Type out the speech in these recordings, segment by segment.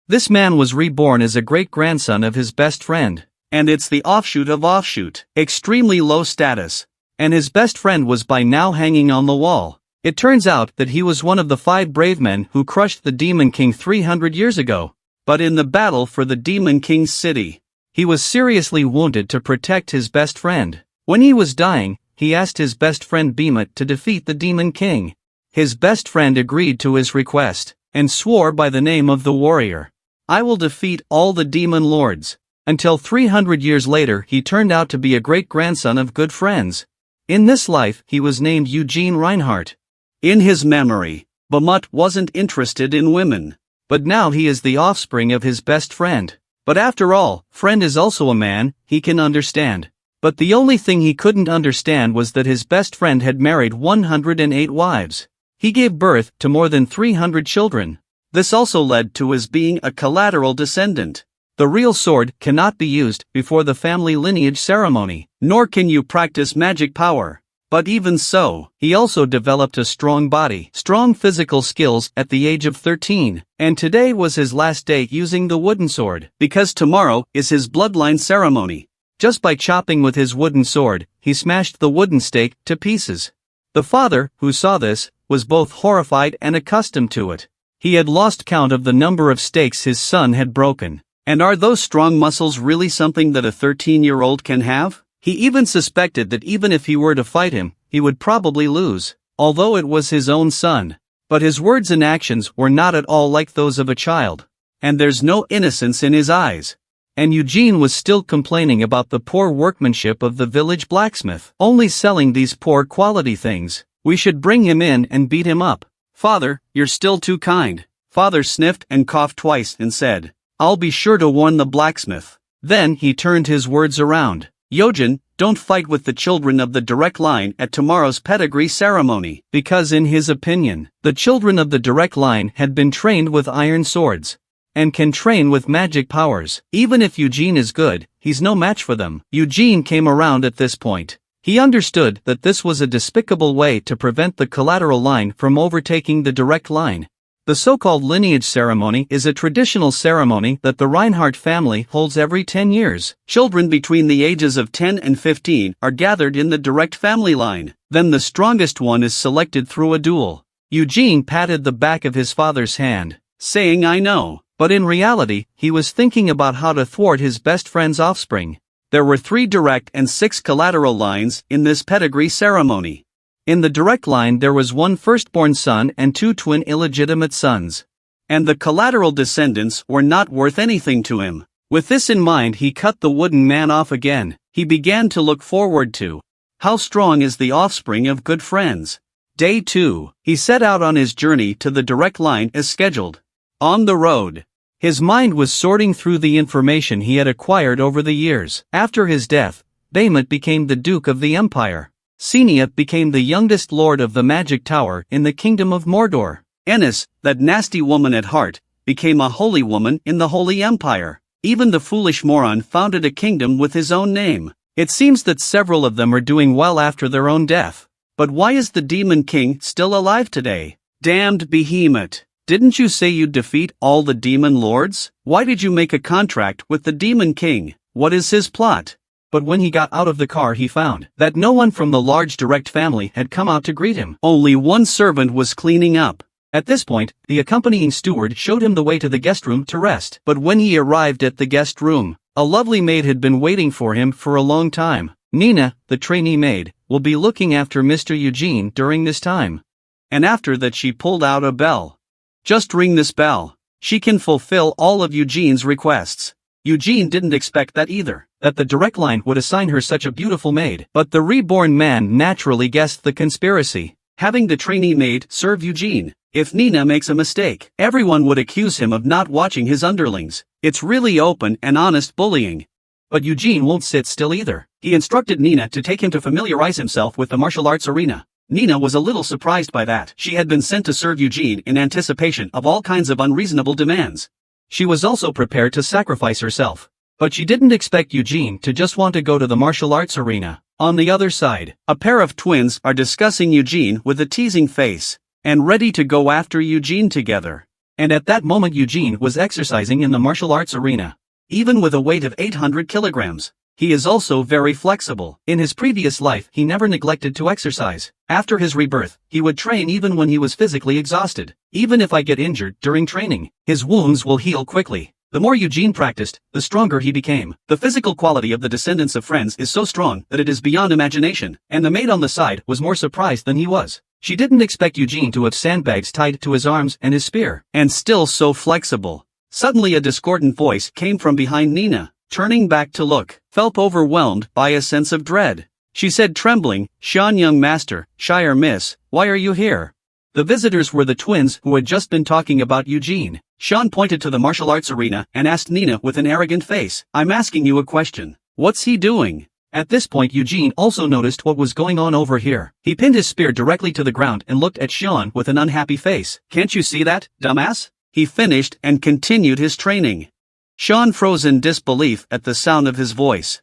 This man was reborn as a great-grandson of his best friend. And it's the offshoot of offshoot. Extremely low status. And his best friend was by now hanging on the wall. It turns out that he was one of the 5 brave men who crushed the Demon King 300 years ago. But in the battle for the Demon King's city, he was seriously wounded to protect his best friend. When he was dying, he asked his best friend Behemoth to defeat the Demon King. His best friend agreed to his request, and swore by the name of the warrior, "I will defeat all the demon lords." Until 300 years later he turned out to be a great-grandson of good friends. In this life he was named Eugene Reinhardt. In his memory, Behemoth wasn't interested in women. But now he is the offspring of his best friend. But after all, friend is also a man, he can understand. But the only thing he couldn't understand was that his best friend had married 108 wives. He gave birth to more than 300 children. This also led to his being a collateral descendant. The real sword cannot be used before the family lineage ceremony, nor can you practice magic power. But even so, he also developed a strong body, strong physical skills at the age of 13, and today was his last day using the wooden sword, because tomorrow is his bloodline ceremony. Just by chopping with his wooden sword, he smashed the wooden stake to pieces. The father, who saw this, was both horrified and accustomed to it. He had lost count of the number of stakes his son had broken. And are those strong muscles really something that a 13-year-old can have? He even suspected that even if he were to fight him, he would probably lose, although it was his own son. But his words and actions were not at all like those of a child. And there's no innocence in his eyes. And Eugene was still complaining about the poor workmanship of the village blacksmith, only selling these poor quality things. We should bring him in and beat him up. "Father, you're still too kind." Father sniffed and coughed twice and said, "I'll be sure to warn the blacksmith." Then he turned his words around. "Eugene, don't fight with the children of the direct line at tomorrow's pedigree ceremony." Because in his opinion, the children of the direct line had been trained with iron swords, and can train with magic powers. Even if Eugene is good, he's no match for them. Eugene came around at this point. He understood that this was a despicable way to prevent the collateral line from overtaking the direct line. The so-called lineage ceremony is a traditional ceremony that the Reinhardt family holds every 10 years. Children between the ages of 10 and 15 are gathered in the direct family line. Then the strongest one is selected through a duel. Eugene patted the back of his father's hand, saying, "I know." But in reality, he was thinking about how to thwart his best friend's offspring. There were 3 direct and 6 collateral lines in this pedigree ceremony. In the direct line there was 1 firstborn son and 2 twin illegitimate sons. And the collateral descendants were not worth anything to him. With this in mind he cut the wooden man off again. He began to look forward to how strong is the offspring of good friends. Day 2, he set out on his journey to the direct line as scheduled. On the road, his mind was sorting through the information he had acquired over the years. After his death, Behemoth became the Duke of the Empire. Senia became the youngest lord of the Magic Tower in the Kingdom of Mordor. Ennis, that nasty woman at heart, became a holy woman in the Holy Empire. Even the foolish moron founded a kingdom with his own name. It seems that several of them are doing well after their own death. But why is the Demon King still alive today? Damned Behemoth! Didn't you say you'd defeat all the demon lords? Why did you make a contract with the Demon King? What is his plot? But when he got out of the car he found that no one from the large direct family had come out to greet him. Only one servant was cleaning up. At this point, the accompanying steward showed him the way to the guest room to rest. But when he arrived at the guest room, a lovely maid had been waiting for him for a long time. Nina, the trainee maid, will be looking after Mr. Eugene during this time. And after that she pulled out a bell. Just ring this bell. She can fulfill all of Eugene's requests. Eugene didn't expect that either, that the direct line would assign her such a beautiful maid. But the reborn man naturally guessed the conspiracy, having the trainee maid serve Eugene. If Nina makes a mistake, everyone would accuse him of not watching his underlings. It's really open and honest bullying. But Eugene won't sit still either. He instructed Nina to take him to familiarize himself with the martial arts arena. Nina was a little surprised by that. She had been sent to serve Eugene in anticipation of all kinds of unreasonable demands. She was also prepared to sacrifice herself. But she didn't expect Eugene to just want to go to the martial arts arena. On the other side, a pair of twins are discussing Eugene with a teasing face, and ready to go after Eugene together. And at that moment Eugene was exercising in the martial arts arena. Even with a weight of 800 kilograms. He is also very flexible. In his previous life he never neglected to exercise. After his rebirth, he would train even when he was physically exhausted. Even if I get injured during training, his wounds will heal quickly. The more Eugene practiced, the stronger he became. The physical quality of the descendants of friends is so strong that it is beyond imagination, and the maid on the side was more surprised than he was. She didn't expect Eugene to have sandbags tied to his arms and his spear, and still so flexible. Suddenly a discordant voice came from behind Nina. Turning back to look, felt overwhelmed by a sense of dread. She said trembling, "Sean, young master, Shire miss, why are you here?" The visitors were the twins who had just been talking about Eugene. Sean pointed to the martial arts arena and asked Nina with an arrogant face, "I'm asking you a question. What's he doing?" At this point Eugene also noticed what was going on over here. He pinned his spear directly to the ground and looked at Sean with an unhappy face. "Can't you see that, dumbass?" He finished and continued his training. Sean froze in disbelief at the sound of his voice.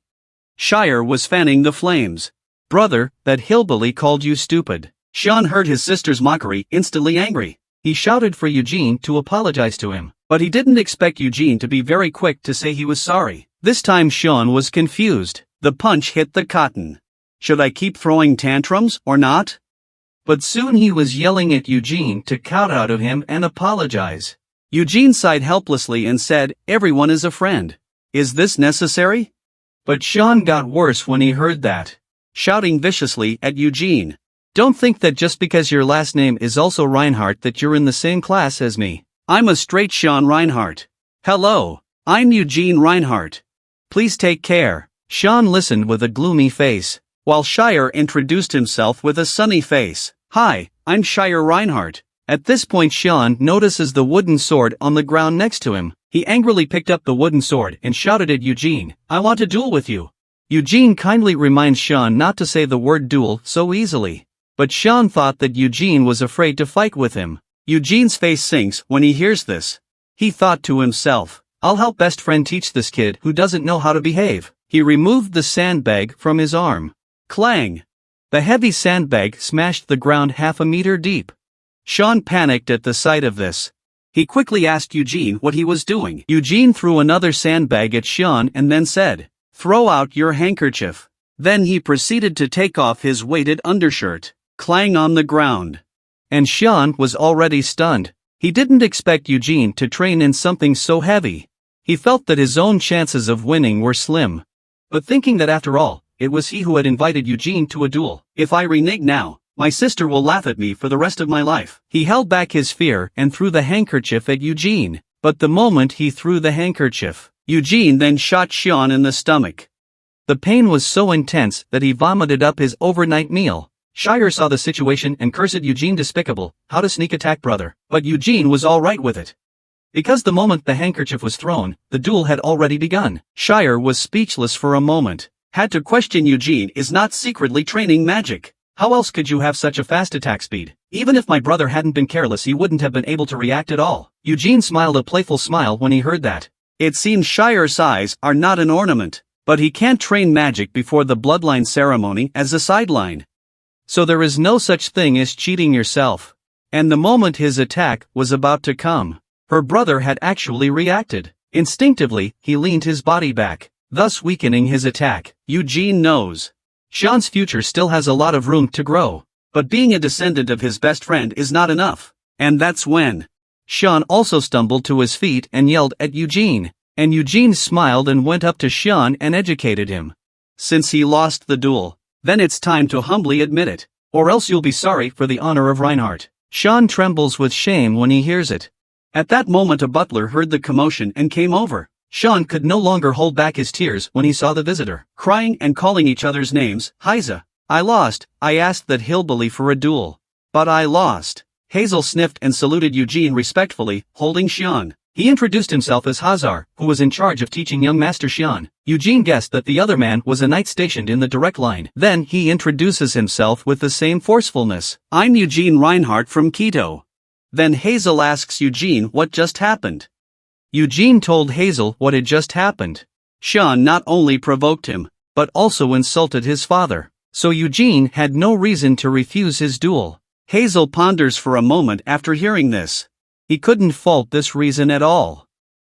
Shire was fanning the flames. "Brother, that hillbilly called you stupid." Sean heard his sister's mockery, instantly angry. He shouted for Eugene to apologize to him, but he didn't expect Eugene to be very quick to say he was sorry. This time Sean was confused. The punch hit the cotton. Should I keep throwing tantrums or not? But soon he was yelling at Eugene to kowtow to him and apologize. Eugene sighed helplessly and said, "Everyone is a friend. Is this necessary?" But Sean got worse when he heard that, shouting viciously at Eugene. "Don't think that just because your last name is also Reinhardt that you're in the same class as me. I'm a straight Sean Reinhardt. Hello, I'm Eugene Reinhardt. Please take care." Sean listened with a gloomy face, while Shire introduced himself with a sunny face. "Hi, I'm Shire Reinhardt." At this point Sean notices the wooden sword on the ground next to him. He angrily picked up the wooden sword and shouted at Eugene, "I want to duel with you." Eugene kindly reminds Sean not to say the word duel so easily. But Sean thought that Eugene was afraid to fight with him. Eugene's face sinks when he hears this. He thought to himself, "I'll help best friend teach this kid who doesn't know how to behave." He removed the sandbag from his arm. Clang! The heavy sandbag smashed the ground half a meter deep. Sean panicked at the sight of this. He quickly asked Eugene what he was doing. Eugene threw another sandbag at Sean and then said, "Throw out your handkerchief." Then he proceeded to take off his weighted undershirt. Clang on the ground. And Sean was already stunned. He didn't expect Eugene to train in something so heavy. He felt that his own chances of winning were slim. But thinking that after all, it was he who had invited Eugene to a duel. "If I renege now, my sister will laugh at me for the rest of my life." He held back his fear and threw the handkerchief at Eugene. But the moment he threw the handkerchief, Eugene then shot Sean in the stomach. The pain was so intense that he vomited up his overnight meal. Shire saw the situation and cursed Eugene despicable, how to sneak attack brother. But Eugene was alright with it. Because the moment the handkerchief was thrown, the duel had already begun. Shire was speechless for a moment. Had to question Eugene is not secretly training magic. How else could you have such a fast attack speed? Even if my brother hadn't been careless he wouldn't have been able to react at all. Eugene smiled a playful smile when he heard that. It seems Shire's eyes are not an ornament, but he can't train magic before the bloodline ceremony as a sideline. So there is no such thing as cheating yourself. And the moment his attack was about to come, her brother had actually reacted. Instinctively, he leaned his body back, thus weakening his attack. Eugene knows Sean's future still has a lot of room to grow, but being a descendant of his best friend is not enough. And that's when Sean also stumbled to his feet and yelled at Eugene, and Eugene smiled and went up to Sean and educated him. Since he lost the duel, then it's time to humbly admit it, or else you'll be sorry for the honor of Reinhardt. Sean trembles with shame when he hears it. At that moment a butler heard the commotion and came over. Sean could no longer hold back his tears when he saw the visitor, crying and calling each other's names. "Hazel, I lost. I asked that hillbilly for a duel. But I lost." Hazel sniffed and saluted Eugene respectfully, holding Sean. He introduced himself as Hazar, who was in charge of teaching young Master Sean. Eugene guessed that the other man was a knight stationed in the direct line. Then he introduces himself with the same forcefulness. "I'm Eugene Reinhardt from Quito." Then Hazel asks Eugene what just happened. Eugene told Hazel what had just happened. Sean not only provoked him, but also insulted his father. So Eugene had no reason to refuse his duel. Hazel ponders for a moment after hearing this. He couldn't fault this reason at all.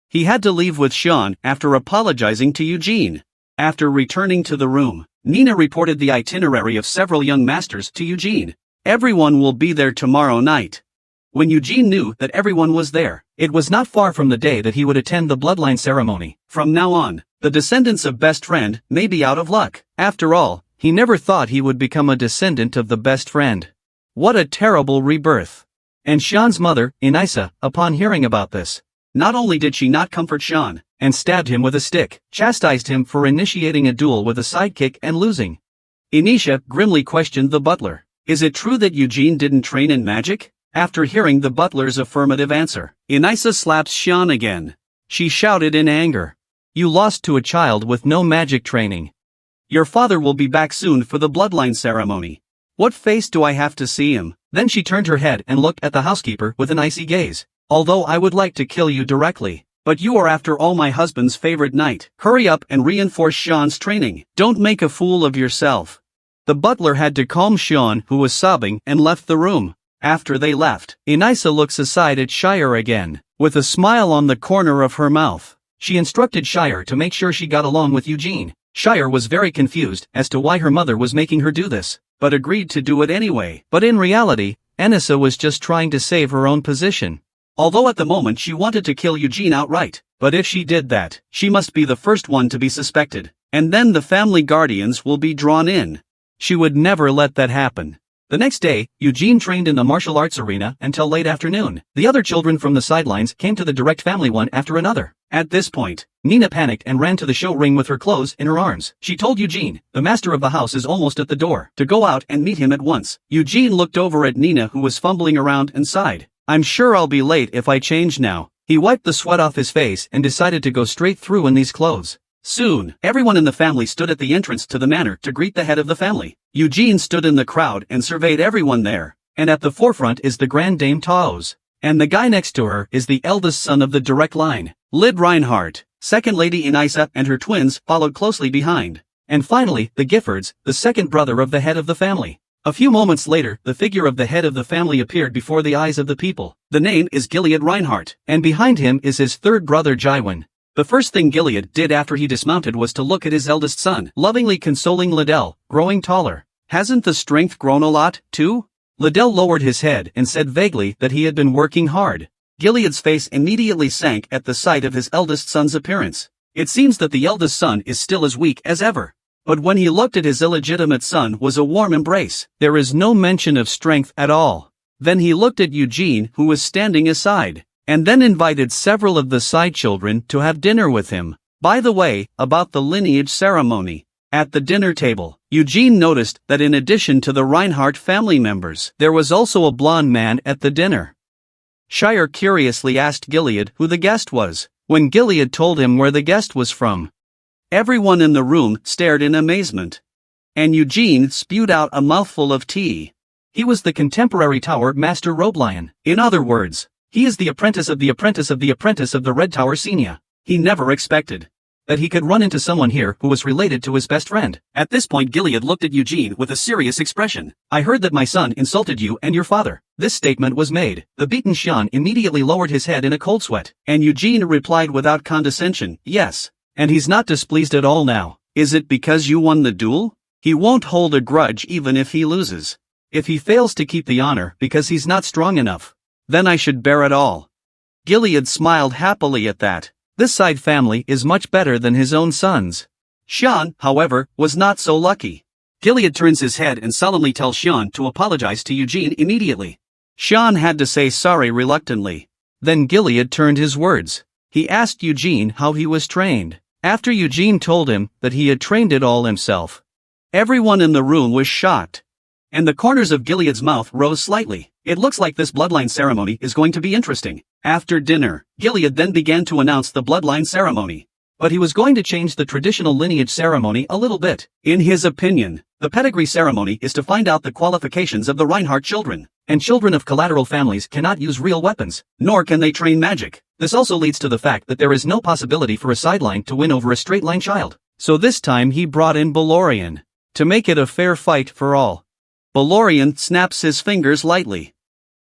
He had to leave with Sean after apologizing to Eugene. After returning to the room, Nina reported the itinerary of several young masters to Eugene. Everyone will be there tomorrow night. When Eugene knew that everyone was there, it was not far from the day that he would attend the bloodline ceremony. From now on, the descendants of best friend may be out of luck. After all, he never thought he would become a descendant of the best friend. What a terrible rebirth. And Sean's mother, Inisa, upon hearing about this, not only did she not comfort Sean, and stabbed him with a stick, chastised him for initiating a duel with a sidekick and losing. Inisha grimly questioned the butler. Is it true that Eugene didn't train in magic? After hearing the butler's affirmative answer, Inisa slaps Sean again. She shouted in anger. You lost to a child with no magic training. Your father will be back soon for the bloodline ceremony. What face do I have to see him? Then she turned her head and looked at the housekeeper with an icy gaze. Although I would like to kill you directly, but you are after all my husband's favorite knight. Hurry up and reinforce Sean's training. Don't make a fool of yourself. The butler had to calm Sean, who was sobbing, and left the room. After they left, Inisa looks aside at Shire again, with a smile on the corner of her mouth. She instructed Shire to make sure she got along with Eugene. Shire was very confused as to why her mother was making her do this, but agreed to do it anyway. But in reality, Inisa was just trying to save her own position. Although at the moment she wanted to kill Eugene outright, but if she did that, she must be the first one to be suspected, and then the family guardians will be drawn in. She would never let that happen. The next day, Eugene trained in the martial arts arena until late afternoon. The other children from the sidelines came to the direct family one after another. At this point, Nina panicked and ran to the show ring with her clothes in her arms. She told Eugene, the master of the house is almost at the door, to go out and meet him at once. Eugene looked over at Nina, who was fumbling around, and sighed. I'm sure I'll be late if I change now. He wiped the sweat off his face and decided to go straight through in these clothes. Soon, everyone in the family stood at the entrance to the manor to greet the head of the family. Eugene stood in the crowd and surveyed everyone there, and at the forefront is the Grand Dame Taos, and the guy next to her is the eldest son of the direct line, Lid Reinhardt. Second Lady Inisa and her twins followed closely behind, and finally, the Giffords, the second brother of the head of the family. A few moments later, the figure of the head of the family appeared before the eyes of the people. The name is Gilead Reinhardt, and behind him is his third brother Jywin. The first thing Gilead did after he dismounted was to look at his eldest son, lovingly consoling Liddell, growing taller. Hasn't the strength grown a lot, too? Liddell lowered his head and said vaguely that he had been working hard. Gilead's face immediately sank at the sight of his eldest son's appearance. It seems that the eldest son is still as weak as ever. But when he looked at his illegitimate son was a warm embrace. There is no mention of strength at all. Then he looked at Eugene, who was standing aside, and then invited several of the side children to have dinner with him. By the way, about the lineage ceremony. At the dinner table, Eugene noticed that in addition to the Reinhardt family members, there was also a blonde man at the dinner. Shire curiously asked Gilead who the guest was. When Gilead told him where the guest was from, everyone in the room stared in amazement. And Eugene spewed out a mouthful of tea. He was the contemporary Tower Master Robelion. In other words, he is the apprentice of the apprentice of the apprentice of the Red Tower Senior. He never expected that he could run into someone here who was related to his best friend. At this point Gilead looked at Eugene with a serious expression. I heard that my son insulted you and your father. This statement was made. The beaten Sean immediately lowered his head in a cold sweat, and Eugene replied without condescension, yes. And he's not displeased at all now. Is it because you won the duel? He won't hold a grudge even if he loses. If he fails to keep the honor because he's not strong enough, then I should bear it all. Gilead smiled happily at that. This side family is much better than his own sons. Sean, however, was not so lucky. Gilead turns his head and solemnly tells Sean to apologize to Eugene immediately. Sean had to say sorry reluctantly. Then Gilead turned his words. He asked Eugene how he was trained. After Eugene told him that he had trained it all himself, everyone in the room was shocked, and the corners of Gilead's mouth rose slightly. It looks like this bloodline ceremony is going to be interesting. After dinner, Gilead then began to announce the bloodline ceremony. But he was going to change the traditional lineage ceremony a little bit. In his opinion, the pedigree ceremony is to find out the qualifications of the Reinhardt children, and children of collateral families cannot use real weapons, nor can they train magic. This also leads to the fact that there is no possibility for a sideline to win over a straight-line child. So this time he brought in Balorian, to make it a fair fight for all. Balorian snaps his fingers lightly.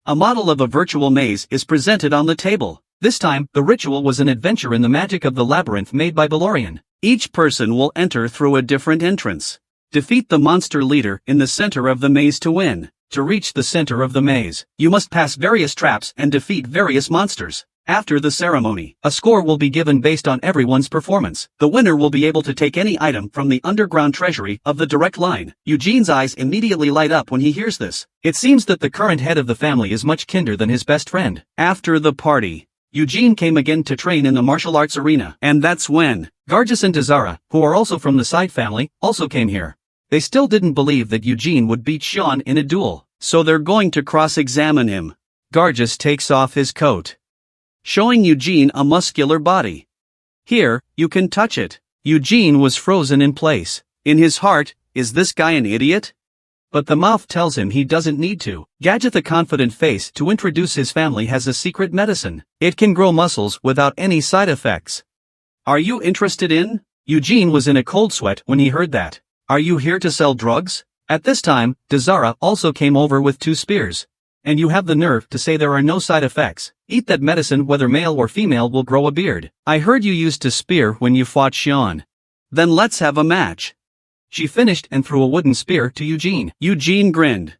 A model of a virtual maze is presented on the table. This time, the ritual was an adventure in the magic of the labyrinth made by Balorian. Each person will enter through a different entrance. Defeat the monster leader in the center of the maze to win. To reach the center of the maze, you must pass various traps and defeat various monsters. After the ceremony, a score will be given based on everyone's performance. The winner will be able to take any item from the underground treasury of the direct line. Eugene's eyes immediately light up when he hears this. It seems that the current head of the family is much kinder than his best friend. After the party, Eugene came again to train in the martial arts arena, and that's when Gargis and Dazara, who are also from the side family, also came here. They still didn't believe that Eugene would beat Sean in a duel, so they're going to cross-examine him. Gargis takes off his coat, showing Eugene a muscular body. Here, you can touch it. Eugene was frozen in place. In his heart, is this guy an idiot? But the mouth tells him he doesn't need to. Gadget, the confident face to introduce his family, has a secret medicine. It can grow muscles without any side effects. Are you interested in? Eugene was in a cold sweat when he heard that. Are you here to sell drugs? At this time, Dazara also came over with 2 spears. And you have the nerve to say there are no side effects. Eat that medicine, whether male or female will grow a beard. I heard you used to spear when you fought Sean. Then let's have a match. She finished and threw a wooden spear to Eugene. Eugene grinned.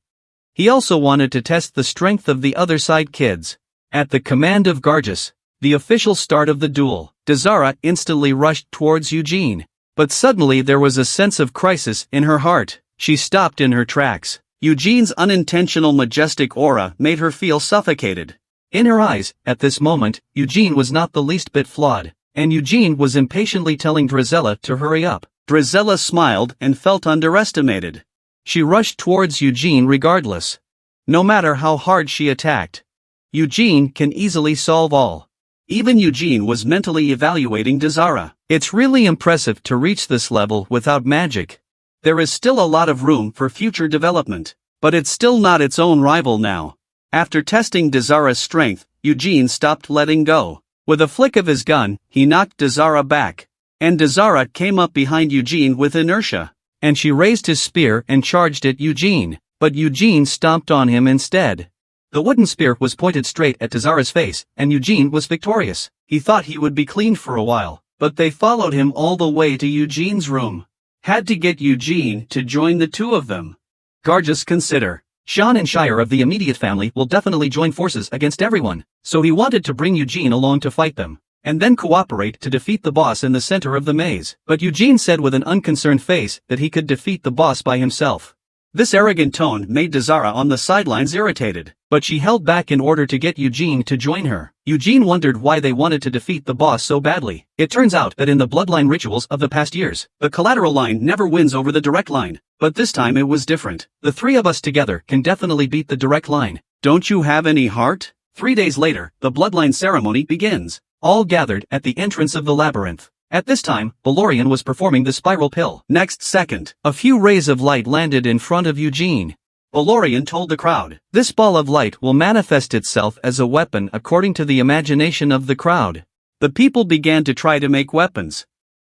He also wanted to test the strength of the other side kids. At the command of Gargis, the official start of the duel, Dazara instantly rushed towards Eugene. But suddenly there was a sense of crisis in her heart. She stopped in her tracks. Eugene's unintentional majestic aura made her feel suffocated. In her eyes, at this moment, Eugene was not the least bit flawed, and Eugene was impatiently telling Drizella to hurry up. Drizella smiled and felt underestimated. She rushed towards Eugene regardless. No matter how hard she attacked, Eugene can easily solve all. Even Eugene was mentally evaluating Dazara. It's really impressive to reach this level without magic. There is still a lot of room for future development, but it's still not its own rival now. After testing Dazara's strength, Eugene stopped letting go. With a flick of his gun, he knocked Dazara back. And Dazara came up behind Eugene with inertia. And she raised his spear and charged at Eugene, but Eugene stomped on him instead. The wooden spear was pointed straight at Dazara's face, and Eugene was victorious. He thought he would be clean for a while, but they followed him all the way to Eugene's room. Had to get Eugene to join the 2 of them. Gargis consider. Sean and Shire of the immediate family will definitely join forces against everyone, so he wanted to bring Eugene along to fight them, and then cooperate to defeat the boss in the center of the maze. But Eugene said with an unconcerned face that he could defeat the boss by himself. This arrogant tone made Dazara on the sidelines irritated, but she held back in order to get Eugene to join her. Eugene wondered why they wanted to defeat the boss so badly. It turns out that in the bloodline rituals of the past years, the collateral line never wins over the direct line, but this time it was different. The 3 of us together can definitely beat the direct line. Don't you have any heart? 3 days later, the bloodline ceremony begins. All gathered at the entrance of the labyrinth. At this time, Balorian was performing the spiral pill. Next second, a few rays of light landed in front of Eugene. Balorian told the crowd, "This ball of light will manifest itself as a weapon according to the imagination of the crowd." The people began to try to make weapons.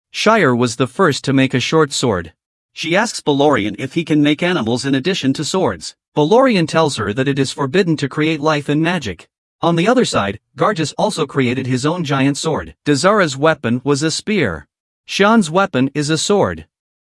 Shire was the first to make a short sword. She asks Balorian if he can make animals in addition to swords. Balorian tells her that it is forbidden to create life and magic. On the other side, Gargis also created his own giant sword. Dazara's weapon was a spear. Sean's weapon is a sword.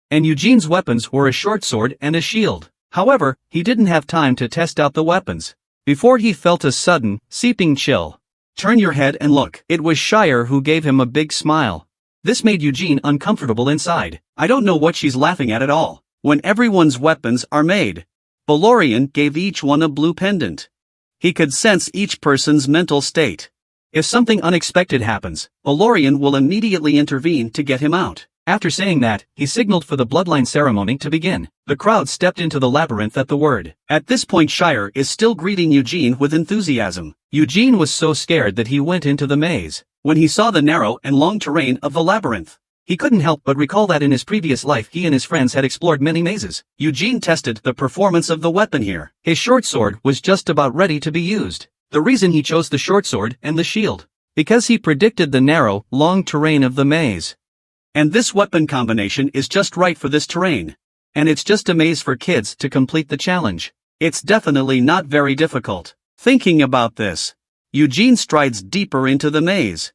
And Eugene's weapons were a short sword and a shield. However, he didn't have time to test out the weapons before he felt a sudden, seeping chill. Turn your head and look. It was Shire who gave him a big smile. This made Eugene uncomfortable inside. I don't know what she's laughing at all. When everyone's weapons are made, Balorian gave each one a blue pendant. He could sense each person's mental state. If something unexpected happens, Balorian will immediately intervene to get him out. After saying that, he signaled for the bloodline ceremony to begin. The crowd stepped into the labyrinth at the word. At this point, Shire is still greeting Eugene with enthusiasm. Eugene was so scared that he went into the maze. When he saw the narrow and long terrain of the labyrinth, he couldn't help but recall that in his previous life he and his friends had explored many mazes. Eugene tested the performance of the weapon here. His short sword was just about ready to be used. The reason he chose the short sword and the shield, because he predicted the narrow, long terrain of the maze. And this weapon combination is just right for this terrain. And it's just a maze for kids to complete the challenge. It's definitely not very difficult. Thinking about this, Eugene strides deeper into the maze.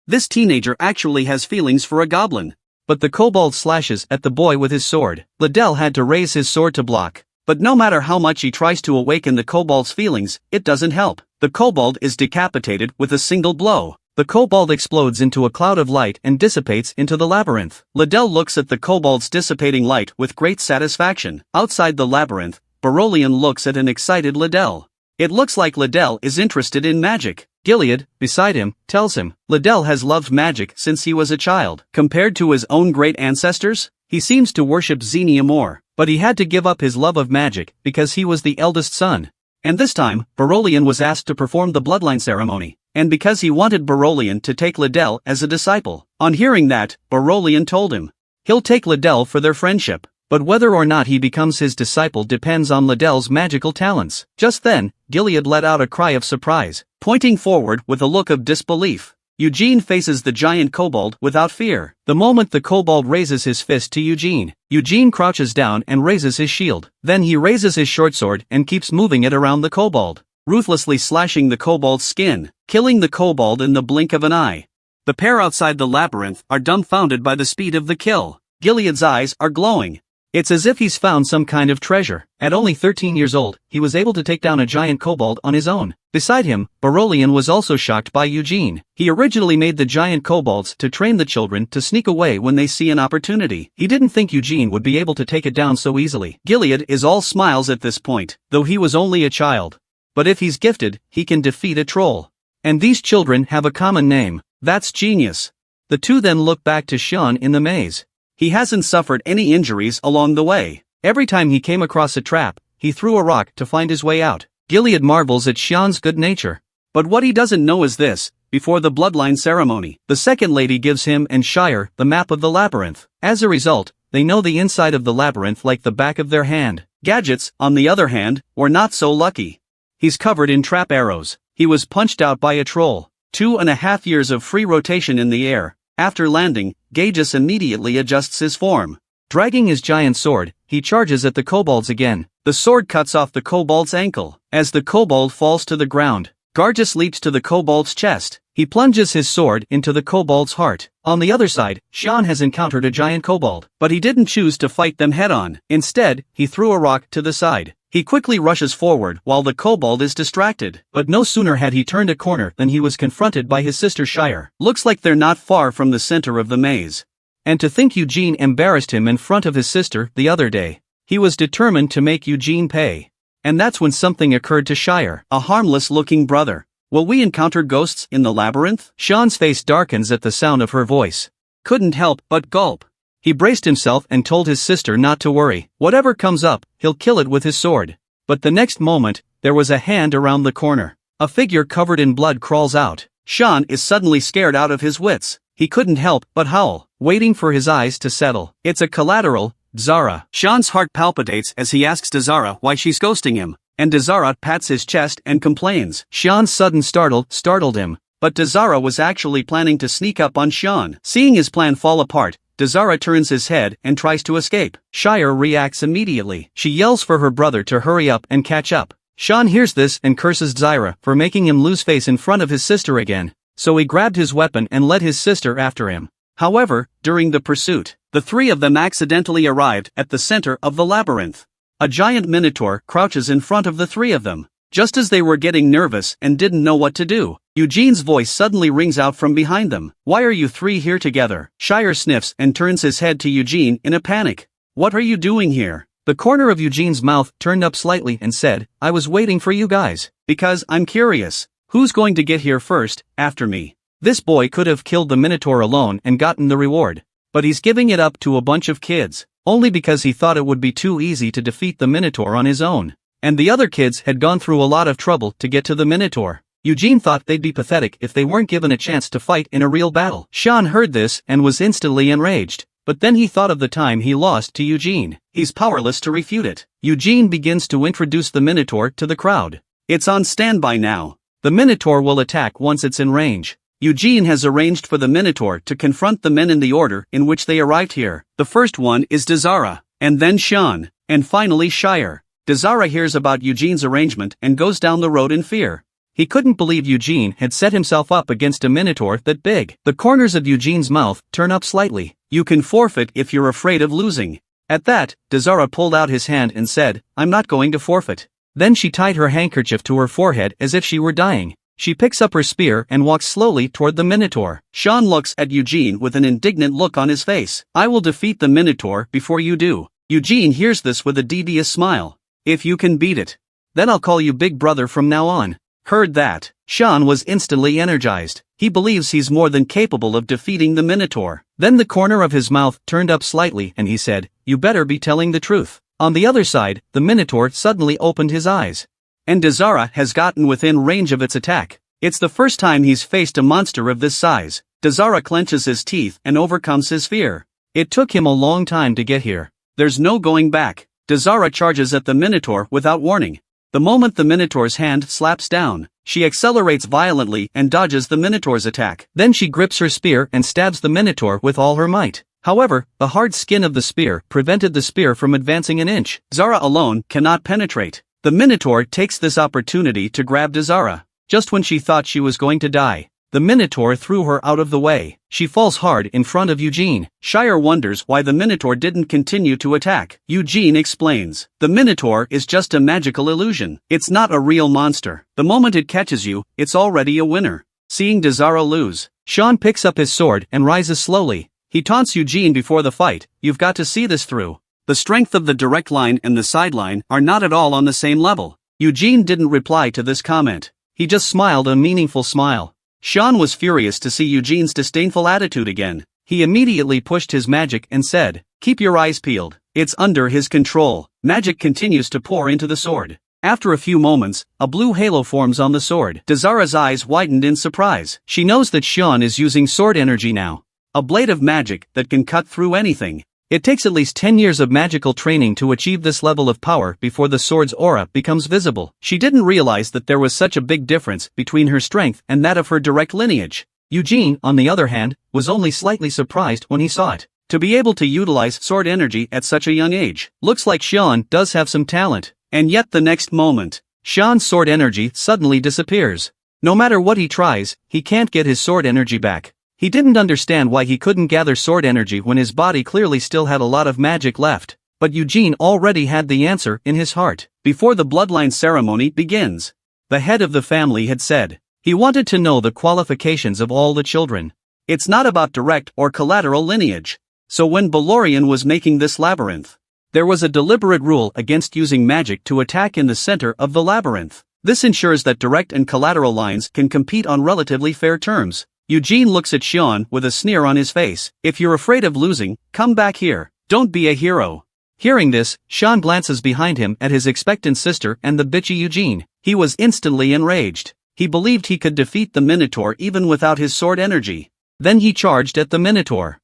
This teenager actually has feelings for a goblin. But the kobold slashes at the boy with his sword. Liddell had to raise his sword to block. But no matter how much he tries to awaken the kobold's feelings, it doesn't help. The kobold is decapitated with a single blow. The kobold explodes into a cloud of light and dissipates into the labyrinth. Liddell looks at the kobold's dissipating light with great satisfaction. Outside the labyrinth, Berolian looks at an excited Liddell. It looks like Liddell is interested in magic. Gilead, beside him, tells him, Liddell has loved magic since he was a child. Compared to his own great ancestors, he seems to worship Xenia more. But he had to give up his love of magic because he was the eldest son. And this time, Berolian was asked to perform the bloodline ceremony. And because he wanted Berolian to take Liddell as a disciple. On hearing that, Berolian told him he'll take Liddell for their friendship. But whether or not he becomes his disciple depends on Liddell's magical talents. Just then, Gilead let out a cry of surprise, pointing forward with a look of disbelief. Eugene faces the giant kobold without fear. The moment the kobold raises his fist to Eugene, Eugene crouches down and raises his shield. Then he raises his short sword and keeps moving it around the kobold, ruthlessly slashing the kobold's skin, killing the kobold in the blink of an eye. The pair outside the labyrinth are dumbfounded by the speed of the kill. Gilead's eyes are glowing. It's as if he's found some kind of treasure. At only 13 years old, he was able to take down a giant kobold on his own. Beside him, Berolian was also shocked by Eugene. He originally made the giant kobolds to train the children to sneak away when they see an opportunity. He didn't think Eugene would be able to take it down so easily. Gilead is all smiles at this point, though he was only a child. But if he's gifted, he can defeat a troll. And these children have a common name. That's genius. The two then look back to Sean in the maze. He hasn't suffered any injuries along the way. Every time he came across a trap, he threw a rock to find his way out. Gilead marvels at Sean's good nature. But what he doesn't know is this: before the bloodline ceremony, the second lady gives him and Shire the map of the labyrinth. As a result, they know the inside of the labyrinth like the back of their hand. Gadgets, on the other hand, were not so lucky. He's covered in trap arrows. He was punched out by a troll. 2.5 years of free rotation in the air. After landing, Gagus immediately adjusts his form. Dragging his giant sword, he charges at the kobolds again. The sword cuts off the kobold's ankle. As the kobold falls to the ground, Gargus leaps to the kobold's chest. He plunges his sword into the kobold's heart. On the other side, Sean has encountered a giant kobold, but he didn't choose to fight them head-on. Instead, he threw a rock to the side. He quickly rushes forward while the kobold is distracted. But no sooner had he turned a corner than he was confronted by his sister Shire. Looks like they're not far from the center of the maze. And to think Eugene embarrassed him in front of his sister the other day. He was determined to make Eugene pay. And that's when something occurred to Shire, a harmless-looking brother. Will we encounter ghosts in the labyrinth? Sean's face darkens at the sound of her voice. Couldn't help but gulp. He braced himself and told his sister not to worry. Whatever comes up, he'll kill it with his sword. But the next moment, there was a hand around the corner. A figure covered in blood crawls out. Sean is suddenly scared out of his wits. He couldn't help but howl, waiting for his eyes to settle. It's a collateral, Zara. Sean's heart palpitates as he asks Zara why she's ghosting him. And Zara pats his chest and complains. Sean's sudden startled him. But Zara was actually planning to sneak up on Sean. Seeing his plan fall apart, Zara turns his head and tries to escape. Shire reacts immediately. She yells for her brother to hurry up and catch up. Sean hears this and curses Zara for making him lose face in front of his sister again. So he grabbed his weapon and led his sister after him. However, during the pursuit, the three of them accidentally arrived at the center of the labyrinth. A giant minotaur crouches in front of the three of them. Just as they were getting nervous and didn't know what to do, Eugene's voice suddenly rings out from behind them. Why are you three here together? Shire sniffs and turns his head to Eugene in a panic. What are you doing here? The corner of Eugene's mouth turned up slightly and said, I was waiting for you guys. Because I'm curious. Who's going to get here first, after me? This boy could have killed the Minotaur alone and gotten the reward. But he's giving it up to a bunch of kids, only because he thought it would be too easy to defeat the Minotaur on his own. And the other kids had gone through a lot of trouble to get to the Minotaur. Eugene thought they'd be pathetic if they weren't given a chance to fight in a real battle. Sean heard this and was instantly enraged. But then he thought of the time he lost to Eugene. He's powerless to refute it. Eugene begins to introduce the Minotaur to the crowd. It's on standby now. The Minotaur will attack once it's in range. Eugene has arranged for the Minotaur to confront the men in the order in which they arrived here. The first one is Zara, and then Sean, and finally Shire. Dazara hears about Eugene's arrangement and goes down the road in fear. He couldn't believe Eugene had set himself up against a minotaur that big. The corners of Eugene's mouth turn up slightly. You can forfeit if you're afraid of losing. At that, Dazara pulled out his hand and said, I'm not going to forfeit. Then she tied her handkerchief to her forehead as if she were dying. She picks up her spear and walks slowly toward the minotaur. Sean looks at Eugene with an indignant look on his face. I will defeat the minotaur before you do. Eugene hears this with a devious smile. If you can beat it, then I'll call you Big Brother from now on. Heard that, Sean was instantly energized. He believes he's more than capable of defeating the minotaur. Then the corner of his mouth turned up slightly and he said, you better be telling the truth. On the other side, the minotaur suddenly opened his eyes. And Dazara has gotten within range of its attack. It's the first time he's faced a monster of this size. Dazara clenches his teeth and overcomes his fear. It took him a long time to get here. There's no going back. Dazara charges at the minotaur without warning. The moment the minotaur's hand slaps down, she accelerates violently and dodges the minotaur's attack. Then she grips her spear and stabs the minotaur with all her might. However, the hard skin of the spear prevented the spear from advancing an inch. Dazara alone cannot penetrate. The minotaur takes this opportunity to grab Dazara. Just when she thought she was going to die, the minotaur threw her out of the way. She falls hard in front of Eugene. Shire wonders why the minotaur didn't continue to attack. Eugene explains, the minotaur is just a magical illusion. It's not a real monster. The moment it catches you, it's already a winner. Seeing Dazara lose, Sean picks up his sword and rises slowly. He taunts Eugene before the fight, you've got to see this through. The strength of the direct line and the sideline are not at all on the same level. Eugene didn't reply to this comment. He just smiled a meaningful smile. Sean was furious to see Eugene's disdainful attitude again. He immediately pushed his magic and said, keep your eyes peeled. It's under his control. Magic continues to pour into the sword. After a few moments, a blue halo forms on the sword. Dazara's eyes widened in surprise. She knows that Sean is using sword energy now. A blade of magic that can cut through anything. It takes at least 10 years of magical training to achieve this level of power before the sword's aura becomes visible. She didn't realize that there was such a big difference between her strength and that of her direct lineage. Eugene, on the other hand, was only slightly surprised when he saw it. To be able to utilize sword energy at such a young age, looks like Sean does have some talent. And yet the next moment, Sean's sword energy suddenly disappears. No matter what he tries, he can't get his sword energy back. He didn't understand why he couldn't gather sword energy when his body clearly still had a lot of magic left. But Eugene already had the answer in his heart. Before the bloodline ceremony begins, the head of the family had said, he wanted to know the qualifications of all the children. It's not about direct or collateral lineage. So when Balorian was making this labyrinth, there was a deliberate rule against using magic to attack in the center of the labyrinth. This ensures that direct and collateral lines can compete on relatively fair terms. Eugene looks at Sean with a sneer on his face. If you're afraid of losing, come back here. Don't be a hero. Hearing this, Sean glances behind him at his expectant sister and the bitchy Eugene. He was instantly enraged. He believed he could defeat the minotaur even without his sword energy. Then he charged at the minotaur.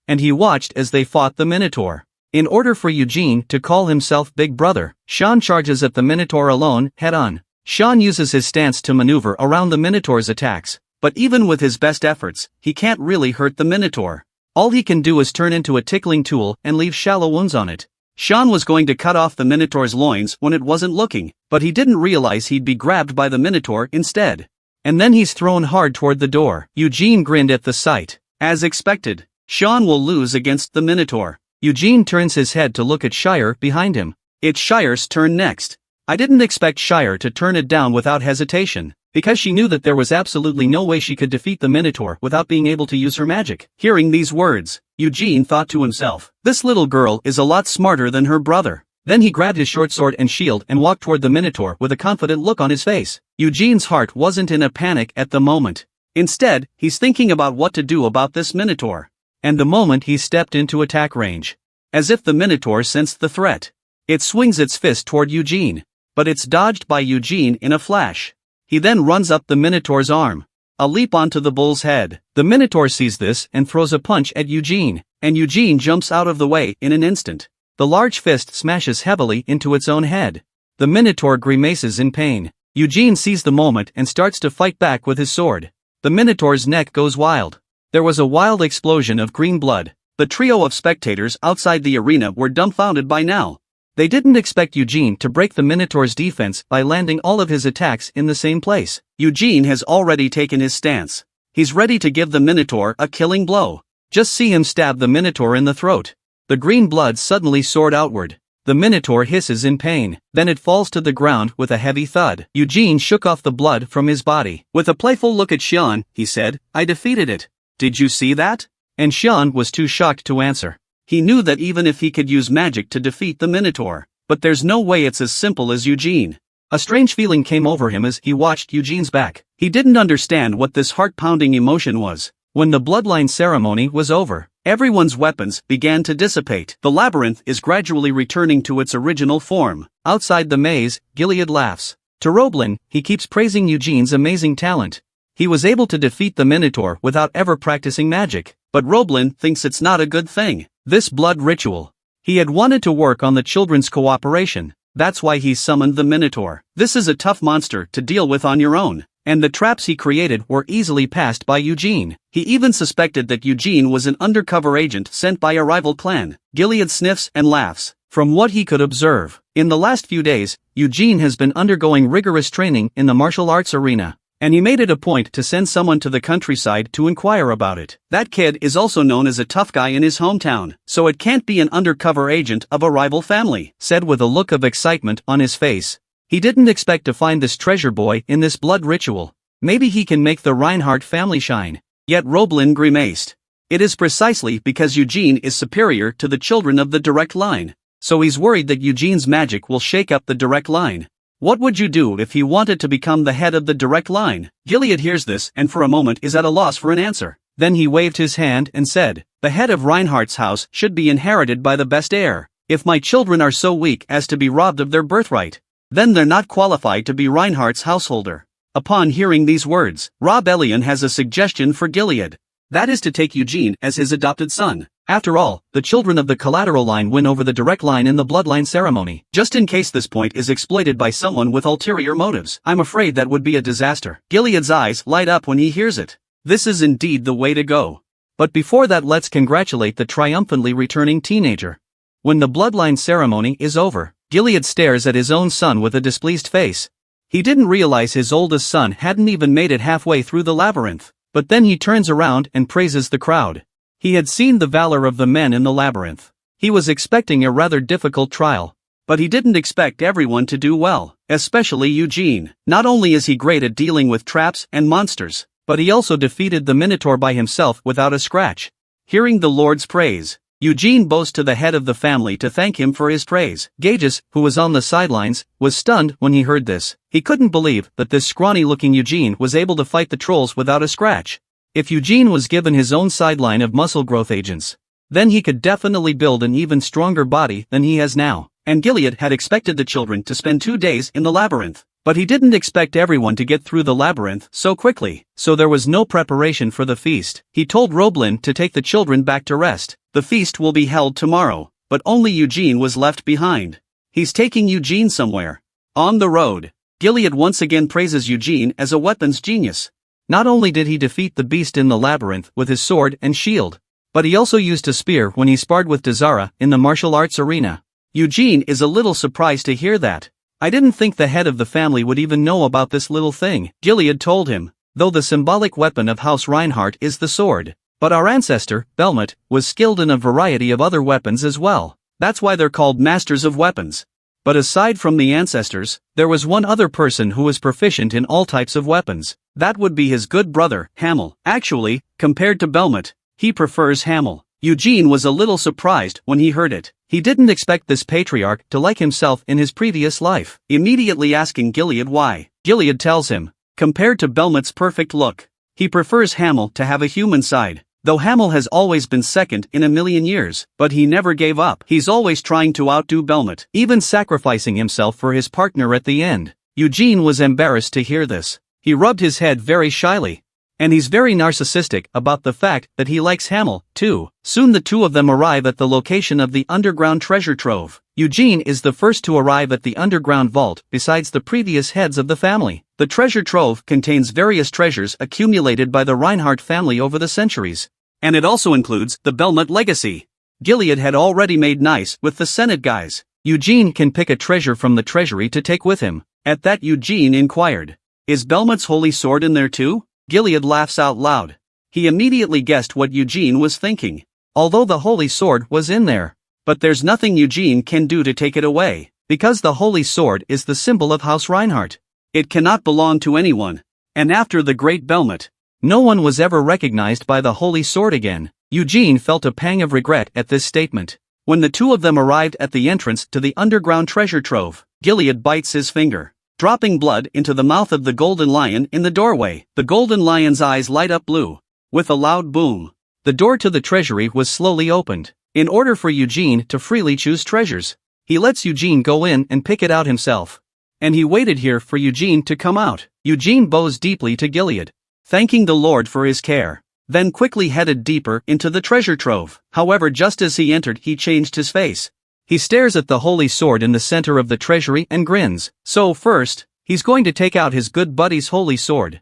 And he watched as they fought the minotaur. In order for Eugene to call himself Big Brother, Sean charges at the minotaur alone, head-on. Sean uses his stance to maneuver around the minotaur's attacks. But even with his best efforts, he can't really hurt the minotaur. All he can do is turn into a tickling tool and leave shallow wounds on it. Sean was going to cut off the minotaur's loins when it wasn't looking, but he didn't realize he'd be grabbed by the minotaur instead. And then he's thrown hard toward the door. Eugene grinned at the sight. As expected, Sean will lose against the minotaur. Eugene turns his head to look at Shire behind him. It's Shire's turn next. I didn't expect Shire to turn it down without hesitation, because she knew that there was absolutely no way she could defeat the minotaur without being able to use her magic. Hearing these words, Eugene thought to himself, this little girl is a lot smarter than her brother. Then he grabbed his short sword and shield and walked toward the minotaur with a confident look on his face. Eugene's heart wasn't in a panic at the moment. Instead, he's thinking about what to do about this minotaur. And the moment he stepped into attack range, as if the minotaur sensed the threat, it swings its fist toward Eugene, but it's dodged by Eugene in a flash. He then runs up the minotaur's arm, a leap onto the bull's head. The minotaur sees this and throws a punch at Eugene, and Eugene jumps out of the way in an instant. The large fist smashes heavily into its own head. The minotaur grimaces in pain. Eugene sees the moment and starts to fight back with his sword. The minotaur's neck goes wild. There was a wild explosion of green blood. The trio of spectators outside the arena were dumbfounded by now. They didn't expect Eugene to break the Minotaur's defense by landing all of his attacks in the same place. Eugene has already taken his stance. He's ready to give the Minotaur a killing blow. Just see him stab the Minotaur in the throat. The green blood suddenly soared outward. The Minotaur hisses in pain, then it falls to the ground with a heavy thud. Eugene shook off the blood from his body. With a playful look at Xian, he said, "I defeated it. Did you see that?" And Xian was too shocked to answer. He knew that even if he could use magic to defeat the Minotaur, but there's no way it's as simple as Eugene. A strange feeling came over him as he watched Eugene's back. He didn't understand what this heart-pounding emotion was. When the bloodline ceremony was over, everyone's weapons began to dissipate. The labyrinth is gradually returning to its original form. Outside the maze, Gilead laughs. To Roblin, he keeps praising Eugene's amazing talent. He was able to defeat the Minotaur without ever practicing magic, but Roblin thinks it's not a good thing. This blood ritual. He had wanted to work on the children's cooperation. That's why he summoned the Minotaur. This is a tough monster to deal with on your own. And the traps he created were easily passed by Eugene. He even suspected that Eugene was an undercover agent sent by a rival clan. Gilead sniffs and laughs. From what he could observe, in the last few days, Eugene has been undergoing rigorous training in the martial arts arena, and he made it a point to send someone to the countryside to inquire about it. That kid is also known as a tough guy in his hometown, so it can't be an undercover agent of a rival family, said with a look of excitement on his face. He didn't expect to find this treasure boy in this blood ritual. Maybe he can make the Reinhardt family shine. Yet Roblin grimaced. It is precisely because Eugene is superior to the children of the direct line. So he's worried that Eugene's magic will shake up the direct line. What would you do if he wanted to become the head of the direct line? Gilead hears this and for a moment is at a loss for an answer. Then he waved his hand and said, "The head of Reinhardt's house should be inherited by the best heir. If my children are so weak as to be robbed of their birthright, then they're not qualified to be Reinhardt's householder." Upon hearing these words, Rob Elian has a suggestion for Gilead. That is to take Eugene as his adopted son. After all, the children of the collateral line win over the direct line in the bloodline ceremony. Just in case this point is exploited by someone with ulterior motives, I'm afraid that would be a disaster. Gilead's eyes light up when he hears it. This is indeed the way to go. But before that, let's congratulate the triumphantly returning teenager. When the bloodline ceremony is over, Gilead stares at his own son with a displeased face. He didn't realize his oldest son hadn't even made it halfway through the labyrinth. But then he turns around and praises the crowd. He had seen the valor of the men in the labyrinth. He was expecting a rather difficult trial. But he didn't expect everyone to do well, especially Eugene. Not only is he great at dealing with traps and monsters, but he also defeated the Minotaur by himself without a scratch. Hearing the Lord's praise, Eugene bows to the head of the family to thank him for his praise. Gages, who was on the sidelines, was stunned when he heard this. He couldn't believe that this scrawny-looking Eugene was able to fight the trolls without a scratch. If Eugene was given his own sideline of muscle growth agents, then he could definitely build an even stronger body than he has now. And Gilead had expected the children to spend 2 days in the labyrinth. But he didn't expect everyone to get through the labyrinth so quickly, so there was no preparation for the feast. He told Roblin to take the children back to rest. The feast will be held tomorrow, but only Eugene was left behind. He's taking Eugene somewhere. On the road, Gilead once again praises Eugene as a weapons genius. Not only did he defeat the beast in the labyrinth with his sword and shield, but he also used a spear when he sparred with Dazara in the martial arts arena. Eugene is a little surprised to hear that. "I didn't think the head of the family would even know about this little thing," Gilead told him, "though the symbolic weapon of House Reinhardt is the sword. But our ancestor, Belmont, was skilled in a variety of other weapons as well. That's why they're called masters of weapons." But aside from the ancestors, there was one other person who was proficient in all types of weapons. That would be his good brother, Hamel. Actually, compared to Belmont, he prefers Hamel. Eugene was a little surprised when he heard it. He didn't expect this patriarch to like himself in his previous life. Immediately asking Gilead why, Gilead tells him, compared to Belmont's perfect look, he prefers Hamel to have a human side. Though Hamel has always been second in a million years, but he never gave up. He's always trying to outdo Belmont, even sacrificing himself for his partner at the end. Eugene was embarrassed to hear this. He rubbed his head very shyly. And he's very narcissistic about the fact that he likes Hamel, too. Soon the two of them arrive at the location of the underground treasure trove. Eugene is the first to arrive at the underground vault besides the previous heads of the family. The treasure trove contains various treasures accumulated by the Reinhardt family over the centuries. And it also includes the Belmont legacy. Gilead had already made nice with the Senate guys. Eugene can pick a treasure from the treasury to take with him. At that Eugene inquired, "Is Belmot's holy sword in there too?" Gilead laughs out loud. He immediately guessed what Eugene was thinking. Although the holy sword was in there, but there's nothing Eugene can do to take it away, because the holy sword is the symbol of House Reinhardt. It cannot belong to anyone. And after the great Belmont, no one was ever recognized by the holy sword again. Eugene felt a pang of regret at this statement. When the two of them arrived at the entrance to the underground treasure trove, Gilead bites his finger, dropping blood into the mouth of the golden lion in the doorway. The golden lion's eyes light up blue. With a loud boom, the door to the treasury was slowly opened. In order for Eugene to freely choose treasures, he lets Eugene go in and pick it out himself. And he waited here for Eugene to come out. Eugene bows deeply to Gilead, thanking the Lord for his care, then quickly headed deeper into the treasure trove. However, just as he entered, he changed his face. He stares at the holy sword in the center of the treasury and grins. So first, he's going to take out his good buddy's holy sword.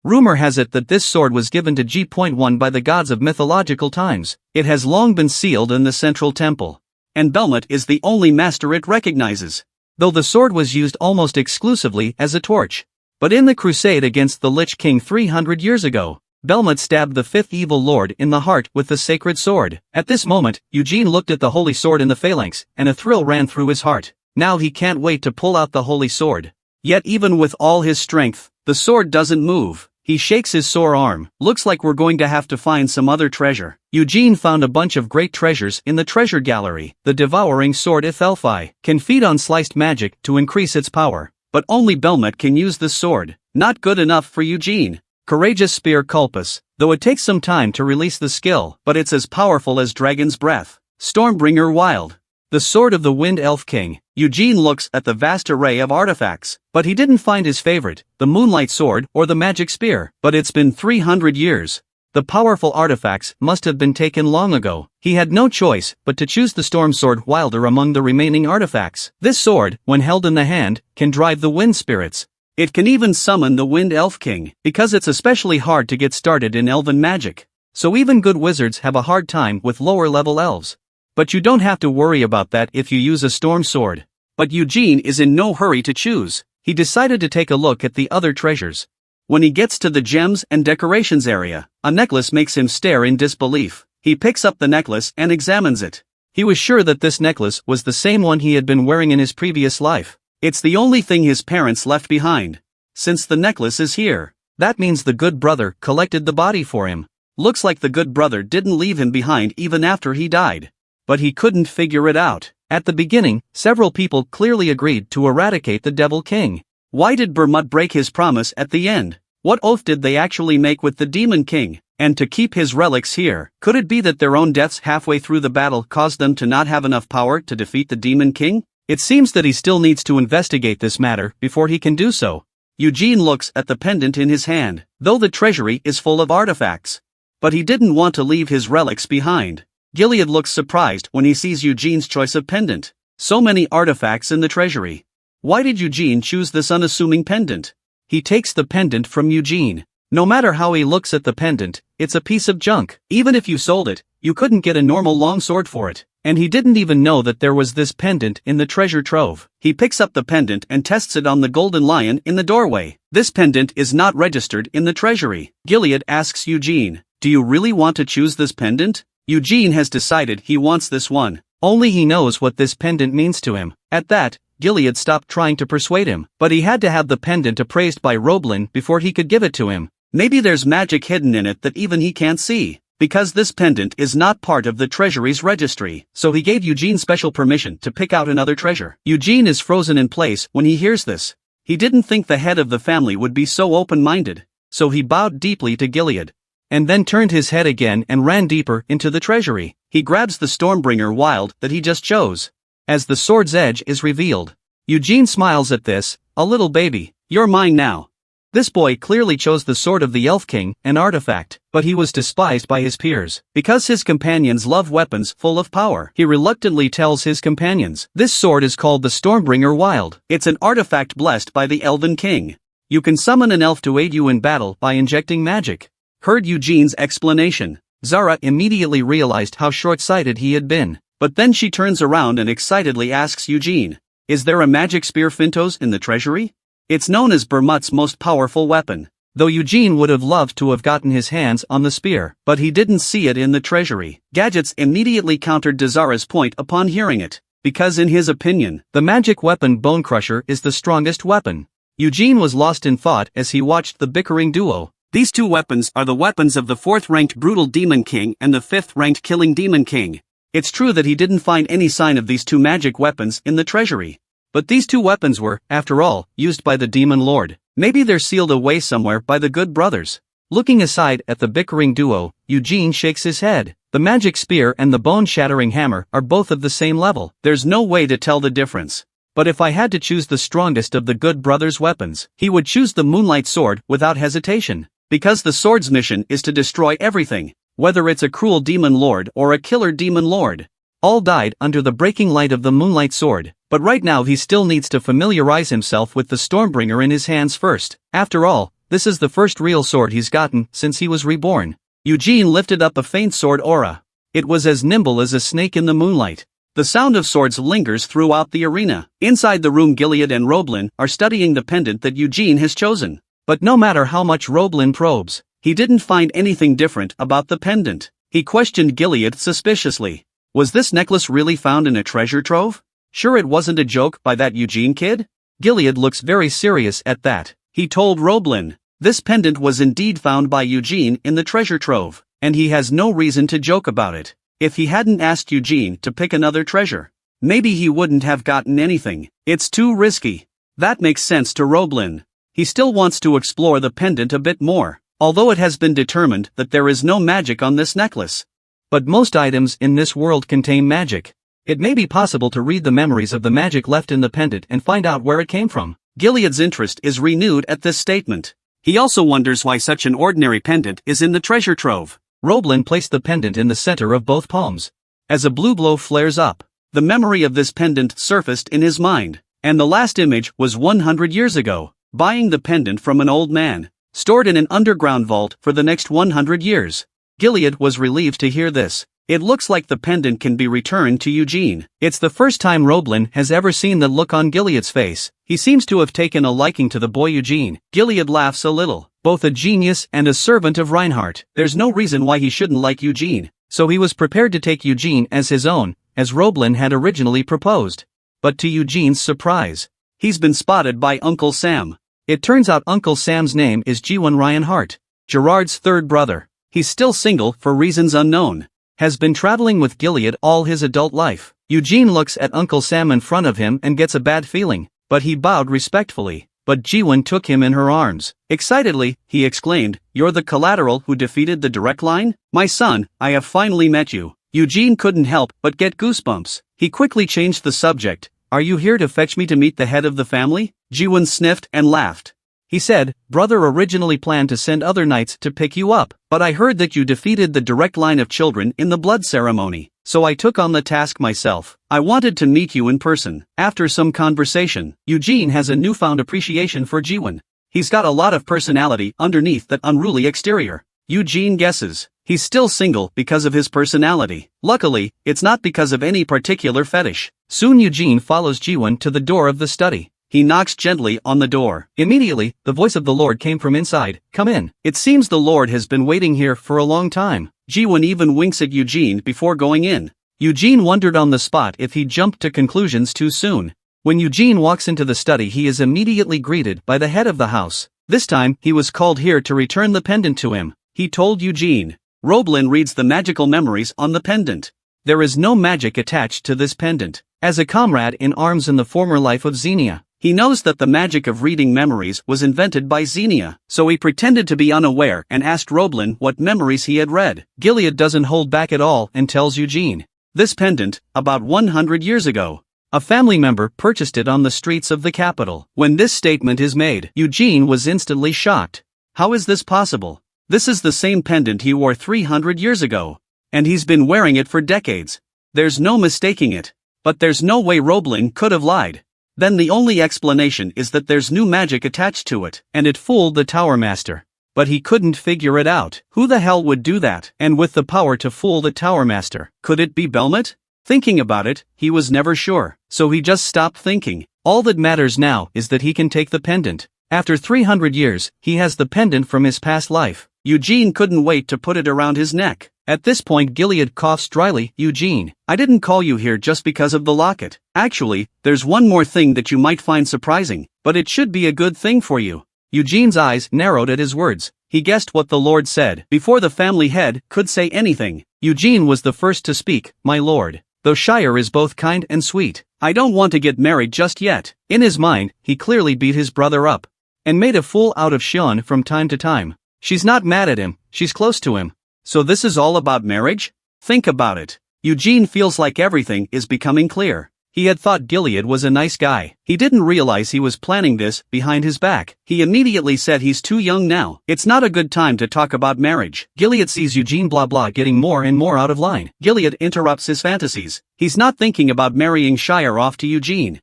Rumor has it that this sword was given to G.1 by the gods of mythological times. It has long been sealed in the central temple, and Belmont is the only master it recognizes, though the sword was used almost exclusively as a torch. But in the crusade against the Lich King 300 years ago, Belmont stabbed the fifth evil lord in the heart with the sacred sword. At this moment, Eugene looked at the holy sword in the phalanx, and a thrill ran through his heart. Now he can't wait to pull out the holy sword. Yet even with all his strength, the sword doesn't move. He shakes his sore arm. Looks like we're going to have to find some other treasure. Eugene found a bunch of great treasures in the treasure gallery. The devouring sword Ethelphi can feed on sliced magic to increase its power, but only Belmont can use this sword. Not good enough for Eugene. Courageous spear Culpus, though it takes some time to release the skill, but it's as powerful as dragon's breath. Stormbringer Wild, the sword of the Wind Elf King. Eugene looks at the vast array of artifacts, but he didn't find his favorite, the Moonlight Sword or the Magic Spear. But it's been 300 years. The powerful artifacts must have been taken long ago. He had no choice but to choose the Storm Sword Wilder among the remaining artifacts. This sword, when held in the hand, can drive the wind spirits. It can even summon the Wind Elf King, because it's especially hard to get started in elven magic. So even good wizards have a hard time with lower level elves. But you don't have to worry about that if you use a storm sword. But Eugene is in no hurry to choose. He decided to take a look at the other treasures. When he gets to the gems and decorations area, a necklace makes him stare in disbelief. He picks up the necklace and examines it. He was sure that this necklace was the same one he had been wearing in his previous life. It's the only thing his parents left behind. Since the necklace is here, that means the good brother collected the body for him. Looks like the good brother didn't leave him behind even after he died. But he couldn't figure it out. At the beginning, several people clearly agreed to eradicate the Devil King. Why did Bermut break his promise at the end? What oath did they actually make with the Demon King? And to keep his relics here, could it be that their own deaths halfway through the battle caused them to not have enough power to defeat the Demon King? It seems that he still needs to investigate this matter before he can do so. Eugene looks at the pendant in his hand, though the treasury is full of artifacts. But he didn't want to leave his relics behind. Gilead looks surprised when he sees Eugene's choice of pendant. So many artifacts in the treasury. Why did Eugene choose this unassuming pendant? He takes the pendant from Eugene. No matter how he looks at the pendant, it's a piece of junk. Even if you sold it, you couldn't get a normal longsword for it. And he didn't even know that there was this pendant in the treasure trove. He picks up the pendant and tests it on the golden lion in the doorway. This pendant is not registered in the treasury. Gilead asks Eugene, "Do you really want to choose this pendant?" Eugene has decided he wants this one. Only he knows what this pendant means to him. At that, Gilead stopped trying to persuade him, but he had to have the pendant appraised by Roblin before he could give it to him. Maybe there's magic hidden in it that even he can't see, because this pendant is not part of the treasury's registry. So he gave Eugene special permission to pick out another treasure. Eugene is frozen in place when he hears this. He didn't think the head of the family would be so open-minded, so he bowed deeply to Gilead, and then turned his head again and ran deeper into the treasury. He grabs the Stormbringer Wild that he just chose. As the sword's edge is revealed, Eugene smiles at this. "A little baby, you're mine now." This boy clearly chose the sword of the Elf King, an artifact, but he was despised by his peers. Because his companions love weapons full of power, he reluctantly tells his companions, "This sword is called the Stormbringer Wild. It's an artifact blessed by the Elven King. You can summon an elf to aid you in battle by injecting magic." Heard Eugene's explanation, Zara immediately realized how short-sighted he had been. But then she turns around and excitedly asks Eugene, "Is there a magic spear Fintos in the treasury?" It's known as Bermut's most powerful weapon. Though Eugene would have loved to have gotten his hands on the spear, but he didn't see it in the treasury. Gadgets immediately countered Dazara's point upon hearing it, because in his opinion, the magic weapon Bone Crusher is the strongest weapon. Eugene was lost in thought as he watched the bickering duo. These two weapons are the weapons of the 4th-ranked Brutal Demon King and the 5th-ranked Killing Demon King. It's true that he didn't find any sign of these two magic weapons in the treasury. But these two weapons were, after all, used by the Demon Lord. Maybe they're sealed away somewhere by the good brothers. Looking aside at the bickering duo, Eugene shakes his head. The magic spear and the bone-shattering hammer are both of the same level. There's no way to tell the difference. But if I had to choose the strongest of the good brothers' weapons, he would choose the Moonlight Sword without hesitation. Because the sword's mission is to destroy everything, whether it's a cruel demon lord or a killer demon lord. All died under the breaking light of the Moonlight Sword, but right now he still needs to familiarize himself with the Stormbringer in his hands first. After all, this is the first real sword he's gotten since he was reborn. Eugene lifted up a faint sword aura. It was as nimble as a snake in the moonlight. The sound of swords lingers throughout the arena. Inside the room, Gilead and Roblin are studying the pendant that Eugene has chosen. But no matter how much Roblin probes, he didn't find anything different about the pendant. He questioned Gilead suspiciously. Was this necklace really found in a treasure trove? Sure it wasn't a joke by that Eugene kid? Gilead looks very serious at that. He told Roblin, this pendant was indeed found by Eugene in the treasure trove, and he has no reason to joke about it. If he hadn't asked Eugene to pick another treasure, maybe he wouldn't have gotten anything. It's too risky. That makes sense to Roblin. He still wants to explore the pendant a bit more, although it has been determined that there is no magic on this necklace. But most items in this world contain magic. It may be possible to read the memories of the magic left in the pendant and find out where it came from. Gilead's interest is renewed at this statement. He also wonders why such an ordinary pendant is in the treasure trove. Roblin placed the pendant in the center of both palms. As a blue glow flares up, the memory of this pendant surfaced in his mind, and the last image was 100 years ago, buying the pendant from an old man, stored in an underground vault for the next 100 years. Gilead was relieved to hear this. It looks like the pendant can be returned to Eugene. It's the first time Roblin has ever seen the look on Gilead's face. He seems to have taken a liking to the boy Eugene. Gilead laughs a little. Both a genius and a servant of Reinhardt, there's no reason why he shouldn't like Eugene. So he was prepared to take Eugene as his own, as Roblin had originally proposed. But to Eugene's surprise, he's been spotted by Uncle Sam. It turns out Uncle Sam's name is Jiwon Reinhardt, Gerard's third brother. He's still single for reasons unknown. Has been traveling with Gilead all his adult life. Eugene looks at Uncle Sam in front of him and gets a bad feeling, but he bowed respectfully. But Jiwon took him in her arms. Excitedly, he exclaimed, "You're the collateral who defeated the direct line? My son, I have finally met you." Eugene couldn't help but get goosebumps. He quickly changed the subject. "Are you here to fetch me to meet the head of the family?" Jiwon sniffed and laughed. He said, "Brother originally planned to send other knights to pick you up, but I heard that you defeated the direct line of children in the blood ceremony, so I took on the task myself. I wanted to meet you in person." After some conversation, Eugene has a newfound appreciation for Jiwon. He's got a lot of personality underneath that unruly exterior. Eugene guesses he's still single because of his personality. Luckily, it's not because of any particular fetish. Soon Eugene follows Jiwon to the door of the study. He knocks gently on the door. Immediately, the voice of the Lord came from inside. "Come in. It seems the Lord has been waiting here for a long time." Jiwon even winks at Eugene before going in. Eugene wondered on the spot if he jumped to conclusions too soon. When Eugene walks into the study, he is immediately greeted by the head of the house. This time, he was called here to return the pendant to him. He told Eugene. Roblin reads the magical memories on the pendant. There is no magic attached to this pendant. As a comrade in arms in the former life of Xenia, he knows that the magic of reading memories was invented by Xenia, so he pretended to be unaware and asked Roblin what memories he had read. Gilead doesn't hold back at all and tells Eugene. This pendant, about 100 years ago, a family member purchased it on the streets of the capital. When this statement is made, Eugene was instantly shocked. How is this possible? This is the same pendant he wore 300 years ago, and he's been wearing it for decades. There's no mistaking it. But there's no way Roblin could have lied. Then the only explanation is that there's new magic attached to it, and it fooled the Tower Master. But he couldn't figure it out. Who the hell would do that? And with the power to fool the Tower Master, could it be Belmont? Thinking about it, he was never sure, so he just stopped thinking. All that matters now is that he can take the pendant. After 300 years, he has the pendant from his past life. Eugene couldn't wait to put it around his neck. At this point Gilead coughs dryly. Eugene, I didn't call you here just because of the locket. Actually, there's one more thing that you might find surprising, but it should be a good thing for you. Eugene's eyes narrowed at his words. He guessed what the Lord said. Before the family head could say anything, Eugene was the first to speak. My lord, though Shire is both kind and sweet, I don't want to get married just yet. In his mind, he clearly beat his brother up and made a fool out of Shion from time to time. She's not mad at him, she's close to him. So this is all about marriage? Think about it. Eugene feels like everything is becoming clear. He had thought Gilead was a nice guy. He didn't realize he was planning this behind his back. He immediately said he's too young now. It's not a good time to talk about marriage. Gilead sees Eugene blah blah getting more and more out of line. Gilead interrupts his fantasies. He's not thinking about marrying Shire off to Eugene.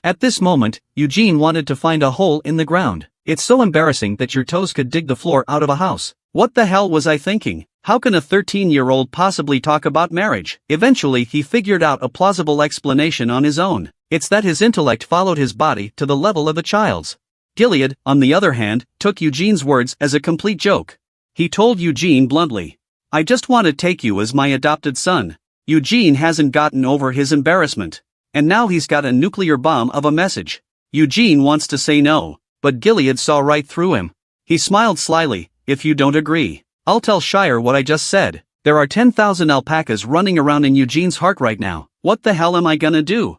At this moment, Eugene wanted to find a hole in the ground. It's so embarrassing that your toes could dig the floor out of a house. What the hell was I thinking? How can a 13-year-old possibly talk about marriage? Eventually he figured out a plausible explanation on his own. It's that his intellect followed his body to the level of a child's. Gilead, on the other hand, took Eugene's words as a complete joke. He told Eugene bluntly, I just want to take you as my adopted son. Eugene hasn't gotten over his embarrassment. And now he's got a nuclear bomb of a message. Eugene wants to say no, but Gilead saw right through him. He smiled slyly. If you don't agree, I'll tell Shire what I just said. There are 10,000 alpacas running around in Eugene's heart right now. What the hell am I gonna do?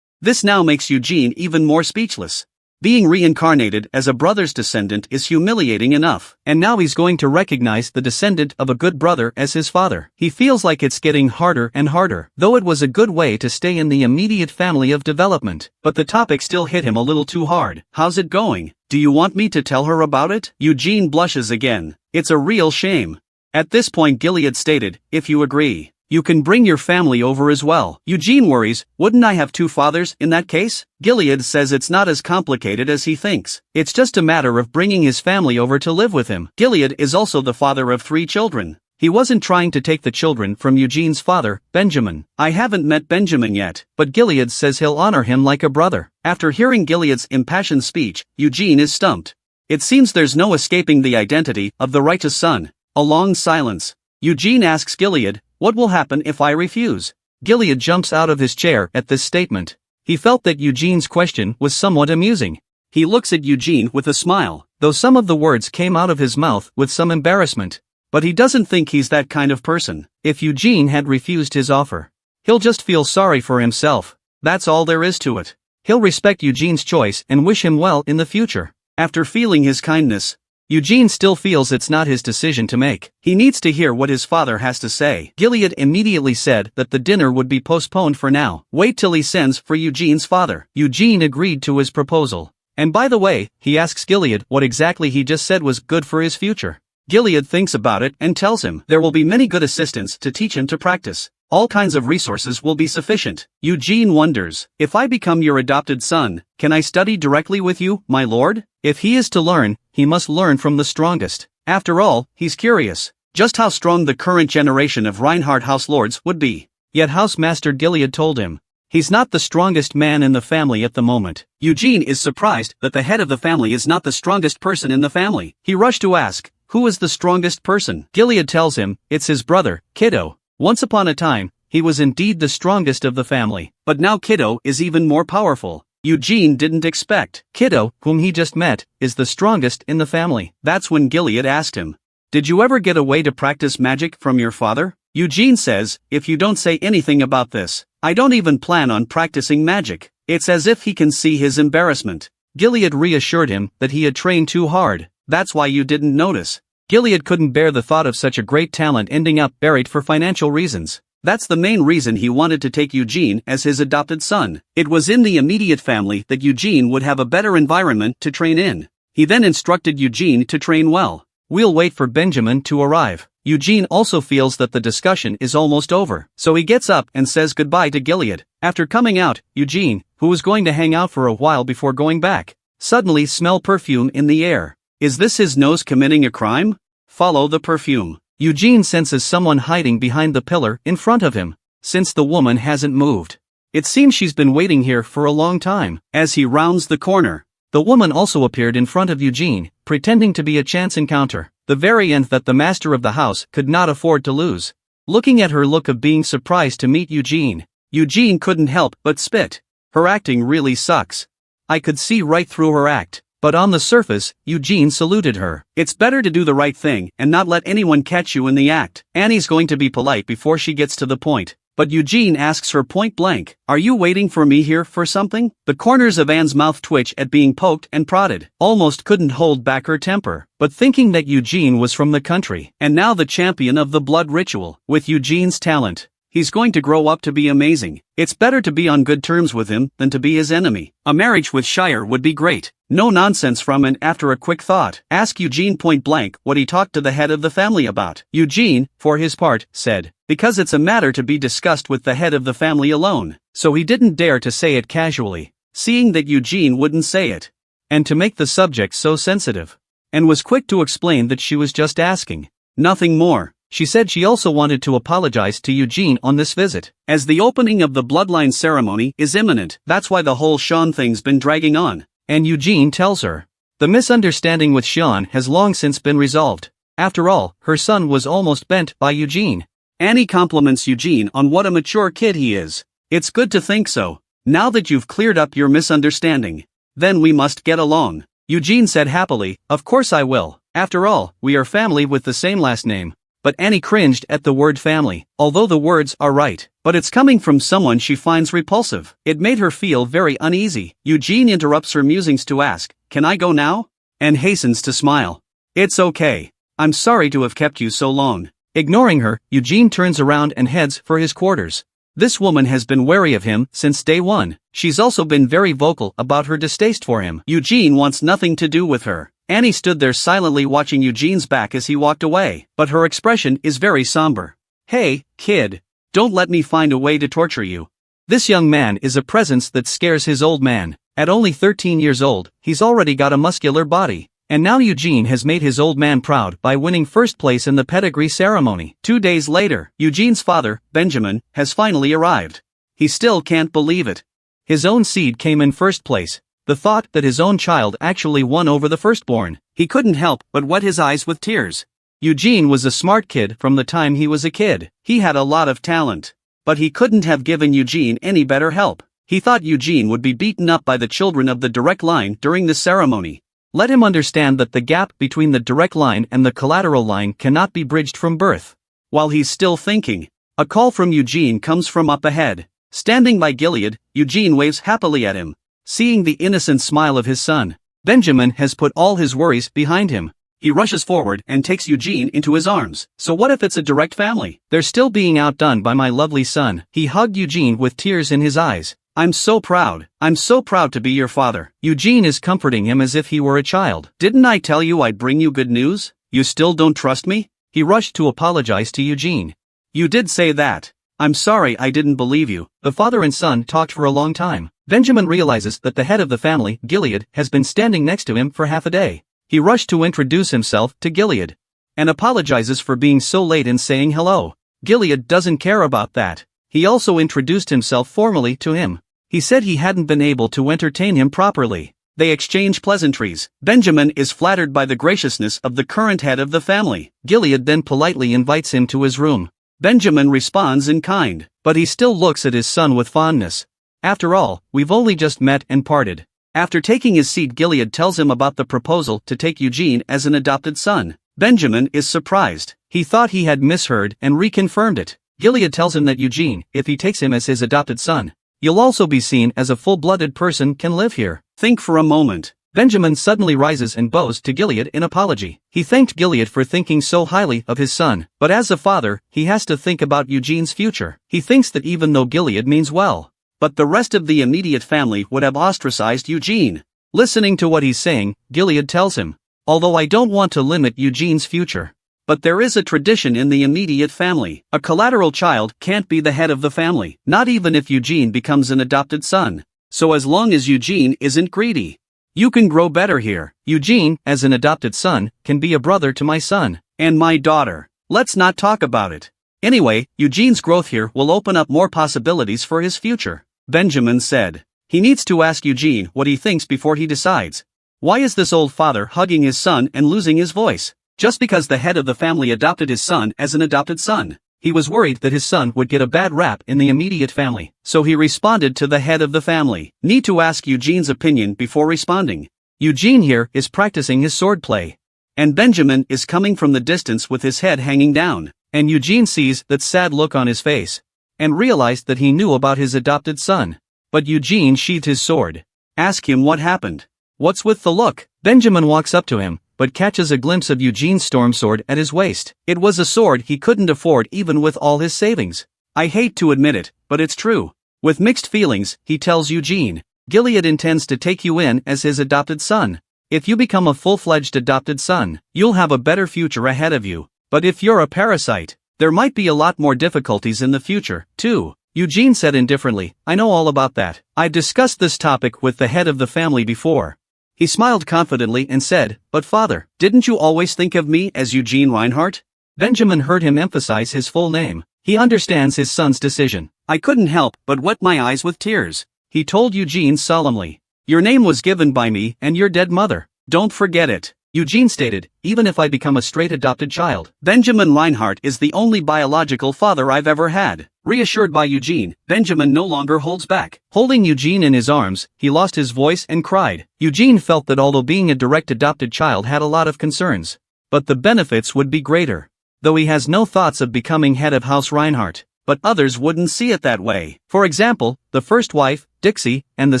This now makes Eugene even more speechless. Being reincarnated as a brother's descendant is humiliating enough, and now he's going to recognize the descendant of a good brother as his father. He feels like it's getting harder and harder, though it was a good way to stay in the immediate family of development, but the topic still hit him a little too hard. How's it going? Do you want me to tell her about it? Eugene blushes again. It's a real shame. At this point Gilead stated, if you agree, you can bring your family over as well. Eugene worries, wouldn't I have two fathers in that case? Gilead says it's not as complicated as he thinks. It's just a matter of bringing his family over to live with him. Gilead is also the father of 3 children. He wasn't trying to take the children from Eugene's father, Benjamin. I haven't met Benjamin yet, but Gilead says he'll honor him like a brother. After hearing Gilead's impassioned speech, Eugene is stumped. It seems there's no escaping the identity of the righteous son. A long silence. Eugene asks Gilead, what will happen if I refuse? Gilead jumps out of his chair at this statement. He felt that Eugene's question was somewhat amusing. He looks at Eugene with a smile, though some of the words came out of his mouth with some embarrassment. But he doesn't think he's that kind of person. If Eugene had refused his offer, he'll just feel sorry for himself. That's all there is to it. He'll respect Eugene's choice and wish him well in the future. After feeling his kindness, Eugene still feels it's not his decision to make. He needs to hear what his father has to say. Gilead immediately said that the dinner would be postponed for now. Wait till he sends for Eugene's father. Eugene agreed to his proposal. And by the way, he asks Gilead what exactly he just said was good for his future. Gilead thinks about it and tells him there will be many good assistants to teach him to practice. All kinds of resources will be sufficient. Eugene wonders, if I become your adopted son, can I study directly with you, my lord? If he is to learn, he must learn from the strongest. After all, he's curious just how strong the current generation of Reinhardt House Lords would be. Yet Housemaster Gilead told him, he's not the strongest man in the family at the moment. Eugene is surprised that the head of the family is not the strongest person in the family. He rushed to ask, who is the strongest person? Gilead tells him, it's his brother, Kiddo. Once upon a time, he was indeed the strongest of the family, but now Kiddo is even more powerful. Eugene didn't expect. Kiddo, whom he just met, is the strongest in the family. That's when Gilead asked him, did you ever get a way to practice magic from your father? Eugene says, if you don't say anything about this, I don't even plan on practicing magic. It's as if he can see his embarrassment. Gilead reassured him that he had trained too hard. That's why you didn't notice. Gilead couldn't bear the thought of such a great talent ending up buried for financial reasons. That's the main reason he wanted to take Eugene as his adopted son. It was in the immediate family that Eugene would have a better environment to train in. He then instructed Eugene to train well. We'll wait for Benjamin to arrive. Eugene also feels that the discussion is almost over, so he gets up and says goodbye to Gilead. After coming out, Eugene, who was going to hang out for a while before going back, suddenly smelled perfume in the air. Is this his nose committing a crime? Follow the perfume. Eugene senses someone hiding behind the pillar in front of him, since the woman hasn't moved. It seems she's been waiting here for a long time. As he rounds the corner, the woman also appeared in front of Eugene, pretending to be a chance encounter, the variant that the master of the house could not afford to lose. Looking at her look of being surprised to meet Eugene, Eugene couldn't help but spit. Her acting really sucks. I could see right through her act. But on the surface, Eugene saluted her. It's better to do the right thing and not let anyone catch you in the act. Annie's going to be polite before she gets to the point. But Eugene asks her point blank, "Are you waiting for me here for something?" The corners of Anne's mouth twitch at being poked and prodded. Almost couldn't hold back her temper. But thinking that Eugene was from the country, and now the champion of the blood ritual, with Eugene's talent, he's going to grow up to be amazing. It's better to be on good terms with him than to be his enemy. A marriage with Shire would be great. No nonsense from and after a quick thought, ask Eugene point blank what he talked to the head of the family about. Eugene, for his part, said, because it's a matter to be discussed with the head of the family alone. So he didn't dare to say it casually, seeing that Eugene wouldn't say it, and to make the subject so sensitive, and was quick to explain that she was just asking. Nothing more. She said she also wanted to apologize to Eugene on this visit, as the opening of the bloodline ceremony is imminent. That's why the whole Sean thing's been dragging on. And Eugene tells her, the misunderstanding with Sean has long since been resolved. After all, her son was almost bent by Eugene. Annie compliments Eugene on what a mature kid he is. It's good to think so. Now that you've cleared up your misunderstanding, then we must get along. Eugene said happily, of course I will. After all, we are family with the same last name. But Annie cringed at the word family, although the words are right, but it's coming from someone she finds repulsive. It made her feel very uneasy. Eugene interrupts her musings to ask, can I go now? And hastens to smile. It's okay. I'm sorry to have kept you so long. Ignoring her, Eugene turns around and heads for his quarters. This woman has been wary of him since day one. She's also been very vocal about her distaste for him. Eugene wants nothing to do with her. Annie stood there silently watching Eugene's back as he walked away, but her expression is very somber. Hey, kid. Don't let me find a way to torture you. This young man is a presence that scares his old man. At only 13 years old, he's already got a muscular body. And now Eugene has made his old man proud by winning first place in the pedigree ceremony. 2 days later, Eugene's father, Benjamin, has finally arrived. He still can't believe it. His own seed came in first place. The thought that his own child actually won over the firstborn, he couldn't help but wet his eyes with tears. Eugene was a smart kid from the time he was a kid. He had a lot of talent. But he couldn't have given Eugene any better help. He thought Eugene would be beaten up by the children of the direct line during the ceremony. Let him understand that the gap between the direct line and the collateral line cannot be bridged from birth. While he's still thinking, a call from Eugene comes from up ahead. Standing by Gilead, Eugene waves happily at him. Seeing the innocent smile of his son, Benjamin has put all his worries behind him. He rushes forward and takes Eugene into his arms. So what if it's a direct family? They're still being outdone by my lovely son. He hugged Eugene with tears in his eyes. I'm so proud. I'm so proud to be your father. Eugene is comforting him as if he were a child. Didn't I tell you I'd bring you good news? You still don't trust me? He rushed to apologize to Eugene. You did say that. I'm sorry I didn't believe you. The father and son talked for a long time. Benjamin realizes that the head of the family, Gilead, has been standing next to him for half a day. He rushed to introduce himself to Gilead, and apologizes for being so late in saying hello. Gilead doesn't care about that. He also introduced himself formally to him. He said he hadn't been able to entertain him properly. They exchange pleasantries. Benjamin is flattered by the graciousness of the current head of the family. Gilead then politely invites him to his room. Benjamin responds in kind, but he still looks at his son with fondness. After all, we've only just met and parted. After taking his seat, Gilead tells him about the proposal to take Eugene as an adopted son. Benjamin is surprised. He thought he had misheard and reconfirmed it. Gilead tells him that Eugene, if he takes him as his adopted son, you'll also be seen as a full-blooded person can live here. Think for a moment. Benjamin suddenly rises and bows to Gilead in apology. He thanked Gilead for thinking so highly of his son, but as a father, he has to think about Eugene's future. He thinks that even though Gilead means well, but the rest of the immediate family would have ostracized Eugene. Listening to what he's saying, Gilead tells him, although I don't want to limit Eugene's future, but there is a tradition in the immediate family. A collateral child can't be the head of the family, not even if Eugene becomes an adopted son. So as long as Eugene isn't greedy, you can grow better here. Eugene, as an adopted son, can be a brother to my son, and my daughter. Let's not talk about it. Anyway, Eugene's growth here will open up more possibilities for his future, Benjamin said. He needs to ask Eugene what he thinks before he decides. Why is this old father hugging his son and losing his voice? Just because the head of the family adopted his son as an adopted son. He was worried that his son would get a bad rap in the immediate family, so he responded to the head of the family. Need to ask Eugene's opinion before responding. Eugene here is practicing his swordplay. And Benjamin is coming from the distance with his head hanging down, and Eugene sees that sad look on his face, and realized that he knew about his adopted son. But Eugene sheathed his sword. Ask him what happened. What's with the look? Benjamin walks up to him, but catches a glimpse of Eugene's storm sword at his waist. It was a sword he couldn't afford even with all his savings. I hate to admit it, but it's true. With mixed feelings, he tells Eugene, Gilead intends to take you in as his adopted son. If you become a full-fledged adopted son, you'll have a better future ahead of you. But if you're a parasite, there might be a lot more difficulties in the future, too. Eugene said indifferently, I know all about that. I've discussed this topic with the head of the family before. He smiled confidently and said, But father, didn't you always think of me as Eugene Reinhardt? Benjamin heard him emphasize his full name. He understands his son's decision. I couldn't help but wet my eyes with tears. He told Eugene solemnly. Your name was given by me and your dead mother. Don't forget it. Eugene stated, even if I become a straight adopted child, Benjamin Reinhardt is the only biological father I've ever had. Reassured by Eugene, Benjamin no longer holds back. Holding Eugene in his arms, he lost his voice and cried. Eugene felt that although being a direct adopted child had a lot of concerns, but the benefits would be greater. Though he has no thoughts of becoming head of House Reinhardt, but others wouldn't see it that way. For example, the first wife, Dixie, and the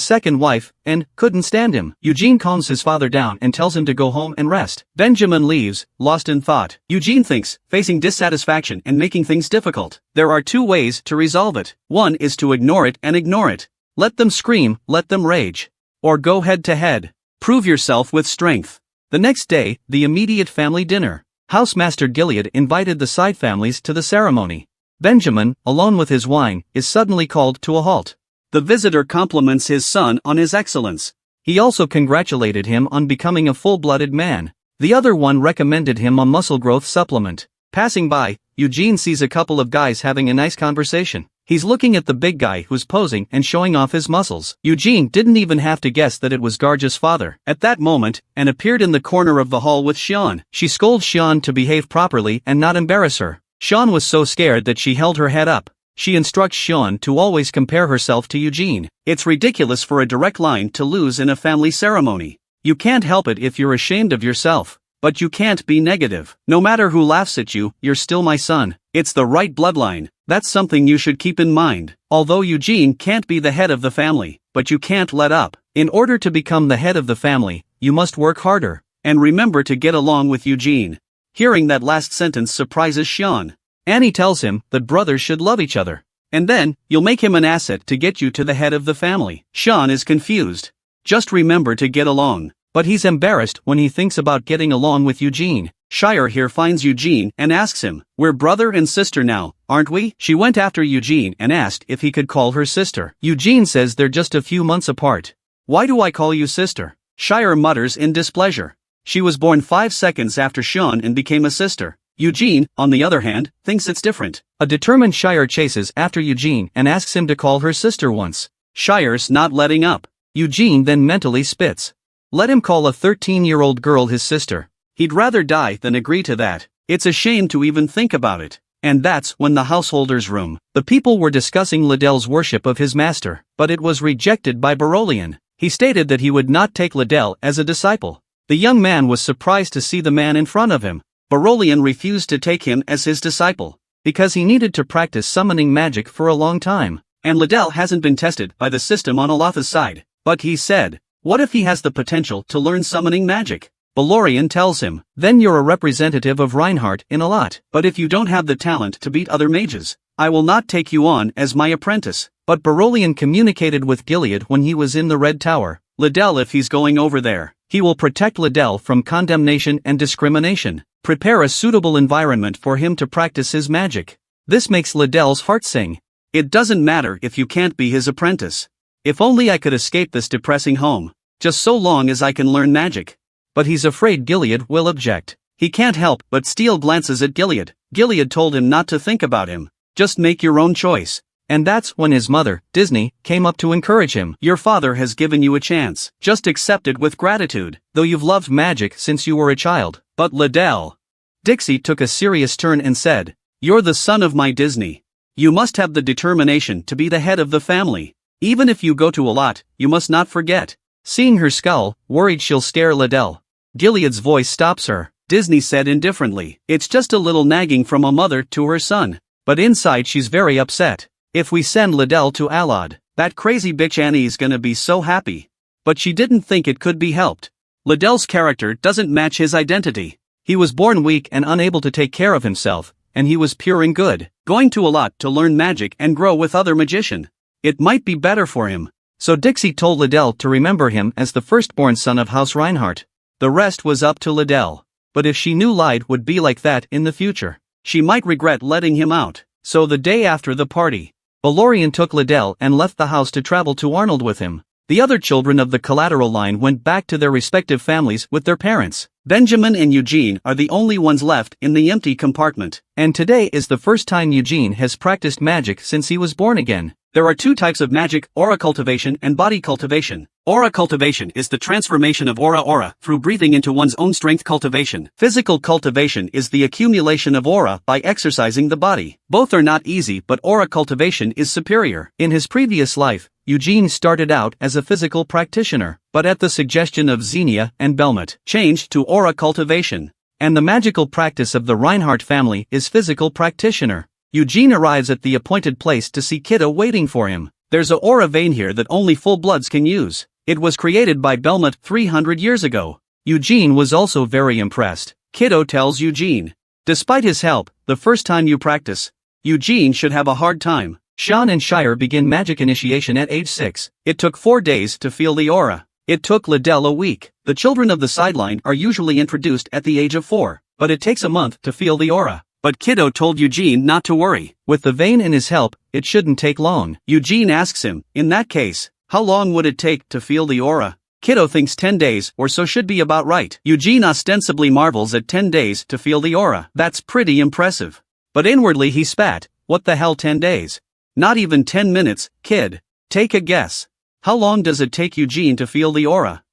second wife, and couldn't stand him. Eugene calms his father down and tells him to go home and rest. Benjamin leaves, lost in thought. Eugene thinks, facing dissatisfaction and making things difficult. There are two ways to resolve it. One is to ignore it and ignore it. Let them scream, let them rage. Or go head to head. Prove yourself with strength. The next day, the immediate family dinner. Housemaster Gilead invited the side families to the ceremony. Benjamin, alone with his wine, is suddenly called to a halt. The visitor compliments his son on his excellence. He also congratulated him on becoming a full-blooded man. The other one recommended him a muscle growth supplement. Passing by, Eugene sees a couple of guys having a nice conversation. He's looking at the big guy who's posing and showing off his muscles. Eugene didn't even have to guess that it was Garja's father at that moment, and appeared in the corner of the hall with Sean. She scolds Sean to behave properly and not embarrass her. Sean was so scared that she held her head up. She instructs Sean to always compare herself to Eugene. It's ridiculous for a direct line to lose in a family ceremony. You can't help it if you're ashamed of yourself. But you can't be negative. No matter who laughs at you, you're still my son. It's the right bloodline. That's something you should keep in mind. Although Eugene can't be the head of the family, but you can't let up. In order to become the head of the family, you must work harder. And remember to get along with Eugene. Hearing that last sentence surprises Sean. Annie tells him that brothers should love each other. And then, you'll make him an asset to get you to the head of the family. Sean is confused. Just remember to get along. But he's embarrassed when he thinks about getting along with Eugene. Shire here finds Eugene and asks him, We're brother and sister now, aren't we? She went after Eugene and asked if he could call her sister. Eugene says they're just a few months apart. Why do I call you sister? Shire mutters in displeasure. She was born 5 seconds after Sean and became a sister. Eugene, on the other hand, thinks it's different. A determined Shire chases after Eugene and asks him to call her sister once. Shire's not letting up. Eugene then mentally spits. Let him call a 13-year-old girl his sister. He'd rather die than agree to that. It's a shame to even think about it. And that's when the householder's room. The people were discussing Liddell's worship of his master, but it was rejected by Barolian. He stated that he would not take Liddell as a disciple. The young man was surprised to see the man in front of him. Barolian refused to take him as his disciple, because he needed to practice summoning magic for a long time, and Liddell hasn't been tested by the system on Alatha's side. But he said, what if he has the potential to learn summoning magic? Barolian tells him, then you're a representative of Reinhardt in Alat. But if you don't have the talent to beat other mages, I will not take you on as my apprentice. But Barolian communicated with Gilead when he was in the Red Tower. Liddell, if he's going over there, he will protect Liddell from condemnation and discrimination. Prepare a suitable environment for him to practice his magic. This makes Liddell's heart sing. It doesn't matter if you can't be his apprentice. If only I could escape this depressing home, just so long as I can learn magic. But he's afraid Gilead will object. He can't help but steal glances at Gilead. Gilead told him not to think about him. Just make your own choice. And that's when his mother, Disney, came up to encourage him. Your father has given you a chance. Just accept it with gratitude, though you've loved magic since you were a child. But Liddell. Dixie took a serious turn and said, "You're the son of my Disney. You must have the determination to be the head of the family. Even if you go to a lot, you must not forget." Seeing her scowl, worried she'll scare Liddell. Gilead's voice stops her. Disney said indifferently, "It's just a little nagging from a mother to her son." But inside she's very upset. "If we send Liddell to Alad, that crazy bitch Annie's gonna be so happy." But she didn't think it could be helped. Liddell's character doesn't match his identity. He was born weak and unable to take care of himself, and he was pure and good, going to a lot to learn magic and grow with other magician. It might be better for him. So Dixie told Liddell to remember him as the firstborn son of House Reinhardt. The rest was up to Liddell. But if she knew Lyde would be like that in the future, she might regret letting him out. So the day after the party, Balorian took Liddell and left the house to travel to Arnold with him. The other children of the collateral line went back to their respective families with their parents. Benjamin and Eugene are the only ones left in the empty compartment. And today is the first time Eugene has practiced magic since he was born again. There are two types of magic, aura cultivation and body cultivation. Aura cultivation is the transformation of aura through breathing into one's own strength cultivation. Physical cultivation is the accumulation of aura by exercising the body. Both are not easy, but aura cultivation is superior. In his previous life, Eugene started out as a physical practitioner, but at the suggestion of Xenia and Belmont, changed to aura cultivation. And the magical practice of the Reinhardt family is physical practitioner. Eugene arrives at the appointed place to see Kiddo waiting for him. There's a aura vein here that only full-bloods can use. It was created by Belmont 300 years ago. Eugene was also very impressed. Kiddo tells Eugene, "Despite his help, the first time you practice, Eugene should have a hard time." Sean and Shire begin magic initiation at age 6. It took 4 days to feel the aura. It took Liddell a week. The children of the sideline are usually introduced at the age of 4, but it takes a month to feel the aura. But Kiddo told Eugene not to worry. With the vein and his help, it shouldn't take long. Eugene asks him, "In that case, how long would it take to feel the aura?" Kiddo thinks 10 days or so should be about right. Eugene ostensibly marvels at 10 days to feel the aura. That's pretty impressive. But inwardly he spat, "What the hell 10 days? Not even 10 minutes, kid. Take a guess. How long does it take Eugene to feel the aura?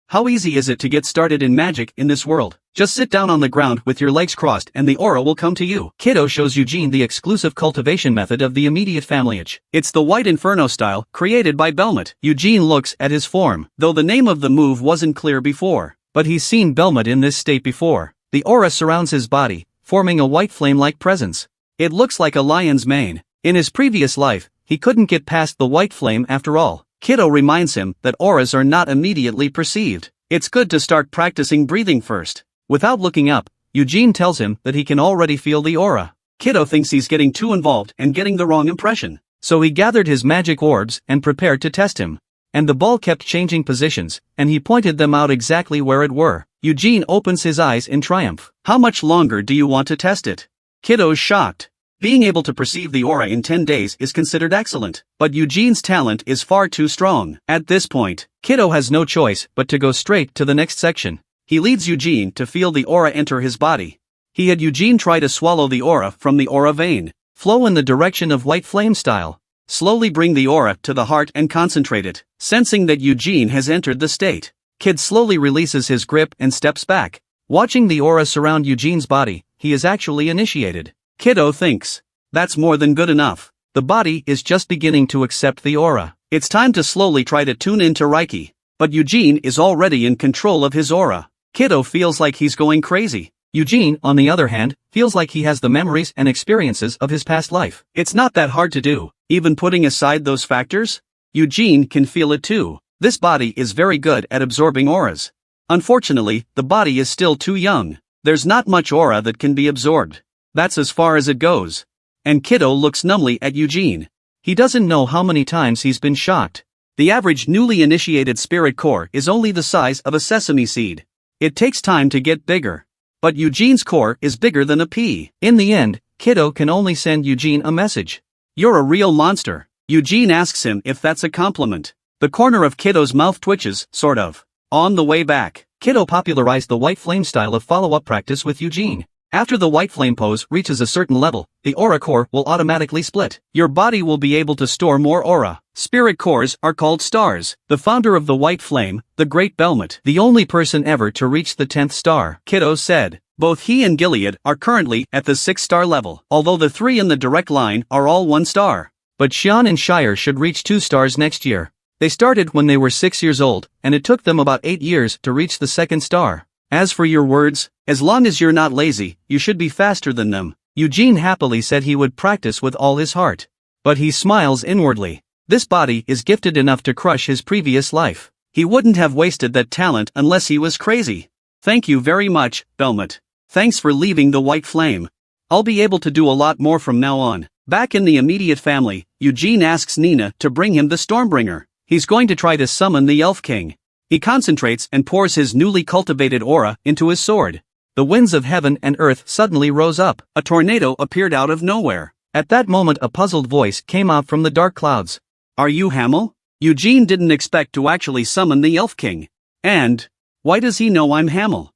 How easy is it to get started in magic in this world? Just sit down on the ground with your legs crossed and the aura will come to you." Kiddo shows Eugene the exclusive cultivation method of the immediate familyage. It's the White Inferno style, created by Belmont. Eugene looks at his form, though the name of the move wasn't clear before. But he's seen Belmont in this state before. The aura surrounds his body, forming a white flame-like presence. It looks like a lion's mane. In his previous life, he couldn't get past the white flame after all. Kiddo reminds him that auras are not immediately perceived. It's good to start practicing breathing first. Without looking up, Eugene tells him that he can already feel the aura. Kiddo thinks he's getting too involved and getting the wrong impression. So he gathered his magic orbs and prepared to test him. And the ball kept changing positions, and he pointed them out exactly where it were. Eugene opens his eyes in triumph. "How much longer do you want to test it?" Kiddo's shocked. Being able to perceive the aura in 10 days is considered excellent, but Eugene's talent is far too strong. At this point, Kiddo has no choice but to go straight to the next section. He leads Eugene to feel the aura enter his body. He had Eugene try to swallow the aura from the aura vein. Flow in the direction of white flame style. Slowly bring the aura to the heart and concentrate it. Sensing that Eugene has entered the state, Kid slowly releases his grip and steps back. Watching the aura surround Eugene's body, he is actually initiated. Kiddo thinks, that's more than good enough. The body is just beginning to accept the aura. It's time to slowly try to tune into Reiki. But Eugene is already in control of his aura. Kiddo feels like he's going crazy. Eugene, on the other hand, feels like he has the memories and experiences of his past life. It's not that hard to do, even putting aside those factors. Eugene can feel it too. This body is very good at absorbing auras. Unfortunately, the body is still too young. There's not much aura that can be absorbed. That's as far as it goes. And Kiddo looks numbly at Eugene. He doesn't know how many times he's been shocked. The average newly initiated spirit core is only the size of a sesame seed. It takes time to get bigger. But Eugene's core is bigger than a pea. In the end, Kiddo can only send Eugene a message. "You're a real monster." Eugene asks him if that's a compliment. The corner of Kiddo's mouth twitches, sort of. On the way back, Kiddo popularized the white flame style of follow-up practice with Eugene. After the white flame pose reaches a certain level, the aura core will automatically split. Your body will be able to store more aura. Spirit cores are called stars. The founder of the white flame, the great Belmont, the only person ever to reach the 10th star, Kiddo said. Both he and Gilead are currently at the 6-star level, although the 3 in the direct line are all 1 star. But Xian and Shire should reach 2 stars next year. They started when they were 6 years old, and it took them about 8 years to reach the 2nd star. As for your words, as long as you're not lazy, you should be faster than them. Eugene happily said he would practice with all his heart. But he smiles inwardly. This body is gifted enough to crush his previous life. He wouldn't have wasted that talent unless he was crazy. Thank you very much, Belmont. Thanks for leaving the white flame. I'll be able to do a lot more from now on. Back in the immediate family, Eugene asks Nina to bring him the Stormbringer. He's going to try to summon the Elf King. He concentrates and pours his newly cultivated aura into his sword. The winds of heaven and earth suddenly rose up. A tornado appeared out of nowhere. At that moment a puzzled voice came out from the dark clouds. Are you Hamel? Eugene didn't expect to actually summon the Elf King. And why does he know I'm Hamel?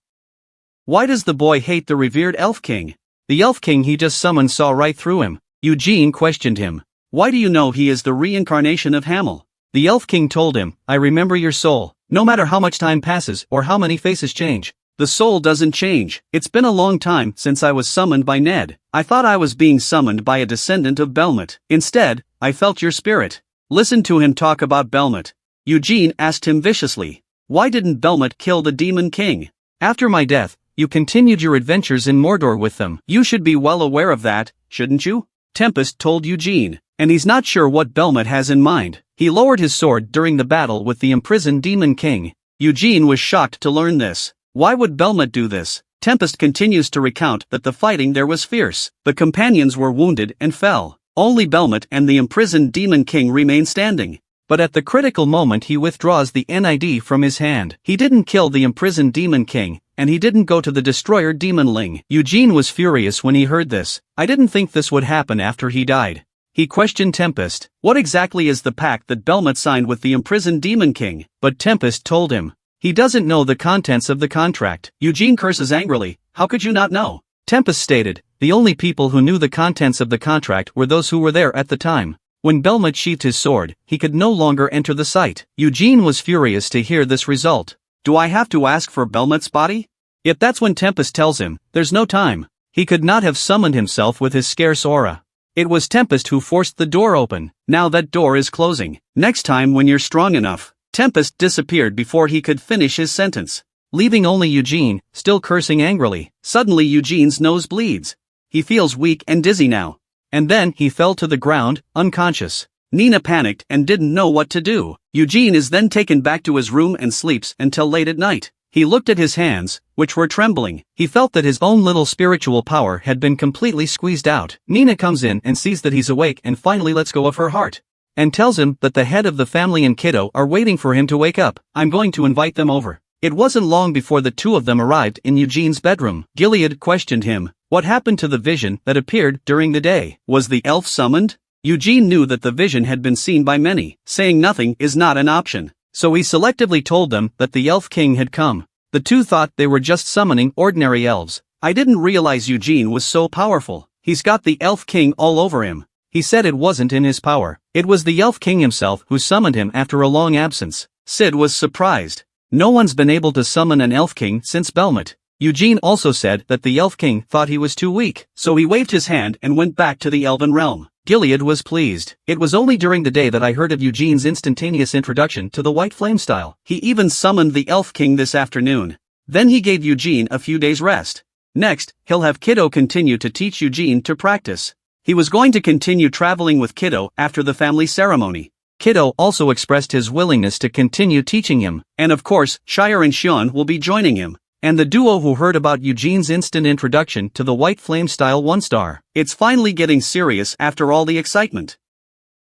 Why does the boy hate the revered Elf King? The Elf King he just summoned saw right through him. Eugene questioned him. Why do you know he is the reincarnation of Hamel? The Elf King told him, I remember your soul. No matter how much time passes or how many faces change, the soul doesn't change. It's been a long time since I was summoned by Ned. I thought I was being summoned by a descendant of Belmont. Instead, I felt your spirit. Listen to him talk about Belmont. Eugene asked him viciously. Why didn't Belmont kill the Demon King? After my death, you continued your adventures in Mordor with them. You should be well aware of that, shouldn't you? Tempest told Eugene. And he's not sure what Belmont has in mind. He lowered his sword during the battle with the imprisoned Demon King. Eugene was shocked to learn this. Why would Belmont do this? Tempest continues to recount that the fighting there was fierce. The companions were wounded and fell. Only Belmont and the imprisoned Demon King remain standing. But at the critical moment he withdraws the NID from his hand. He didn't kill the imprisoned Demon King, and he didn't go to the destroyer Demonling. Eugene was furious when he heard this. I didn't think this would happen after he died. He questioned Tempest. What exactly is the pact that Belmont signed with the imprisoned Demon King? But Tempest told him. He doesn't know the contents of the contract. Eugene curses angrily. How could you not know? Tempest stated. The only people who knew the contents of the contract were those who were there at the time. When Belmont sheathed his sword, he could no longer enter the site. Eugene was furious to hear this result. Do I have to ask for Belmont's body? Yet that's when Tempest tells him, there's no time. He could not have summoned himself with his scarce aura. It was Tempest who forced the door open. Now that door is closing. Next time when you're strong enough. Tempest disappeared before he could finish his sentence, leaving only Eugene, still cursing angrily. Suddenly Eugene's nose bleeds. He feels weak and dizzy now. And then he fell to the ground, unconscious. Nina panicked and didn't know what to do. Eugene is then taken back to his room and sleeps until late at night. He looked at his hands, which were trembling. He felt that his own little spiritual power had been completely squeezed out. Nina comes in and sees that he's awake and finally lets go of her heart. And tells him that the head of the family and Kiddo are waiting for him to wake up. I'm going to invite them over. It wasn't long before the two of them arrived in Eugene's bedroom. Gilead questioned him. What happened to the vision that appeared during the day? Was the elf summoned? Eugene knew that the vision had been seen by many. Saying nothing is not an option. So he selectively told them that the Elf King had come. The two thought they were just summoning ordinary elves. I didn't realize Eugene was so powerful. He's got the Elf King all over him. He said it wasn't in his power. It was the Elf King himself who summoned him after a long absence. Sid was surprised. No one's been able to summon an Elf King since Belmont. Eugene also said that the Elf King thought he was too weak, so he waved his hand and went back to the Elven realm. Gilead was pleased. It was only during the day that I heard of Eugene's instantaneous introduction to the White Flame style. He even summoned the Elf King this afternoon. Then he gave Eugene a few days rest. Next, he'll have Kiddo continue to teach Eugene to practice. He was going to continue traveling with Kiddo after the family ceremony. Kiddo also expressed his willingness to continue teaching him, and of course, Shire and Xion will be joining him. And the duo who heard about Eugene's instant introduction to the White Flame style 1-star. It's finally getting serious after all the excitement.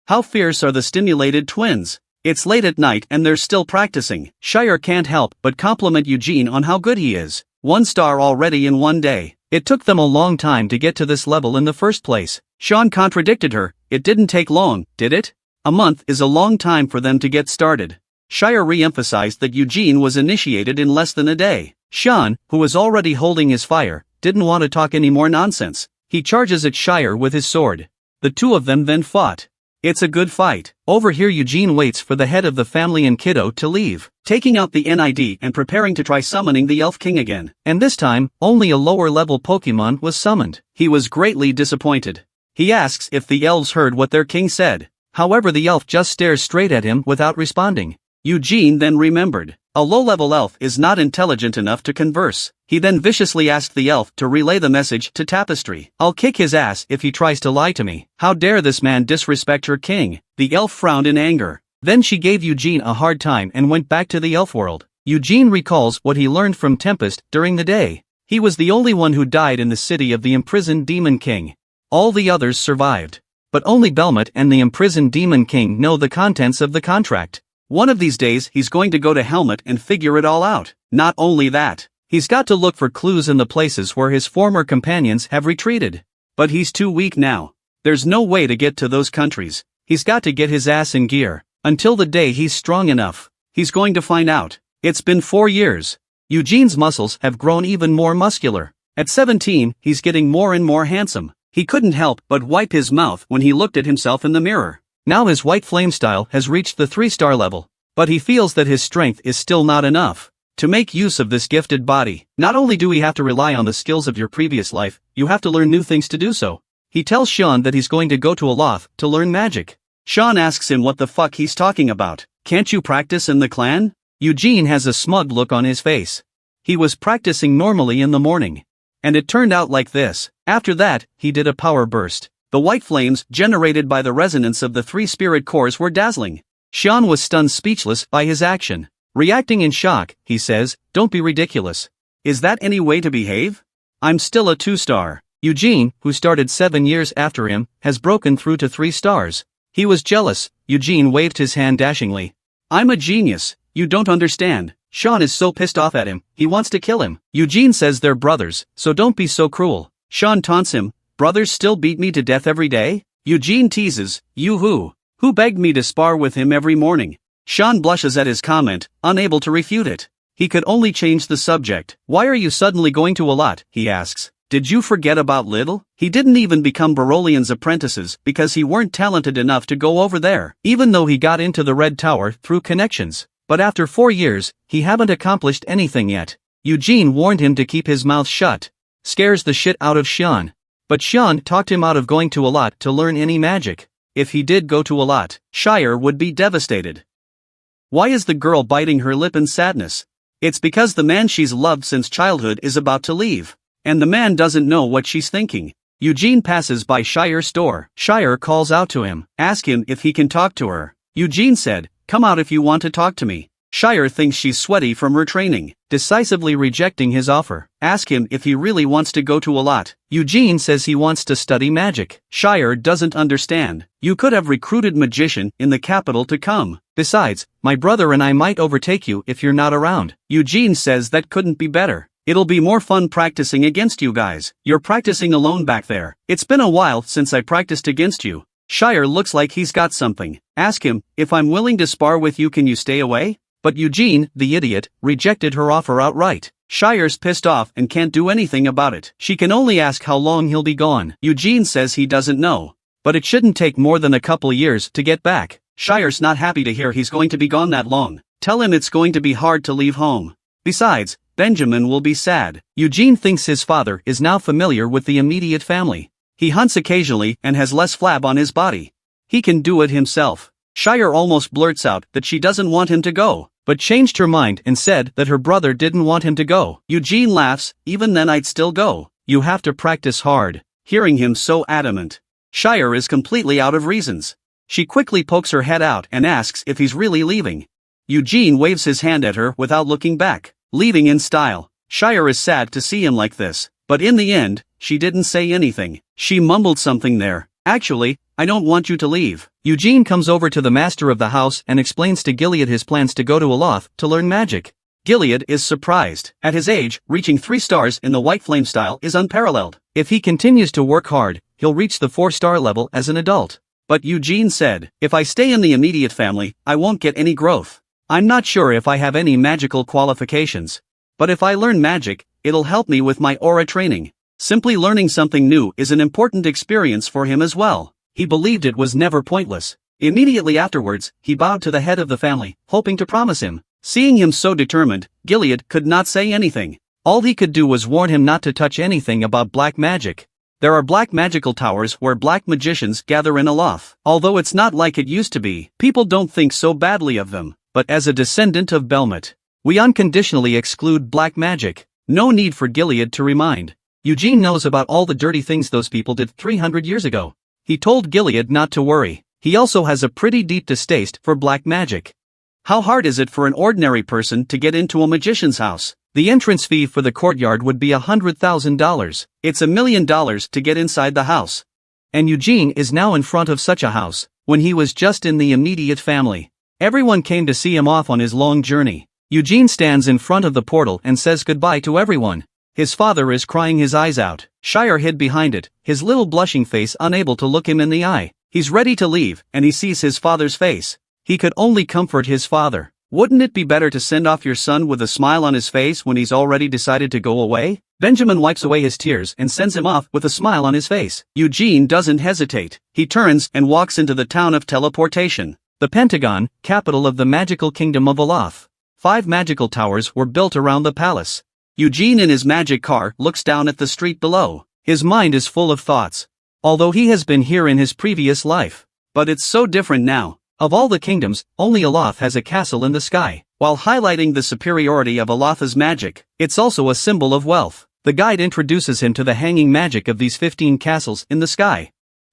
How fierce are the stimulated twins? It's late at night and they're still practicing. Shire can't help but compliment Eugene on how good he is. 1 star already in 1 day. It took them a long time to get to this level in the first place. Xion contradicted her. It didn't take long, did it? A month is a long time for them to get started. Shire re-emphasized that Eugene was initiated in less than a day. Sean, who was already holding his fire, didn't want to talk any more nonsense. He charges at Shire with his sword. The two of them then fought. It's a good fight. Over here Eugene waits for the head of the family and kiddo to leave, taking out the NID and preparing to try summoning the Elf King again. And this time, only a lower level Pokemon was summoned. He was greatly disappointed. He asks if the elves heard what their king said. However, the elf just stares straight at him without responding. Eugene then remembered. A low-level elf is not intelligent enough to converse. He then viciously asked the elf to relay the message to Tapestry. I'll kick his ass if he tries to lie to me. How dare this man disrespect her king? The elf frowned in anger. Then she gave Eugene a hard time and went back to the elf world. Eugene recalls what he learned from Tempest during the day. He was the only one who died in the city of the imprisoned Demon King. All the others survived. But only Belmont and the imprisoned Demon King know the contents of the contract. One of these days he's going to go to Helmet and figure it all out. Not only that, he's got to look for clues in the places where his former companions have retreated. But he's too weak now. There's no way to get to those countries. He's got to get his ass in gear. Until the day he's strong enough. He's going to find out. It's been 4 years. Eugene's muscles have grown even more muscular. At 17, he's getting more and more handsome. He couldn't help but wipe his mouth when he looked at himself in the mirror. Now his white flame style has reached the 3-star level, but he feels that his strength is still not enough to make use of this gifted body. Not only do we have to rely on the skills of your previous life, you have to learn new things to do so. He tells Sean that he's going to go to Aloth to learn magic. Sean asks him what the fuck he's talking about. Can't you practice in the clan? Eugene has a smug look on his face. He was practicing normally in the morning. And it turned out like this. After that, he did a power burst. The white flames generated by the resonance of the 3 spirit cores were dazzling. Sean was stunned speechless by his action. Reacting in shock, he says, "Don't be ridiculous. Is that any way to behave? I'm still a 2-star. Eugene, who started 7 years after him, has broken through to 3 stars. He was jealous. Eugene waved his hand dashingly. I'm a genius. You don't understand. Sean is so pissed off at him, he wants to kill him. Eugene says they're brothers, so don't be so cruel. Sean taunts him. Brothers still beat me to death every day? Eugene teases, you who? Who begged me to spar with him every morning? Sean blushes at his comment, unable to refute it. He could only change the subject. Why are you suddenly going to Aloth? He asks. Did you forget about Little? He didn't even become Barolian's apprentices because he weren't talented enough to go over there, even though he got into the Red Tower through connections. But after 4 years, he haven't accomplished anything yet. Eugene warned him to keep his mouth shut. Scares the shit out of Sean. But Sean talked him out of going to Aloth to learn any magic. If he did go to Aloth, Shire would be devastated. Why is the girl biting her lip in sadness? It's because the man she's loved since childhood is about to leave. And the man doesn't know what she's thinking. Eugene passes by Shire's door. Shire calls out to him, ask him if he can talk to her. Eugene said, come out if you want to talk to me. Shire thinks she's sweaty from her training, decisively rejecting his offer. Ask him if he really wants to go to Aloth. Eugene says he wants to study magic. Shire doesn't understand. You could have recruited magician in the capital to come. Besides, my brother and I might overtake you if you're not around. Eugene says that couldn't be better. It'll be more fun practicing against you guys. You're practicing alone back there. It's been a while since I practiced against you. Shire looks like he's got something. Ask him, if I'm willing to spar with you, can you stay away? But Eugene, the idiot, rejected her offer outright. Shire's pissed off and can't do anything about it. She can only ask how long he'll be gone. Eugene says he doesn't know. But it shouldn't take more than a couple years to get back. Shire's not happy to hear he's going to be gone that long. Tell him it's going to be hard to leave home. Besides, Benjamin will be sad. Eugene thinks his father is now familiar with the immediate family. He hunts occasionally and has less flab on his body. He can do it himself. Shire almost blurts out that she doesn't want him to go, but changed her mind and said that her brother didn't want him to go. Eugene laughs, even then I'd still go. You have to practice hard. Hearing him so adamant, Shire is completely out of reasons. She quickly pokes her head out and asks if he's really leaving. Eugene waves his hand at her without looking back, leaving in style. Shire is sad to see him like this, but in the end, she didn't say anything. She mumbled something there. Actually, I don't want you to leave. Eugene comes over to the master of the house and explains to Gilead his plans to go to Aloth to learn magic. Gilead is surprised. At his age, reaching 3 stars in the white flame style is unparalleled. If he continues to work hard, he'll reach the 4-star level as an adult. But Eugene said, if I stay in the immediate family, I won't get any growth. I'm not sure if I have any magical qualifications. But if I learn magic, it'll help me with my aura training. Simply learning something new is an important experience for him as well. He believed it was never pointless. Immediately afterwards, he bowed to the head of the family, hoping to promise him. Seeing him so determined, Gilead could not say anything. All he could do was warn him not to touch anything about black magic. There are black magical towers where black magicians gather in Aloth. Although it's not like it used to be, people don't think so badly of them. But as a descendant of Belmont, we unconditionally exclude black magic. No need for Gilead to remind. Eugene knows about all the dirty things those people did 300 years ago. He told Gilead not to worry. He also has a pretty deep distaste for black magic. How hard is it for an ordinary person to get into a magician's house? The entrance fee for the courtyard would be $100,000. It's $1 million to get inside the house. And Eugene is now in front of such a house, when he was just in the immediate family. Everyone came to see him off on his long journey. Eugene stands in front of the portal and says goodbye to everyone. His father is crying his eyes out. Shire hid behind it, his little blushing face unable to look him in the eye. He's ready to leave, and he sees his father's face. He could only comfort his father. Wouldn't it be better to send off your son with a smile on his face when he's already decided to go away? Benjamin wipes away his tears and sends him off with a smile on his face. Eugene doesn't hesitate. He turns and walks into the town of teleportation. The Pentagon, capital of the magical kingdom of Aloth. 5 magical towers were built around the palace. Eugene in his magic car looks down at the street below. His mind is full of thoughts. Although he has been here in his previous life. But it's so different now. Of all the kingdoms, only Aloth has a castle in the sky. While highlighting the superiority of Aloth's magic, it's also a symbol of wealth. The guide introduces him to the hanging magic of these 15 castles in the sky.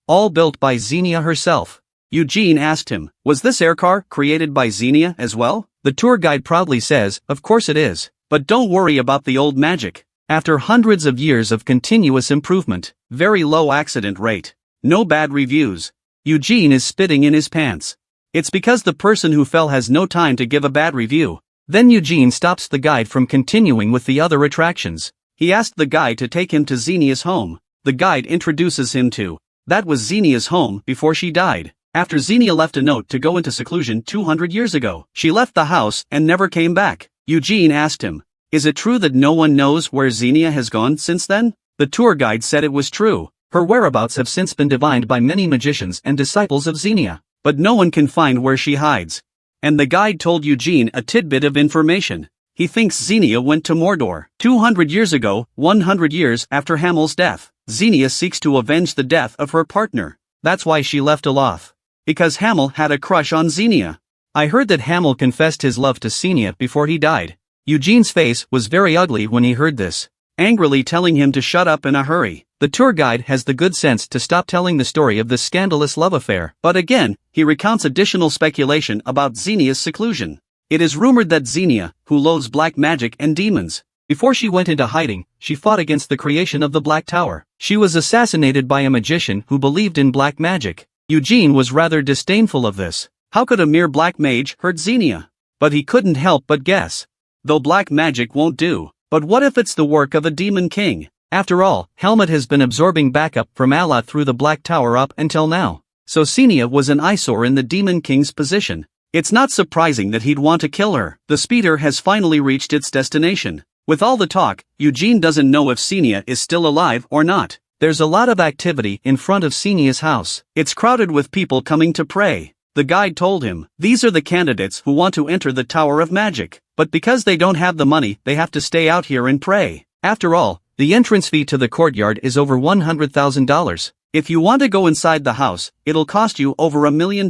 All built by Xenia herself. Eugene asked him, was this aircar created by Xenia as well? The tour guide proudly says, of course it is. But don't worry about the old magic. After hundreds of years of continuous improvement, very low accident rate, no bad reviews, Eugene is spitting in his pants. It's because the person who fell has no time to give a bad review. Then Eugene stops the guide from continuing with the other attractions. He asked the guide to take him to Xenia's home. The guide introduces him to. That was Xenia's home before she died. After Xenia left a note to go into seclusion 200 years ago, she left the house and never came back. Eugene asked him, is it true that no one knows where Xenia has gone since then? The tour guide said it was true. Her whereabouts have since been divined by many magicians and disciples of Xenia. But no one can find where she hides. And the guide told Eugene a tidbit of information. He thinks Xenia went to Mordor. 200 years ago, 100 years after Hamel's death, Xenia seeks to avenge the death of her partner. That's why she left Aloth. Because Hamel had a crush on Xenia. I heard that Hamel confessed his love to Xenia before he died. Eugene's face was very ugly when he heard this, angrily telling him to shut up in a hurry. The tour guide has the good sense to stop telling the story of this scandalous love affair, but again, he recounts additional speculation about Xenia's seclusion. It is rumored that Xenia, who loathes black magic and demons, before she went into hiding, she fought against the creation of the Black Tower. She was assassinated by a magician who believed in black magic. Eugene was rather disdainful of this. How could a mere black mage hurt Xenia? But he couldn't help but guess. Though black magic won't do, but what if it's the work of a demon king? After all, Helmut has been absorbing backup from Allah through the Black Tower up until now. So Xenia was an eyesore in the Demon King's position. It's not surprising that he'd want to kill her. The speeder has finally reached its destination. With all the talk, Eugene doesn't know if Xenia is still alive or not. There's a lot of activity in front of Xenia's house. It's crowded with people coming to pray. The guide told him, these are the candidates who want to enter the Tower of Magic. But because they don't have the money, they have to stay out here and pray. After all, the entrance fee to the courtyard is over $100,000. If you want to go inside the house, it'll cost you over $1 million.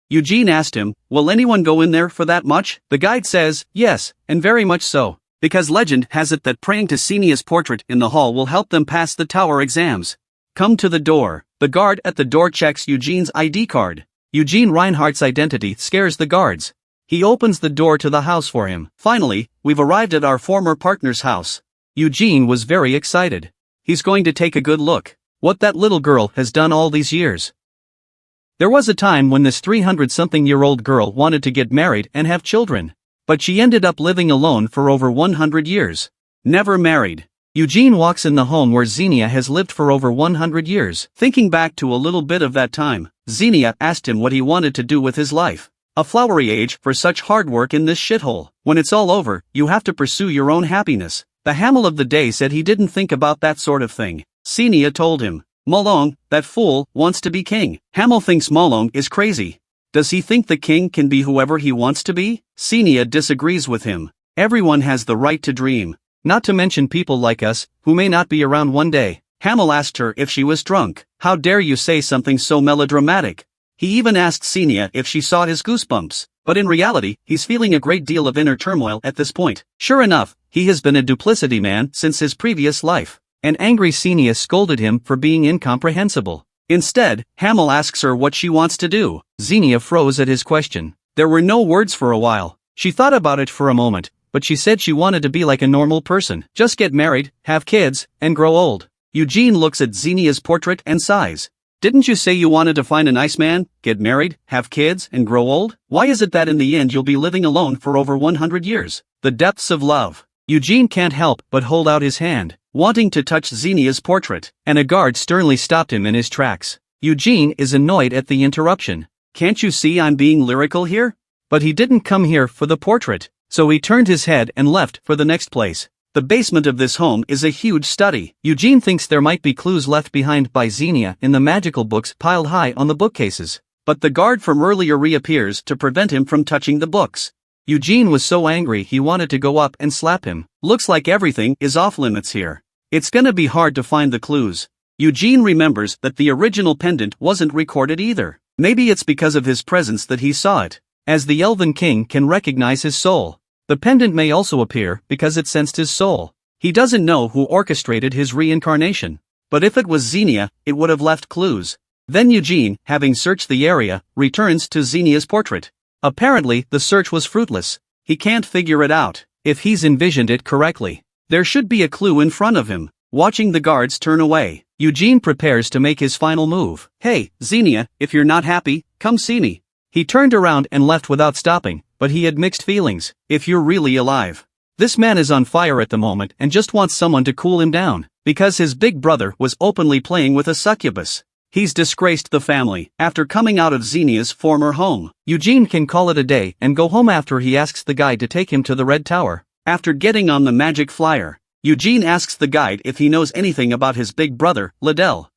Eugene asked him, will anyone go in there for that much? The guide says, yes, and very much so. Because legend has it that praying to Xenia's portrait in the hall will help them pass the tower exams. Come to the door. The guard at the door checks Eugene's ID card. Eugene Reinhardt's identity scares the guards. He opens the door to the house for him. Finally, we've arrived at our former partner's house. Eugene was very excited. He's going to take a good look. What that little girl has done all these years. There was a time when this 300-something-year-old girl wanted to get married and have children. But she ended up living alone for over 100 years. Never married. Eugene walks in the home where Xenia has lived for over 100 years. Thinking back to a little bit of that time, Xenia asked him what he wanted to do with his life. A flowery age for such hard work in this shithole. When it's all over, you have to pursue your own happiness. The Hamel of the day said he didn't think about that sort of thing. Xenia told him, Molong, that fool, wants to be king. Hamel thinks Molong is crazy. Does he think the king can be whoever he wants to be? Xenia disagrees with him. Everyone has the right to dream. Not to mention people like us, who may not be around one day. Hamel asked her if she was drunk. How dare you say something so melodramatic? He even asked Xenia if she saw his goosebumps. But in reality, he's feeling a great deal of inner turmoil at this point. Sure enough, he has been a duplicity man since his previous life. An angry Xenia scolded him for being incomprehensible. Instead, Hamel asks her what she wants to do. Xenia froze at his question. There were no words for a while. She thought about it for a moment, but she said she wanted to be like a normal person. Just get married, have kids, and grow old. Eugene looks at Xenia's portrait and sighs. Didn't you say you wanted to find a nice man, get married, have kids, and grow old? Why is it that in the end you'll be living alone for over 100 years? The depths of love. Eugene can't help but hold out his hand, wanting to touch Xenia's portrait, and a guard sternly stopped him in his tracks. Eugene is annoyed at the interruption. Can't you see I'm being lyrical here? But he didn't come here for the portrait, so he turned his head and left for the next place. The basement of this home is a huge study. Eugene thinks there might be clues left behind by Xenia in the magical books piled high on the bookcases. But the guard from earlier reappears to prevent him from touching the books. Eugene was so angry he wanted to go up and slap him. Looks like everything is off limits here. It's gonna be hard to find the clues. Eugene remembers that the original pendant wasn't recorded either. Maybe it's because of his presence that he saw it, as the Elven King can recognize his soul. The pendant may also appear because it sensed his soul. He doesn't know who orchestrated his reincarnation. But if it was Xenia, it would have left clues. Then Eugene, having searched the area, returns to Xenia's portrait. Apparently, the search was fruitless. He can't figure it out. If he's envisioned it correctly, there should be a clue in front of him. Watching the guards turn away, Eugene prepares to make his final move. Hey, Xenia, if you're not happy, come see me. He turned around and left without stopping, but he had mixed feelings. If you're really alive. This man is on fire at the moment and just wants someone to cool him down, because his big brother was openly playing with a succubus. He's disgraced the family after coming out of Xenia's former home. Eugene can call it a day and go home after he asks the guide to take him to the Red Tower. After getting on the magic flyer, Eugene asks the guide if he knows anything about his big brother, Liddell.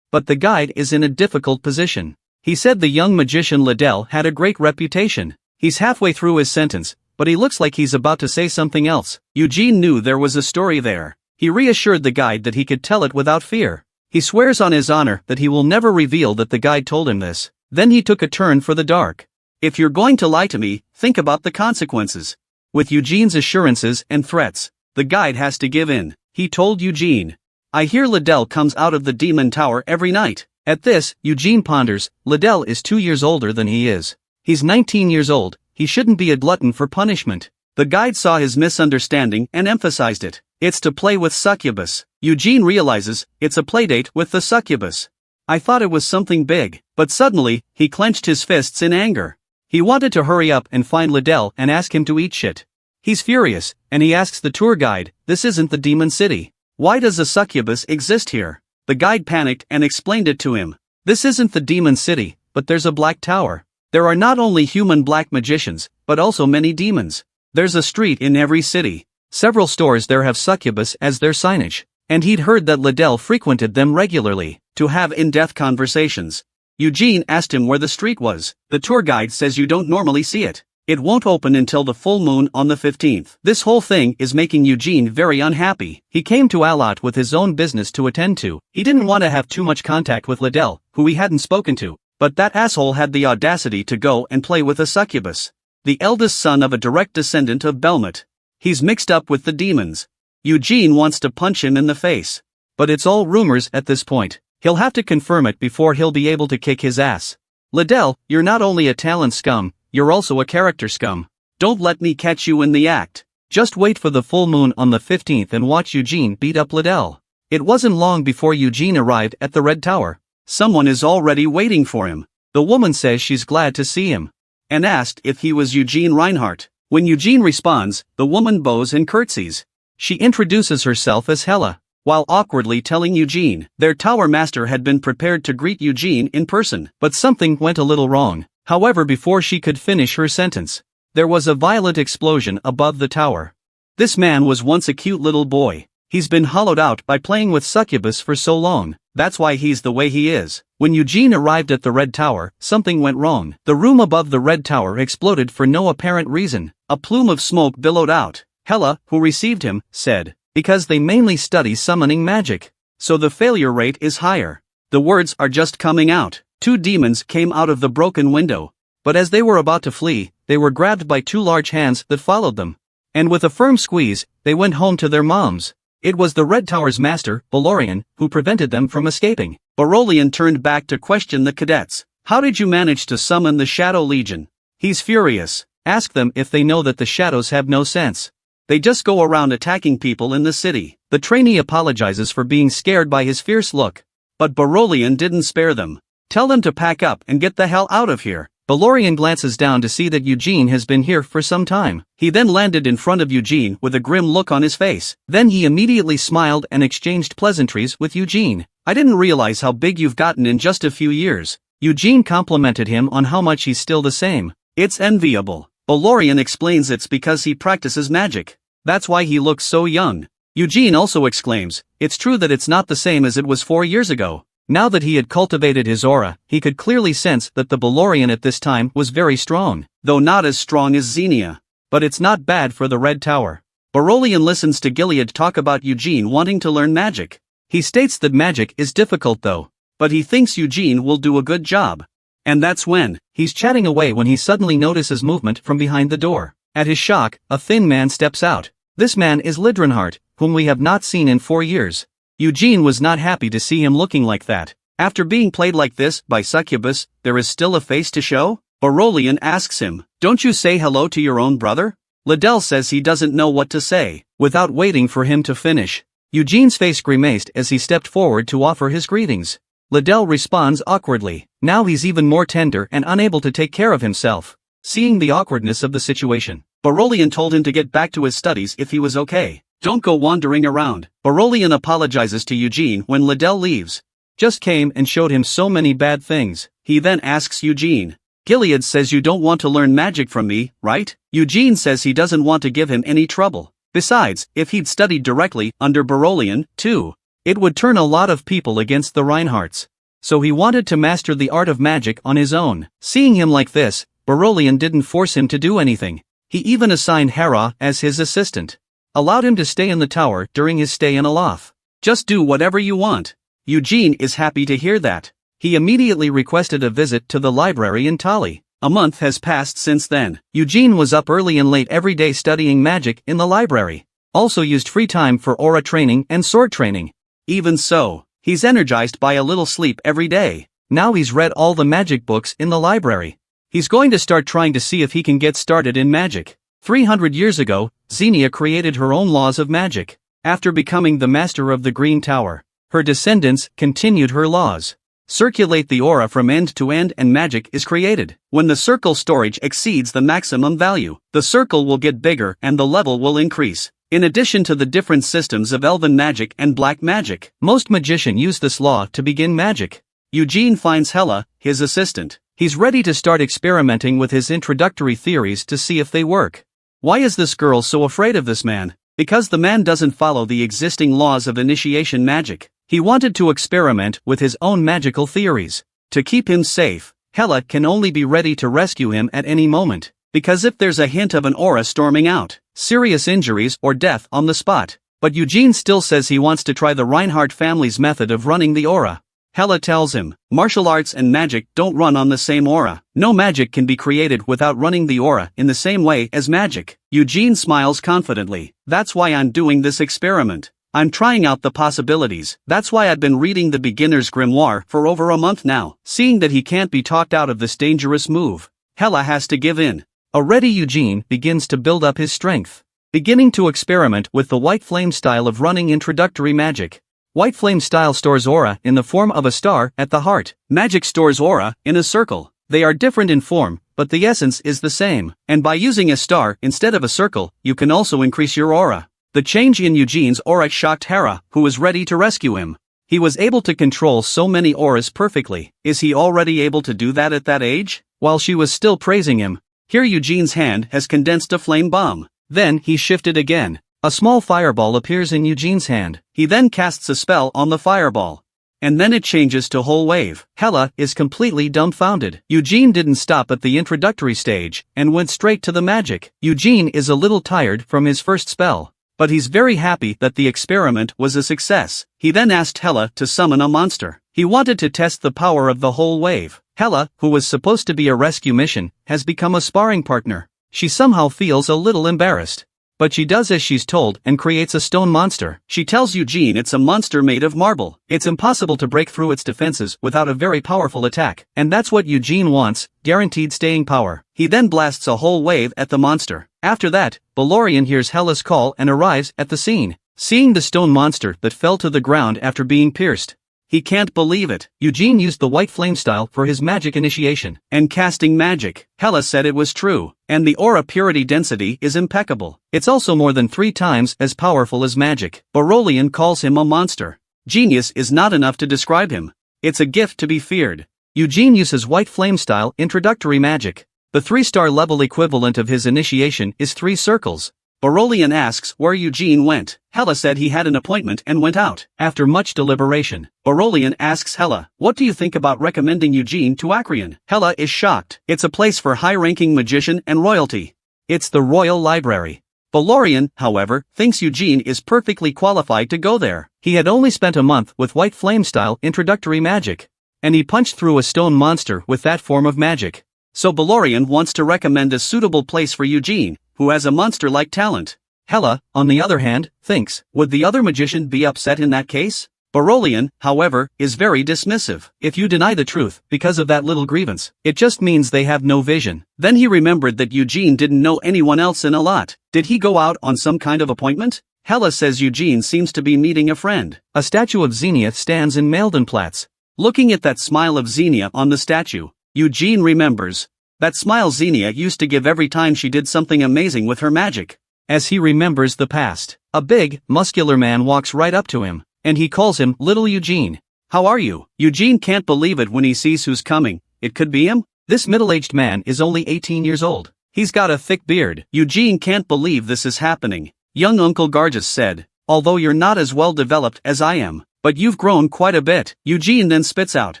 But the guide is in a difficult position. He said the young magician Liddell had a great reputation. He's halfway through his sentence, but he looks like he's about to say something else. Eugene knew there was a story there. He reassured the guide that he could tell it without fear. He swears on his honor that he will never reveal that the guide told him this. Then he took a turn for the dark. If you're going to lie to me, think about the consequences. With Eugene's assurances and threats, the guide has to give in. He told Eugene, I hear Liddell comes out of the demon tower every night. At this, Eugene ponders, Liddell is 2 years older than he is. He's 19 years old, he shouldn't be a glutton for punishment. The guide saw his misunderstanding and emphasized it. It's to play with succubus. Eugene realizes, it's a playdate with the succubus. I thought it was something big, but suddenly, he clenched his fists in anger. He wanted to hurry up and find Liddell and ask him to eat shit. He's furious, and he asks the tour guide, this isn't the demon city. Why does a succubus exist here? The guide panicked and explained it to him. This isn't the demon city, but there's a black tower. There are not only human black magicians, but also many demons. There's a street in every city. Several stores there have succubus as their signage. And he'd heard that Liddell frequented them regularly, to have in-depth conversations. Eugene asked him where the street was. The tour guide says you don't normally see it. It won't open until the full moon on the 15th. This whole thing is making Eugene very unhappy. He came to Alat with his own business to attend to. He didn't want to have too much contact with Liddell, who he hadn't spoken to. But that asshole had the audacity to go and play with a succubus. The eldest son of a direct descendant of Belmont. He's mixed up with the demons. Eugene wants to punch him in the face. But it's all rumors at this point. He'll have to confirm it before he'll be able to kick his ass. Liddell, you're not only a talent scum, you're also a character scum. Don't let me catch you in the act. Just wait for the full moon on the 15th and watch Eugene beat up Liddell. It wasn't long before Eugene arrived at the Red Tower. Someone is already waiting for him. The woman says she's glad to see him, and asked if he was Eugene Reinhardt. When Eugene responds, the woman bows and curtsies. She introduces herself as Hella, while awkwardly telling Eugene their tower master had been prepared to greet Eugene in person. But something went a little wrong. However, before she could finish her sentence, there was a violent explosion above the tower. This man was once a cute little boy. He's been hollowed out by playing with succubus for so long. That's why he's the way he is. When Eugene arrived at the Red Tower, something went wrong. The room above the Red Tower exploded for no apparent reason. A plume of smoke billowed out. Hela, who received him, said, "Because they mainly study summoning magic, so the failure rate is higher." The words are just coming out. Two demons came out of the broken window. But as they were about to flee, they were grabbed by two large hands that followed them. And with a firm squeeze, they went home to their moms. It was the Red Tower's master, Balorian, who prevented them from escaping. Balorian turned back to question the cadets. "How did you manage to summon the Shadow Legion?" He's furious. Ask them if they know that the shadows have no sense. They just go around attacking people in the city. The trainee apologizes for being scared by his fierce look. But Balorian didn't spare them. "Tell them to pack up and get the hell out of here." Balorian glances down to see that Eugene has been here for some time. He then landed in front of Eugene with a grim look on his face. Then he immediately smiled and exchanged pleasantries with Eugene. "I didn't realize how big you've gotten in just a few years." Eugene complimented him on how much he's still the same. "It's enviable." Balorian explains it's because he practices magic. That's why he looks so young. Eugene also exclaims, "It's true that it's not the same as it was 4 years ago." Now that he had cultivated his aura, he could clearly sense that the Balorian at this time was very strong, though not as strong as Xenia. But it's not bad for the Red Tower. Balorian listens to Gilead talk about Eugene wanting to learn magic. He states that magic is difficult though, but he thinks Eugene will do a good job. And that's when he's chatting away when he suddenly notices movement from behind the door. At his shock, a thin man steps out. This man is Lidrenhart, whom we have not seen in 4 years. Eugene was not happy to see him looking like that. After being played like this by succubus, there is still a face to show? Balorian asks him, "Don't you say hello to your own brother?" Liddell says he doesn't know what to say. Without waiting for him to finish, Eugene's face grimaced as he stepped forward to offer his greetings. Liddell responds awkwardly. Now he's even more tender and unable to take care of himself. Seeing the awkwardness of the situation, Balorian told him to get back to his studies if he was okay. "Don't go wandering around." Balorian apologizes to Eugene when Liddell leaves. "Just came and showed him so many bad things." He then asks Eugene, "Gilead says you don't want to learn magic from me, right?" Eugene says he doesn't want to give him any trouble. Besides, if he'd studied directly under Balorian, too, it would turn a lot of people against the Reinhardts. So he wanted to master the art of magic on his own. Seeing him like this, Balorian didn't force him to do anything. He even assigned Hera as his assistant. Allowed him to stay in the tower during his stay in Aloth. "Just do whatever you want." Eugene is happy to hear that. He immediately requested a visit to the library in Tali. A month has passed since then. Eugene was up early and late every day studying magic in the library. Also used free time for aura training and sword training. Even so, he's energized by a little sleep every day. Now he's read all the magic books in the library. He's going to start trying to see if he can get started in magic. 300 years ago, Xenia created her own laws of magic. After becoming the master of the Green Tower, her descendants continued her laws. Circulate the aura from end to end and magic is created. When the circle storage exceeds the maximum value, the circle will get bigger and the level will increase. In addition to the different systems of elven magic and black magic, most magicians use this law to begin magic. Eugene finds Hela, his assistant. He's ready to start experimenting with his introductory theories to see if they work. Why is this girl so afraid of this man? Because the man doesn't follow the existing laws of initiation magic. He wanted to experiment with his own magical theories. To keep him safe, Hela can only be ready to rescue him at any moment. Because if there's a hint of an aura storming out, serious injuries or death on the spot. But Eugene still says he wants to try the Reinhardt family's method of running the aura. Hela tells him, martial arts and magic don't run on the same aura. No magic can be created without running the aura in the same way as magic. Eugene smiles confidently. That's why I'm doing this experiment. I'm trying out the possibilities. That's why I've been reading the beginner's grimoire for over a month now. Seeing that he can't be talked out of this dangerous move, Hela has to give in. Already Eugene begins to build up his strength. Beginning to experiment with the white flame style of running introductory magic. White flame style stores aura in the form of a star at the heart. Magic stores aura in a circle. They are different in form, but the essence is the same. And by using a star instead of a circle, you can also increase your aura. The change in Eugene's aura shocked Hera, who was ready to rescue him. He was able to control so many auras perfectly. Is he already able to do that at that age? while she was still praising him. Here Eugene's hand has condensed a flame bomb. Then he shifted again. A small fireball appears in Eugene's hand. He then casts a spell on the fireball. And then it changes to whole wave. Hela is completely dumbfounded. Eugene didn't stop at the introductory stage and went straight to the magic. Eugene is a little tired from his first spell, but he's very happy that the experiment was a success. He then asked Hela to summon a monster. He wanted to test the power of the whole wave. Hela, who was supposed to be a rescue mission, has become a sparring partner. She somehow feels a little embarrassed, but she does as she's told and creates a stone monster. She tells Eugene it's a monster made of marble. It's impossible to break through its defenses without a very powerful attack. And that's what Eugene wants, guaranteed staying power. He then blasts a whole wave at the monster. After that, Balorian hears Hela's call and arrives at the scene. Seeing the stone monster that fell to the ground after being pierced, he can't believe it. Eugene used the white flame style for his magic initiation and casting magic. Hela said it was true, and the aura purity density is impeccable. It's also more than 3 times as powerful as magic. Barolian calls him a monster. Genius is not enough to describe him. It's a gift to be feared. Eugene uses white flame style introductory magic. The 3-star level equivalent of his initiation is 3 circles. Barolian asks where Eugene went. Hela said he had an appointment and went out. After much deliberation, Barolian asks Hela, "What do you think about recommending Eugene to Acreon?" Hela is shocked. It's a place for high-ranking magician and royalty. It's the royal library. Balorian, however, thinks Eugene is perfectly qualified to go there. He had only spent a month with white flame style introductory magic, and he punched through a stone monster with that form of magic. So Balorian wants to recommend a suitable place for Eugene, who has a monster-like talent. Hela, on the other hand, thinks, would the other magician be upset in that case? Barolian, however, is very dismissive. If you deny the truth because of that little grievance, it just means they have no vision. Then he remembered that Eugene didn't know anyone else in a lot. Did he go out on some kind of appointment? Hela says Eugene seems to be meeting a friend. A statue of Xenia stands in Maldenplatz. Looking at that smile of Xenia on the statue, Eugene remembers. That smile Xenia used to give every time she did something amazing with her magic. As he remembers the past, a big, muscular man walks right up to him, and he calls him Little Eugene. "How are you?" Eugene can't believe it when he sees who's coming. It could be him? This middle-aged man is only 18 years old. He's got a thick beard. Eugene can't believe this is happening. Young Uncle Gargus said, "Although you're not as well developed as I am, but you've grown quite a bit." Eugene then spits out,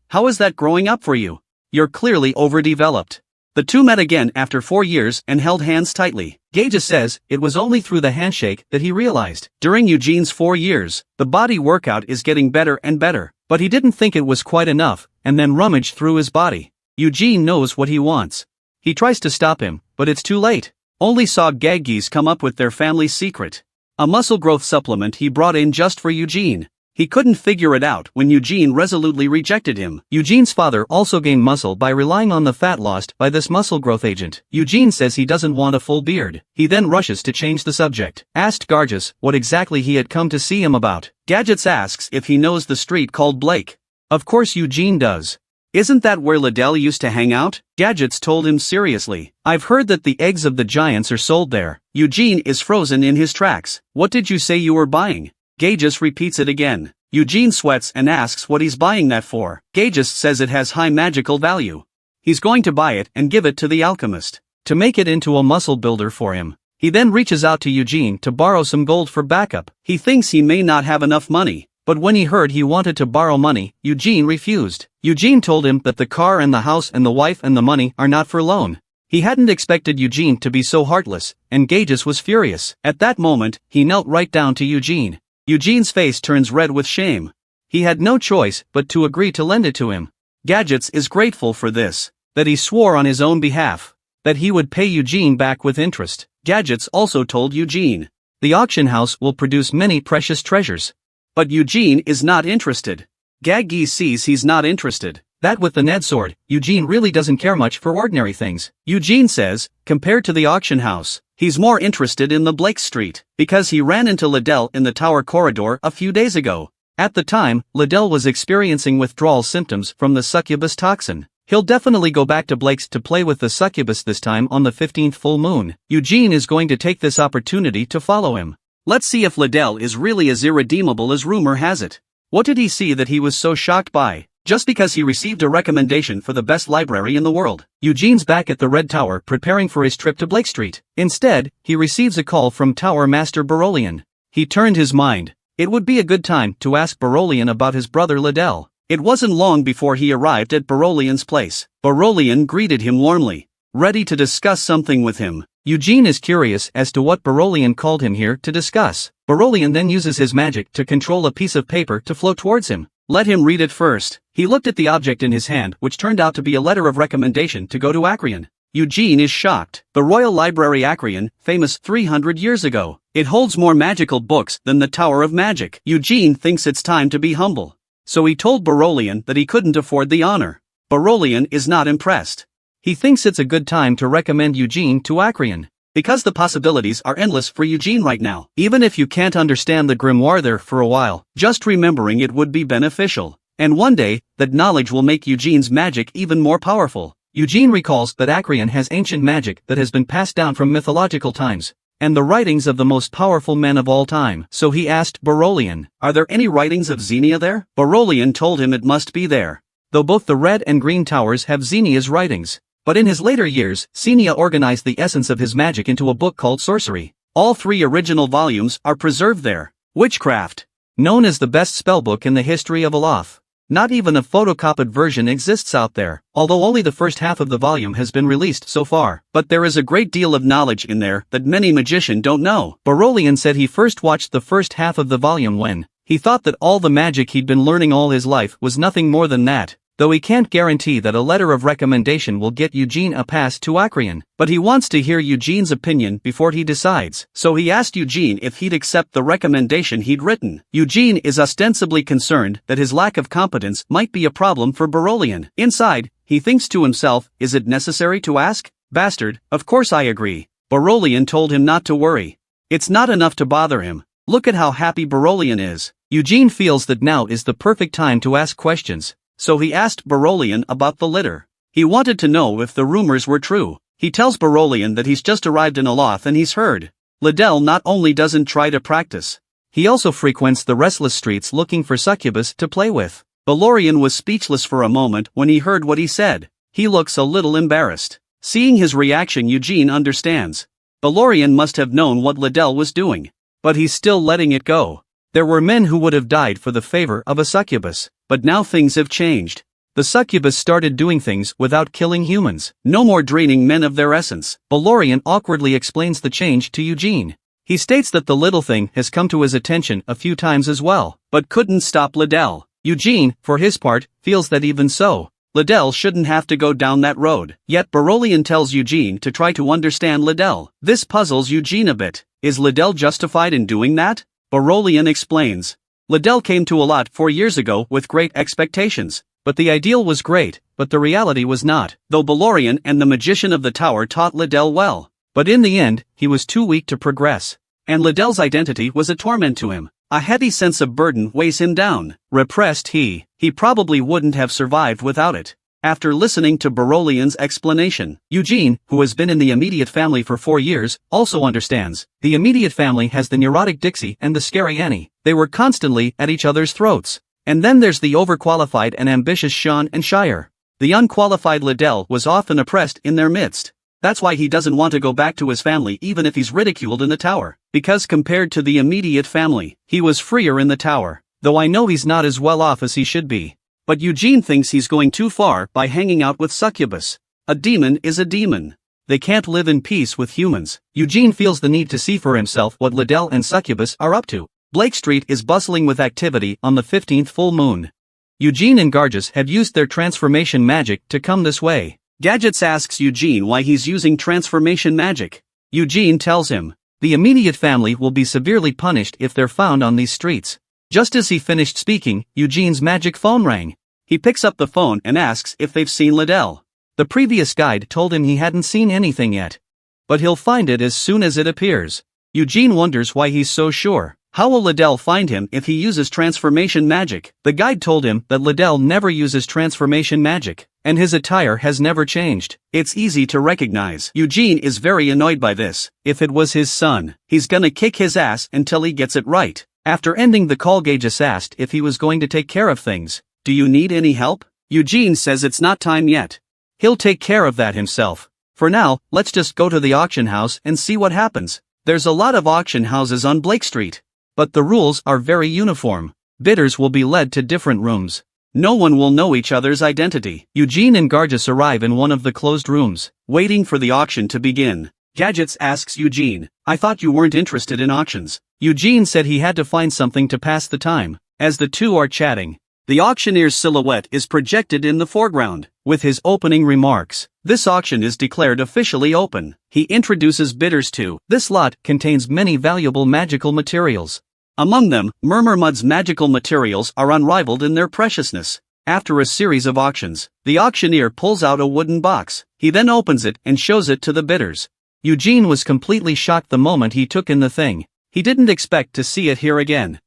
"How is that growing up for you? You're clearly overdeveloped." The two met again after 4 years and held hands tightly. Gage says it was only through the handshake that he realized. During Eugene's 4 years, the body workout is getting better and better, but he didn't think it was quite enough, and then rummaged through his body. Eugene knows what he wants. He tries to stop him, but it's too late. Only saw Gaggis come up with their family's secret. A muscle growth supplement he brought in just for Eugene. He couldn't figure it out when Eugene resolutely rejected him. Eugene's father also gained muscle by relying on the fat lost by this muscle growth agent. Eugene says he doesn't want a full beard. He then rushes to change the subject. Asked Gargus what exactly he had come to see him about. Gadgets asks if he knows the street called Blake. Of course Eugene does. "Isn't that where Liddell used to hang out?" Gadgets told him seriously. "I've heard that the eggs of the giants are sold there." Eugene is frozen in his tracks. "What did you say you were buying?" Gages repeats it again. Eugene sweats and asks what he's buying that for. Gages says it has high magical value. He's going to buy it and give it to the alchemist to make it into a muscle builder for him. He then reaches out to Eugene to borrow some gold for backup. He thinks he may not have enough money, but when he heard he wanted to borrow money, Eugene refused. Eugene told him that the car and the house and the wife and the money are not for loan. He hadn't expected Eugene to be so heartless, and Gages was furious. At that moment, he knelt right down to Eugene. Eugene's face turns red with shame. He had no choice but to agree to lend it to him. Gadgets is grateful for this, that he swore on his own behalf, that he would pay Eugene back with interest. Gadgets also told Eugene, the auction house will produce many precious treasures. But Eugene is not interested. Gaggy sees he's not interested. That with the Ned sword, Eugene really doesn't care much for ordinary things. Eugene says, compared to the auction house, he's more interested in the Blake Street, because he ran into Liddell in the tower corridor a few days ago. At the time, Liddell was experiencing withdrawal symptoms from the succubus toxin. He'll definitely go back to Blake's to play with the succubus this time on the 15th full moon. Eugene is going to take this opportunity to follow him. Let's see if Liddell is really as irredeemable as rumor has it. What did he see that he was so shocked by? just because he received a recommendation for the best library in the world. Eugene's back at the Red Tower preparing for his trip to Blake Street. Instead, he receives a call from Tower Master Barolian. He turned his mind. It would be a good time to ask Barolian about his brother Liddell. It wasn't long before he arrived at Barolian's place. Barolian greeted him warmly, ready to discuss something with him. Eugene is curious as to what Barolian called him here to discuss. Barolian then uses his magic to control a piece of paper to float towards him. Let him read it first. He looked at the object in his hand, which turned out to be a letter of recommendation to go to Acreon. Eugene is shocked. The Royal Library Acreon, famous 300 years ago. It holds more magical books than the Tower of Magic. Eugene thinks it's time to be humble. So he told Barolian that he couldn't afford the honor. Barolian is not impressed. He thinks it's a good time to recommend Eugene to Acreon, because the possibilities are endless for Eugene right now. Even if you can't understand the grimoire there for a while, just remembering it would be beneficial. And one day, that knowledge will make Eugene's magic even more powerful. Eugene recalls that Acreon has ancient magic that has been passed down from mythological times, and the writings of the most powerful men of all time. So he asked Barolian, "Are there any writings of Xenia there?" Barolian told him it must be there, though both the red and green towers have Xenia's writings. But in his later years, Xenia organized the essence of his magic into a book called Sorcery. All 3 original volumes are preserved there. Witchcraft, known as the best spellbook in the history of Aloth. Not even a photocopied version exists out there, although only the first half of the volume has been released so far. But there is a great deal of knowledge in there that many magicians don't know. Barolian said he first watched the first half of the volume when he thought that all the magic he'd been learning all his life was nothing more than that. Though he can't guarantee that a letter of recommendation will get Eugene a pass to Acreon, but he wants to hear Eugene's opinion before he decides. So he asked Eugene if he'd accept the recommendation he'd written. Eugene is ostensibly concerned that his lack of competence might be a problem for Barolian. Inside, he thinks to himself, is it necessary to ask? Bastard, of course I agree. Barolian told him not to worry. It's not enough to bother him. Look at how happy Barolian is. Eugene feels that now is the perfect time to ask questions. So he asked Barolian about the litter. He wanted to know if the rumors were true. He tells Barolian that he's just arrived in Aloth and he's heard Liddell not only doesn't try to practice, he also frequents the restless streets looking for succubus to play with. Barolian was speechless for a moment when he heard what he said. He looks a little embarrassed. Seeing his reaction, Eugene understands. Barolian must have known what Liddell was doing, but he's still letting it go. There were men who would have died for the favor of a succubus. But now things have changed. The succubus started doing things without killing humans. No more draining men of their essence. Barolian awkwardly explains the change to Eugene. He states that the little thing has come to his attention a few times as well, but couldn't stop Liddell. Eugene, for his part, feels that even so, Liddell shouldn't have to go down that road. Yet Barolian tells Eugene to try to understand Liddell. This puzzles Eugene a bit. Is Liddell justified in doing that? Barolian explains. Liddell came to Aloth 4 years ago with great expectations, but the ideal was great, but the reality was not. Though Barolian and the magician of the tower taught Liddell well, but in the end, he was too weak to progress. And Liddell's identity was a torment to him. A heavy sense of burden weighs him down. Repressed he probably wouldn't have survived without it. After listening to Barolian's explanation, Eugene, who has been in the immediate family for 4 years, also understands. The immediate family has the neurotic Dixie and the scary Annie. They were constantly at each other's throats. And then there's the overqualified and ambitious Sean and Shire. The unqualified Liddell was often oppressed in their midst. That's why he doesn't want to go back to his family even if he's ridiculed in the tower. Because compared to the immediate family, he was freer in the tower. Though I know he's not as well off as he should be. But Eugene thinks he's going too far by hanging out with succubus. A demon is a demon. They can't live in peace with humans. Eugene feels the need to see for himself what Liddell and succubus are up to. Blake Street is bustling with activity on the 15th full moon. Eugene and Gargus have used their transformation magic to come this way. Gadgets asks Eugene why he's using transformation magic. Eugene tells him, the immediate family will be severely punished if they're found on these streets. Just as he finished speaking, Eugene's magic phone rang. He picks up the phone and asks if they've seen Liddell. The previous guide told him he hadn't seen anything yet. But he'll find it as soon as it appears. Eugene wonders why he's so sure. How will Liddell find him if he uses transformation magic? The guide told him that Liddell never uses transformation magic, and his attire has never changed. It's easy to recognize. Eugene is very annoyed by this. If it was his son, he's gonna kick his ass until he gets it right. After ending the call, Gadgets asked if he was going to take care of things. Do you need any help? Eugene says it's not time yet. He'll take care of that himself. For now, let's just go to the auction house and see what happens. There's a lot of auction houses on Blake Street. But the rules are very uniform. Bidders will be led to different rooms. No one will know each other's identity. Eugene and Gargis arrive in one of the closed rooms, waiting for the auction to begin. Gadgets asks Eugene, I thought you weren't interested in auctions. Eugene said he had to find something to pass the time. As the two are chatting, the auctioneer's silhouette is projected in the foreground. With his opening remarks, this auction is declared officially open. He introduces bidders to, this lot contains many valuable magical materials. Among them, Murmurmud's magical materials are unrivaled in their preciousness. After a series of auctions, the auctioneer pulls out a wooden box. He then opens it and shows it to the bidders. Eugene was completely shocked the moment he took in the thing. He didn't expect to see it here again.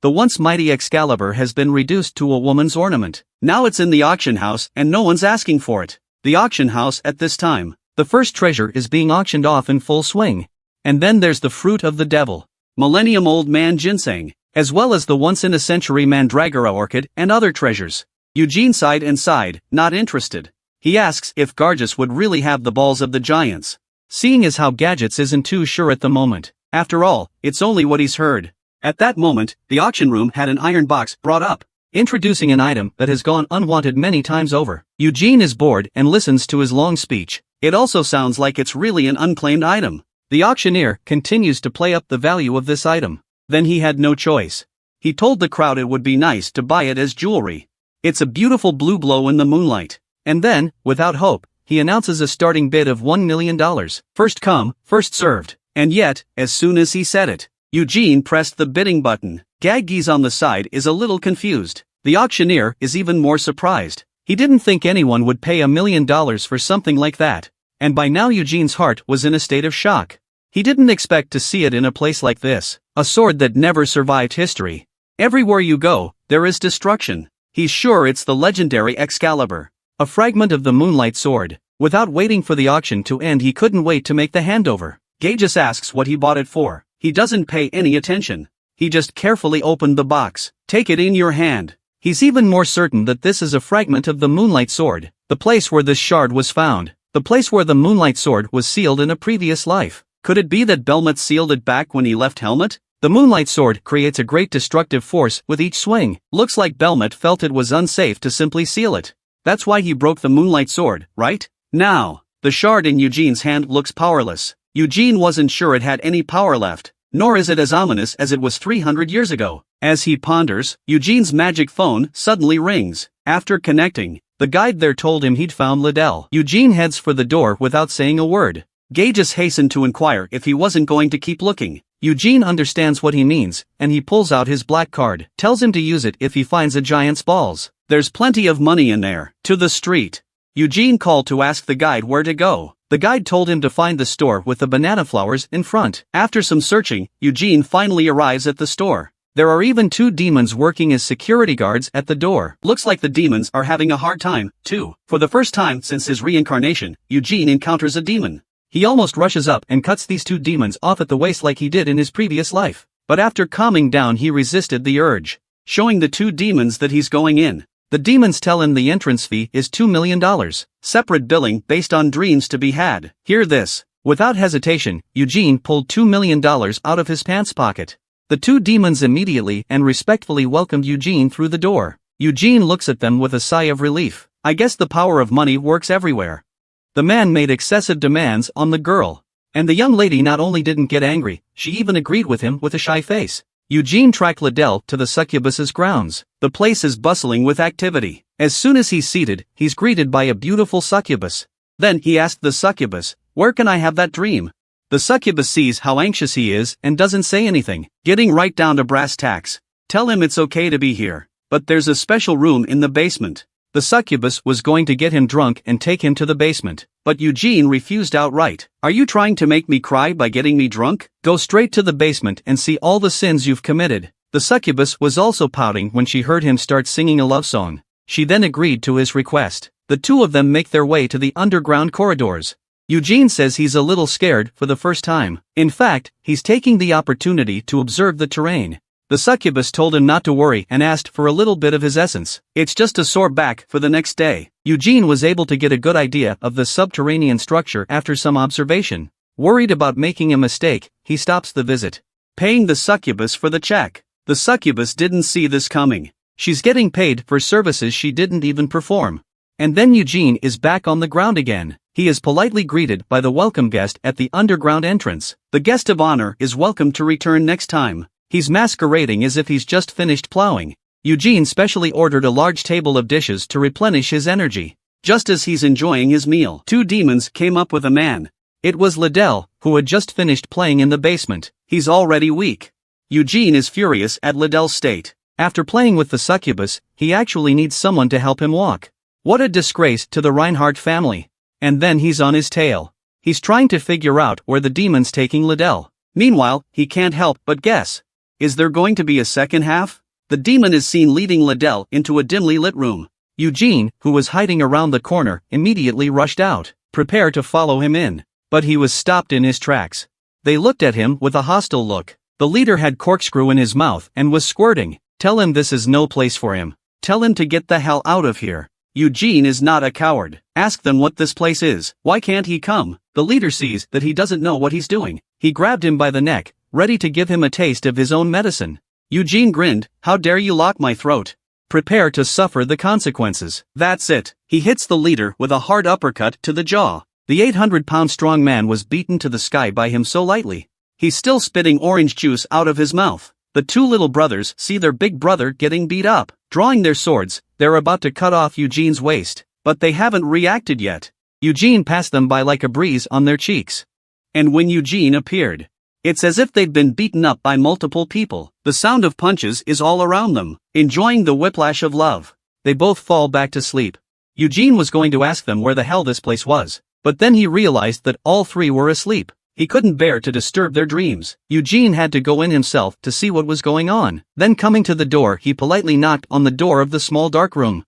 The once mighty Excalibur has been reduced to a woman's ornament. Now it's in the auction house and no one's asking for it. The auction house at this time. The first treasure is being auctioned off in full swing. And then there's the fruit of the devil, Millennium Old Man Ginseng, as well as the once-in-a-century Mandragora orchid and other treasures. Eugene sighed and sighed, not interested. He asks if Gargis would really have the balls of the giants. Seeing as how Gadgets isn't too sure at the moment. After all, it's only what he's heard. At that moment, the auction room had an iron box brought up, introducing an item that has gone unwanted many times over. Eugene is bored and listens to his long speech. It also sounds like it's really an unclaimed item. The auctioneer continues to play up the value of this item. Then he had no choice. He told the crowd it would be nice to buy it as jewelry. It's a beautiful blue glow in the moonlight. And then, without hope, he announces a starting bid of $1 million. First come, first served. And yet, as soon as he said it, Eugene pressed the bidding button. Gaggis on the side is a little confused. The auctioneer is even more surprised. He didn't think anyone would pay $1 million for something like that. And by now Eugene's heart was in a state of shock. He didn't expect to see it in a place like this. A sword that never survived history. Everywhere you go, there is destruction. He's sure it's the legendary Excalibur. A fragment of the Moonlight Sword. Without waiting for the auction to end, he couldn't wait to make the handover. Gadgis asks what he bought it for. He doesn't pay any attention. He just carefully opened the box. Take it in your hand. He's even more certain that this is a fragment of the Moonlight Sword. The place where this shard was found. The place where the Moonlight Sword was sealed in a previous life. Could it be that Belmont sealed it back when he left Helmet? The Moonlight Sword creates a great destructive force with each swing. Looks like Belmont felt it was unsafe to simply seal it. That's why he broke the Moonlight Sword, right? Now, the shard in Eugene's hand looks powerless. Eugene wasn't sure it had any power left. Nor is it as ominous as it was 300 years ago. As he ponders, Eugene's magic phone suddenly rings. After connecting, the guide there told him he'd found Liddell. Eugene heads for the door without saying a word. Gadgis hastened to inquire if he wasn't going to keep looking. Eugene understands what he means, and he pulls out his black card. Tells him to use it if he finds a giant's balls. There's plenty of money in there. To the street. Eugene called to ask the guide where to go. The guide told him to find the store with the banana flowers in front. After some searching, Eugene finally arrives at the store. There are even two demons working as security guards at the door. Looks like the demons are having a hard time, too. For the first time since his reincarnation, Eugene encounters a demon. He almost rushes up and cuts these two demons off at the waist like he did in his previous life. But after calming down, he resisted the urge, showing the two demons that he's going in. The demons tell him the entrance fee is $2 million, separate billing based on dreams to be had. Hear this. Without hesitation, Eugene pulled $2 million out of his pants pocket. The two demons immediately and respectfully welcomed Eugene through the door. Eugene looks at them with a sigh of relief. I guess the power of money works everywhere. The man made excessive demands on the girl. And the young lady not only didn't get angry, she even agreed with him with a shy face. Eugene tracked Liddell to the succubus's grounds. The place is bustling with activity. As soon as he's seated, he's greeted by a beautiful succubus. Then he asked the succubus, "Where can I have that dream?" The succubus sees how anxious he is and doesn't say anything, getting right down to brass tacks. Tell him it's okay to be here, but there's a special room in the basement. The succubus was going to get him drunk and take him to the basement, but Eugene refused outright. Are you trying to make me cry by getting me drunk? Go straight to the basement and see all the sins you've committed. The succubus was also pouting when she heard him start singing a love song. She then agreed to his request. The two of them make their way to the underground corridors. Eugene says he's a little scared for the first time. In fact, he's taking the opportunity to observe the terrain. The The succubus told him not to worry and asked for a little bit of his essence. It's just a sore back for the next day. Eugene was able to get a good idea of the subterranean structure after some observation. Worried about making a mistake, he stops the visit, paying the succubus for the check. The succubus didn't see this coming. She's getting paid for services she didn't even perform. And then Eugene is back on the ground again. He is politely greeted by the welcome guest at the underground entrance. The guest of honor is welcome to return next time. He's masquerading as if he's just finished plowing. Eugene specially ordered a large table of dishes to replenish his energy. Just as he's enjoying his meal, two demons came up with a man. It was Liddell, who had just finished playing in the basement. He's already weak. Eugene is furious at Liddell's state. After playing with the succubus, he actually needs someone to help him walk. What a disgrace to the Reinhardt family. And then he's on his tail. He's trying to figure out where the demon's taking Liddell. Meanwhile, he can't help but guess. Is there going to be a second half? The demon is seen leading Liddell into a dimly lit room. Eugene, who was hiding around the corner, immediately rushed out, prepared to follow him in. But he was stopped in his tracks. They looked at him with a hostile look. The leader had corkscrew in his mouth and was squirting. Tell him this is no place for him. Tell him to get the hell out of here. Eugene is not a coward. Ask them what this place is. Why can't he come? The leader sees that he doesn't know what he's doing. He grabbed him by the neck, ready to give him a taste of his own medicine. Eugene grinned. How dare you lock my throat? Prepare to suffer the consequences. That's it. He hits the leader with a hard uppercut to the jaw. The 800-pound strong man was beaten to the sky by him so lightly. He's still spitting orange juice out of his mouth. The two little brothers see their big brother getting beat up. Drawing their swords, they're about to cut off Eugene's waist. But they haven't reacted yet. Eugene passed them by like a breeze on their cheeks. And when Eugene appeared, it's as if they'd been beaten up by multiple people. The sound of punches is all around them, enjoying the whiplash of love. They both fall back to sleep. Eugene was going to ask them where the hell this place was, but then he realized that all three were asleep. He couldn't bear to disturb their dreams. Eugene had to go in himself to see what was going on. Then coming to the door, he politely knocked on the door of the small dark room.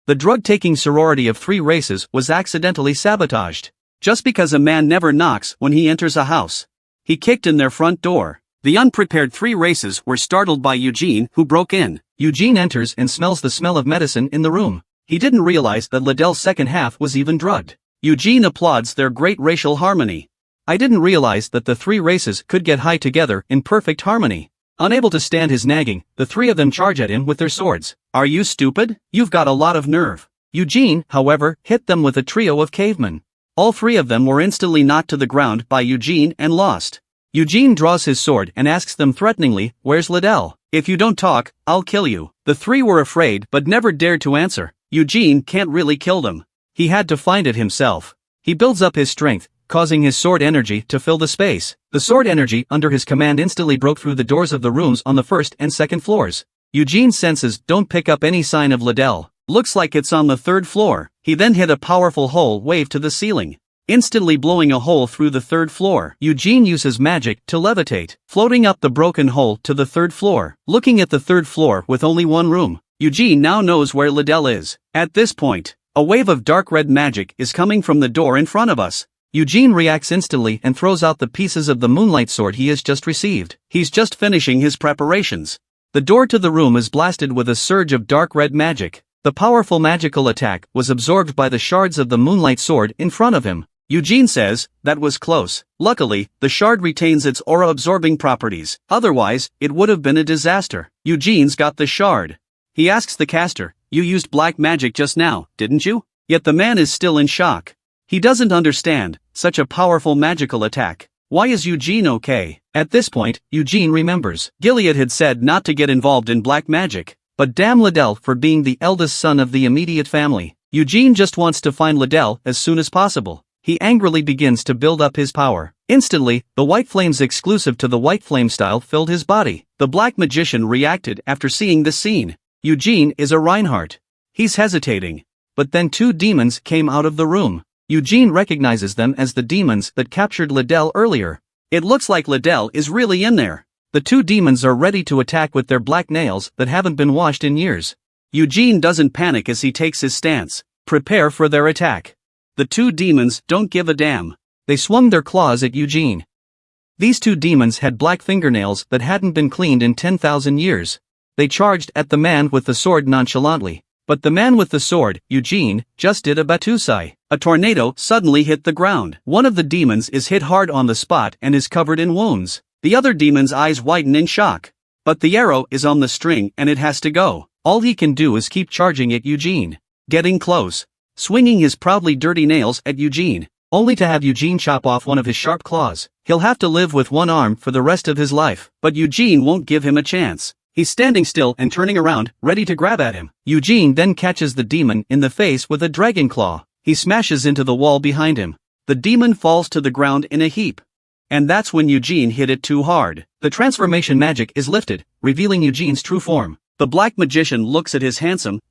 The drug-taking sorority of three races was accidentally sabotaged. Just because a man never knocks when he enters a house. He kicked in their front door. The unprepared three races were startled by Eugene, who broke in. Eugene enters and smells the smell of medicine in the room. He didn't realize that Liddell's second half was even drugged. Eugene applauds their great racial harmony. I didn't realize that the three races could get high together in perfect harmony. Unable to stand his nagging, the three of them charge at him with their swords. Are you stupid? You've got a lot of nerve. Eugene, however, hit them with a trio of cavemen. All three of them were instantly knocked to the ground by Eugene and lost. Eugene draws his sword and asks them threateningly, "Where's Liddell? If you don't talk, I'll kill you." The three were afraid but never dared to answer. Eugene can't really kill them. He had to find it himself. He builds up his strength, causing his sword energy to fill the space. The sword energy under his command instantly broke through the doors of the rooms on the first and second floors. Eugene's senses don't pick up any sign of Liddell. Looks like it's on the third floor. He then hit a powerful hole wave to the ceiling, instantly blowing a hole through the third floor. Eugene uses magic to levitate, floating up the broken hole to the third floor. Looking at the third floor with only one room, Eugene now knows where Liddell is. At this point, a wave of dark red magic is coming from the door in front of us. Eugene reacts instantly and throws out the pieces of the moonlight sword he has just received. He's just finishing his preparations. The door to the room is blasted with a surge of dark red magic. The powerful magical attack was absorbed by the shards of the moonlight sword in front of him. Eugene says, "That was close." Luckily, the shard retains its aura-absorbing properties. Otherwise, it would have been a disaster. Eugene's got the shard. He asks the caster, "You used black magic just now, didn't you?" Yet the man is still in shock. He doesn't understand such a powerful magical attack. Why is Eugene okay? At this point, Eugene remembers. Gilead had said not to get involved in black magic. But damn Liddell for being the eldest son of the immediate family. Eugene just wants to find Liddell as soon as possible. He angrily begins to build up his power. Instantly, the white flames exclusive to the white flame style filled his body. The black magician reacted after seeing this scene. Eugene is a Reinhardt. He's hesitating. But then two demons came out of the room. Eugene recognizes them as the demons that captured Liddell earlier. It looks like Liddell is really in there. The two demons are ready to attack with their black nails that haven't been washed in years. Eugene doesn't panic as he takes his stance. Prepare for their attack. The two demons don't give a damn. They swung their claws at Eugene. These two demons had black fingernails that hadn't been cleaned in 10,000 years. They charged at the man with the sword nonchalantly. But the man with the sword, Eugene, just did a batusai. A tornado suddenly hit the ground. One of the demons is hit hard on the spot and is covered in wounds. The other demon's eyes widen in shock. But the arrow is on the string and it has to go. All he can do is keep charging at Eugene. Getting close. Swinging his proudly dirty nails at Eugene. Only to have Eugene chop off one of his sharp claws. He'll have to live with one arm for the rest of his life. But Eugene won't give him a chance. He's standing still and turning around, ready to grab at him. Eugene then catches the demon in the face with a dragon claw. He smashes into the wall behind him. The demon falls to the ground in a heap. And that's when Eugene hit it too hard. The transformation magic is lifted, revealing Eugene's true form. The black magician looks at his handsome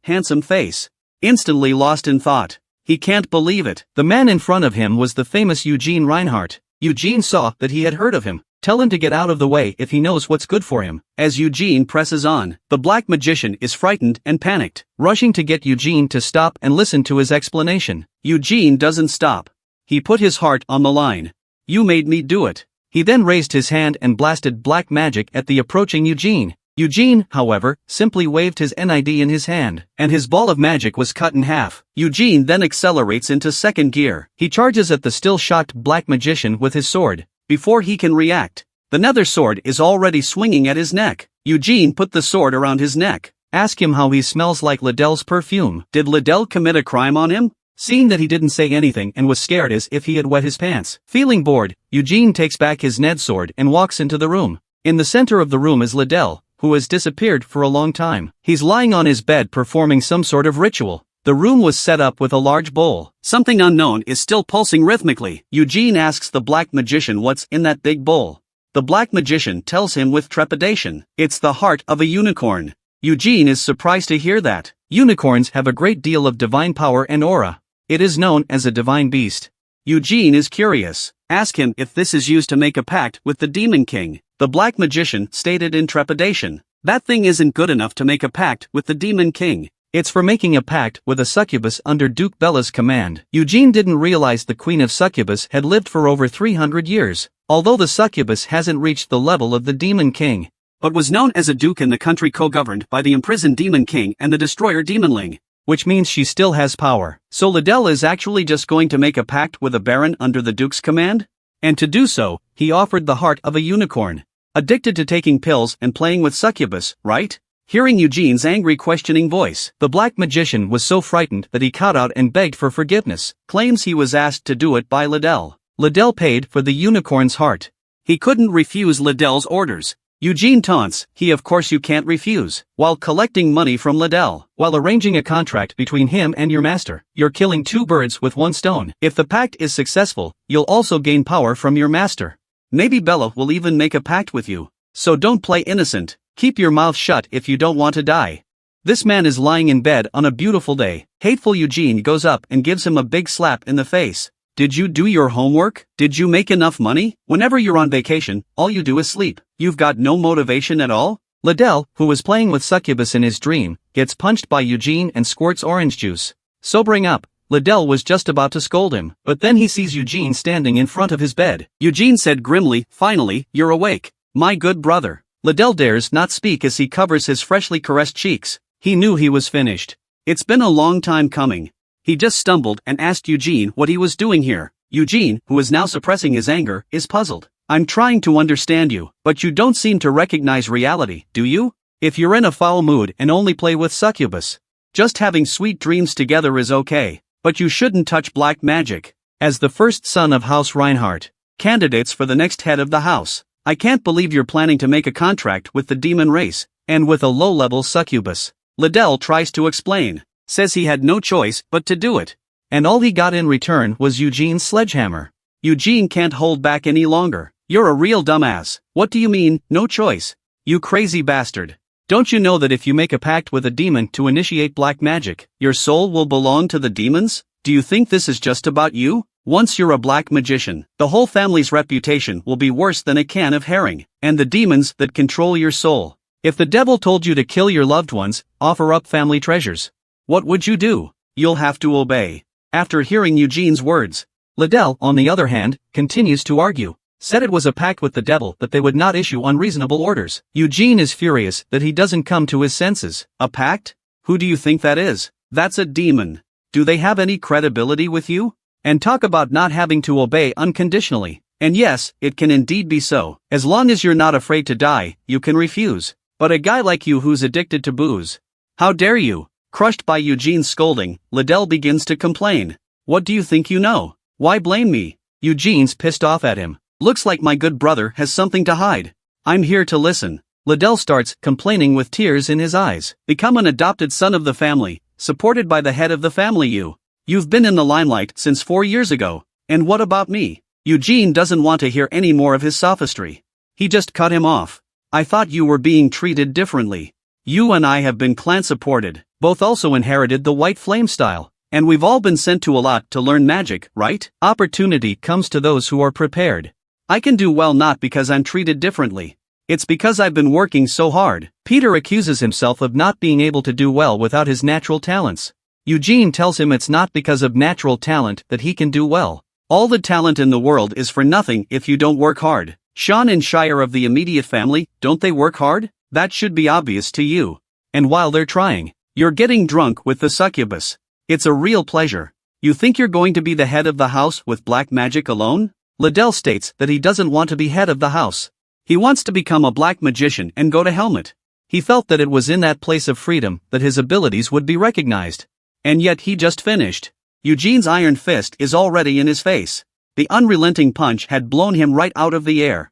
face. Instantly lost in thought. He can't believe it. The man in front of him was the famous Eugene Reinhardt. Eugene saw that he had heard of him. Tell him to get out of the way if he knows what's good for him. As Eugene presses on, the black magician is frightened and panicked, rushing to get Eugene to stop and listen to his explanation. Eugene doesn't stop. He put his heart on the line. You made me do it. He then raised his hand and blasted black magic at the approaching Eugene. Eugene, however, simply waved his NID in his hand, and his ball of magic was cut in half. Eugene then accelerates into second gear. He charges at the still shocked black magician with his sword. Before he can react, the nether sword is already swinging at his neck. Eugene put the sword around his neck. Ask him how he smells like Liddell's perfume. Did Liddell commit a crime on him? Seeing that he didn't say anything and was scared as if he had wet his pants. Feeling bored, Eugene takes back his Ned sword and walks into the room. In the center of the room is Liddell, who has disappeared for a long time. He's lying on his bed performing some sort of ritual. The room was set up with a large bowl. Something unknown is still pulsing rhythmically. Eugene asks the black magician what's in that big bowl. The black magician tells him with trepidation, it's the heart of a unicorn. Eugene is surprised to hear that. Unicorns have a great deal of divine power and aura. It is known as a divine beast. Eugene is curious. Ask him if this is used to make a pact with the Demon King. The black magician stated in trepidation, that thing isn't good enough to make a pact with the Demon King. It's for making a pact with a succubus under Duke Bella's command. Eugene didn't realize the Queen of Succubus had lived for over 300 years, although the succubus hasn't reached the level of the Demon King, but was known as a duke in the country co-governed by the imprisoned Demon King and the destroyer Demonling, which means she still has power. So Liddell is actually just going to make a pact with a baron under the duke's command? And to do so, he offered the heart of a unicorn. Addicted to taking pills and playing with succubus, right? Hearing Eugene's angry questioning voice, the black magician was so frightened that he cut out and begged for forgiveness, claims he was asked to do it by Liddell. Liddell paid for the unicorn's heart. He couldn't refuse Liddell's orders. Eugene taunts, of course you can't refuse, while collecting money from Liddell. While arranging a contract between him and your master, you're killing two birds with one stone. If the pact is successful, you'll also gain power from your master. Maybe Bella will even make a pact with you. So don't play innocent. Keep your mouth shut if you don't want to die. This man is lying in bed on a beautiful day. Hateful Eugene goes up and gives him a big slap in the face. Did you do your homework? Did you make enough money? Whenever you're on vacation, all you do is sleep. You've got no motivation at all? Liddell, who was playing with succubus in his dream, gets punched by Eugene and squirts orange juice. Sobering up, Liddell was just about to scold him, but then he sees Eugene standing in front of his bed. Eugene said grimly, finally, you're awake. My good brother. Liddell dares not speak as he covers his freshly caressed cheeks. He knew he was finished. It's been a long time coming. He just stumbled and asked Eugene what he was doing here. Eugene, who is now suppressing his anger, is puzzled. I'm trying to understand you, but you don't seem to recognize reality, do you? If you're in a foul mood and only play with succubus, just having sweet dreams together is okay, but you shouldn't touch black magic. As the first son of House Reinhardt, candidates for the next head of the house, I can't believe you're planning to make a contract with the demon race, and with a low-level succubus. Liddell tries to explain, says he had no choice but to do it. And all he got in return was Eugene's sledgehammer. Eugene can't hold back any longer. You're a real dumbass. What do you mean, no choice? You crazy bastard. Don't you know that if you make a pact with a demon to initiate black magic, your soul will belong to the demons? Do you think this is just about you? Once you're a black magician, the whole family's reputation will be worse than a can of herring, and the demons that control your soul. If the devil told you to kill your loved ones, offer up family treasures, what would you do? You'll have to obey. After hearing Eugene's words, Liddell, on the other hand, continues to argue. said it was a pact with the devil that they would not issue unreasonable orders. Eugene is furious that he doesn't come to his senses. A pact? Who do you think that is? That's a demon. Do they have any credibility with you? And talk about not having to obey unconditionally. And yes, it can indeed be so. As long as you're not afraid to die, you can refuse. But a guy like you who's addicted to booze. How dare you? Crushed by Eugene's scolding, Liddell begins to complain. What do you think you know? Why blame me? Eugene's pissed off at him. Looks like my good brother has something to hide. I'm here to listen. Liddell starts complaining with tears in his eyes. Become an adopted son of the family, supported by the head of the family. You've been in the limelight since 4 years ago. And what about me? Eugene doesn't want to hear any more of his sophistry. He just cut him off. I thought you were being treated differently. You and I have been clan supported, both also inherited the white flame style, and we've all been sent to a lot to learn magic, right? Opportunity comes to those who are prepared. I can do well not because I'm treated differently. It's because I've been working so hard. Peter accuses himself of not being able to do well without his natural talents. Eugene tells him it's not because of natural talent that he can do well. All the talent in the world is for nothing if you don't work hard. Sean and Shire of the immediate family, don't they work hard? That should be obvious to you. And while they're trying, you're getting drunk with the succubus. It's a real pleasure. You think you're going to be the head of the house with black magic alone? Liddell states that he doesn't want to be head of the house. He wants to become a black magician and go to Helmet. He felt that it was in that place of freedom that his abilities would be recognized. And yet he just finished. Eugene's iron fist is already in his face. The unrelenting punch had blown him right out of the air.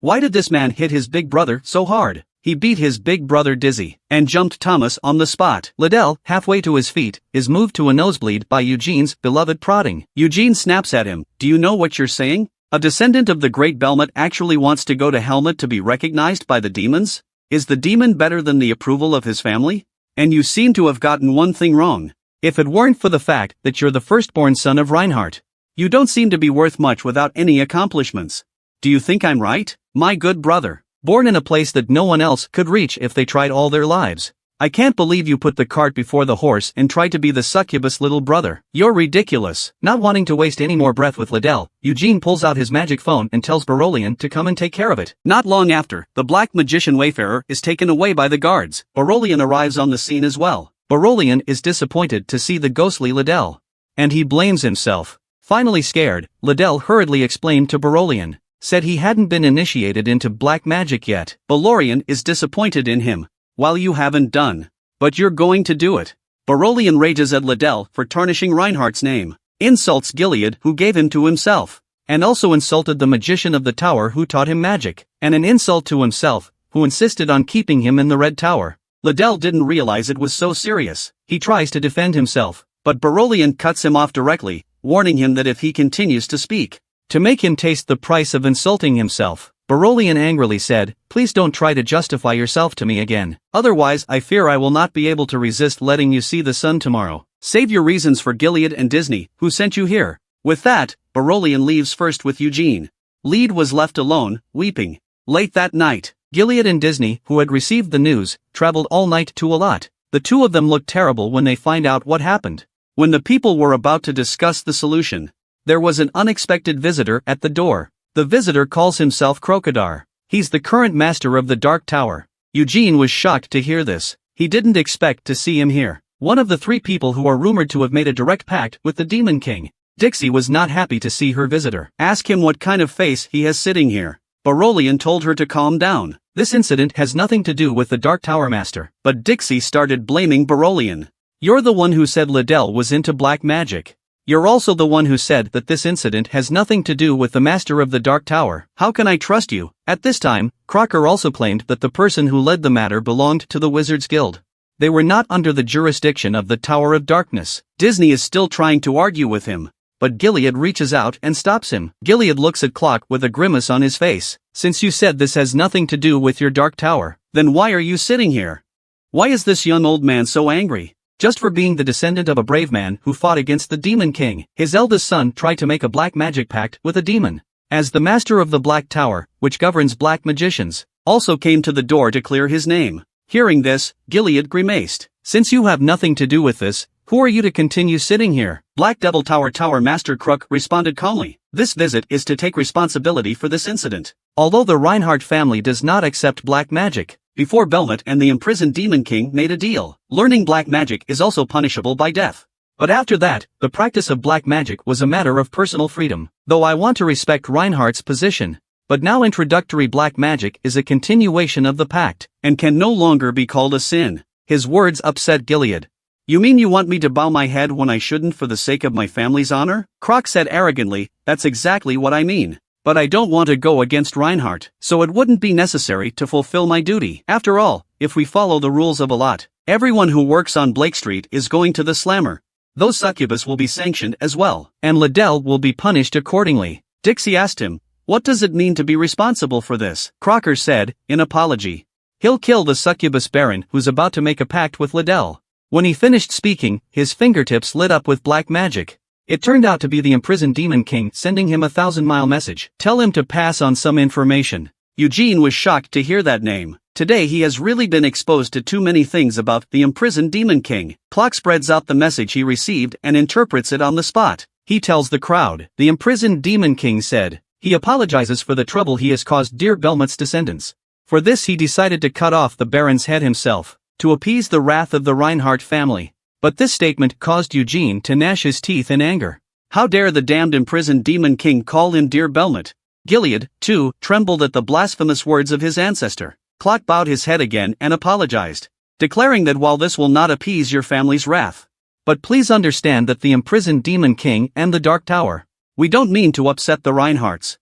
Why did this man hit his big brother so hard? He beat his big brother dizzy, and jumped Thomas on the spot. Liddell, halfway to his feet, is moved to a nosebleed by Eugene's beloved prodding. Eugene snaps at him. Do you know what you're saying? A descendant of the great Belmont actually wants to go to Helmet to be recognized by the demons? Is the demon better than the approval of his family? And you seem to have gotten one thing wrong. If it weren't for the fact that you're the firstborn son of Reinhardt, you don't seem to be worth much without any accomplishments. Do you think I'm right? My good brother. Born in a place that no one else could reach if they tried all their lives. I can't believe you put the cart before the horse and tried to be the succubus little brother. You're ridiculous. Not wanting to waste any more breath with Liddell, Eugene pulls out his magic phone and tells Barolian to come and take care of it. Not long after, the black magician Wayfarer is taken away by the guards. Barolian arrives on the scene as well. Barolian is disappointed to see the ghostly Liddell. And he blames himself. Finally scared, Liddell hurriedly explained to Barolian. Said he hadn't been initiated into black magic yet. Barolian is disappointed in him. Well, you haven't done. But you're going to do it. Barolian rages at Liddell for tarnishing Reinhardt's name. Insults Gilead who gave him to himself. And also insulted the magician of the tower who taught him magic. And an insult to himself, who insisted on keeping him in the Red Tower. Liddell didn't realize it was so serious. He tries to defend himself, but Barolian cuts him off directly, warning him that if he continues to speak, to make him taste the price of insulting himself. Barolian angrily said, please don't try to justify yourself to me again. Otherwise I fear I will not be able to resist letting you see the sun tomorrow. Save your reasons for Gilead and Disney, who sent you here. With that, Barolian leaves first with Eugene. Lead was left alone, weeping. Late that night, Gilead and Disney, who had received the news, traveled all night to Alat. The two of them looked terrible when they find out what happened. When the people were about to discuss the solution, there was an unexpected visitor at the door. The visitor calls himself Crocodar. He's the current master of the Dark Tower. Eugene was shocked to hear this. He didn't expect to see him here. One of the 3 people who are rumored to have made a direct pact with the Demon King. Dixie was not happy to see her visitor. Ask him what kind of face he has sitting here. Barolian told her to calm down. This incident has nothing to do with the Dark Tower Master. But Dixie started blaming Barolian. You're the one who said Liddell was into black magic. You're also the one who said that this incident has nothing to do with the Master of the Dark Tower. How can I trust you? At this time, Crocker also claimed that the person who led the matter belonged to the Wizards Guild. They were not under the jurisdiction of the Tower of Darkness. Disney is still trying to argue with him, but Gilead reaches out and stops him. Gilead looks at Clock with a grimace on his face. Since you said this has nothing to do with your Dark Tower, then why are you sitting here? Why is this young old man so angry? Just for being the descendant of a brave man who fought against the Demon King. His eldest son tried to make a black magic pact with a demon. As the master of the Black Tower, which governs black magicians, also came to the door to clear his name. Hearing this, Gilead grimaced. Since you have nothing to do with this, Who are you to continue sitting here? Black Devil Tower Master Crook responded calmly. This visit is to take responsibility for this incident. Although the Reinhardt family does not accept black magic, before Belmont and the imprisoned Demon King made a deal, learning black magic is also punishable by death. But after that, the practice of black magic was a matter of personal freedom. Though I want to respect Reinhardt's position, but now introductory black magic is a continuation of the pact, and can no longer be called a sin. His words upset Gilead. You mean you want me to bow my head when I shouldn't for the sake of my family's honor? Croc said arrogantly, that's exactly what I mean. But I don't want to go against Reinhardt, so it wouldn't be necessary to fulfill my duty. After all, if we follow the rules of Allot, everyone who works on Blake Street is going to the slammer. Those succubus will be sanctioned as well, and Liddell will be punished accordingly. Dixie asked him, what does it mean to be responsible for this? Crocker said, in apology. He'll kill the succubus baron who's about to make a pact with Liddell. When he finished speaking, his fingertips lit up with black magic. It turned out to be the imprisoned Demon King sending him a 1,000-mile message. Tell him to pass on some information. Eugene was shocked to hear that name. Today he has really been exposed to too many things about the imprisoned Demon King. Clock spreads out the message he received and interprets it on the spot. He tells the crowd, the imprisoned Demon King said, he apologizes for the trouble he has caused dear Belmont's descendants. For this he decided to cut off the Baron's head himself, to appease the wrath of the Reinhardt family. But this statement caused Eugene to gnash his teeth in anger. How dare the damned imprisoned Demon King call him dear Belmont? Gilead, too, trembled at the blasphemous words of his ancestor. Clock bowed his head again and apologized, declaring that while this will not appease your family's wrath, but please understand that the imprisoned Demon King and the Dark Tower, we don't mean to upset the Reinhardts.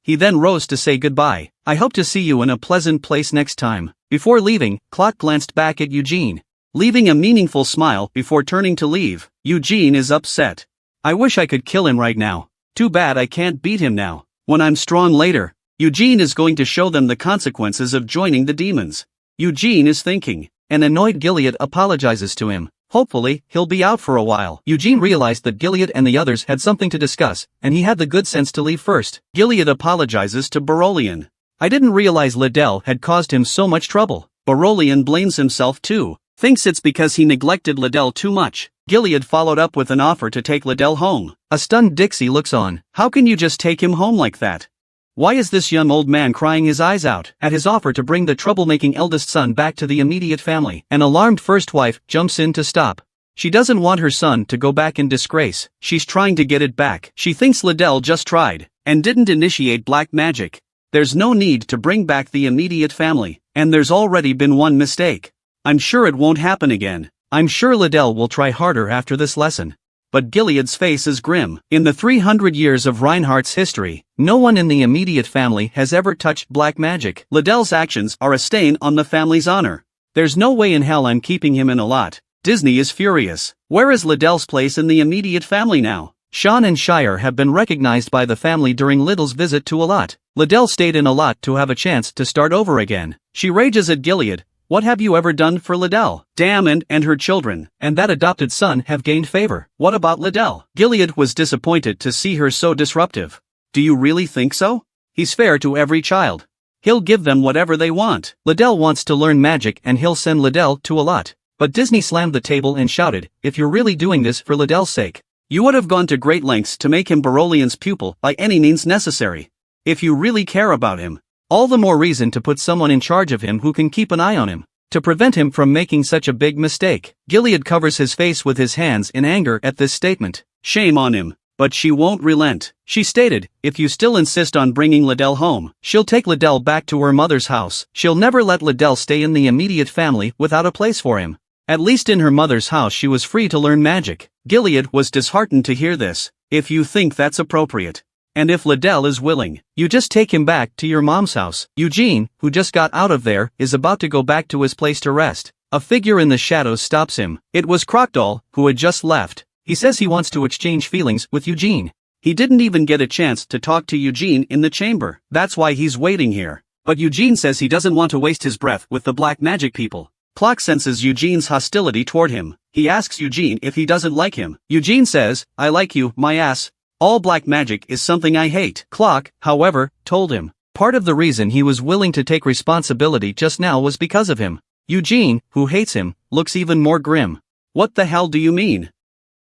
He then rose to say goodbye. I hope to see you in a pleasant place next time. Before leaving, Clock glanced back at Eugene, leaving a meaningful smile before turning to leave. Eugene is upset. I wish I could kill him right now. Too bad I can't beat him now. When I'm strong later, Eugene is going to show them the consequences of joining the demons. Eugene is thinking. An annoyed Gilead apologizes to him. Hopefully, he'll be out for a while. Eugene realized that Gilead and the others had something to discuss, and he had the good sense to leave first. Gilead apologizes to Barolian. I didn't realize Liddell had caused him so much trouble. Barolian blames himself too. Thinks it's because he neglected Liddell too much. Gilead followed up with an offer to take Liddell home. A stunned Dixie looks on. How can you just take him home like that? Why is this young old man crying his eyes out? At his offer to bring the troublemaking eldest son back to the immediate family, an alarmed first wife jumps in to stop. She doesn't want her son to go back in disgrace. She's trying to get it back. She thinks Liddell just tried, and didn't initiate black magic. There's no need to bring back the immediate family, and there's already been one mistake. I'm sure it won't happen again. I'm sure Liddell will try harder after this lesson. But Gilead's face is grim. In the 300 years of Reinhardt's history, no one in the immediate family has ever touched black magic. Liddell's actions are a stain on the family's honor. There's no way in hell I'm keeping him in Allot. Disney is furious. Where is Liddell's place in the immediate family now? Sean and Shire have been recognized by the family during Liddell's visit to Allot. Liddell stayed in Allot to have a chance to start over again. She rages at Gilead. What have you ever done for Liddell? Damn, and her children, and that adopted son have gained favor. What about Liddell? Gilead was disappointed to see her so disruptive. Do you really think so? He's fair to every child. He'll give them whatever they want. Liddell wants to learn magic and he'll send Liddell to Allot. But Disney slammed the table and shouted, if you're really doing this for Liddell's sake, you would have gone to great lengths to make him Barolian's pupil by any means necessary. If you really care about him, all the more reason to put someone in charge of him who can keep an eye on him, to prevent him from making such a big mistake. Gilead covers his face with his hands in anger at this statement. Shame on him. But she won't relent. She stated, if you still insist on bringing Liddell home, she'll take Liddell back to her mother's house. She'll never let Liddell stay in the immediate family without a place for him. At least in her mother's house she was free to learn magic. Gilead was disheartened to hear this. If you think that's appropriate, and if Liddell is willing, you just take him back to your mom's house. Eugene, who just got out of there, is about to go back to his place to rest. A figure in the shadows stops him. It was Crocodile, who had just left. He says he wants to exchange feelings with Eugene. He didn't even get a chance to talk to Eugene in the chamber. That's why he's waiting here. But Eugene says he doesn't want to waste his breath with the black magic people. Clock senses Eugene's hostility toward him. He asks Eugene if he doesn't like him. Eugene says, I like you, my ass. All black magic is something I hate. Clock, however, told him. Part of the reason he was willing to take responsibility just now was because of him. Eugene, who hates him, looks even more grim. What the hell do you mean?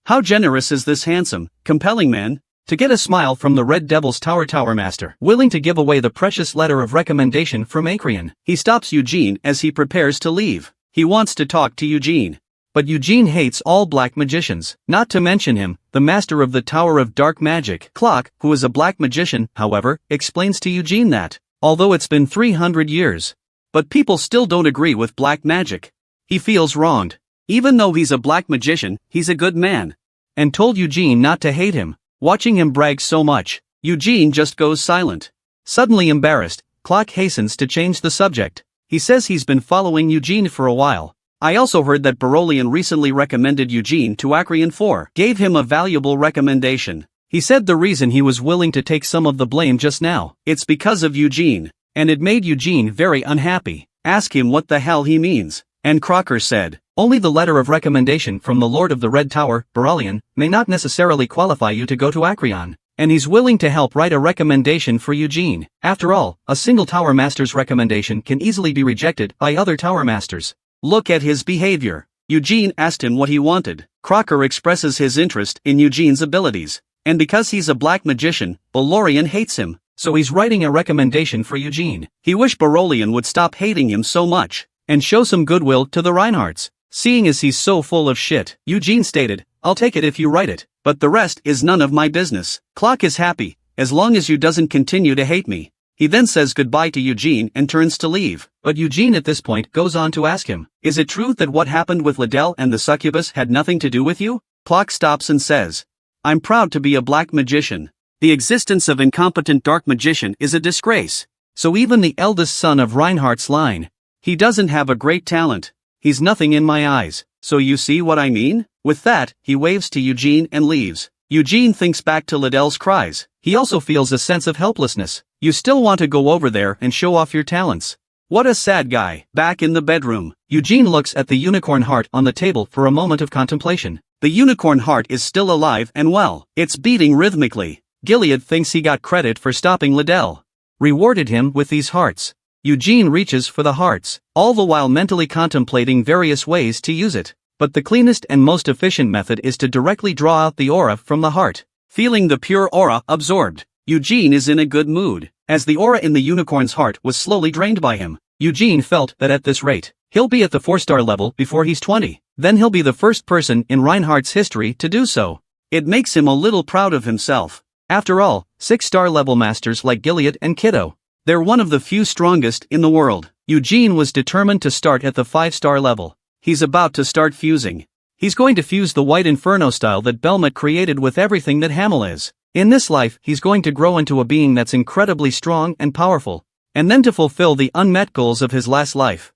How generous is this handsome, compelling man? To get a smile from the Red Devil's Tower Master, willing to give away the precious letter of recommendation from Acreon. He stops Eugene as he prepares to leave. He wants to talk to Eugene. But Eugene hates all black magicians, not to mention him, the master of the Tower of Dark Magic. Clock, who is a black magician, however, explains to Eugene that, although it's been 300 years, but people still don't agree with black magic. He feels wronged. Even though he's a black magician, he's a good man. And told Eugene not to hate him. Watching him brag so much, Eugene just goes silent. Suddenly embarrassed, Clock hastens to change the subject. He says he's been following Eugene for a while. I also heard that Berolian recently recommended Eugene to Acreon IV. Gave him a valuable recommendation. He said the reason he was willing to take some of the blame just now, it's because of Eugene. And it made Eugene very unhappy. Ask him what the hell he means. And Crocker said, only the letter of recommendation from the Lord of the Red Tower, Berolian, may not necessarily qualify you to go to Acreon. And he's willing to help write a recommendation for Eugene. After all, a single Tower Master's recommendation can easily be rejected by other Tower Masters. Look at his behavior. Eugene asked him what he wanted. Crocker expresses his interest in Eugene's abilities. And because he's a black magician, Berolian hates him. So he's writing a recommendation for Eugene. He wished Berolian would stop hating him so much, and show some goodwill to the Reinhardts. Seeing as he's so full of shit, Eugene stated, I'll take it if you write it, but the rest is none of my business. Clock is happy, as long as you doesn't continue to hate me. He then says goodbye to Eugene and turns to leave. But Eugene at this point goes on to ask him, is it true that what happened with Liddell and the succubus had nothing to do with you? Clock stops and says, I'm proud to be a black magician. The existence of incompetent dark magician is a disgrace. So even the eldest son of Reinhardt's line, he doesn't have a great talent. He's nothing in my eyes, so you see what I mean? With that, he waves to Eugene and leaves. Eugene thinks back to Liddell's cries. He also feels a sense of helplessness. You still want to go over there and show off your talents. What a sad guy. Back in the bedroom, Eugene looks at the unicorn heart on the table for a moment of contemplation. The unicorn heart is still alive and well. It's beating rhythmically. Gilead thinks he got credit for stopping Liddell. Rewarded him with these hearts. Eugene reaches for the hearts, all the while mentally contemplating various ways to use it. But the cleanest and most efficient method is to directly draw out the aura from the heart. Feeling the pure aura absorbed, Eugene is in a good mood. As the aura in the unicorn's heart was slowly drained by him, Eugene felt that at this rate, he'll be at the 4-star level before he's 20. Then he'll be the first person in Reinhardt's history to do so. It makes him a little proud of himself. After all, 6-star level masters like Gilead and Kiddo, they're one of the few strongest in the world. Eugene was determined to start at the 5-star level. He's about to start fusing. He's going to fuse the White Inferno style that Belmont created with everything that Hamel is. In this life, he's going to grow into a being that's incredibly strong and powerful, and then to fulfill the unmet goals of his last life.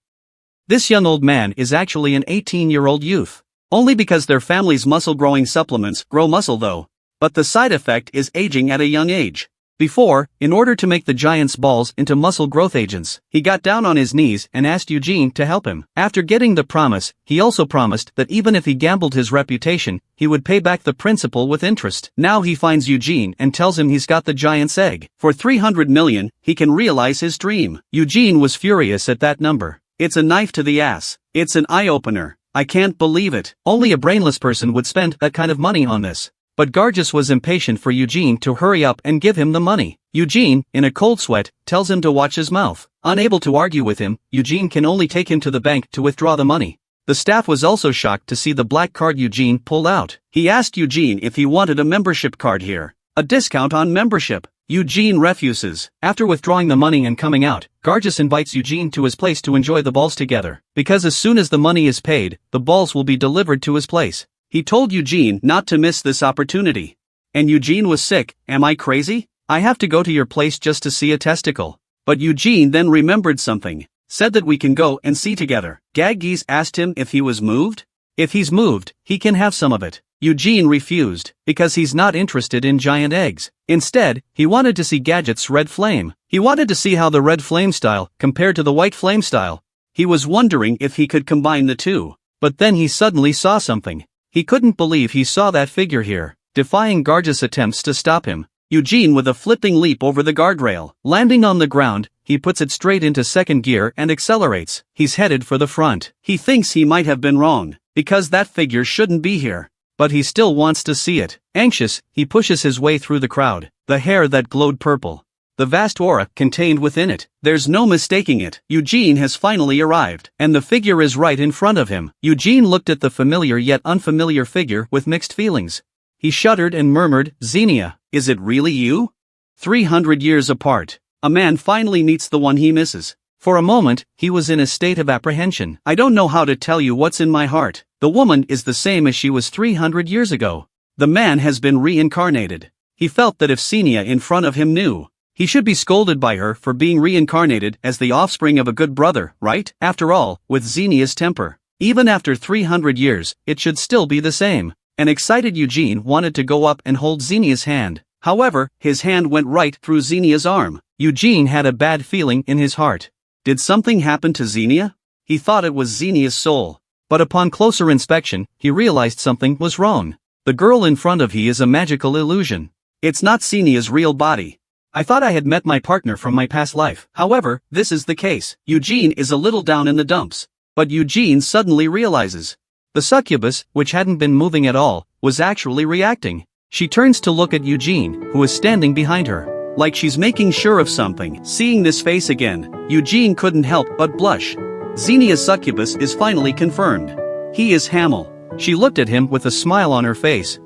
This young old man is actually an 18-year-old youth. Only because their family's muscle-growing supplements grow muscle though. But the side effect is aging at a young age. Before, in order to make the giant's balls into muscle growth agents, he got down on his knees and asked Eugene to help him. After getting the promise, he also promised that even if he gambled his reputation, he would pay back the principal with interest. Now he finds Eugene and tells him he's got the giant's egg. For 300 million, he can realize his dream. Eugene was furious at that number. It's a knife to the ass. It's an eye-opener. I can't believe it. Only a brainless person would spend that kind of money on this. But Gargus was impatient for Eugene to hurry up and give him the money. Eugene, in a cold sweat, tells him to watch his mouth. Unable to argue with him, Eugene can only take him to the bank to withdraw the money. The staff was also shocked to see the black card Eugene pulled out. He asked Eugene if he wanted a membership card here. A discount on membership. Eugene refuses. After withdrawing the money and coming out, Gargus invites Eugene to his place to enjoy the balls together. Because as soon as the money is paid, the balls will be delivered to his place. He told Eugene not to miss this opportunity. And Eugene was sick. Am I crazy? I have to go to your place just to see a testicle. But Eugene then remembered something. Said that we can go and see together. Gaggis asked him if he was moved. If he's moved, he can have some of it. Eugene refused, because he's not interested in giant eggs. Instead, he wanted to see Gadget's red flame. He wanted to see how the red flame style compared to the white flame style. He was wondering if he could combine the two. But then he suddenly saw something. He couldn't believe he saw that figure here, defying Gargus' attempts to stop him. Eugene with a flipping leap over the guardrail. Landing on the ground, he puts it straight into second gear and accelerates. He's headed for the front. He thinks he might have been wrong. because that figure shouldn't be here. But he still wants to see it. Anxious, he pushes his way through the crowd. The hair that glowed purple. The vast aura contained within it. There's no mistaking it. Eugene has finally arrived, and the figure is right in front of him. Eugene looked at the familiar yet unfamiliar figure with mixed feelings. He shuddered and murmured, "Xenia, is it really you?" 300 years apart. A man finally meets the one he misses. For a moment, he was in a state of apprehension. "I don't know how to tell you what's in my heart. The woman is the same as she was 300 years ago. The man has been reincarnated." He felt that if Xenia in front of him knew, he should be scolded by her for being reincarnated as the offspring of a good brother, right? After all, with Xenia's temper, even after 300 years, it should still be the same. An excited Eugene wanted to go up and hold Xenia's hand. However, his hand went right through Xenia's arm. Eugene had a bad feeling in his heart. Did something happen to Xenia? He thought it was Xenia's soul. But upon closer inspection, he realized something was wrong. The girl in front of he is a magical illusion. It's not Xenia's real body. I thought I had met my partner from my past life. However, this is the case. Eugene is a little down in the dumps. But Eugene suddenly realizes. The succubus, which hadn't been moving at all, was actually reacting. She turns to look at Eugene, who is standing behind her. Like she's making sure of something. Seeing this face again, Eugene couldn't help but blush. Xenia's succubus is finally confirmed. He is Hamel. She looked at him with a smile on her face.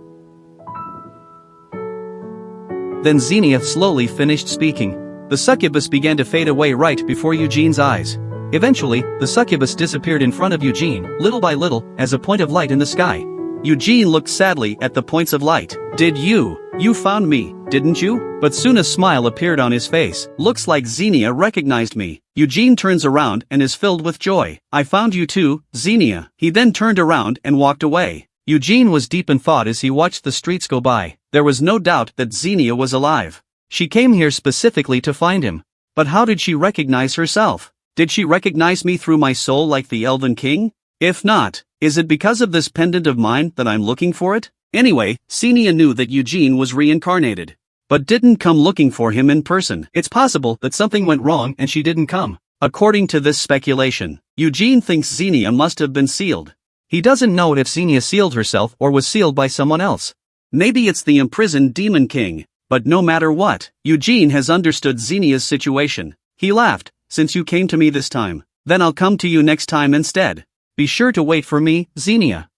Then Xenia slowly finished speaking. The succubus began to fade away right before Eugene's eyes. Eventually, the succubus disappeared in front of Eugene, little by little, as a point of light in the sky. Eugene looked sadly at the points of light. You found me, didn't you? But soon a smile appeared on his face. Looks like Xenia recognized me. Eugene turns around and is filled with joy. I found you too, Xenia. He then turned around and walked away. Eugene was deep in thought as he watched the streets go by. There was no doubt that Xenia was alive. She came here specifically to find him. But how did she recognize herself? Did she recognize me through my soul like the Elven King? If not, is it because of this pendant of mine that I'm looking for it? Anyway, Xenia knew that Eugene was reincarnated, but didn't come looking for him in person. It's possible that something went wrong and she didn't come. According to this speculation, Eugene thinks Xenia must have been sealed. He doesn't know if Xenia sealed herself or was sealed by someone else. Maybe it's the imprisoned Demon King, but no matter what, Eugene has understood Xenia's situation. He laughed. Since you came to me this time, then I'll come to you next time instead. Be sure to wait for me, Xenia.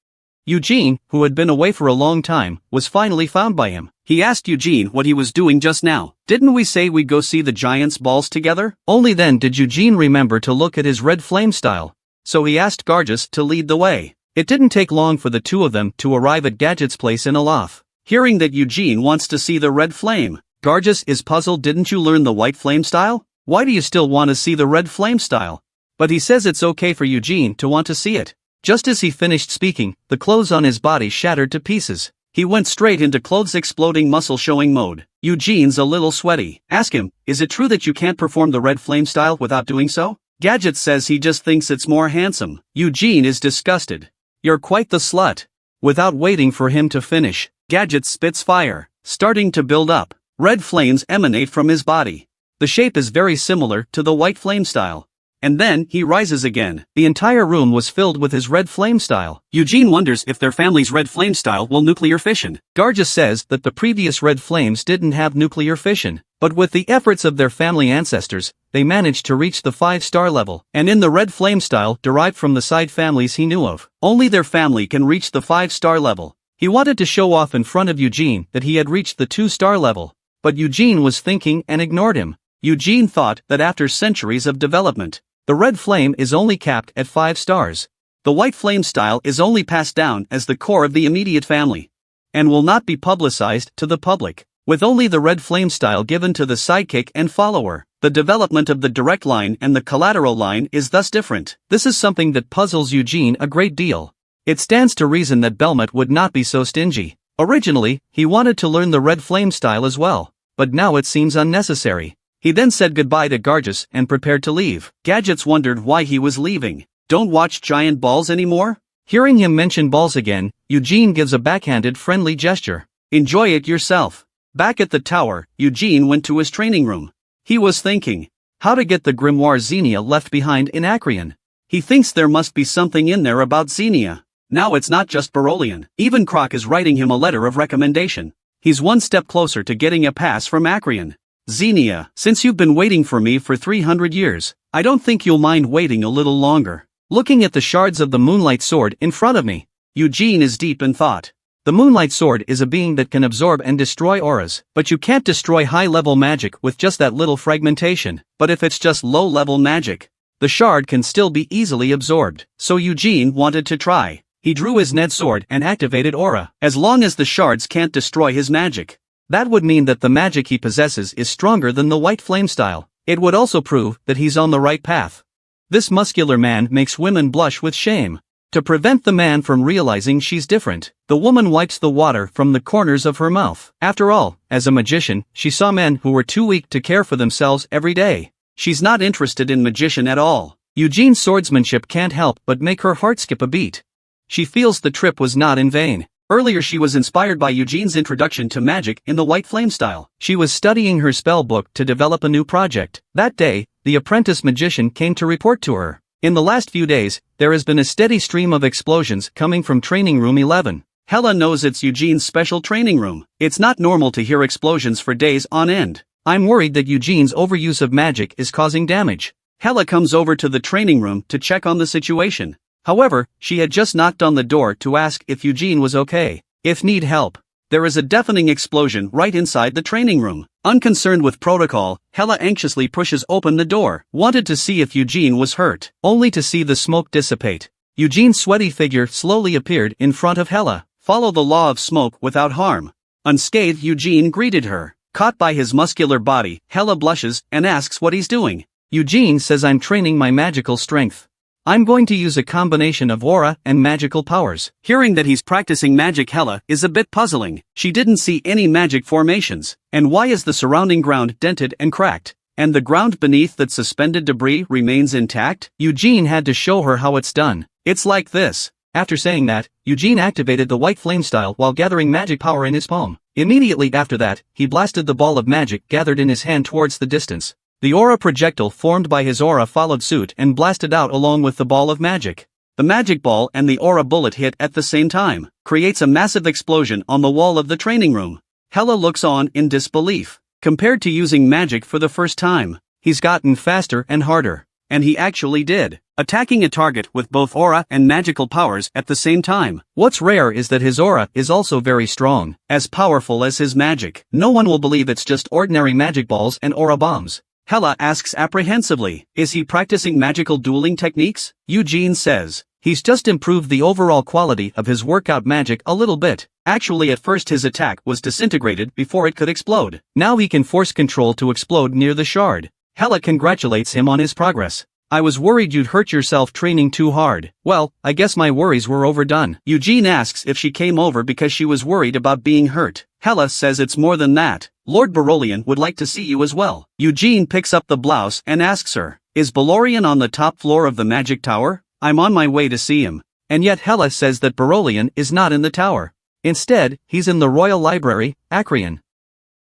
Eugene, who had been away for a long time, was finally found by him. He asked Eugene what he was doing just now. Didn't we say we'd go see the giant's balls together? Only then did Eugene remember to look at his red flame style. So he asked Gargus to lead the way. It didn't take long for the two of them to arrive at Gadget's place in Aloth. Hearing that Eugene wants to see the red flame, Gargus is puzzled. Didn't you learn the white flame style? Why do you still want to see the red flame style? But he says it's okay for Eugene to want to see it. Just as he finished speaking, the clothes on his body shattered to pieces. He went straight into clothes exploding muscle showing mode. Eugene's a little sweaty. Ask him, is it true that you can't perform the red flame style without doing so? Gadget says he just thinks it's more handsome. Eugene is disgusted. You're quite the slut. Without waiting for him to finish, Gadget spits fire, starting to build up. Red flames emanate from his body. The shape is very similar to the white flame style. And then, he rises again. The entire room was filled with his red flame style. Eugene wonders if their family's red flame style will nuclear fission. Gargus says that the previous red flames didn't have nuclear fission, but with the efforts of their family ancestors, they managed to reach the 5-star level. And in the red flame style derived from the side families he knew of, only their family can reach the 5-star level. He wanted to show off in front of Eugene that he had reached the 2-star level, but Eugene was thinking and ignored him. Eugene thought that after centuries of development, the red flame is only capped at 5 stars. The white flame style is only passed down as the core of the immediate family, and will not be publicized to the public, with only the red flame style given to the sidekick and follower. The development of the direct line and the collateral line is thus different. This is something that puzzles Eugene a great deal. It stands to reason that Belmont would not be so stingy. Originally, he wanted to learn the red flame style as well, but now it seems unnecessary. He then said goodbye to Gargus and prepared to leave. Gadgets wondered why he was leaving. Don't watch giant balls anymore? Hearing him mention balls again, Eugene gives a backhanded friendly gesture. Enjoy it yourself. Back at the tower, Eugene went to his training room. He was thinking how to get the grimoire Xenia left behind in Acrian. He thinks there must be something in there about Xenia. Now it's not just Berolian. Even Croc is writing him a letter of recommendation. He's one step closer to getting a pass from Acreon. Xenia, since you've been waiting for me for 300 years, I don't think you'll mind waiting a little longer. Looking at the shards of the Moonlight Sword in front of me, Eugene is deep in thought. The Moonlight Sword is a being that can absorb and destroy auras, but you can't destroy high-level magic with just that little fragmentation. But if it's just low-level magic, the shard can still be easily absorbed. So Eugene wanted to try. He drew his Ned sword and activated aura. As long as the shards can't destroy his magic, that would mean that the magic he possesses is stronger than the White Flame style. It would also prove that he's on the right path. This muscular man makes women blush with shame. To prevent the man from realizing she's different, the woman wipes the water from the corners of her mouth. After all, as a magician, she saw men who were too weak to care for themselves every day. She's not interested in magician at all. Eugene's swordsmanship can't help but make her heart skip a beat. She feels the trip was not in vain. Earlier she was inspired by Eugene's introduction to magic in the White Flame style. She was studying her spell book to develop a new project. That day, the apprentice magician came to report to her. In the last few days, there has been a steady stream of explosions coming from training room 11. Hela knows it's Eugene's special training room. It's not normal to hear explosions for days on end. I'm worried that Eugene's overuse of magic is causing damage. Hela comes over to the training room to check on the situation. However, she had just knocked on the door to ask if Eugene was okay. If need help. There is a deafening explosion right inside the training room. Unconcerned with protocol, Hela anxiously pushes open the door, wanted to see if Eugene was hurt, only to see the smoke dissipate. Eugene's sweaty figure slowly appeared in front of Hela. Follow the law of smoke without harm. Unscathed, Eugene greeted her. Caught by his muscular body, Hela blushes and asks what he's doing. Eugene says, I'm training my magical strength. I'm going to use a combination of aura and magical powers. Hearing that he's practicing magic, Hela is a bit puzzling. She didn't see any magic formations. And why is the surrounding ground dented and cracked? And the ground beneath that suspended debris remains intact? Eugene had to show her how it's done. It's like this. After saying that, Eugene activated the White Flame style while gathering magic power in his palm. Immediately after that, he blasted the ball of magic gathered in his hand towards the distance. The aura projectile formed by his aura followed suit and blasted out along with the ball of magic. The magic ball and the aura bullet hit at the same time, creates a massive explosion on the wall of the training room. Hela looks on in disbelief. Compared to using magic for the first time, he's gotten faster and harder. And he actually did, attacking a target with both aura and magical powers at the same time. What's rare is that his aura is also very strong, as powerful as his magic. No one will believe it's just ordinary magic balls and aura bombs. Hela asks apprehensively, is he practicing magical dueling techniques? Eugene says, he's just improved the overall quality of his workout magic a little bit. Actually, at first his attack was disintegrated before it could explode. Now he can force control to explode near the shard. Hela congratulates him on his progress. I was worried you'd hurt yourself training too hard. Well, I guess my worries were overdone. Eugene asks if she came over because she was worried about being hurt. Hela says it's more than that. Lord Berolian would like to see you as well. Eugene picks up the blouse and asks her, is Berolian on the top floor of the magic tower? I'm on my way to see him. And yet Hela says that Berolian is not in the tower. Instead, he's in the Royal Library, Acreon.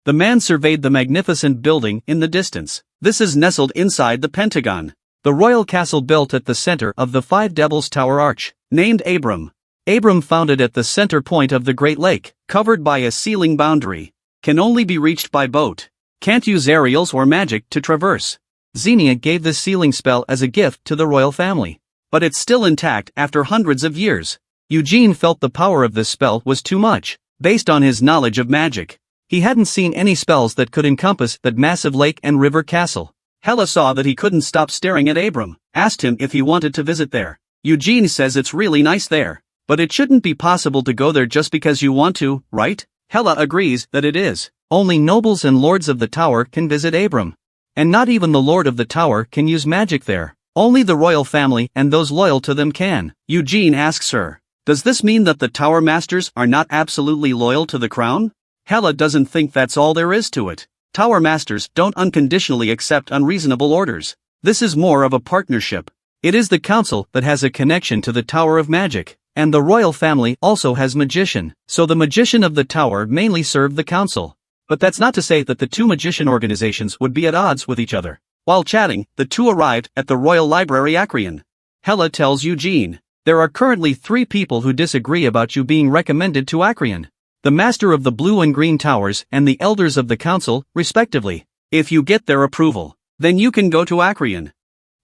The man surveyed the magnificent building in the distance. This is nestled inside the Pentagon, the royal castle built at the center of the Five Devils Tower Arch, named Abram. Abram found it at the center point of the Great Lake, covered by a sealing boundary. Can only be reached by boat. Can't use aerials or magic to traverse. Xenia gave this sealing spell as a gift to the royal family. But it's still intact after hundreds of years. Eugene felt the power of this spell was too much, based on his knowledge of magic. He hadn't seen any spells that could encompass that massive lake and river castle. Hela saw that he couldn't stop staring at Abram, asked him if he wanted to visit there. Eugene says it's really nice there, but it shouldn't be possible to go there just because you want to, right? Hela agrees that it is. Only nobles and lords of the tower can visit Abram. And not even the lord of the tower can use magic there. Only the royal family and those loyal to them can. Eugene asks her, does this mean that the tower masters are not absolutely loyal to the crown? Hela doesn't think that's all there is to it. Tower masters don't unconditionally accept unreasonable orders. This is more of a partnership. It is the council that has a connection to the Tower of Magic, and the royal family also has magician, so the magician of the tower mainly serve the council. But that's not to say that the two magician organizations would be at odds with each other. While chatting, the two arrived at the Royal Library Acreon. Hela tells Eugene, There are currently 3 people who disagree about you being recommended to Acreon. The Master of the Blue and Green Towers and the Elders of the Council, respectively. If you get their approval, then you can go to Acreon.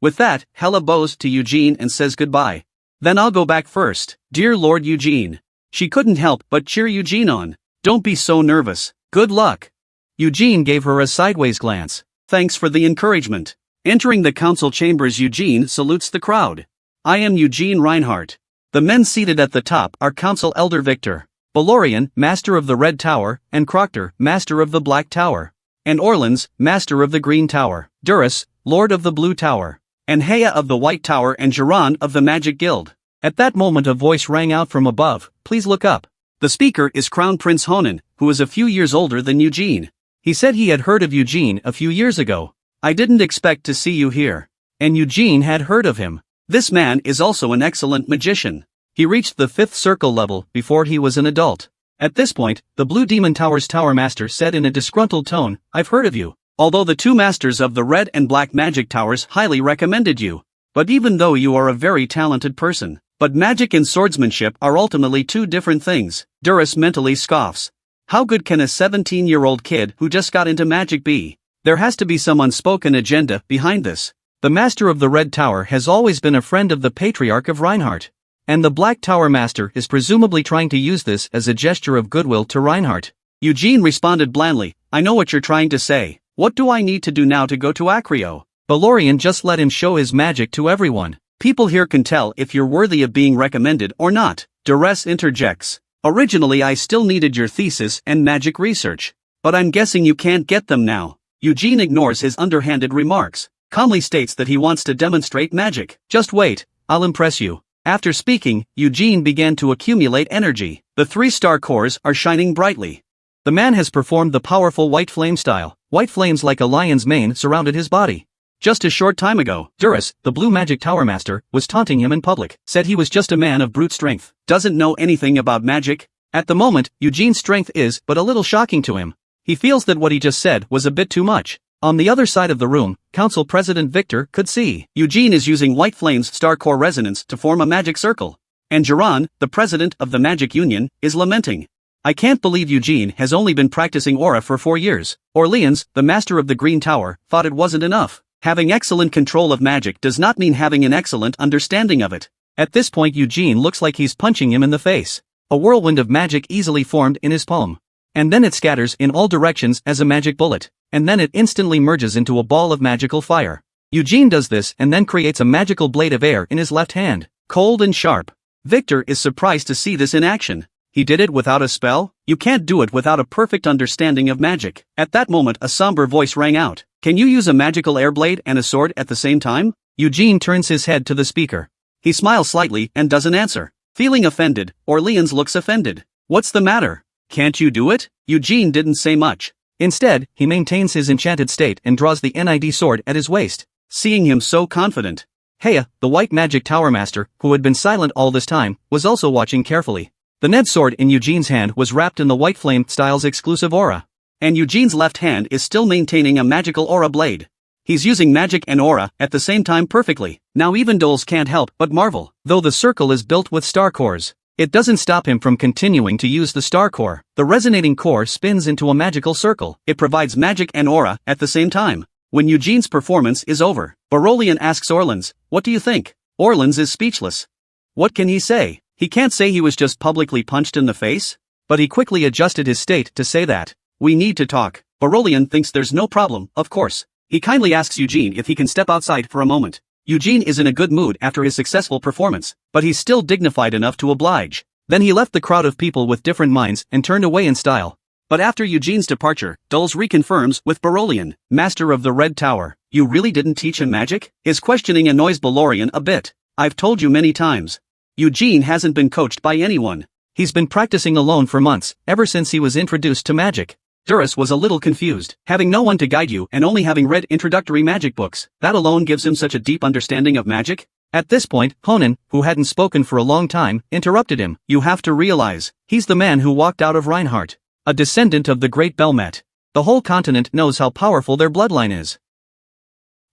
With that, Hela bows to Eugene and says goodbye. Then I'll go back first, dear Lord Eugene. She couldn't help but cheer Eugene on. Don't be so nervous. Good luck. Eugene gave her a sideways glance. Thanks for the encouragement. Entering the council chambers, Eugene salutes the crowd. I am Eugene Reinhardt. The men seated at the top are Council Elder Victor, Balorian, Master of the Red Tower, and Croctor, Master of the Black Tower, and Orleans, Master of the Green Tower, Duras, Lord of the Blue Tower, and Hea of the White Tower, and Jiran of the Magic Guild. At that moment a voice rang out from above, please look up. The speaker is Crown Prince Honan, who is a few years older than Eugene. He said he had heard of Eugene a few years ago. I didn't expect to see you here. And Eugene had heard of him. This man is also an excellent magician. He reached the 5th circle level before he was an adult. At this point, the Blue Demon Tower's Tower Master said in a disgruntled tone, I've heard of you. Although the 2 masters of the Red and Black Magic Towers highly recommended you. But even though you are a very talented person, but magic and swordsmanship are ultimately 2 different things, Duras mentally scoffs. How good can a 17-year-old kid who just got into magic be? There has to be some unspoken agenda behind this. The Master of the Red Tower has always been a friend of the Patriarch of Reinhardt. And the Black Tower Master is presumably trying to use this as a gesture of goodwill to Reinhardt. Eugene responded blandly, I know what you're trying to say. What do I need to do now to go to Acreo? Balorian just let him show his magic to everyone. People here can tell if you're worthy of being recommended or not. Duress interjects. Originally I still needed your thesis and magic research. But I'm guessing you can't get them now. Eugene ignores his underhanded remarks, calmly states that he wants to demonstrate magic. Just wait, I'll impress you. After speaking, Eugene began to accumulate energy. The 3 star cores are shining brightly. The man has performed the powerful white flame style. White flames like a lion's mane surrounded his body. Just a short time ago, Duras, the Blue Magic Tower Master, was taunting him in public, said he was just a man of brute strength, doesn't know anything about magic. At the moment, Eugene's strength is but a little shocking to him. He feels that what he just said was a bit too much. On the other side of the room, Council President Victor could see Eugene is using White Flame's Star Core Resonance to form a magic circle. And Jiran, the president of the Magic Union, is lamenting. I can't believe Eugene has only been practicing aura for 4 years. Orleans, the Master of the Green Tower, thought it wasn't enough. Having excellent control of magic does not mean having an excellent understanding of it. At this point Eugene looks like he's punching him in the face. A whirlwind of magic easily formed in his palm. And then it scatters in all directions as a magic bullet. And then it instantly merges into a ball of magical fire. Eugene does this and then creates a magical blade of air in his left hand, cold and sharp. Victor is surprised to see this in action. He did it without a spell? You can't do it without a perfect understanding of magic. At that moment a somber voice rang out. Can you use a magical air blade and a sword at the same time? Eugene turns his head to the speaker. He smiles slightly and doesn't answer. Feeling offended, Orleans looks offended. What's the matter? Can't you do it? Eugene didn't say much. Instead, he maintains his enchanted state and draws the NID sword at his waist. Seeing him so confident, Hea, the White Magic Tower Master, who had been silent all this time, was also watching carefully. The Ned sword in Eugene's hand was wrapped in the White Flame style's exclusive aura. And Eugene's left hand is still maintaining a magical aura blade. He's using magic and aura at the same time perfectly. Now even dolls can't help but marvel. Though the circle is built with star cores, it doesn't stop him from continuing to use the star core. The resonating core spins into a magical circle. It provides magic and aura at the same time. When Eugene's performance is over, Barolian asks Orleans, what do you think? Orleans is speechless. What can he say? He can't say he was just publicly punched in the face? But he quickly adjusted his state to say that. We need to talk. Barolian thinks there's no problem, of course. He kindly asks Eugene if he can step outside for a moment. Eugene is in a good mood after his successful performance, but he's still dignified enough to oblige. Then he left the crowd of people with different minds and turned away in style. But after Eugene's departure, Dulles reconfirms with Barolian, Master of the Red Tower, you really didn't teach him magic? His questioning annoys Balorian a bit. I've told you many times. Eugene hasn't been coached by anyone. He's been practicing alone for months, ever since he was introduced to magic. Duras was a little confused, having no one to guide you and only having read introductory magic books. That alone gives him such a deep understanding of magic. At this point, Honan, who hadn't spoken for a long time, interrupted him. You have to realize, he's the man who walked out of Reinhardt, a descendant of the great Belmet. The whole continent knows how powerful their bloodline is.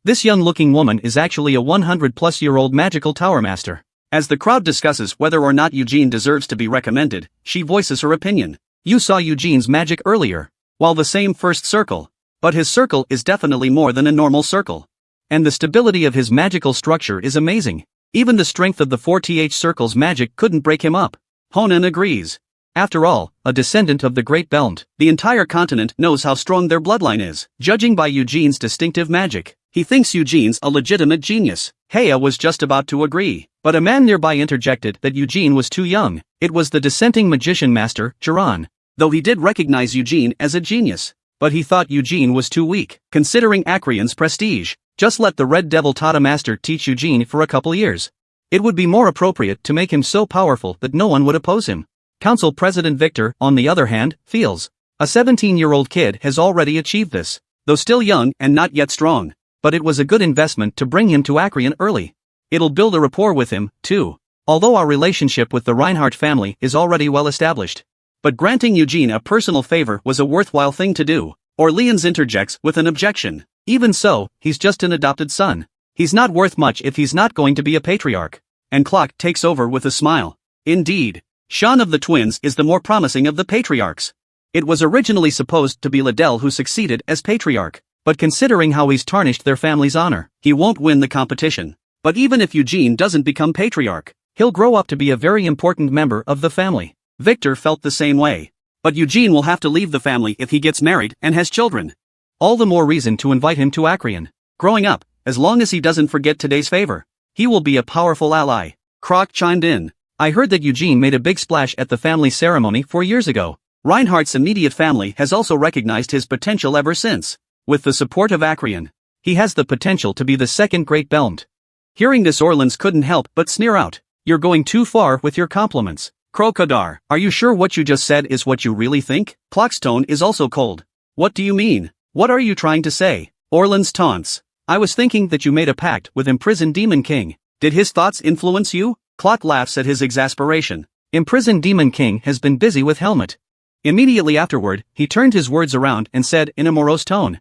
This young-looking woman is actually a 100-plus-year-old magical tower master. As the crowd discusses whether or not Eugene deserves to be recommended, she voices her opinion. You saw Eugene's magic earlier. While the same first circle. But his circle is definitely more than a normal circle. And the stability of his magical structure is amazing. Even the strength of the 4th circle's magic couldn't break him up. Honan agrees. After all, a descendant of the Great Belmed, the entire continent knows how strong their bloodline is. Judging by Eugene's distinctive magic, he thinks Eugene's a legitimate genius. Heya was just about to agree, but a man nearby interjected that Eugene was too young. It was the dissenting magician master, Jiran. Though he did recognize Eugene as a genius, but he thought Eugene was too weak, considering Acreon's prestige. Just let the Red Devil Tata master teach Eugene for a couple years. It would be more appropriate to make him so powerful that no one would oppose him. Council President Victor, on the other hand, feels a 17-year-old kid has already achieved this, though still young and not yet strong. But it was a good investment to bring him to Acreon early. It'll build a rapport with him, too. Although our relationship with the Reinhardt family is already well established. But granting Eugene a personal favor was a worthwhile thing to do. Orleans interjects with an objection. Even so, he's just an adopted son. He's not worth much if he's not going to be a patriarch. And Clock takes over with a smile. Indeed, Sean of the twins is the more promising of the patriarchs. It was originally supposed to be Liddell who succeeded as patriarch, but considering how he's tarnished their family's honor, he won't win the competition. But even if Eugene doesn't become patriarch, he'll grow up to be a very important member of the family. Victor felt the same way. But Eugene will have to leave the family if he gets married and has children. All the more reason to invite him to Acreon. Growing up, as long as he doesn't forget today's favor, he will be a powerful ally. Croc chimed in. I heard that Eugene made a big splash at the family ceremony 4 years ago. Reinhardt's immediate family has also recognized his potential ever since. With the support of Acreon, he has the potential to be the second Great Belmed. Hearing this, Orleans couldn't help but sneer out. You're going too far with your compliments. Crocodile, are you sure what you just said is what you really think? Clock's tone is also cold. What do you mean? What are you trying to say? Orleans taunts. I was thinking that you made a pact with imprisoned Demon King. Did his thoughts influence you? Clock laughs at his exasperation. Imprisoned Demon King has been busy with Helmet. Immediately afterward, he turned his words around and said in a morose tone.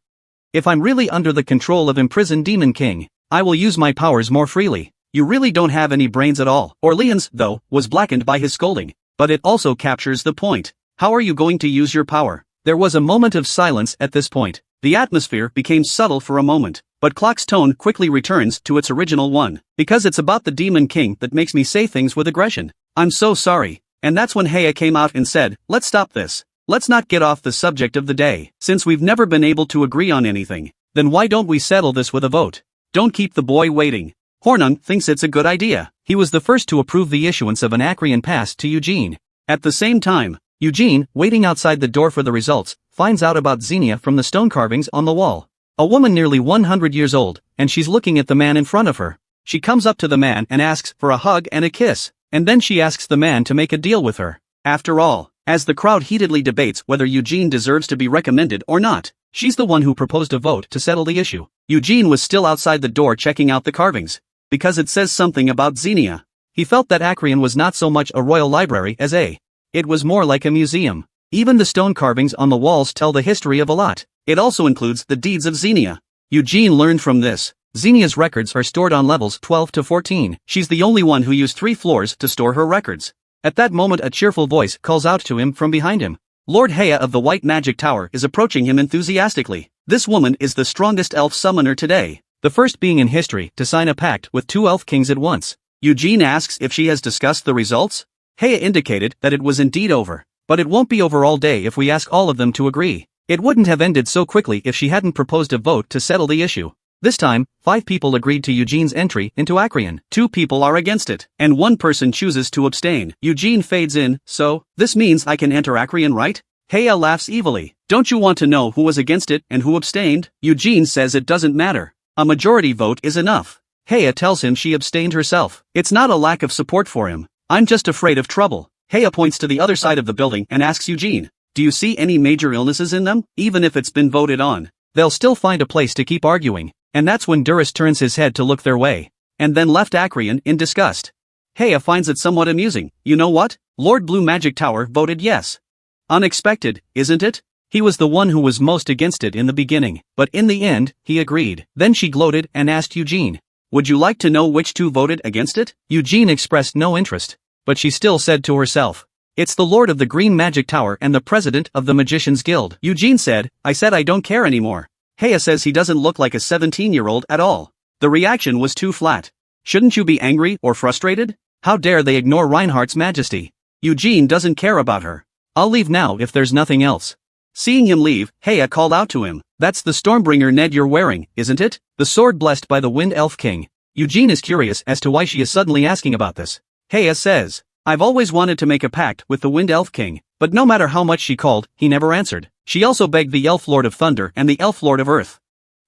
If I'm really under the control of imprisoned Demon King, I will use my powers more freely. You really don't have any brains at all. Orleans, though, was blackened by his scolding, but it also captures the point. How are you going to use your power? There was a moment of silence at this point. The atmosphere became subtle for a moment, but Clock's tone quickly returns to its original one. Because it's about the Demon King that makes me say things with aggression. I'm so sorry. And that's when Heya came out and said, let's stop this. Let's not get off the subject of the day. Since we've never been able to agree on anything, then why don't we settle this with a vote? Don't keep the boy waiting. Hornung thinks it's a good idea. He was the first to approve the issuance of an Acreon pass to Eugene. At the same time, Eugene, waiting outside the door for the results, finds out about Xenia from the stone carvings on the wall. A woman nearly 100 years old, and she's looking at the man in front of her. She comes up to the man and asks for a hug and a kiss, and then she asks the man to make a deal with her. After all, as the crowd heatedly debates whether Eugene deserves to be recommended or not, she's the one who proposed a vote to settle the issue. Eugene was still outside the door checking out the carvings. Because it says something about Xenia. He felt that Acreon was not so much a royal library as it was more like a museum. Even the stone carvings on the walls tell the history of a lot. It also includes the deeds of Xenia. Eugene learned from this. Xenia's records are stored on levels 12 to 14. She's the only one who used 3 floors to store her records. At that moment, a cheerful voice calls out to him from behind him. Lord Heya of the White Magic Tower is approaching him enthusiastically. This woman is the strongest elf summoner today. The first being in history to sign a pact with 2 elf kings at once. Eugene asks if she has discussed the results. Heya indicated that it was indeed over, but it won't be over all day if we ask all of them to agree. It wouldn't have ended so quickly if she hadn't proposed a vote to settle the issue. This time, 5 people agreed to Eugene's entry into Acreon. 2 people are against it, and 1 person chooses to abstain. Eugene fades in, so, this means I can enter Acreon, right? Heya laughs evilly. Don't you want to know who was against it and who abstained? Eugene says it doesn't matter. A majority vote is enough. Heya tells him she abstained herself. It's not a lack of support for him. I'm just afraid of trouble. Heya points to the other side of the building and asks Eugene, do you see any major illnesses in them? Even if it's been voted on, they'll still find a place to keep arguing. And that's when Duras turns his head to look their way, and then left Acreon in disgust. Heya finds it somewhat amusing. You know what? Lord Blue Magic Tower voted yes. Unexpected, isn't it? He was the one who was most against it in the beginning, but in the end, he agreed. Then she gloated and asked Eugene, Would you like to know which two voted against it? Eugene expressed no interest. But she still said to herself, it's the Lord of the Green Magic Tower and the President of the Magicians Guild. Eugene said, I said I don't care anymore. Heya says he doesn't look like a 17-year-old at all. The reaction was too flat. Shouldn't you be angry or frustrated? How dare they ignore Reinhardt's majesty? Eugene doesn't care about her. I'll leave now if there's nothing else. Seeing him leave, Heya called out to him, that's the Stormbringer Ned you're wearing, isn't it? The sword blessed by the Wind Elf King. Eugene is curious as to why she is suddenly asking about this. Heya says, I've always wanted to make a pact with the Wind Elf King, but no matter how much she called, he never answered. She also begged the Elf Lord of Thunder and the Elf Lord of Earth.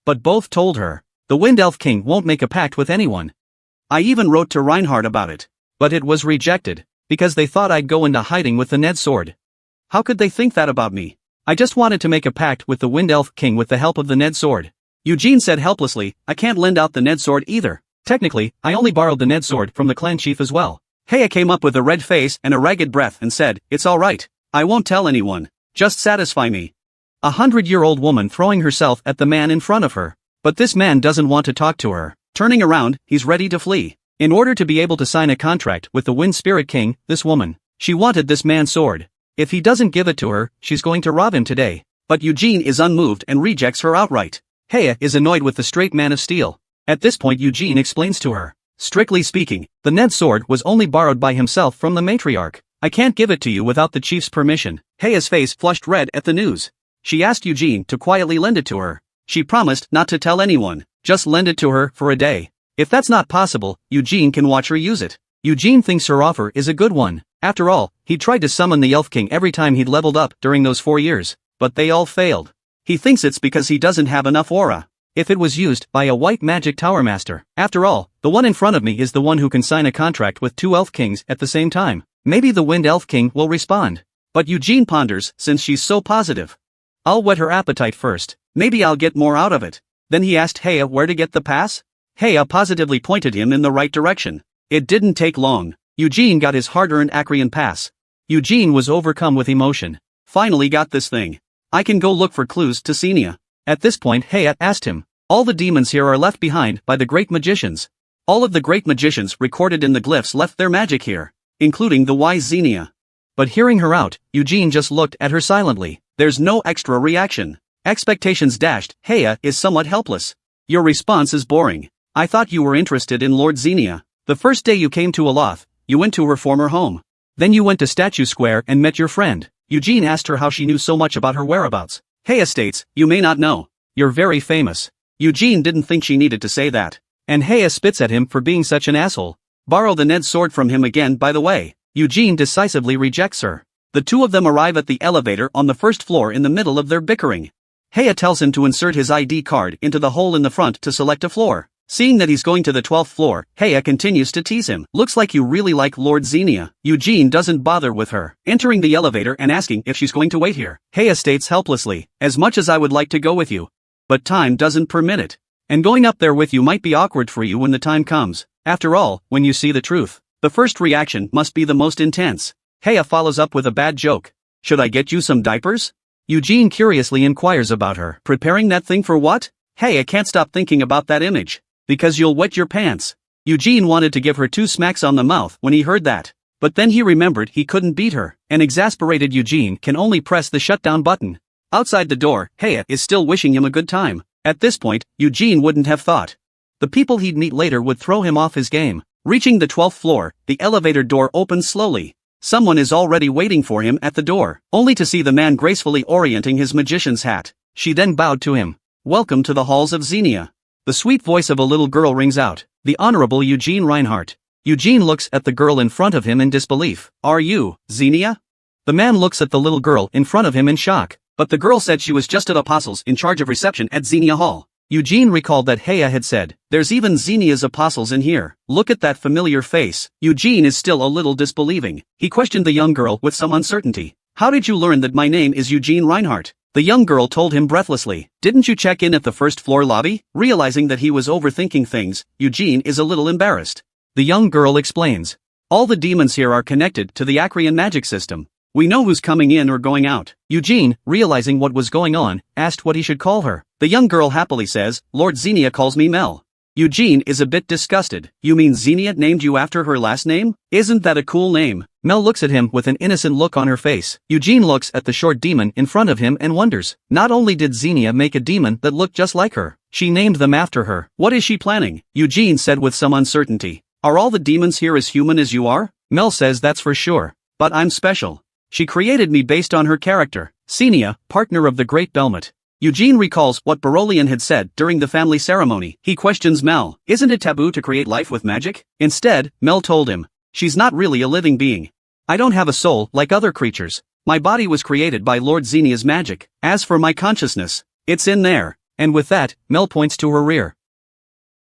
But both told her, the Wind Elf King won't make a pact with anyone. I even wrote to Reinhardt about it. But it was rejected, because they thought I'd go into hiding with the Ned sword. How could they think that about me? I just wanted to make a pact with the Wind Elf King with the help of the Ned sword. Eugene said helplessly, I can't lend out the Ned sword either. Technically, I only borrowed the Ned sword from the clan chief as well. Heya came up with a red face and a ragged breath and said, it's alright. I won't tell anyone. Just satisfy me. 100-year-old woman throwing herself at the man in front of her. But this man doesn't want to talk to her. Turning around, he's ready to flee. In order to be able to sign a contract with the Wind Spirit King, this woman, she wanted this man's sword. If he doesn't give it to her, she's going to rob him today. But Eugene is unmoved and rejects her outright. Heya is annoyed with the straight man of steel. At this point Eugene explains to her, strictly speaking, the Ned sword was only borrowed by himself from the matriarch. I can't give it to you without the chief's permission. Heya's face flushed red at the news. She asked Eugene to quietly lend it to her. She promised not to tell anyone, just lend it to her for a day. If that's not possible, Eugene can watch her use it. Eugene thinks her offer is a good one. After all, he tried to summon the Elf King every time he'd leveled up during those 4 years, but they all failed. He thinks it's because he doesn't have enough aura. If it was used by a white magic tower master. After all, the one in front of me is the one who can sign a contract with 2 Elf Kings at the same time. Maybe the Wind Elf King will respond. But Eugene ponders since she's so positive. I'll whet her appetite first. Maybe I'll get more out of it. Then he asked Heya where to get the pass. Heya positively pointed him in the right direction. It didn't take long. Eugene got his hard-earned Acrian pass. Eugene was overcome with emotion. Finally got this thing. I can go look for clues to Xenia. At this point Heya asked him, all the demons here are left behind by the great magicians. All of the great magicians recorded in the glyphs left their magic here, including the wise Xenia. But hearing her out, Eugene just looked at her silently. There's no extra reaction. Expectations dashed. Heya is somewhat helpless. Your response is boring. I thought you were interested in Lord Xenia. The first day you came to Aloth, you went to her former home. Then you went to Statue Square and met your friend. Eugene asked her how she knew so much about her whereabouts. Heya states, you may not know. You're very famous. Eugene didn't think she needed to say that. And Heya spits at him for being such an asshole. Borrow the Ned sword from him again by the way. Eugene decisively rejects her. The two of them arrive at the elevator on the first floor in the middle of their bickering. Heya tells him to insert his ID card into the hole in the front to select a floor. Seeing that he's going to the 12th floor, Heya continues to tease him. Looks like you really like Lord Xenia. Eugene doesn't bother with her, entering the elevator and asking if she's going to wait here. Heya states helplessly, as much as I would like to go with you. But time doesn't permit it. And going up there with you might be awkward for you when the time comes. After all, when you see the truth, the first reaction must be the most intense. Heya follows up with a bad joke. Should I get you some diapers? Eugene curiously inquires about her. Preparing that thing for what? Heya can't stop thinking about that image. Because you'll wet your pants. Eugene wanted to give her 2 smacks on the mouth when he heard that. But then he remembered he couldn't beat her. An exasperated Eugene can only press the shutdown button. Outside the door, Heya is still wishing him a good time. At this point, Eugene wouldn't have thought the people he'd meet later would throw him off his game. Reaching the 12th floor, the elevator door opens slowly. Someone is already waiting for him at the door, only to see the man gracefully orienting his magician's hat. She then bowed to him. Welcome to the halls of Xenia. The sweet voice of a little girl rings out. The Honorable Eugene Reinhardt. Eugene looks at the girl in front of him in disbelief. Are you, Xenia? The man looks at the little girl in front of him in shock. But the girl said she was just an apostles in charge of reception at Xenia Hall. Eugene recalled that Heya had said, there's even Xenia's apostles in here. Look at that familiar face. Eugene is still a little disbelieving. He questioned the young girl with some uncertainty. How did you learn that my name is Eugene Reinhardt? The young girl told him breathlessly. Didn't you check in at the first floor lobby? Realizing that he was overthinking things, Eugene is a little embarrassed. The young girl explains. All the demons here are connected to the Acrian magic system. We know who's coming in or going out. Eugene, realizing what was going on, asked what he should call her. The young girl happily says, Lord Xenia calls me Mel. Eugene is a bit disgusted. You mean Xenia named you after her last name? Isn't that a cool name? Mel looks at him with an innocent look on her face. Eugene looks at the short demon in front of him and wonders. Not only did Xenia make a demon that looked just like her, she named them after her. What is she planning? Eugene said with some uncertainty. Are all the demons here as human as you are? Mel says that's for sure. But I'm special. She created me based on her character. Xenia, partner of the great Belmont. Eugene recalls what Berolian had said during the family ceremony. He questions Mel. Isn't it taboo to create life with magic? Instead, Mel told him, she's not really a living being. I don't have a soul like other creatures. My body was created by Lord Xenia's magic. As for my consciousness, it's in there. And with that, Mel points to her rear.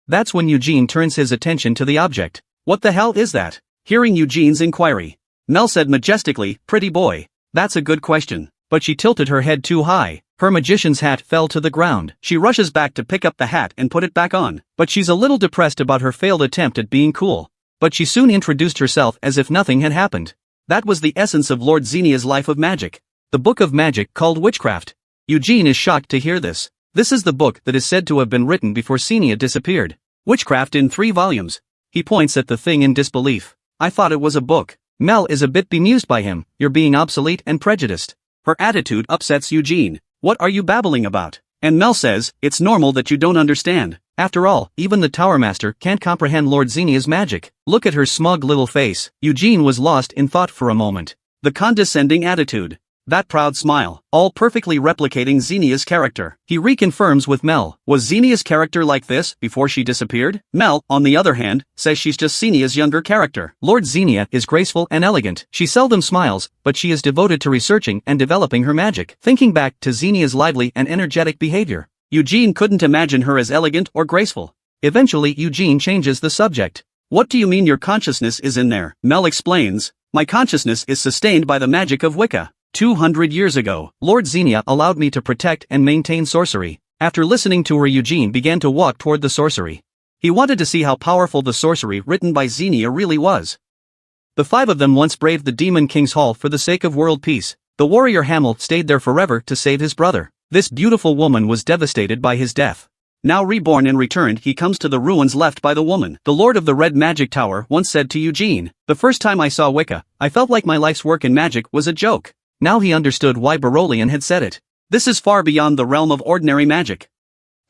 That's when Eugene turns his attention to the object. What the hell is that? Hearing Eugene's inquiry, Mel said majestically, pretty boy. That's a good question. But she tilted her head too high. Her magician's hat fell to the ground. She rushes back to pick up the hat and put it back on. But she's a little depressed about her failed attempt at being cool. But she soon introduced herself as if nothing had happened. That was the essence of Lord Xenia's life of magic. The book of magic called Witchcraft. Eugene is shocked to hear this. This is the book that is said to have been written before Xenia disappeared. Witchcraft in 3 volumes. He points at the thing in disbelief. I thought it was a book. Mel is a bit bemused by him. You're being obsolete and prejudiced. Her attitude upsets Eugene. What are you babbling about? And Mel says, it's normal that you don't understand. After all, even the Tower Master can't comprehend Lord Xenia's magic. Look at her smug little face. Eugene was lost in thought for a moment. The condescending attitude. That proud smile, all perfectly replicating Xenia's character. He reconfirms with Mel, was Xenia's character like this before she disappeared? Mel, on the other hand, says she's just Xenia's younger character. Lord Xenia is graceful and elegant. She seldom smiles, but she is devoted to researching and developing her magic. Thinking back to Xenia's lively and energetic behavior, Eugene couldn't imagine her as elegant or graceful. Eventually Eugene changes the subject. What do you mean your consciousness is in there? Mel explains, my consciousness is sustained by the magic of Wicca. 200 years ago, Lord Xenia allowed me to protect and maintain sorcery. After listening to her, Eugene began to walk toward the sorcery. He wanted to see how powerful the sorcery written by Xenia really was. The 5 of them once braved the Demon King's Hall for the sake of world peace. The warrior Hamel stayed there forever to save his brother. This beautiful woman was devastated by his death. Now reborn and returned, he comes to the ruins left by the woman. The Lord of the Red Magic Tower once said to Eugene, the first time I saw Wicca, I felt like my life's work in magic was a joke. Now he understood why Berolian had said it. This is far beyond the realm of ordinary magic.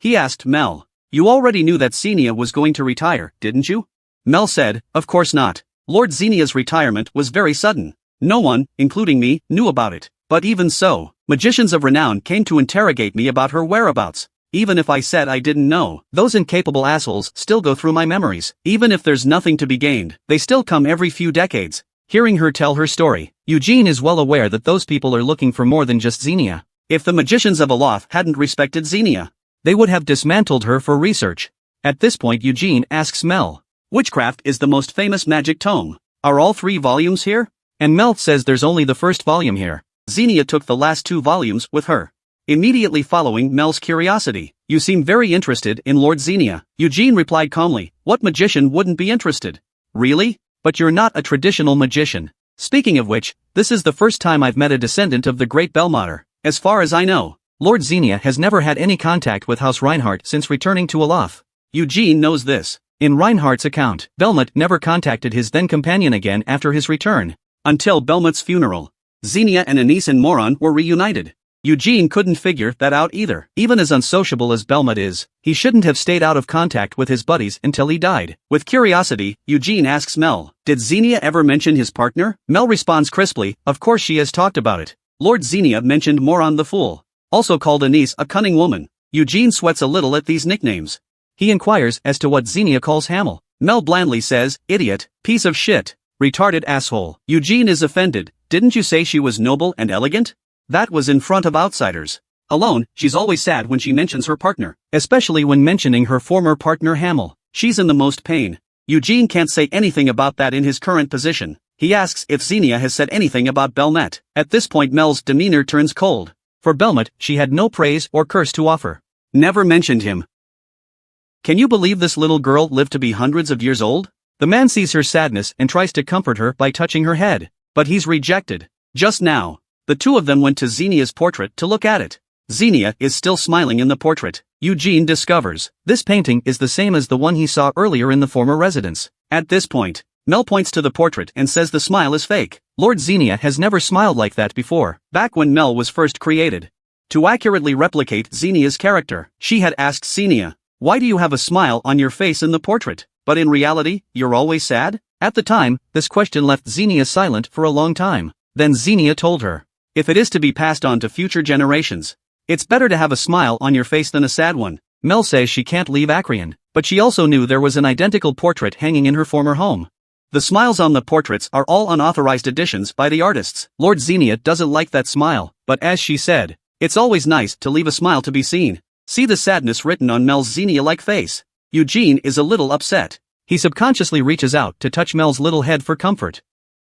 He asked Mel, you already knew that Xenia was going to retire, didn't you? Mel said, of course not. Lord Xenia's retirement was very sudden. No one, including me, knew about it. But even so, magicians of renown came to interrogate me about her whereabouts. Even if I said I didn't know, those incapable assholes still go through my memories. Even if there's nothing to be gained, they still come every few decades. Hearing her tell her story, Eugene is well aware that those people are looking for more than just Xenia. If the magicians of Aloth hadn't respected Xenia, they would have dismantled her for research. At this point Eugene asks Mel, Witchcraft is the most famous magic tome. Are all 3 volumes here? And Mel says there's only the first volume here. Xenia took the last 2 volumes with her. Immediately following Mel's curiosity, you seem very interested in Lord Xenia. Eugene replied calmly, what magician wouldn't be interested? Really? But you're not a traditional magician. Speaking of which, this is the first time I've met a descendant of the great Belmotter. As far as I know, Lord Xenia has never had any contact with House Reinhardt since returning to Aloth. Eugene knows this. In Reinhardt's account, Belmont never contacted his then companion again after his return. Until Belmont's funeral, Xenia and Anise and Moron were reunited. Eugene couldn't figure that out either. Even as unsociable as Belmont is, he shouldn't have stayed out of contact with his buddies until he died. With curiosity, Eugene asks Mel, did Xenia ever mention his partner? Mel responds crisply, of course she has talked about it. Lord Xenia mentioned Moron the Fool, also called Anise a cunning woman. Eugene sweats a little at these nicknames. He inquires as to what Xenia calls Hamel. Mel blandly says, idiot, piece of shit, retarded asshole. Eugene is offended. Didn't you say she was noble and elegant? That was in front of outsiders. Alone, she's always sad when she mentions her partner, especially when mentioning her former partner Hamel. She's in the most pain. Eugene can't say anything about that in his current position. He asks if Xenia has said anything about Belmet. At this point Mel's demeanor turns cold. For Belmet, she had no praise or curse to offer. Never mentioned him. Can you believe this little girl lived to be hundreds of years old? The man sees her sadness and tries to comfort her by touching her head. But he's rejected. Just now, the 2 of them went to Xenia's portrait to look at it. Xenia is still smiling in the portrait. Eugene discovers this painting is the same as the one he saw earlier in the former residence. At this point, Mel points to the portrait and says the smile is fake. Lord Xenia has never smiled like that before. Back when Mel was first created, to accurately replicate Xenia's character, she had asked Xenia, "Why do you have a smile on your face in the portrait, but in reality, you're always sad?" At the time, this question left Xenia silent for a long time. Then Xenia told her, "If it is to be passed on to future generations, it's better to have a smile on your face than a sad one." Mel says she can't leave Acreon, but she also knew there was an identical portrait hanging in her former home. The smiles on the portraits are all unauthorized additions by the artists. Lord Xenia doesn't like that smile, but as she said, it's always nice to leave a smile to be seen. See the sadness written on Mel's Xenia-like face. Eugene is a little upset. He subconsciously reaches out to touch Mel's little head for comfort.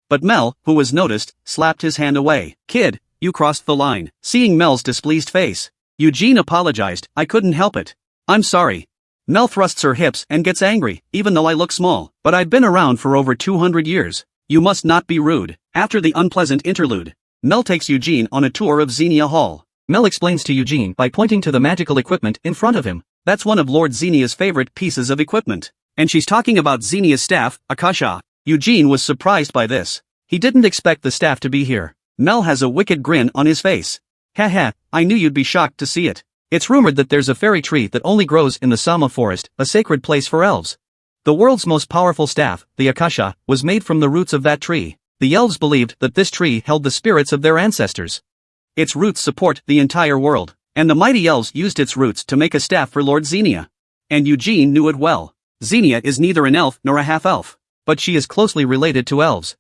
But Mel, who was noticed, slapped his hand away. "Kid, you crossed the line." Seeing Mel's displeased face, Eugene apologized. "I couldn't help it. I'm sorry." Mel thrusts her hips and gets angry, "Even though I look small, but I've been around for over 200 years. You must not be rude." After the unpleasant interlude, Mel takes Eugene on a tour of Xenia Hall. Mel explains to Eugene by pointing to the magical equipment in front of him. That's one of Lord Xenia's favorite pieces of equipment. And she's talking about Xenia's staff, Akasha. Eugene was surprised by this. He didn't expect the staff to be here. Mel has a wicked grin on his face. "Haha, I knew you'd be shocked to see it. It's rumored that there's a fairy tree that only grows in the Sama forest, a sacred place for elves. The world's most powerful staff, the Akasha, was made from the roots of that tree. The elves believed that this tree held the spirits of their ancestors. Its roots support the entire world, and the mighty elves used its roots to make a staff for Lord Xenia. And Eugene knew it well. Xenia is neither an elf nor a half-elf, but she is closely related to elves.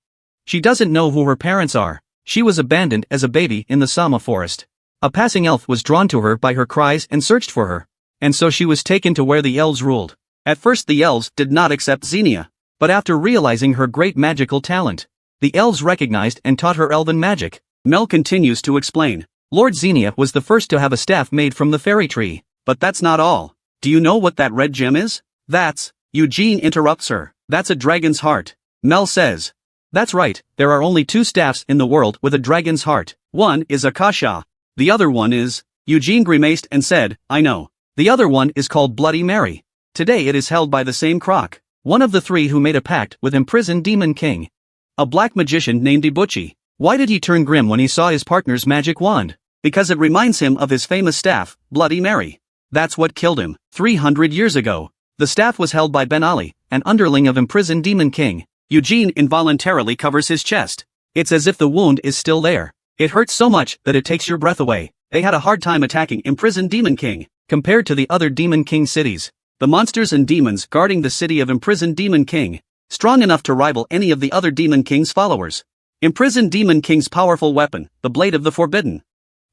She doesn't know who her parents are. She was abandoned as a baby in the Sama forest. A passing elf was drawn to her by her cries and searched for her, and so she was taken to where the elves ruled. At first the elves did not accept Xenia, but after realizing her great magical talent, the elves recognized and taught her elven magic. Mel continues to explain. Lord Xenia was the first to have a staff made from the fairy tree, but that's not all. Do you know what that red gem is? That's... Eugene interrupts her. "That's a dragon's heart." Mel says. "That's right, there are only two staffs in the world with a dragon's heart. One is Akasha. The other one is..." Eugene grimaced and said, "I know. The other one is called Bloody Mary. Today it is held by the same croc, one of the three who made a pact with imprisoned Demon King, a black magician named Ibuchi." Why did he turn grim when he saw his partner's magic wand? Because it reminds him of his famous staff, Bloody Mary. That's what killed him, 300 years ago. The staff was held by Ben Ali, an underling of imprisoned Demon King. Eugene involuntarily covers his chest. It's as if the wound is still there. It hurts so much that it takes your breath away. They had a hard time attacking imprisoned Demon King. Compared to the other Demon King cities, the monsters and demons guarding the city of imprisoned Demon King, strong enough to rival any of the other Demon King's followers. Imprisoned Demon King's powerful weapon, the Blade of the Forbidden,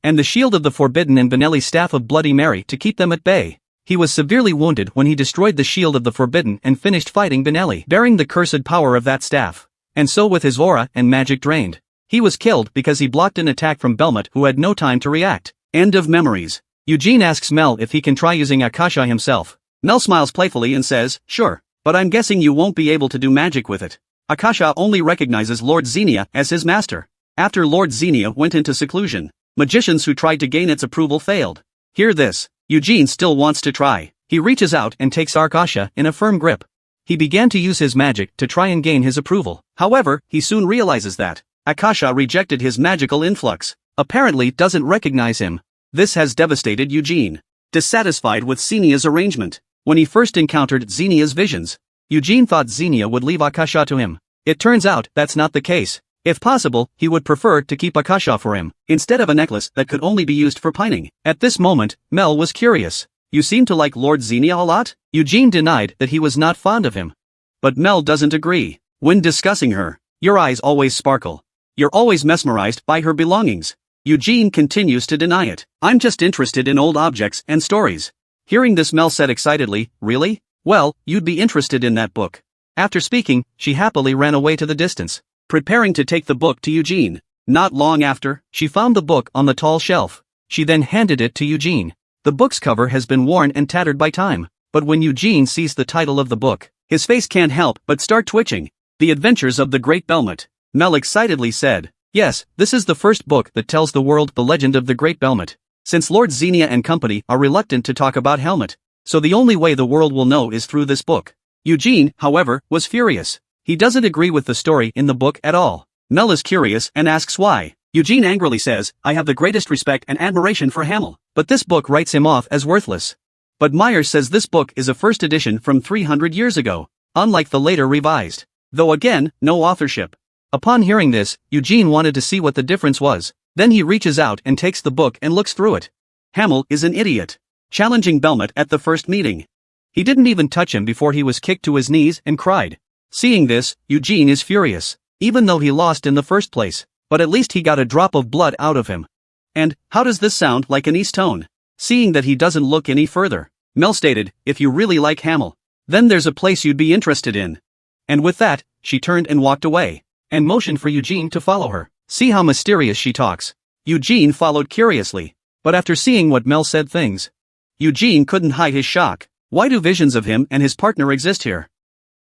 and the Shield of the Forbidden and Benelli's Staff of Bloody Mary to keep them at bay. He was severely wounded when he destroyed the Shield of the Forbidden and finished fighting Benelli, bearing the cursed power of that staff. And so with his aura and magic drained, he was killed because he blocked an attack from Belmont who had no time to react. End of memories. Eugene asks Mel if he can try using Akasha himself. Mel smiles playfully and says, "Sure, but I'm guessing you won't be able to do magic with it. Akasha only recognizes Lord Xenia as his master." After Lord Xenia went into seclusion, magicians who tried to gain its approval failed. Hear this. Eugene still wants to try. He reaches out and takes Akasha in a firm grip. He began to use his magic to try and gain his approval. However, he soon realizes that Akasha rejected his magical influx, apparently doesn't recognize him. This has devastated Eugene. Dissatisfied with Xenia's arrangement, when he first encountered Xenia's visions, Eugene thought Xenia would leave Akasha to him. It turns out that's not the case. If possible, he would prefer to keep Akasha for him, instead of a necklace that could only be used for pining. At this moment, Mel was curious. "You seem to like Lord Xenia a lot?" Eugene denied that he was not fond of him. But Mel doesn't agree. When discussing her, "Your eyes always sparkle. You're always mesmerized by her belongings." Eugene continues to deny it. "I'm just interested in old objects and stories." Hearing this, Mel said excitedly, "Really? Well, you'd be interested in that book." After speaking, she happily ran away to the distance, preparing to take the book to Eugene. Not long after, she found the book on the tall shelf. She then handed it to Eugene. The book's cover has been worn and tattered by time, but when Eugene sees the title of the book, his face can't help but start twitching. "The Adventures of the Great Belmont," Mel excitedly said. "Yes, this is the first book that tells the world the legend of the Great Belmont. Since Lord Xenia and company are reluctant to talk about Helmut, so the only way the world will know is through this book. Eugene, however, was furious. He doesn't agree with the story in the book at all. Mel is curious and asks why. Eugene angrily says, I have the greatest respect and admiration for Hamel, but this book writes him off as worthless. But Myers says this book is a first edition from 300 years ago, unlike the later revised. Though again, no authorship. Upon hearing this, Eugene wanted to see what the difference was. Then he reaches out and takes the book and looks through it. Hamel is an idiot. Challenging Belmont at the first meeting. He didn't even touch him before he was kicked to his knees and cried. Seeing this, Eugene is furious, even though he lost in the first place, but at least he got a drop of blood out of him. And, how does this sound like an East tone? Seeing that he doesn't look any further, Mel stated, if you really like Hamel, then there's a place you'd be interested in. And with that, she turned and walked away, and motioned for Eugene to follow her. See how mysterious she talks. Eugene followed curiously, but after seeing what Mel said things, Eugene couldn't hide his shock. Why do visions of him and his partner exist here?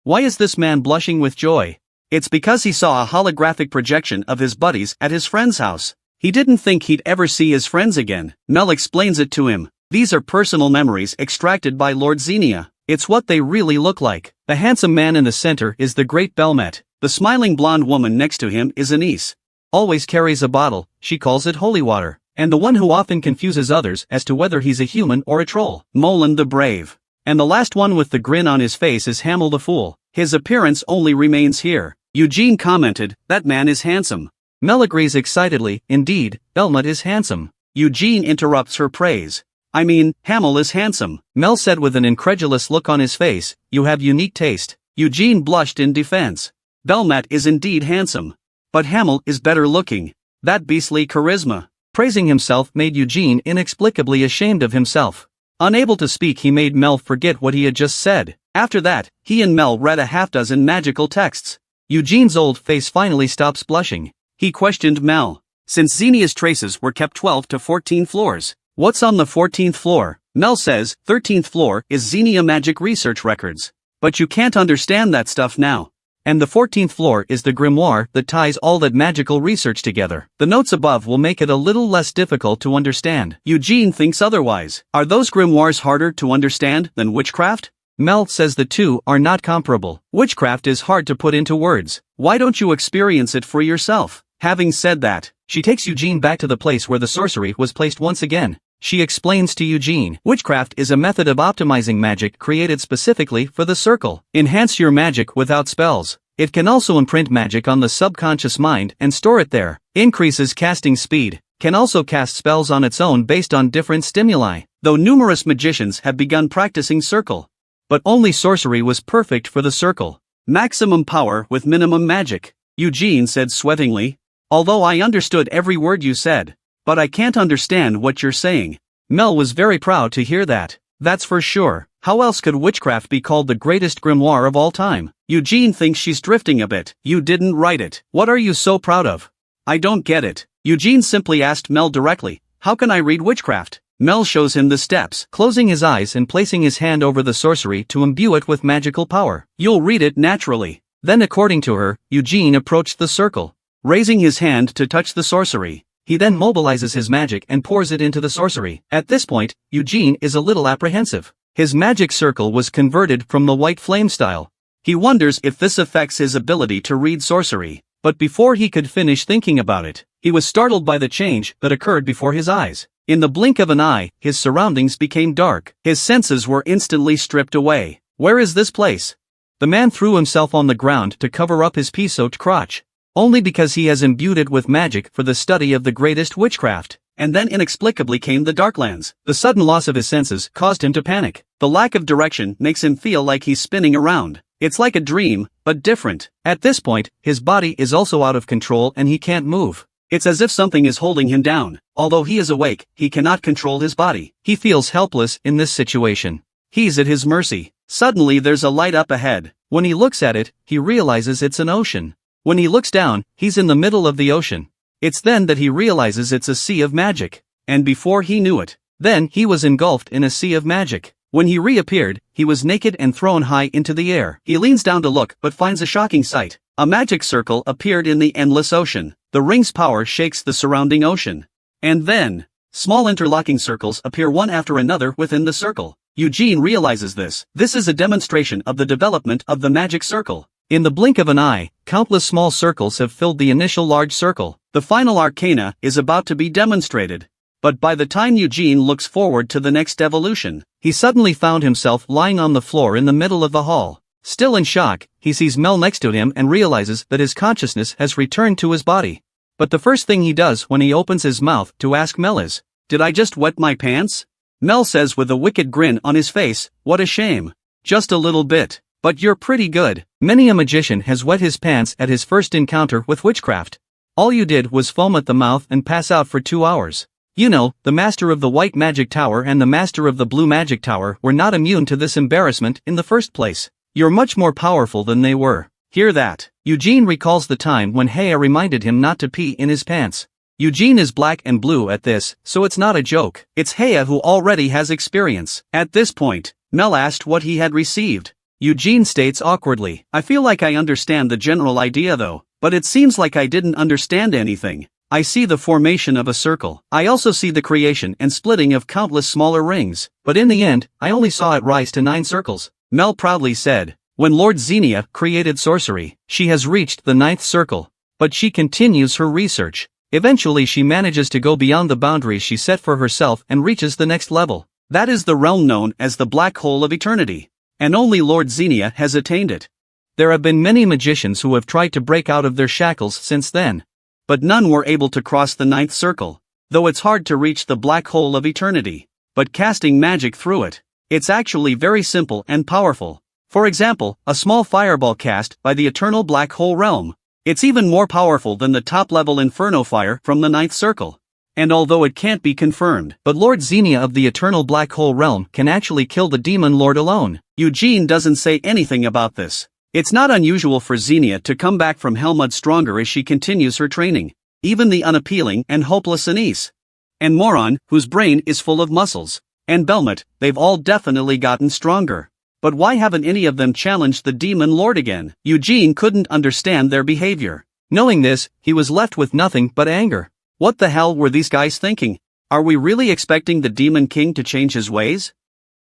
Why is this man blushing with joy? It's because he saw a holographic projection of his buddies at his friend's house. He didn't think he'd ever see his friends again. Mel explains it to him. These are personal memories extracted by Lord Xenia. It's what they really look like. The handsome man in the center is the great Belmet. The smiling blonde woman next to him is Anise. Always carries a bottle, she calls it holy water. And the one who often confuses others as to whether he's a human or a troll, Molan the Brave. And the last one with the grin on his face is Hamel the Fool. His appearance only remains here. Eugene commented, that man is handsome. Mel agrees excitedly, indeed, Belmont is handsome. Eugene interrupts her praise. I mean, Hamel is handsome. Mel said with an incredulous look on his face, you have unique taste. Eugene blushed in defense. Belmont is indeed handsome. But Hamel is better looking. That beastly charisma. Praising himself made Eugene inexplicably ashamed of himself. Unable to speak, he made Mel forget what he had just said. After that, he and Mel read a half-dozen magical texts. Eugene's old face finally stops blushing. He questioned Mel. Since Xenia's traces were kept 12 to 14 floors, what's on the 14th floor? Mel says, 13th floor is Xenia Magic Research Records. But you can't understand that stuff now. And the 14th floor is the grimoire that ties all that magical research together. The notes above will make it a little less difficult to understand. Eugene thinks otherwise. Are those grimoires harder to understand than witchcraft? Mel says the two are not comparable. Witchcraft is hard to put into words. Why don't you experience it for yourself? Having said that, she takes Eugene back to the place where the sorcery was placed once again. She explains to Eugene, witchcraft is a method of optimizing magic created specifically for the circle. Enhance your magic without spells. It can also imprint magic on the subconscious mind and store it there. Increases casting speed. Can also cast spells on its own based on different stimuli. Though numerous magicians have begun practicing circle. But only sorcery was perfect for the circle. Maximum power with minimum magic. Eugene said sweatingly. Although I understood every word you said. But I can't understand what you're saying. Mel was very proud to hear that. That's for sure. How else could witchcraft be called the greatest grimoire of all time? Eugene thinks she's drifting a bit. You didn't write it. What are you so proud of? I don't get it. Eugene simply asked Mel directly, how can I read witchcraft? Mel shows him the steps, closing his eyes and placing his hand over the sorcery to imbue it with magical power. You'll read it naturally. Then according to her, Eugene approached the circle, raising his hand to touch the sorcery. He then mobilizes his magic and pours it into the sorcery. At this point, Eugene is a little apprehensive. His magic circle was converted from the white flame style. He wonders if this affects his ability to read sorcery. But before he could finish thinking about it, he was startled by the change that occurred before his eyes. In the blink of an eye, his surroundings became dark. His senses were instantly stripped away. Where is this place? The man threw himself on the ground to cover up his pea-soaked crotch. Only because he has imbued it with magic for the study of the greatest witchcraft. And then inexplicably came the Darklands. The sudden loss of his senses caused him to panic. The lack of direction makes him feel like he's spinning around. It's like a dream, but different. At this point, his body is also out of control and he can't move. It's as if something is holding him down. Although he is awake, he cannot control his body. He feels helpless in this situation. He's at his mercy. Suddenly there's a light up ahead. When he looks at it, he realizes it's an ocean. When he looks down, he's in the middle of the ocean. It's then that he realizes it's a sea of magic. And before he knew it, then he was engulfed in a sea of magic. When he reappeared, he was naked and thrown high into the air. He leans down to look but finds a shocking sight. A magic circle appeared in the endless ocean. The ring's power shakes the surrounding ocean. And then, Small interlocking circles appear one after another within the circle. Eugene realizes this. This is a demonstration of the development of the magic circle. In the blink of an eye, countless small circles have filled the initial large circle. The final arcana is about to be demonstrated. But by the time Eugene looks forward to the next evolution, he suddenly found himself lying on the floor in the middle of the hall. Still in shock, he sees Mel next to him and realizes that his consciousness has returned to his body. But the first thing he does when he opens his mouth to ask Mel is, "Did I just wet my pants?" Mel says with a wicked grin on his face, "What a shame. Just a little bit. But you're pretty good." Many a magician has wet his pants at his first encounter with witchcraft. All you did was foam at the mouth and pass out for 2 hours. You know, the master of the White Magic Tower and the master of the Blue Magic Tower were not immune to this embarrassment in the first place. You're much more powerful than they were. Hear that? Eugene recalls the time when Heya reminded him not to pee in his pants. Eugene is black and blue at this, so it's not a joke. It's Heya who already has experience. At this point, Mel asked what he had received. Eugene states awkwardly, "I feel like I understand the general idea though, but it seems like I didn't understand anything. I see the formation of a circle. I also see the creation and splitting of countless smaller rings, but in the end, I only saw it rise to 9 circles." Mel proudly said, "When Lord Xenia created sorcery, she has reached the 9th circle. But she continues her research. Eventually she manages to go beyond the boundaries she set for herself and reaches the next level. That is the realm known as the Black Hole of Eternity. And only Lord Xenia has attained it. There have been many magicians who have tried to break out of their shackles since then. But none were able to cross the 9th circle. Though it's hard to reach the Black Hole of Eternity. But casting magic through it, it's actually very simple and powerful. For example, a small fireball cast by the Eternal Black Hole realm. It's even more powerful than the top-level Inferno fire from the 9th circle. And although it can't be confirmed, but Lord Xenia of the Eternal Black Hole realm can actually kill the Demon Lord alone. Eugene doesn't say anything about this. It's not unusual for Xenia to come back from Helmut stronger as she continues her training. Even the unappealing and hopeless Anise. And Moron, whose brain is full of muscles. And Belmont, they've all definitely gotten stronger. But why haven't any of them challenged the Demon Lord again? Eugene couldn't understand their behavior. Knowing this, he was left with nothing but anger. What the hell were these guys thinking? Are we really expecting the Demon King to change his ways?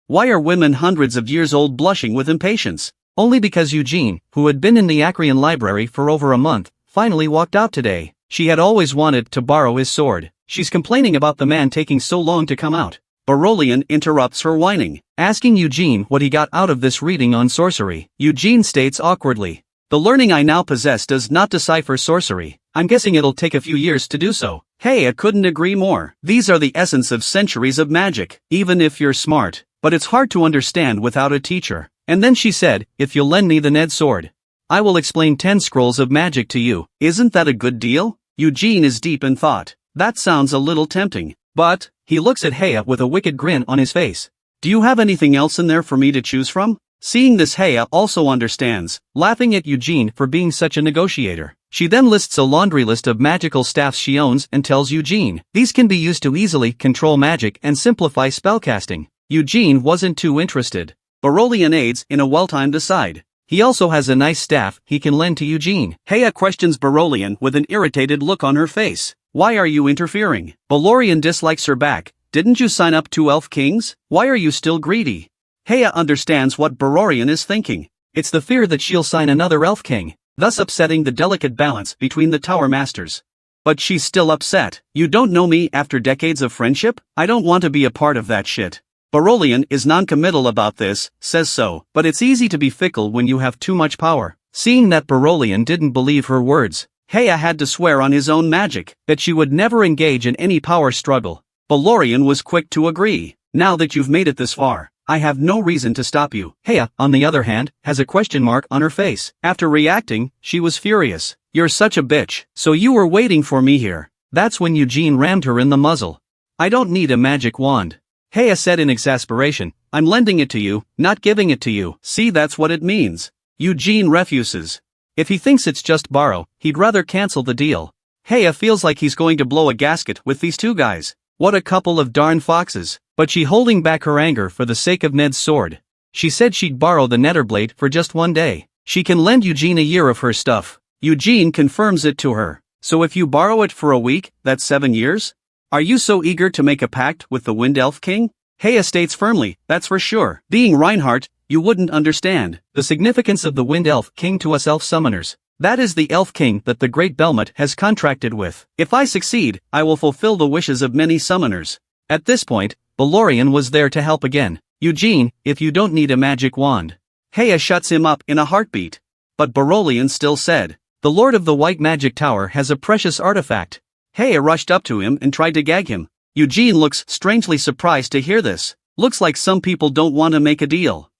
Why are women hundreds of years old blushing with impatience? Only because Eugene, who had been in the Acrian library for over a month, finally walked out today. She had always wanted to borrow his sword. She's complaining about the man taking so long to come out. Barolian interrupts her whining, asking Eugene what he got out of this reading on sorcery. Eugene states awkwardly, "The learning I now possess does not decipher sorcery. I'm guessing it'll take a few years to do so." Hey, I couldn't agree more. These are the essence of centuries of magic, even if you're smart. But it's hard to understand without a teacher. And then she said, "If you'll lend me the Ned sword, I will explain 10 scrolls of magic to you." Isn't that a good deal? Eugene is deep in thought. That sounds a little tempting. But, he looks at Heya with a wicked grin on his face. "Do you have anything else in there for me to choose from?" Seeing this, Heya also understands, laughing at Eugene for being such a negotiator. She then lists a laundry list of magical staffs she owns and tells Eugene, these can be used to easily control magic and simplify spellcasting. Eugene wasn't too interested. Barolian aids in a well-timed aside. He also has a nice staff he can lend to Eugene. Heya questions Barolian with an irritated look on her face. "Why are you interfering?" Barolian dislikes her back. "Didn't you sign up 2 elf kings? Why are you still greedy?" Heya understands what Barolian is thinking. It's the fear that she'll sign another elf king, thus upsetting the delicate balance between the tower masters. But she's still upset. "You don't know me after decades of friendship? I don't want to be a part of that shit." Barolian is non-committal about this, says so, but it's easy to be fickle when you have too much power. Seeing that Barolian didn't believe her words, Heya had to swear on his own magic that she would never engage in any power struggle. Barolian was quick to agree. "Now that you've made it this far, I have no reason to stop you." Heya, on the other hand, has a question mark on her face. After reacting, she was furious. "You're such a bitch. So you were waiting for me here." That's when Eugene rammed her in the muzzle. "I don't need a magic wand." Heya said in exasperation, "I'm lending it to you, not giving it to you." See, that's what it means. Eugene refuses. If he thinks it's just borrow, he'd rather cancel the deal. Heya feels like he's going to blow a gasket with these two guys. What a couple of darn foxes. But she holding back her anger for the sake of Ned's sword. She said she'd borrow the Netherblade for just 1 day. She can lend Eugene a year of her stuff. Eugene confirms it to her. "So if you borrow it for a week, that's 7 years?" Are you so eager to make a pact with the Wind Elf King? Heya states firmly, that's for sure. Being Reinhardt, you wouldn't understand the significance of the Wind Elf King to us elf summoners. That is the Elf King that the Great Belmont has contracted with. If I succeed, I will fulfill the wishes of many summoners. At this point, Balorian was there to help again. Eugene, if you don't need a magic wand. Heya shuts him up in a heartbeat. But Balorian still said, the Lord of the White Magic Tower has a precious artifact. Heya rushed up to him and tried to gag him. Eugene looks strangely surprised to hear this. Looks like some people don't want to make a deal.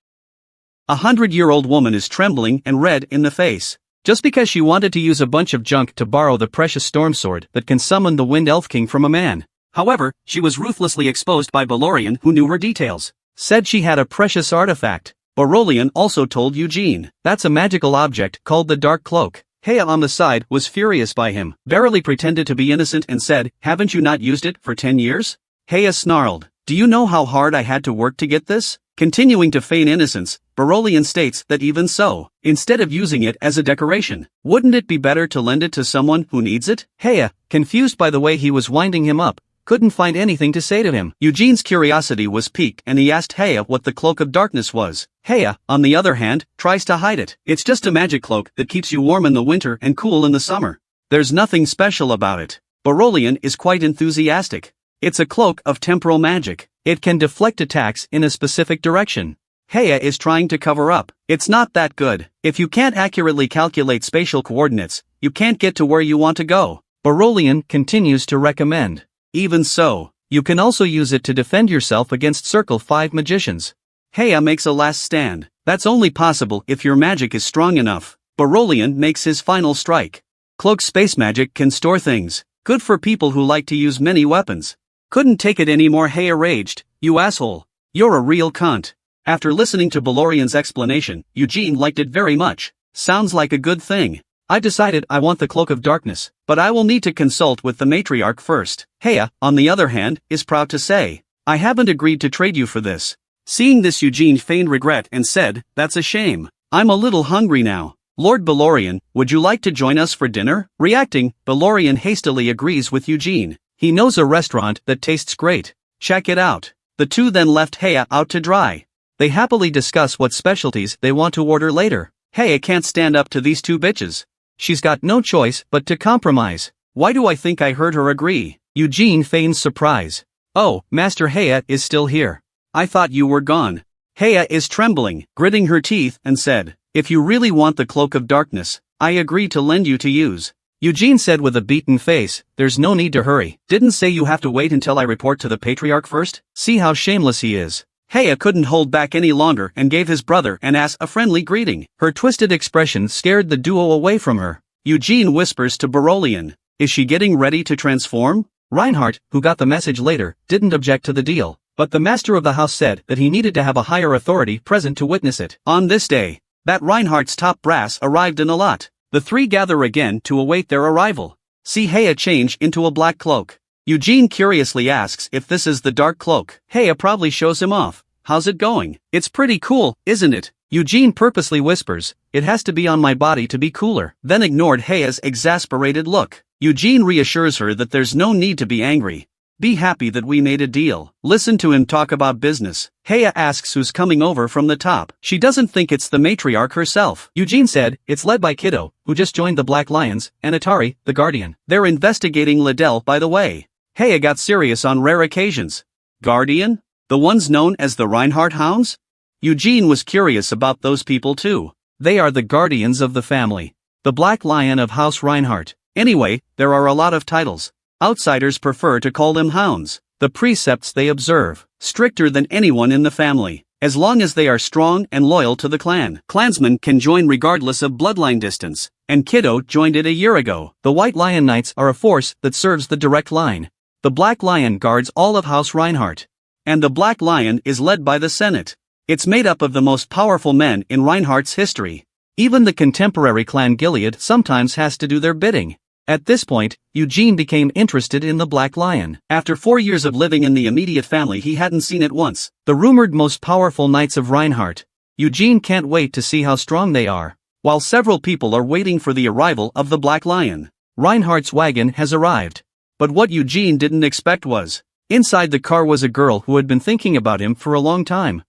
100-year-old woman is trembling and red in the face. Just because she wanted to use a bunch of junk to borrow the precious storm sword that can summon the Wind Elf King from a man. However, she was ruthlessly exposed by Balorian, who knew her details. Said she had a precious artifact. Balorian also told Eugene, that's a magical object called the Dark Cloak. Heya on the side was furious by him, barely pretended to be innocent and said, haven't you not used it for 10 years? Heya snarled, do you know how hard I had to work to get this? Continuing to feign innocence, Balorian states that even so, instead of using it as a decoration, wouldn't it be better to lend it to someone who needs it? Heya, confused by the way he was winding him up, couldn't find anything to say to him. Eugene's curiosity was piqued and he asked Heya what the Cloak of Darkness was. Heya, on the other hand, tries to hide it. It's just a magic cloak that keeps you warm in the winter and cool in the summer. There's nothing special about it. Balorian is quite enthusiastic. It's a cloak of temporal magic. It can deflect attacks in a specific direction. Heya is trying to cover up. It's not that good. If you can't accurately calculate spatial coordinates, you can't get to where you want to go. Balorian continues to recommend. Even so, you can also use it to defend yourself against Circle 5 magicians. Heya makes a last stand. That's only possible if your magic is strong enough. Balorian makes his final strike. Cloak space magic can store things. Good for people who like to use many weapons. Couldn't take it anymore, Heya raged. You asshole. You're a real cunt. After listening to Balorian's explanation, Eugene liked it very much. Sounds like a good thing. I decided I want the Cloak of Darkness, but I will need to consult with the matriarch first. Heya, on the other hand, is proud to say, I haven't agreed to trade you for this. Seeing this, Eugene feigned regret and said, that's a shame. I'm a little hungry now. Lord Balorian, would you like to join us for dinner? Reacting, Balorian hastily agrees with Eugene. He knows a restaurant that tastes great. Check it out. The two then left Heya out to dry. They happily discuss what specialties they want to order later. Heya can't stand up to these two bitches. She's got no choice but to compromise. Why do I think I heard her agree? Eugene feigns surprise. Oh, Master Heya is still here. I thought you were gone. Heya is trembling, gritting her teeth, and said, if you really want the Cloak of Darkness, I agree to lend you to use. Eugene said with a beaten face, there's no need to hurry. Didn't say you have to wait until I report to the Patriarch first? See how shameless he is. Heya couldn't hold back any longer and gave his brother and ass a friendly greeting. Her twisted expression scared the duo away from her. Eugene whispers to Balorian, is she getting ready to transform? Reinhardt, who got the message later, didn't object to the deal, but the master of the house said that he needed to have a higher authority present to witness it. On this day, that Reinhardt's top brass arrived in a lot. The three gather again to await their arrival. See Heya change into a black cloak. Eugene curiously asks if this is the Dark Cloak. Heya probably shows him off. How's it going? It's pretty cool, isn't it? Eugene purposely whispers, it has to be on my body to be cooler. Then ignored Heya's exasperated look. Eugene reassures her that there's no need to be angry. Be happy that we made a deal. Listen to him talk about business. Heya asks who's coming over from the top. She doesn't think it's the matriarch herself. Eugene said, it's led by Kiddo, who just joined the Black Lions, and Atari, the Guardian. They're investigating Liddell, by the way. Heya got serious on rare occasions. Guardian? The ones known as the Reinhardt Hounds? Eugene was curious about those people too. They are the guardians of the family. The Black Lion of House Reinhardt. Anyway, there are a lot of titles. Outsiders prefer to call them hounds. The precepts they observe, stricter than anyone in the family. As long as they are strong and loyal to the clan. Clansmen can join regardless of bloodline distance. And Kiddo joined it a year ago. The White Lion Knights are a force that serves the direct line. The Black Lion guards all of House Reinhardt. And the Black Lion is led by the Senate. It's made up of the most powerful men in Reinhardt's history. Even the contemporary clan Gilead sometimes has to do their bidding. At this point, Eugene became interested in the Black Lion. After 4 years of living in the immediate family, he hadn't seen it once. The rumored most powerful knights of Reinhardt. Eugene can't wait to see how strong they are. While several people are waiting for the arrival of the Black Lion, Reinhardt's wagon has arrived. But what Eugene didn't expect was, inside the car was a girl who had been thinking about him for a long time.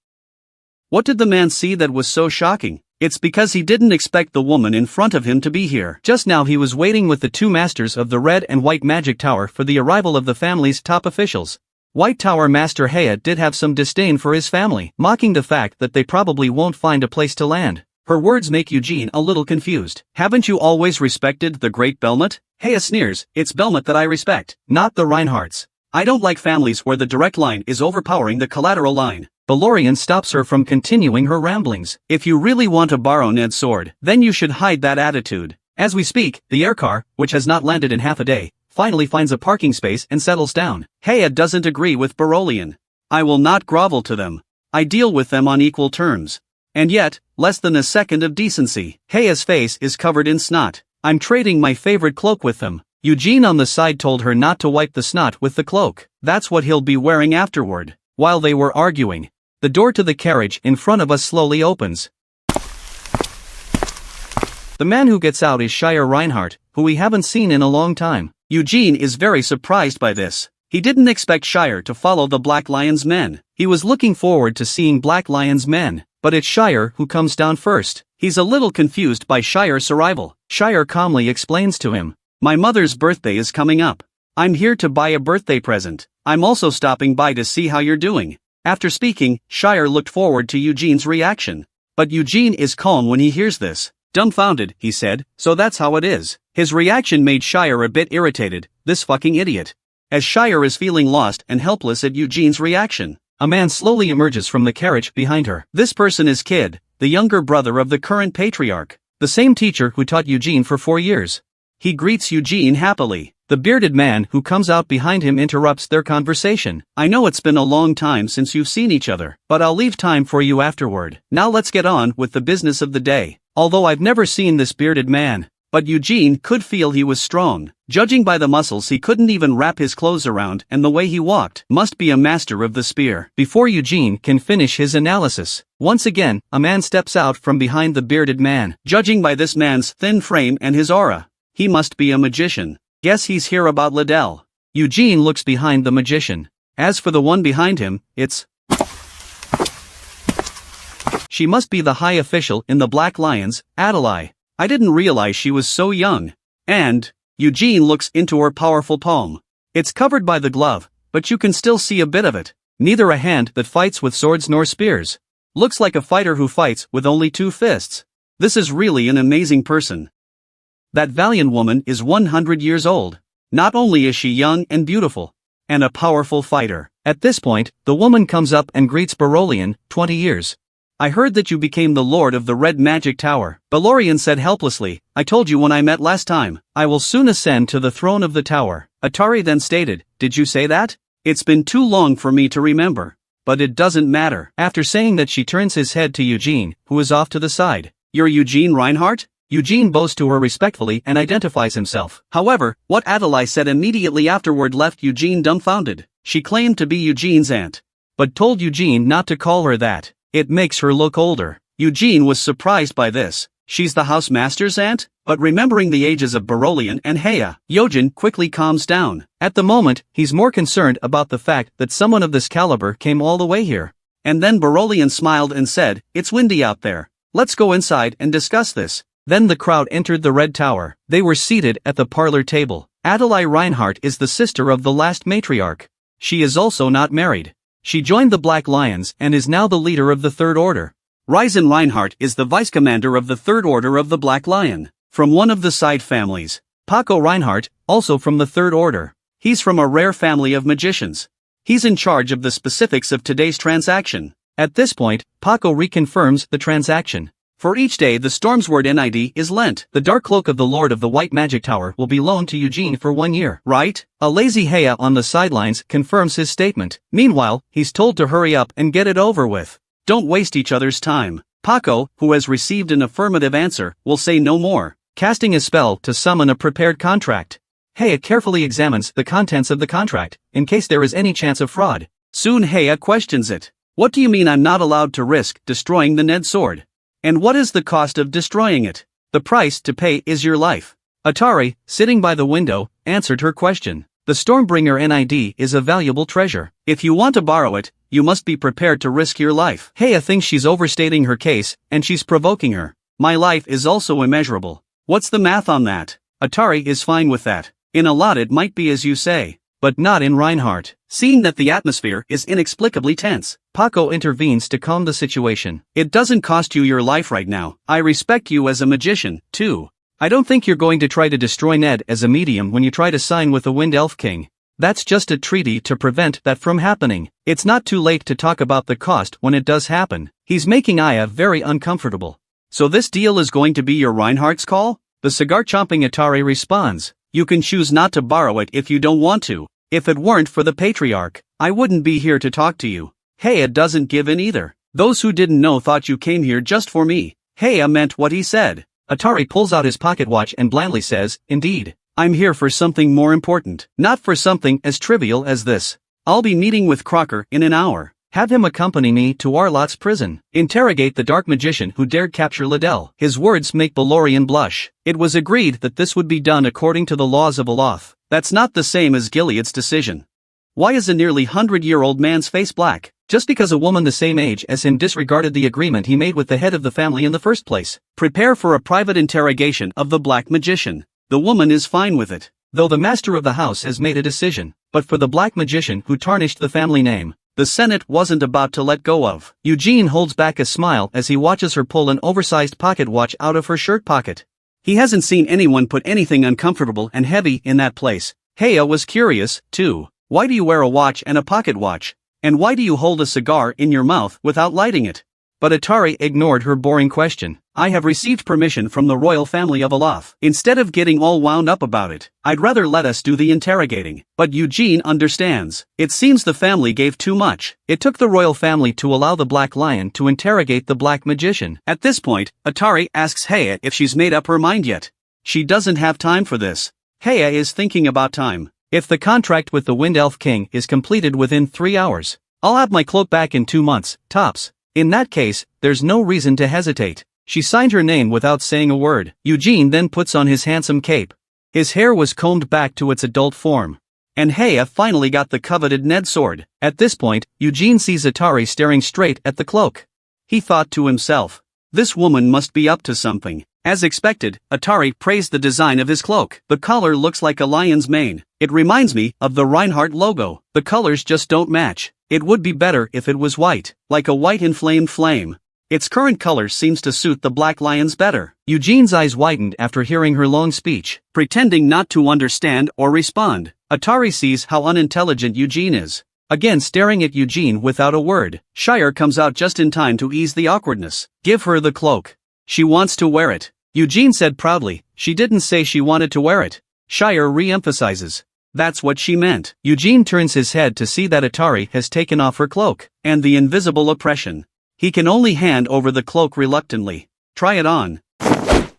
What did the man see that was so shocking? It's because he didn't expect the woman in front of him to be here. Just now he was waiting with the two masters of the Red and White Magic Tower for the arrival of the family's top officials. White Tower Master Heya did have some disdain for his family, mocking the fact that they probably won't find a place to land. Her words make Eugene a little confused. Haven't you always respected the great Belmont? Heya sneers, it's Belmont that I respect, not the Reinhardts. I don't like families where the direct line is overpowering the collateral line. Balorian stops her from continuing her ramblings. If you really want to borrow Ned's sword, then you should hide that attitude. As we speak, the aircar, which has not landed in half a day, finally finds a parking space and settles down. Heya doesn't agree with Barolian. I will not grovel to them. I deal with them on equal terms. And yet, less than a second of decency. Heya's face is covered in snot. I'm trading my favorite cloak with them. Eugene on the side told her not to wipe the snot with the cloak. That's what he'll be wearing afterward. While they were arguing, the door to the carriage in front of us slowly opens. The man who gets out is Shire Reinhardt, who we haven't seen in a long time. Eugene is very surprised by this. He didn't expect Shire to follow the Black Lion's men. He was looking forward to seeing Black Lion's men, but it's Shire who comes down first. He's a little confused by Shire's arrival. Shire calmly explains to him, my mother's birthday is coming up. I'm here to buy a birthday present. I'm also stopping by to see how you're doing. After speaking, Shire looked forward to Eugene's reaction. But Eugene is calm when he hears this. Dumbfounded, he said, so that's how it is. His reaction made Shire a bit irritated, this fucking idiot. As Shire is feeling lost and helpless at Eugene's reaction, a man slowly emerges from the carriage behind her. This person is Kid, the younger brother of the current patriarch, the same teacher who taught Eugene for 4 years. He greets Eugene happily. The bearded man who comes out behind him interrupts their conversation. I know it's been a long time since you've seen each other, but I'll leave time for you afterward. Now let's get on with the business of the day. Although I've never seen this bearded man, but Eugene could feel he was strong. Judging by the muscles he couldn't even wrap his clothes around and the way he walked, must be a master of the spear. Before Eugene can finish his analysis, once again, a man steps out from behind the bearded man. Judging by this man's thin frame and his aura, he must be a magician. Guess he's here about Liddell. Eugene looks behind the magician. As for the one behind him, it's... She must be the high official in the Black Lions, Adelaide. I didn't realize she was so young. And... Eugene looks into her powerful palm. It's covered by the glove, but you can still see a bit of it. Neither a hand that fights with swords nor spears. Looks like a fighter who fights with only 2 fists. This is really an amazing person. That valiant woman is 100 years old. Not only is she young and beautiful, and a powerful fighter. At this point, the woman comes up and greets Barolian, 20 years. I heard that you became the Lord of the Red Magic Tower. Balorian said helplessly, I told you when I met last time, I will soon ascend to the throne of the tower. Atari then stated, did you say that? It's been too long for me to remember. But it doesn't matter. After saying that she turns his head to Eugene, who is off to the side. You're Eugene Reinhardt? Eugene bows to her respectfully and identifies himself. However, what Adelaide said immediately afterward left Eugene dumbfounded. She claimed to be Eugene's aunt, but told Eugene not to call her that. It makes her look older. Eugene was surprised by this. She's the housemaster's aunt? But remembering the ages of Barolian and Heya, Eugene quickly calms down. At the moment, he's more concerned about the fact that someone of this caliber came all the way here. And then Barolian smiled and said, it's windy out there. Let's go inside and discuss this. Then the crowd entered the Red Tower. They were seated at the parlor table. Adelaide Reinhardt is the sister of the last matriarch. She is also not married. She joined the Black Lions and is now the leader of the Third Order. Ryzen Reinhardt is the vice commander of the Third Order of the Black Lion, from one of the side families. Paco Reinhardt, also from the Third Order. He's from a rare family of magicians. He's in charge of the specifics of today's transaction. At this point, Paco reconfirms the transaction. For each day the Stormsword NID is lent. The dark cloak of the Lord of the White Magic Tower will be loaned to Eugene for 1 year, right? A lazy Heya on the sidelines confirms his statement. Meanwhile, he's told to hurry up and get it over with. Don't waste each other's time. Paco, who has received an affirmative answer, will say no more, casting a spell to summon a prepared contract. Heya carefully examines the contents of the contract, in case there is any chance of fraud. Soon Heya questions it. What do you mean I'm not allowed to risk destroying the Ned sword? And what is the cost of destroying it? The price to pay is your life. Atari, sitting by the window, answered her question. The Stormbringer NID is a valuable treasure. If you want to borrow it, you must be prepared to risk your life. Heya thinks she's overstating her case, and she's provoking her. My life is also immeasurable. What's the math on that? Atari is fine with that. In a lot it might be as you say, but not in Reinhardt. Seeing that the atmosphere is inexplicably tense, Paco intervenes to calm the situation. It doesn't cost you your life right now. I respect you as a magician, too. I don't think you're going to try to destroy Ned as a medium when you try to sign with the Wind Elf King. That's just a treaty to prevent that from happening. It's not too late to talk about the cost when it does happen. He's making Aya very uncomfortable. So this deal is going to be your Reinhardt's call? The cigar-chomping Atari responds. You can choose not to borrow it if you don't want to. If it weren't for the Patriarch, I wouldn't be here to talk to you. Heya doesn't give in either. Those who didn't know thought you came here just for me. Heya meant what he said. Atari pulls out his pocket watch and blandly says, indeed, I'm here for something more important, not for something as trivial as this. I'll be meeting with Crocker in an hour. Have him accompany me to Arlot's prison. Interrogate the dark magician who dared capture Liddell. His words make Balorian blush. It was agreed that this would be done according to the laws of Aloth. That's not the same as Gilead's decision. Why is a nearly 100-year-old man's face black? Just because a woman the same age as him disregarded the agreement he made with the head of the family in the first place. Prepare for a private interrogation of the black magician. The woman is fine with it, though the master of the house has made a decision. But for the black magician who tarnished the family name, the Senate wasn't about to let go of. Eugene holds back a smile as he watches her pull an oversized pocket watch out of her shirt pocket. He hasn't seen anyone put anything uncomfortable and heavy in that place. Heya was curious, too. Why do you wear a watch and a pocket watch? And why do you hold a cigar in your mouth without lighting it? But Atari ignored her boring question. I have received permission from the royal family of Aloth. Instead of getting all wound up about it, I'd rather let us do the interrogating. But Eugene understands. It seems the family gave too much. It took the royal family to allow the Black Lion to interrogate the Black Magician. At this point, Atari asks Heya if she's made up her mind yet. She doesn't have time for this. Heya is thinking about time. If the contract with the Wind Elf King is completed within 3 hours, I'll have my cloak back in 2 months, tops. In that case, there's no reason to hesitate. She signed her name without saying a word. Eugene then puts on his handsome cape. His hair was combed back to its adult form. And Heya finally got the coveted Ned sword. At this point, Eugene sees Atari staring straight at the cloak. He thought to himself, this woman must be up to something. As expected, Atari praised the design of his cloak. The collar looks like a lion's mane. It reminds me of the Reinhardt logo. The colors just don't match. It would be better if it was white, like a white inflamed flame. Its current color seems to suit the Black Lions better. Eugene's eyes widened after hearing her long speech. Pretending not to understand or respond, Atari sees how unintelligent Eugene is. Again staring at Eugene without a word, Shire comes out just in time to ease the awkwardness. Give her the cloak. She wants to wear it. Eugene said proudly, she didn't say she wanted to wear it. Shire re-emphasizes. That's what she meant. Eugene turns his head to see that Atari has taken off her cloak, and the invisible oppression. He can only hand over the cloak reluctantly. Try it on.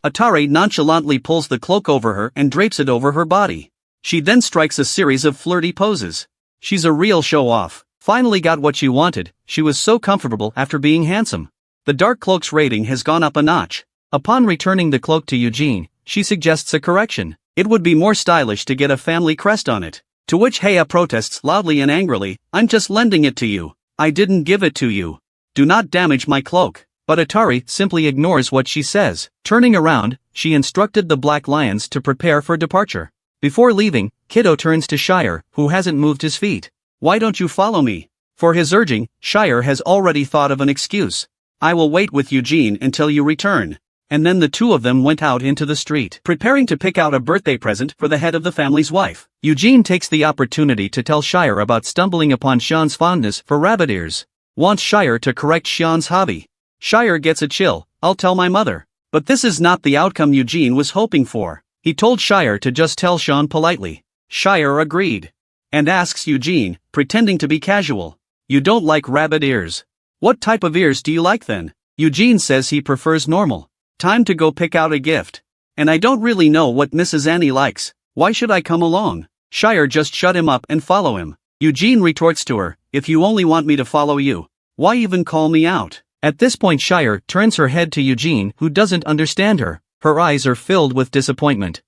Atari nonchalantly pulls the cloak over her and drapes it over her body. She then strikes a series of flirty poses. She's a real show-off. Finally got what she wanted. She was so comfortable after being handsome. The dark cloak's rating has gone up a notch. Upon returning the cloak to Eugene, she suggests a correction. It would be more stylish to get a family crest on it. To which Heya protests loudly and angrily, I'm just lending it to you. I didn't give it to you. Do not damage my cloak. But Atari simply ignores what she says. Turning around, she instructed the Black Lions to prepare for departure. Before leaving, Kiddo turns to Shire, who hasn't moved his feet. Why don't you follow me? For his urging, Shire has already thought of an excuse. I will wait with Eugene until you return. And then the two of them went out into the street, preparing to pick out a birthday present for the head of the family's wife. Eugene takes the opportunity to tell Shire about stumbling upon Sean's fondness for rabbit ears. Wants Shire to correct Sean's hobby. Shire gets a chill, I'll tell my mother. But this is not the outcome Eugene was hoping for. He told Shire to just tell Sean politely. Shire agreed. And asks Eugene, pretending to be casual. You don't like rabbit ears. What type of ears do you like then? Eugene says he prefers normal. Time to go pick out a gift. And I don't really know what Mrs. Annie likes. Why should I come along? Shire just shut him up and follow him. Eugene retorts to her, if you only want me to follow you, why even call me out? At this point Shire turns her head to Eugene, who doesn't understand her. Her eyes are filled with disappointment.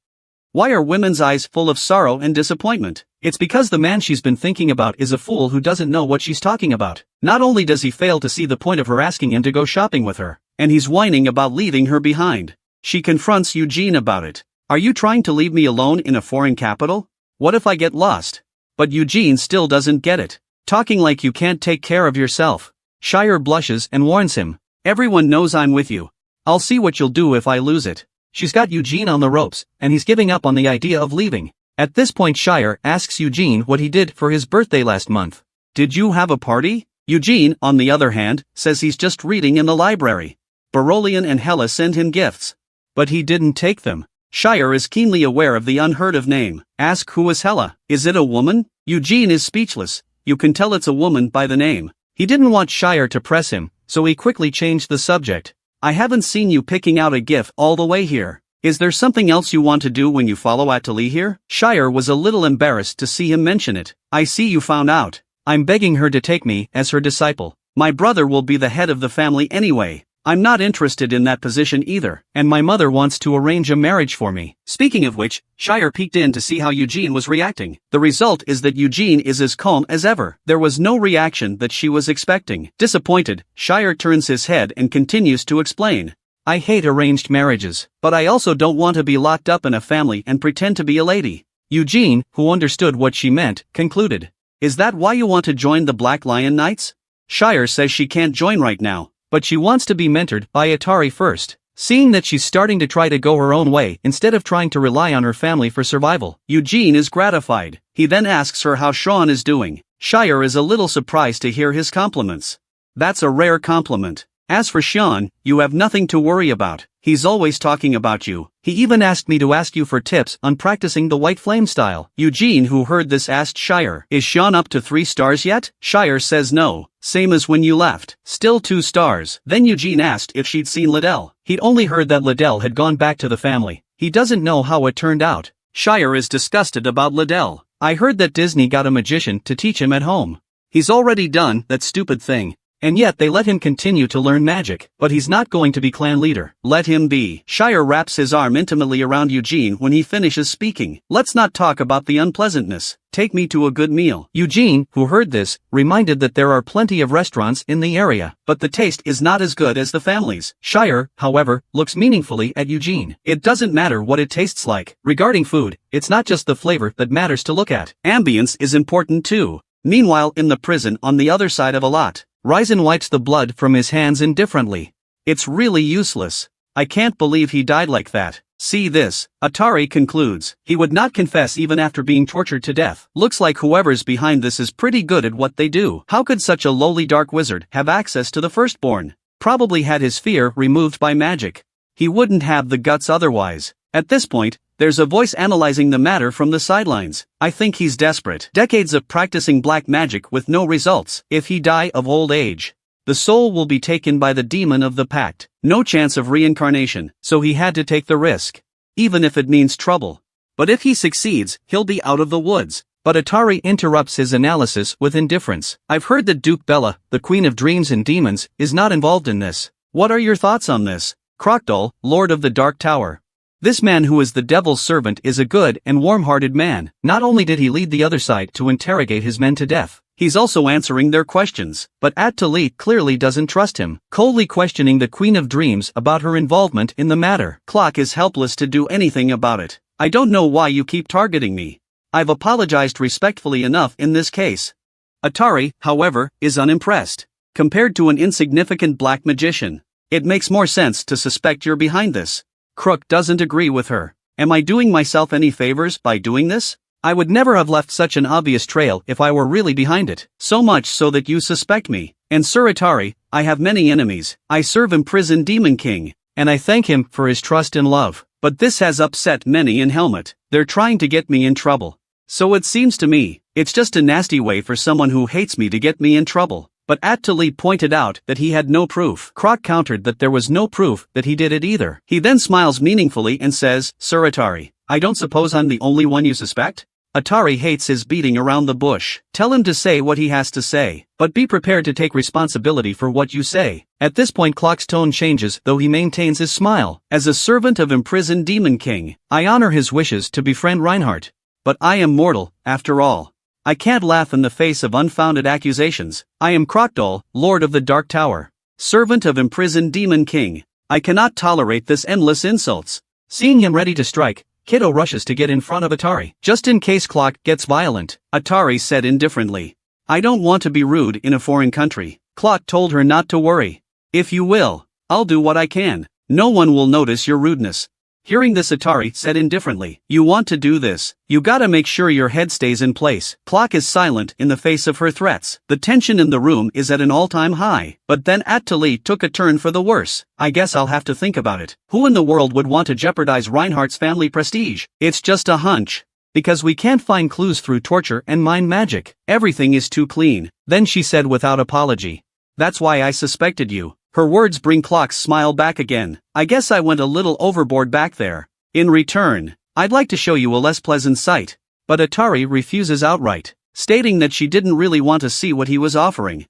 Why are women's eyes full of sorrow and disappointment? It's because the man she's been thinking about is a fool who doesn't know what she's talking about. Not only does he fail to see the point of her asking him to go shopping with her, and he's whining about leaving her behind. She confronts Eugene about it. Are you trying to leave me alone in a foreign capital? What if I get lost? But Eugene still doesn't get it. Talking like you can't take care of yourself. Shire blushes and warns him. Everyone knows I'm with you. I'll see what you'll do if I lose it. She's got Eugene on the ropes, and he's giving up on the idea of leaving. At this point Shire asks Eugene what he did for his birthday last month. Did you have a party? Eugene, on the other hand, says he's just reading in the library. Barolian and Hella send him gifts. But he didn't take them. Shire is keenly aware of the unheard of name. Ask who is Hella. Is it a woman? Eugene is speechless. You can tell it's a woman by the name. He didn't want Shire to press him, so he quickly changed the subject. I haven't seen you picking out a gift all the way here. Is there something else you want to do when you follow Atali here? Shire was a little embarrassed to see him mention it. I see you found out. I'm begging her to take me as her disciple. My brother will be the head of the family anyway. I'm not interested in that position either, and my mother wants to arrange a marriage for me. Speaking of which, Shire peeked in to see how Eugene was reacting. The result is that Eugene is as calm as ever. There was no reaction that she was expecting. Disappointed, Shire turns his head and continues to explain. I hate arranged marriages, but I also don't want to be locked up in a family and pretend to be a lady. Eugene, who understood what she meant, concluded. Is that why you want to join the Black Lion Knights? Shire says she can't join right now, but she wants to be mentored by Atari first. Seeing that she's starting to try to go her own way instead of trying to rely on her family for survival, Eugene is gratified. He then asks her how Sean is doing. Shire is a little surprised to hear his compliments. That's a rare compliment. As for Sean, you have nothing to worry about. He's always talking about you. He even asked me to ask you for tips on practicing the white flame style. Eugene, who heard this, asked Shire, is Sean up to 3 stars yet? Shire says no, same as when you left. Still 2 stars. Then Eugene asked if she'd seen Liddell. He'd only heard that Liddell had gone back to the family. He doesn't know how it turned out. Shire is disgusted about Liddell. I heard that Disney got a magician to teach him at home. He's already done that stupid thing. And yet they let him continue to learn magic, but he's not going to be clan leader. Let him be. Shire wraps his arm intimately around Eugene when he finishes speaking. Let's not talk about the unpleasantness. Take me to a good meal. Eugene, who heard this, reminded that there are plenty of restaurants in the area, but the taste is not as good as the family's. Shire, however, looks meaningfully at Eugene. It doesn't matter what it tastes like. Regarding food, it's not just the flavor that matters to look at. Ambience is important too. Meanwhile, in the prison on the other side of a lot, Ryzen wipes the blood from his hands indifferently. It's really useless. I can't believe he died like that. See this, Atari concludes. He would not confess even after being tortured to death. Looks like whoever's behind this is pretty good at what they do. How could such a lowly dark wizard have access to the firstborn? Probably had his fear removed by magic. He wouldn't have the guts otherwise. At this point, there's a voice analyzing the matter from the sidelines. I think he's desperate. Decades of practicing black magic with no results. If he die of old age, the soul will be taken by the demon of the pact. No chance of reincarnation, so he had to take the risk. Even if it means trouble. But if he succeeds, he'll be out of the woods. But Atari interrupts his analysis with indifference. I've heard that Duke Bella, the Queen of Dreams and Demons, is not involved in this. What are your thoughts on this? Crocodile, Lord of the Dark Tower. This man who is the devil's servant is a good and warm-hearted man. Not only did he lead the other side to interrogate his men to death, he's also answering their questions. But At-Talit clearly doesn't trust him, coldly questioning the Queen of Dreams about her involvement in the matter. Clock is helpless to do anything about it. I don't know why you keep targeting me. I've apologized respectfully enough in this case. Atari, however, is unimpressed. Compared to an insignificant black magician, it makes more sense to suspect you're behind this. Crook doesn't agree with her. Am I doing myself any favors by doing this? I would never have left such an obvious trail if I were really behind it. So much so that you suspect me. And Sir Atari, I have many enemies. I serve imprisoned Demon King, and I thank him for his trust and love. But this has upset many in Helmet. They're trying to get me in trouble. So it seems to me, it's just a nasty way for someone who hates me to get me in trouble. But At-Talit pointed out that he had no proof. Croc countered that there was no proof that he did it either. He then smiles meaningfully and says, Sir Atari, I don't suppose I'm the only one you suspect? Atari hates his beating around the bush. Tell him to say what he has to say, but be prepared to take responsibility for what you say. At this point Clock's tone changes, though he maintains his smile. As a servant of imprisoned Demon King, I honor his wishes to befriend Reinhardt. but I am mortal, after all. I can't laugh in the face of unfounded accusations. I am Crocodile, Lord of the Dark Tower. Servant of imprisoned Demon King. I cannot tolerate this endless insults. Seeing him ready to strike, Kiddo rushes to get in front of Atari. Just in case Clock gets violent, Atari said indifferently. I don't want to be rude in a foreign country. Clock told her not to worry. If you will, I'll do what I can. No one will notice your rudeness. Hearing this, Atari said indifferently. You want to do this, you gotta make sure your head stays in place. Clock is silent in the face of her threats. The tension in the room is at an all-time high. But then Atali took a turn for the worse. I guess I'll have to think about it. Who in the world would want to jeopardize Reinhardt's family prestige? It's just a hunch. Because we can't find clues through torture and mind magic. Everything is too clean. Then she said without apology. That's why I suspected you. Her words bring Clock's smile back again. I guess I went a little overboard back there. In return, I'd like to show you a less pleasant sight. But Atari refuses outright, stating that she didn't really want to see what he was offering.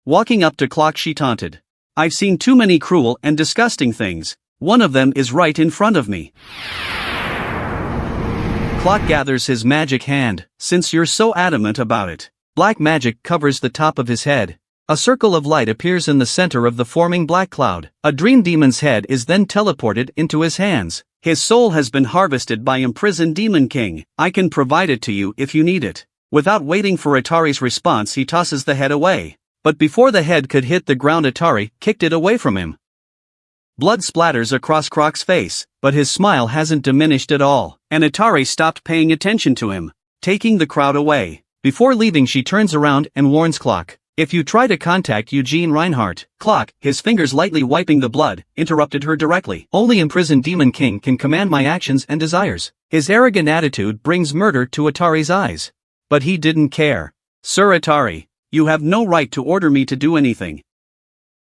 Walking up to Clock, she taunted. I've seen too many cruel and disgusting things. One of them is right in front of me. Clock gathers his magic hand. Since you're so adamant about it. Black magic covers the top of his head. A circle of light appears in the center of the forming black cloud. A dream demon's head is then teleported into his hands. His soul has been harvested by imprisoned Demon King. I can provide it to you if you need it. Without waiting for Atari's response, he tosses the head away. But before the head could hit the ground, Atari kicked it away from him. Blood splatters across Croc's face, but his smile hasn't diminished at all, and Atari stopped paying attention to him, taking the crowd away. Before leaving, she turns around and warns Clock. If you try to contact Eugene Reinhardt, Clock, his fingers lightly wiping the blood, interrupted her directly. Only imprisoned Demon King can command my actions and desires. His arrogant attitude brings murder to Atari's eyes. But he didn't care. Sir Atari, you have no right to order me to do anything.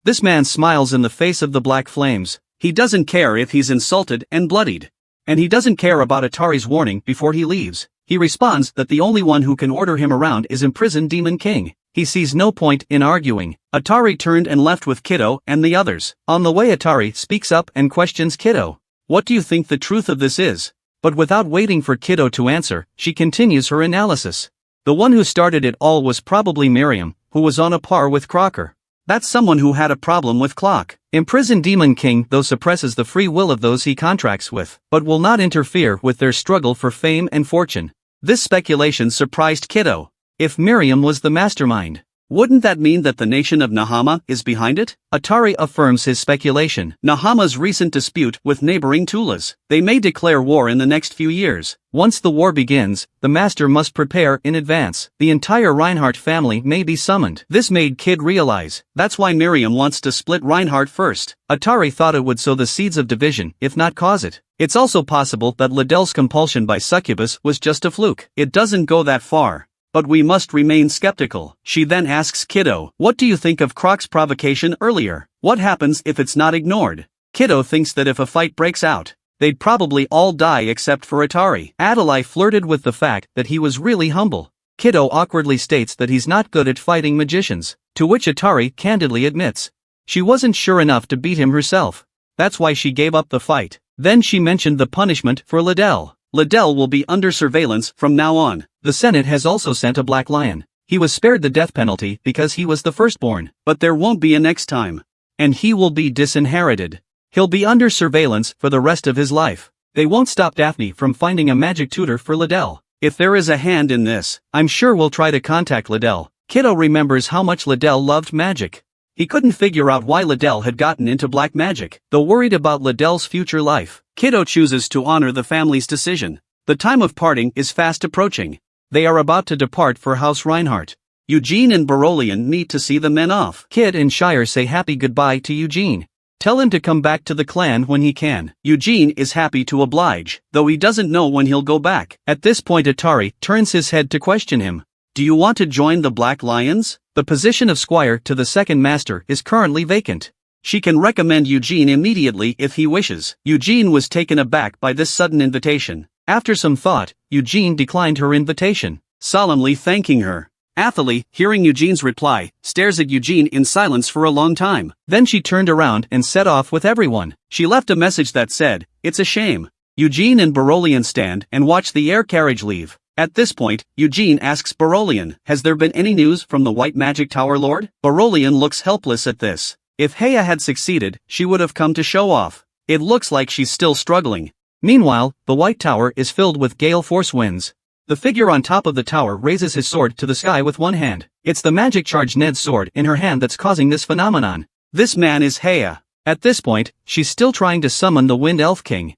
This man smiles in the face of the black flames. He doesn't care if he's insulted and bloodied. And he doesn't care about Atari's warning before he leaves. He responds that the only one who can order him around is imprisoned Demon King. He sees no point in arguing. Atari turned and left with Kiddo and the others. On the way, Atari speaks up and questions Kiddo. What do you think the truth of this is? But without waiting for Kiddo to answer, she continues her analysis. The one who started it all was probably Miriam, who was on a par with Crocker. That's someone who had a problem with Clock. Imprisoned Demon King though suppresses the free will of those he contracts with, but will not interfere with their struggle for fame and fortune. This speculation surprised Kiddo. If Miriam was the mastermind, wouldn't that mean that the nation of Nahama is behind it? Atari affirms his speculation. Nahama's recent dispute with neighboring Tulas. They may declare war in the next few years. Once the war begins, the master must prepare in advance. The entire Reinhardt family may be summoned. This made Kid realize. That's why Miriam wants to split Reinhardt first. Atari thought it would sow the seeds of division, if not cause it. It's also possible that Liddell's compulsion by Succubus was just a fluke. It doesn't go that far. But we must remain skeptical. She then asks Kiddo, what do you think of Croc's provocation earlier? What happens if it's not ignored? Kiddo thinks that if a fight breaks out, they'd probably all die except for Atari. Adlai flirted with the fact that he was really humble. Kiddo awkwardly states that he's not good at fighting magicians, to which Atari candidly admits. She wasn't sure enough to beat him herself. That's why she gave up the fight. Then she mentioned the punishment for Liddell. Liddell will be under surveillance from now on. The Senate has also sent a black lion. He was spared the death penalty because he was the firstborn. But there won't be a next time. And he will be disinherited. He'll be under surveillance for the rest of his life. They won't stop Daphne from finding a magic tutor for Liddell. If there is a hand in this, I'm sure we'll try to contact Liddell. Kiddo remembers how much Liddell loved magic. He couldn't figure out why Liddell had gotten into black magic. Though worried about Liddell's future life, Kiddo chooses to honor the family's decision. The time of parting is fast approaching. They are about to depart for House Reinhardt. Eugene and Barolian need to see the men off. Kid and Shire say happy goodbye to Eugene. Tell him to come back to the clan when he can. Eugene is happy to oblige, though he doesn't know when he'll go back. At this point, Atari turns his head to question him. Do you want to join the Black Lions? The position of squire to the second master is currently vacant. She can recommend Eugene immediately if he wishes. Eugene was taken aback by this sudden invitation. After some thought, Eugene declined her invitation, solemnly thanking her. Athalie, hearing Eugene's reply, stares at Eugene in silence for a long time. Then she turned around and set off with everyone. She left a message that said, "It's a shame. Eugene and Barolian stand and watch the air carriage leave. At this point, Eugene asks Barolian, has there been any news from the White Magic Tower Lord? Barolian looks helpless at this. If Heya had succeeded, she would have come to show off. It looks like she's still struggling. Meanwhile, the White Tower is filled with gale force winds. The figure on top of the tower raises his sword to the sky with one hand. It's the magic charged Ned's sword in her hand that's causing this phenomenon. This man is Heya. At this point, she's still trying to summon the Wind Elf King.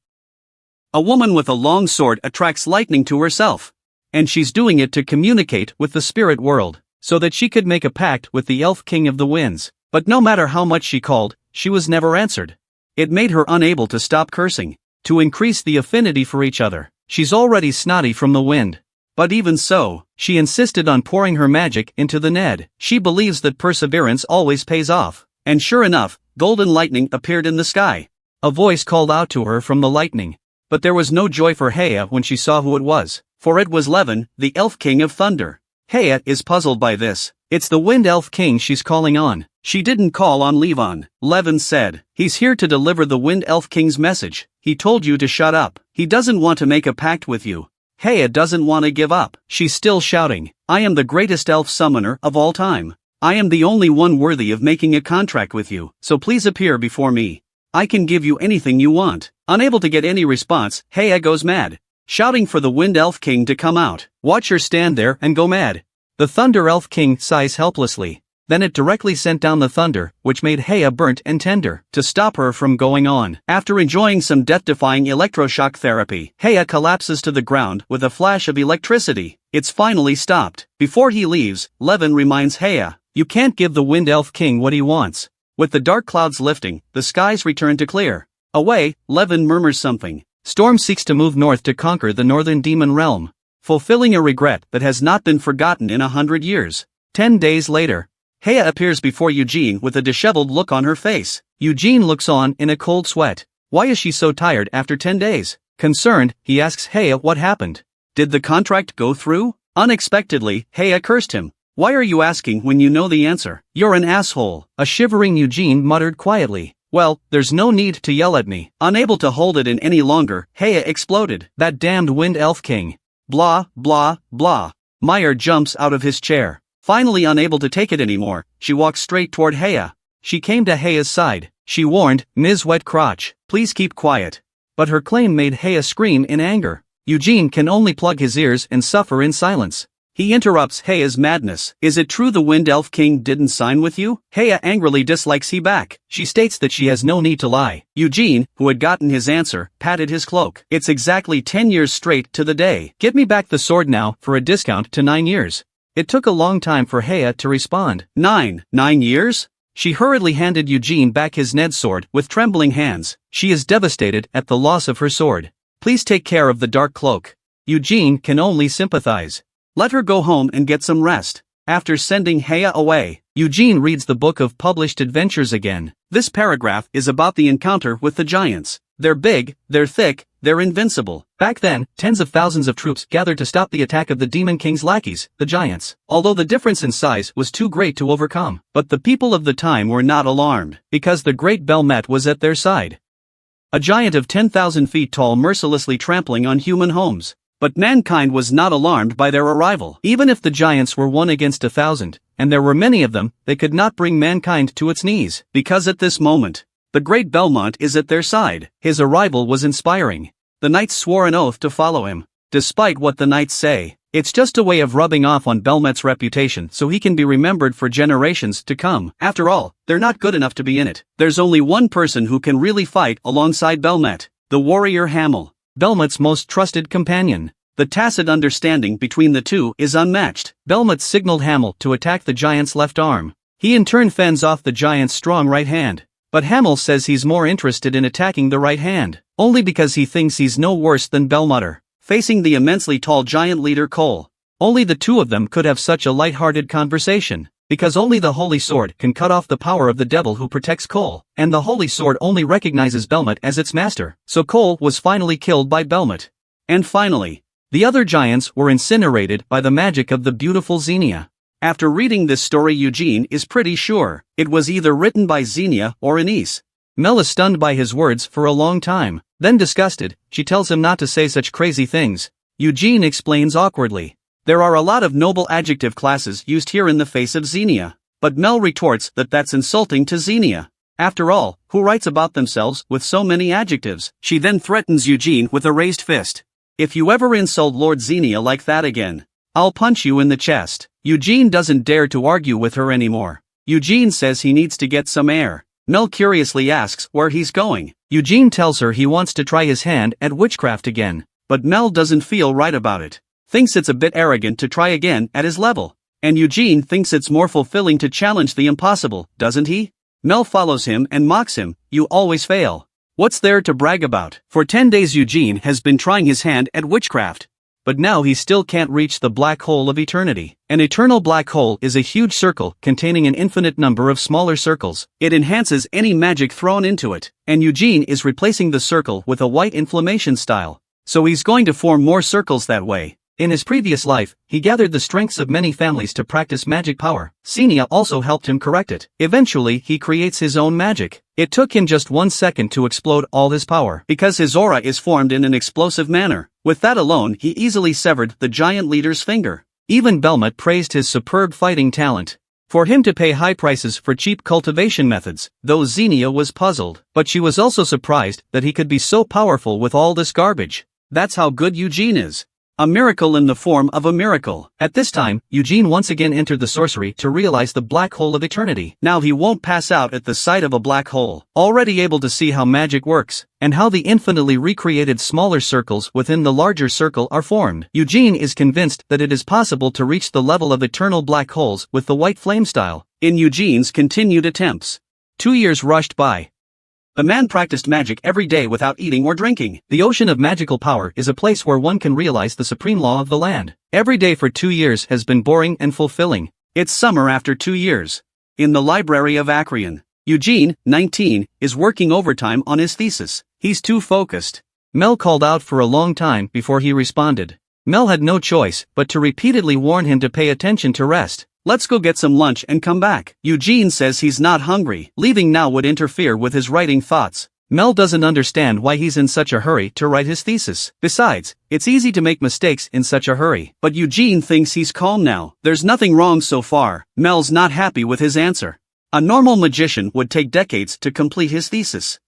A woman with a long sword attracts lightning to herself. And she's doing it to communicate with the spirit world, so that she could make a pact with the Elf King of the Winds. But no matter how much she called, she was never answered. It made her unable to stop cursing, to increase the affinity for each other. She's already snotty from the wind. But even so, she insisted on pouring her magic into the Ned. She believes that perseverance always pays off. And sure enough, golden lightning appeared in the sky. A voice called out to her from the lightning. But there was no joy for Heya when she saw who it was. For it was Levin, the Elf King of Thunder. Heya is puzzled by this. It's the Wind Elf King she's calling on. She didn't call on Levin. Levin said, he's here to deliver the Wind Elf King's message. He told you to shut up. He doesn't want to make a pact with you. Heya doesn't want to give up. She's still shouting, I am the greatest elf summoner of all time. I am the only one worthy of making a contract with you, so please appear before me. I can give you anything you want. Unable to get any response, Heya goes mad, shouting for the Wind Elf King to come out. Watch her stand there and go mad. The Thunder Elf King sighs helplessly. Then it directly sent down the thunder, which made Heya burnt and tender, to stop her from going on. After enjoying some death-defying electroshock therapy, Heya collapses to the ground with a flash of electricity. It's finally stopped. Before he leaves, Levin reminds Heya, you can't give the Wind Elf King what he wants. With the dark clouds lifting, the skies return to clear. Away, Levin murmurs something. Storm seeks to move north to conquer the northern demon realm, fulfilling a regret that has not been forgotten in 100 years. 10 days later, Heya appears before Eugene with a disheveled look on her face. Eugene looks on in a cold sweat. Why is she so tired after 10 days? Concerned, he asks Heya what happened. Did the contract go through? Unexpectedly, Heya cursed him. Why are you asking when you know the answer? You're an asshole. A shivering Eugene muttered quietly. Well, there's no need to yell at me. Unable to hold it in any longer, Heya exploded. That damned Wind Elf King. Blah, blah, blah. Meyer jumps out of his chair. Finally unable to take it anymore, she walks straight toward Heya. She came to Heya's side. She warned, Ms. Wet Crotch, please keep quiet. But her claim made Heya scream in anger. Eugene can only plug his ears and suffer in silence. He interrupts Heya's madness. Is it true the Wind Elf King didn't sign with you? Heya angrily dislikes he back. She states that she has no need to lie. Eugene, who had gotten his answer, patted his cloak. It's exactly 10 years straight to the day. Get me back the sword now for a discount to 9 years. It took a long time for Heya to respond. 9 years? She hurriedly handed Eugene back his Ned sword with trembling hands. She is devastated at the loss of her sword. Please take care of the dark cloak. Eugene can only sympathize. Let her go home and get some rest. After sending Heya away, Eugene reads the book of published adventures again. This paragraph is about the encounter with the giants. They're big, they're thick, they're invincible. Back then, tens of thousands of troops gathered to stop the attack of the Demon King's lackeys, the giants. Although the difference in size was too great to overcome. But the people of the time were not alarmed, because the great Belmet was at their side. A giant of 10,000 feet tall mercilessly trampling on human homes. But mankind was not alarmed by their arrival. Even if the giants were 1 against 1,000, and there were many of them, they could not bring mankind to its knees. Because at this moment, the great Belmont is at their side. His arrival was inspiring. The knights swore an oath to follow him. Despite what the knights say, it's just a way of rubbing off on Belmet's reputation so he can be remembered for generations to come. After all, they're not good enough to be in it. There's only one person who can really fight alongside Belmet, the warrior Hamel. Belmet's most trusted companion. The tacit understanding between the two is unmatched. Belmet signaled Hamel to attack the giant's left arm. He in turn fends off the giant's strong right hand. But Hamel says he's more interested in attacking the right hand, only because he thinks he's no worse than Belmutter. Facing the immensely tall giant leader Cole, only the two of them could have such a light-hearted conversation. Because only the Holy Sword can cut off the power of the devil who protects Cole, and the Holy Sword only recognizes Belmet as its master, so Cole was finally killed by Belmet. And finally, the other giants were incinerated by the magic of the beautiful Xenia. After reading this story, Eugene is pretty sure it was either written by Xenia or Anise. Mel is stunned by his words for a long time. Then disgusted, she tells him not to say such crazy things. Eugene explains awkwardly. There are a lot of noble adjective classes used here in the face of Xenia. But Mel retorts that that's insulting to Xenia. After all, who writes about themselves with so many adjectives? She then threatens Eugene with a raised fist. If you ever insult Lord Xenia like that again, I'll punch you in the chest. Eugene doesn't dare to argue with her anymore. Eugene says he needs to get some air. Mel curiously asks where he's going. Eugene tells her he wants to try his hand at witchcraft again. But Mel doesn't feel right about it. Thinks it's a bit arrogant to try again at his level. And Eugene thinks it's more fulfilling to challenge the impossible, doesn't he? Mel follows him and mocks him. You always fail. What's there to brag about? For 10 days Eugene has been trying his hand at witchcraft. But now he still can't reach the black hole of eternity. An eternal black hole is a huge circle containing an infinite number of smaller circles. It enhances any magic thrown into it. And Eugene is replacing the circle with a white inflammation style. So he's going to form more circles that way. In his previous life, he gathered the strengths of many families to practice magic power. Xenia also helped him correct it. Eventually, he creates his own magic. It took him just 1 second to explode all his power, because his aura is formed in an explosive manner. With that alone, he easily severed the giant leader's finger. Even Belmont praised his superb fighting talent. For him to pay high prices for cheap cultivation methods, though Xenia was puzzled. But she was also surprised that he could be so powerful with all this garbage. That's how good Eugene is. A miracle in the form of a miracle. At this time, Eugene once again entered the sorcery to realize the black hole of eternity. Now he won't pass out at the sight of a black hole. Already able to see how magic works, and how the infinitely recreated smaller circles within the larger circle are formed. Eugene is convinced that it is possible to reach the level of eternal black holes with the white flame style. In Eugene's continued attempts, 2 years rushed by. The man practiced magic every day without eating or drinking. The ocean of magical power is a place where one can realize the supreme law of the land. Every day for 2 years has been boring and fulfilling. It's summer after 2 years. In the library of Acreon, Eugene, 19, is working overtime on his thesis. He's too focused. Mel called out for a long time before he responded. Mel had no choice but to repeatedly warn him to pay attention to rest. Let's go get some lunch and come back. Eugene says he's not hungry. Leaving now would interfere with his writing thoughts. Mel doesn't understand why he's in such a hurry to write his thesis. Besides, it's easy to make mistakes in such a hurry. But Eugene thinks he's calm now. There's nothing wrong so far. Mel's not happy with his answer. A normal magician would take decades to complete his thesis.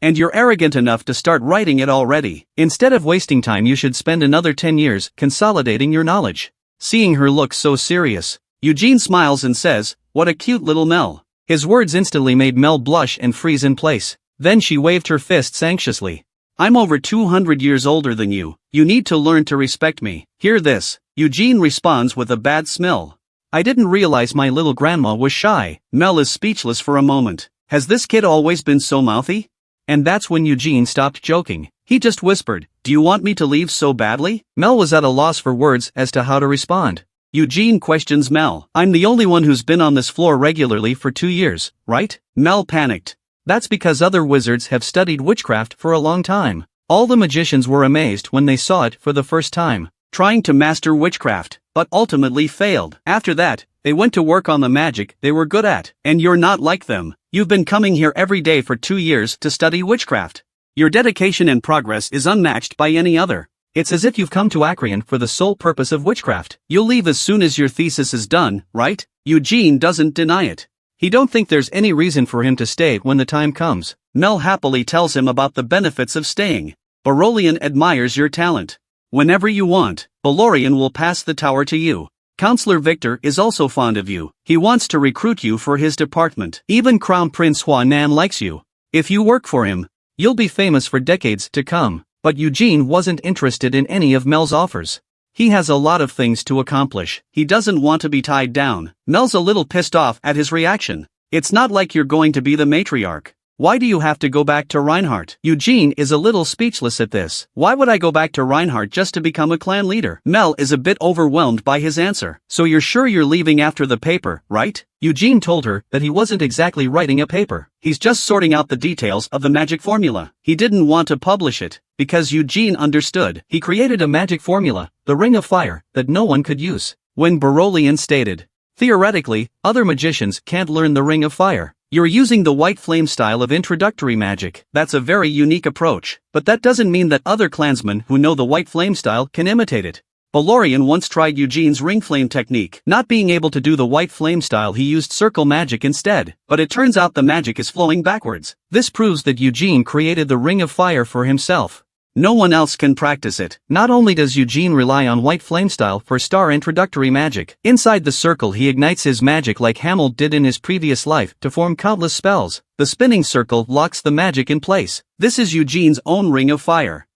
And you're arrogant enough to start writing it already. Instead of wasting time, you should spend another 10 years consolidating your knowledge. Seeing her look so serious, Eugene smiles and says, "What a cute little Mel." His words instantly made Mel blush and freeze in place. Then she waved her fists anxiously. "I'm over 200 years older than you. You need to learn to respect me." Hear this. Eugene responds with a bad smell. "I didn't realize my little grandma was shy." Mel is speechless for a moment. Has this kid always been so mouthy? And that's when Eugene stopped joking. He just whispered, "Do you want me to leave so badly?" Mel was at a loss for words as to how to respond. Eugene questions Mel. "I'm the only one who's been on this floor regularly for 2 years, right?" Mel panicked. That's because other wizards have studied witchcraft for a long time. All the magicians were amazed when they saw it for the first time, trying to master witchcraft, but ultimately failed. After that, they went to work on the magic they were good at. And you're not like them. You've been coming here every day for 2 years to study witchcraft. Your dedication and progress is unmatched by any other. It's as if you've come to Acreon for the sole purpose of witchcraft. You'll leave as soon as your thesis is done, right? Eugene doesn't deny it. He don't think there's any reason for him to stay when the time comes. Mel happily tells him about the benefits of staying. Barolian admires your talent. Whenever you want, Balorian will pass the tower to you. Counselor Victor is also fond of you. He wants to recruit you for his department. Even Crown Prince Huanan likes you. If you work for him, you'll be famous for decades to come. But Eugene wasn't interested in any of Mel's offers. He has a lot of things to accomplish. He doesn't want to be tied down. Mel's a little pissed off at his reaction. It's not like you're going to be the matriarch. Why do you have to go back to Reinhardt? Eugene is a little speechless at this. Why would I go back to Reinhardt just to become a clan leader? Mel is a bit overwhelmed by his answer. So you're sure you're leaving after the paper, right? Eugene told her that he wasn't exactly writing a paper. He's just sorting out the details of the magic formula. He didn't want to publish it, because Eugene understood. He created a magic formula, the Ring of Fire, that no one could use. When Barolian stated, "Theoretically, other magicians can't learn the Ring of Fire." You're using the white flame style of introductory magic. That's a very unique approach, but that doesn't mean that other clansmen who know the white flame style can imitate it. Valorian once tried Eugene's ring flame technique. Not being able to do the white flame style, he used circle magic instead, but it turns out the magic is flowing backwards. This proves that Eugene created the ring of fire for himself. No one else can practice it. Not only does Eugene rely on white flame style for star introductory magic, inside the circle he ignites his magic like Hamel did in his previous life to form countless spells. The spinning circle locks the magic in place. This is Eugene's own ring of fire.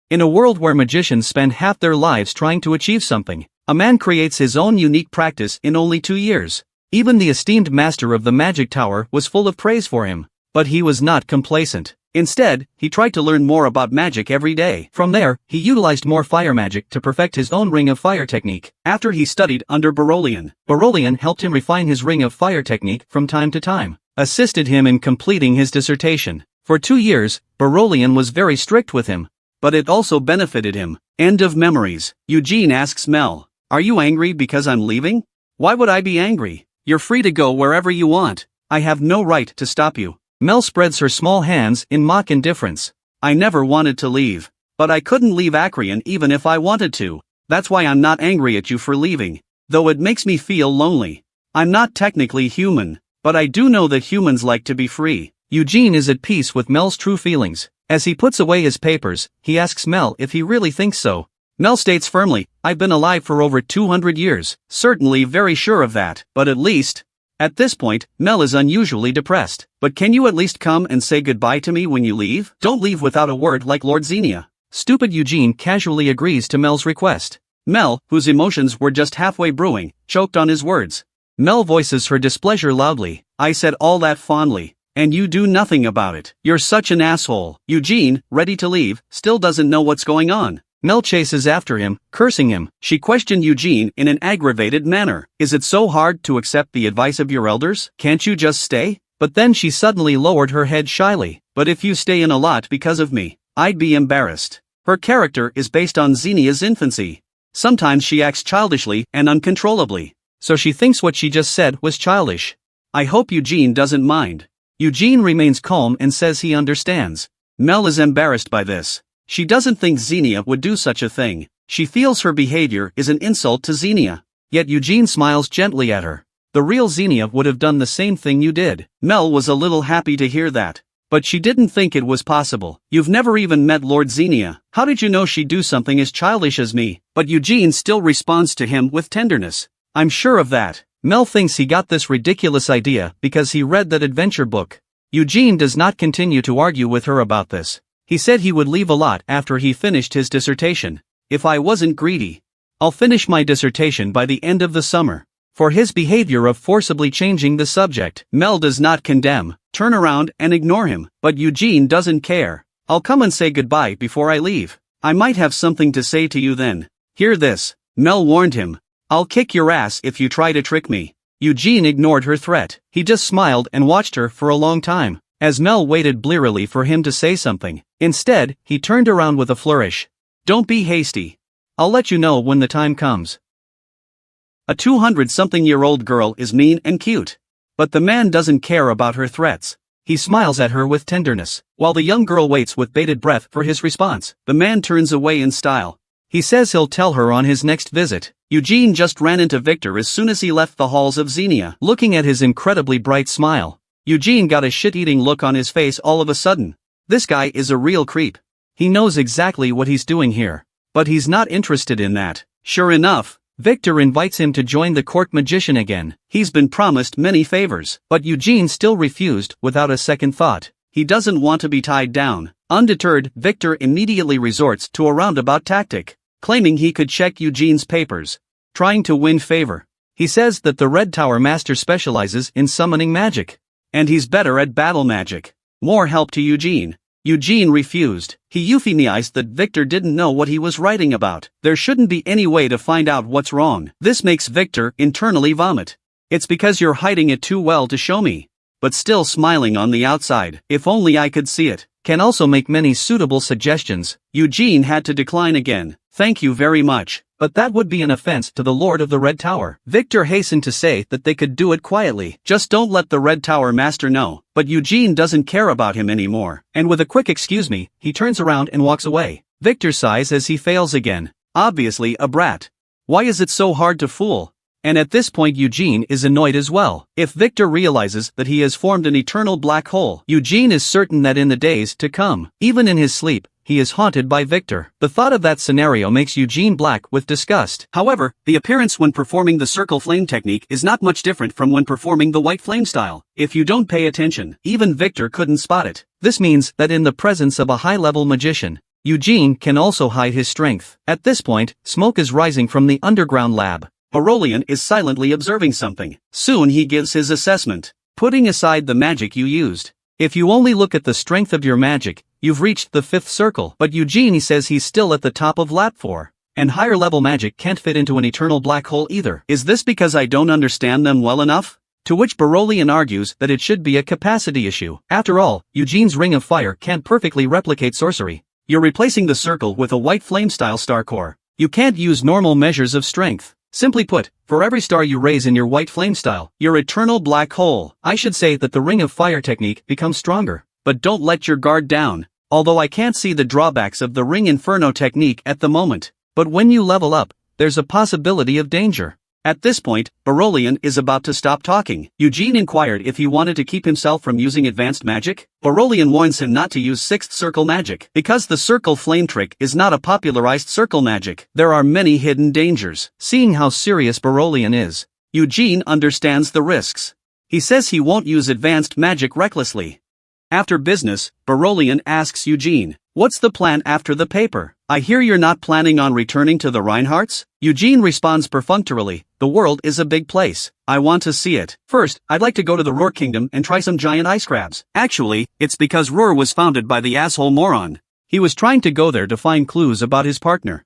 In a world where magicians spend half their lives trying to achieve something, a man creates his own unique practice in only 2 years. Even the esteemed master of the magic tower was full of praise for him. But he was not complacent. Instead, he tried to learn more about magic every day. From there, he utilized more fire magic to perfect his own ring of fire technique. After he studied under Barolian, Barolian helped him refine his ring of fire technique from time to time, assisted him in completing his dissertation. For 2 years, Barolian was very strict with him, but it also benefited him. End of memories. Eugene asks Mel, "Are you angry because I'm leaving?" "Why would I be angry? You're free to go wherever you want. I have no right to stop you." Mel spreads her small hands in mock indifference. "I never wanted to leave. But I couldn't leave Acreon even if I wanted to. That's why I'm not angry at you for leaving. Though it makes me feel lonely. I'm not technically human, but I do know that humans like to be free." Eugene is at peace with Mel's true feelings. As he puts away his papers, he asks Mel if he really thinks so. Mel states firmly, "I've been alive for over 200 years, certainly very sure of that, but at least..." At this point, Mel is unusually depressed. "But can you at least come and say goodbye to me when you leave? Don't leave without a word like Lord Xenia." Stupid Eugene casually agrees to Mel's request. Mel, whose emotions were just halfway brewing, choked on his words. Mel voices her displeasure loudly. "I said all that fondly, and you do nothing about it. You're such an asshole." Eugene, ready to leave, still doesn't know what's going on. Mel chases after him, cursing him. She questioned Eugene in an aggravated manner. "Is it so hard to accept the advice of your elders? Can't you just stay?" But then she suddenly lowered her head shyly. "But if you stay in a lot because of me, I'd be embarrassed." Her character is based on Xenia's infancy. Sometimes she acts childishly and uncontrollably. So she thinks what she just said was childish. I hope Eugene doesn't mind. Eugene remains calm and says he understands. Mel is embarrassed by this. She doesn't think Xenia would do such a thing. She feels her behavior is an insult to Xenia. Yet Eugene smiles gently at her. "The real Xenia would have done the same thing you did." Mel was a little happy to hear that. But she didn't think it was possible. "You've never even met Lord Xenia. How did you know she'd do something as childish as me?" But Eugene still responds to him with tenderness. "I'm sure of that." Mel thinks he got this ridiculous idea because he read that adventure book. Eugene does not continue to argue with her about this. He said he would leave a lot after he finished his dissertation. "If I wasn't greedy, I'll finish my dissertation by the end of the summer." For his behavior of forcibly changing the subject, Mel does not condemn, turn around and ignore him, but Eugene doesn't care. "I'll come and say goodbye before I leave. I might have something to say to you then." "Hear this," Mel warned him. "I'll kick your ass if you try to trick me." Eugene ignored her threat. He just smiled and watched her for a long time, as Mel waited blearily for him to say something. Instead, he turned around with a flourish. "Don't be hasty. I'll let you know when the time comes." A 200-something-year-old girl is mean and cute. But the man doesn't care about her threats. He smiles at her with tenderness. While the young girl waits with bated breath for his response, the man turns away in style. He says he'll tell her on his next visit. Eugene just ran into Victor as soon as he left the halls of Xenia. Looking at his incredibly bright smile, Eugene got a shit-eating look on his face all of a sudden. This guy is a real creep. He knows exactly what he's doing here. But he's not interested in that. Sure enough, Victor invites him to join the court magician again. He's been promised many favors, but Eugene still refused without a second thought. He doesn't want to be tied down. Undeterred, Victor immediately resorts to a roundabout tactic, claiming he could check Eugene's papers, trying to win favor. He says that the Red Tower Master specializes in summoning magic, and he's better at battle magic. More help to Eugene. Eugene refused. He euphemized that Victor didn't know what he was writing about. There shouldn't be any way to find out what's wrong. This makes Victor internally vomit. "It's because you're hiding it too well to show me." But still smiling on the outside. "If only I could see it." Can also make many suitable suggestions. Eugene had to decline again. "Thank you very much, but but that would be an offense to the Lord of the Red Tower. Victor hastened to say that they could do it quietly. Just don't let the Red Tower master know. But Eugene doesn't care about him anymore, and with a quick "excuse me," he turns around and walks away. Victor sighs as he fails again. Obviously a brat. Why is it so hard to fool? And at this point Eugene is annoyed as well. If Victor realizes that he has formed an eternal black hole, Eugene is certain that in the days to come, even in his sleep, he is haunted by Victor. The thought of that scenario makes Eugene black with disgust. However, the appearance when performing the circle flame technique is not much different from when performing the white flame style. If you don't pay attention, even Victor couldn't spot it. This means that in the presence of a high-level magician, Eugene can also hide his strength. At this point, smoke is rising from the underground lab. Barolian is silently observing something. Soon he gives his assessment. Putting aside the magic you used, if you only look at the strength of your magic, you've reached the 5th circle. But Eugene says he's still at the top of lap 4. And higher level magic can't fit into an eternal black hole either. Is this because I don't understand them well enough? To which Barolian argues that it should be a capacity issue. After all, Eugene's ring of fire can't perfectly replicate sorcery. You're replacing the circle with a white flame style star core. You can't use normal measures of strength. Simply put, for every star you raise in your white flame style, your eternal black hole, I should say that the ring of fire technique becomes stronger. But don't let your guard down. Although I can't see the drawbacks of the ring inferno technique at the moment. But when you level up, there's a possibility of danger. At this point, Barolian is about to stop talking. Eugene inquired if he wanted to keep himself from using advanced magic. Barolian warns him not to use 6th circle magic, because the circle flame trick is not a popularized circle magic. There are many hidden dangers. Seeing how serious Barolian is, Eugene understands the risks. He says he won't use advanced magic recklessly. After business, Barolian asks Eugene, "What's the plan after the paper? I hear you're not planning on returning to the Reinhardts?" Eugene responds perfunctorily, "The world is a big place. I want to see it. First, I'd like to go to the Ruhr Kingdom and try some giant ice crabs." Actually, it's because Ruhr was founded by the asshole moron. He was trying to go there to find clues about his partner.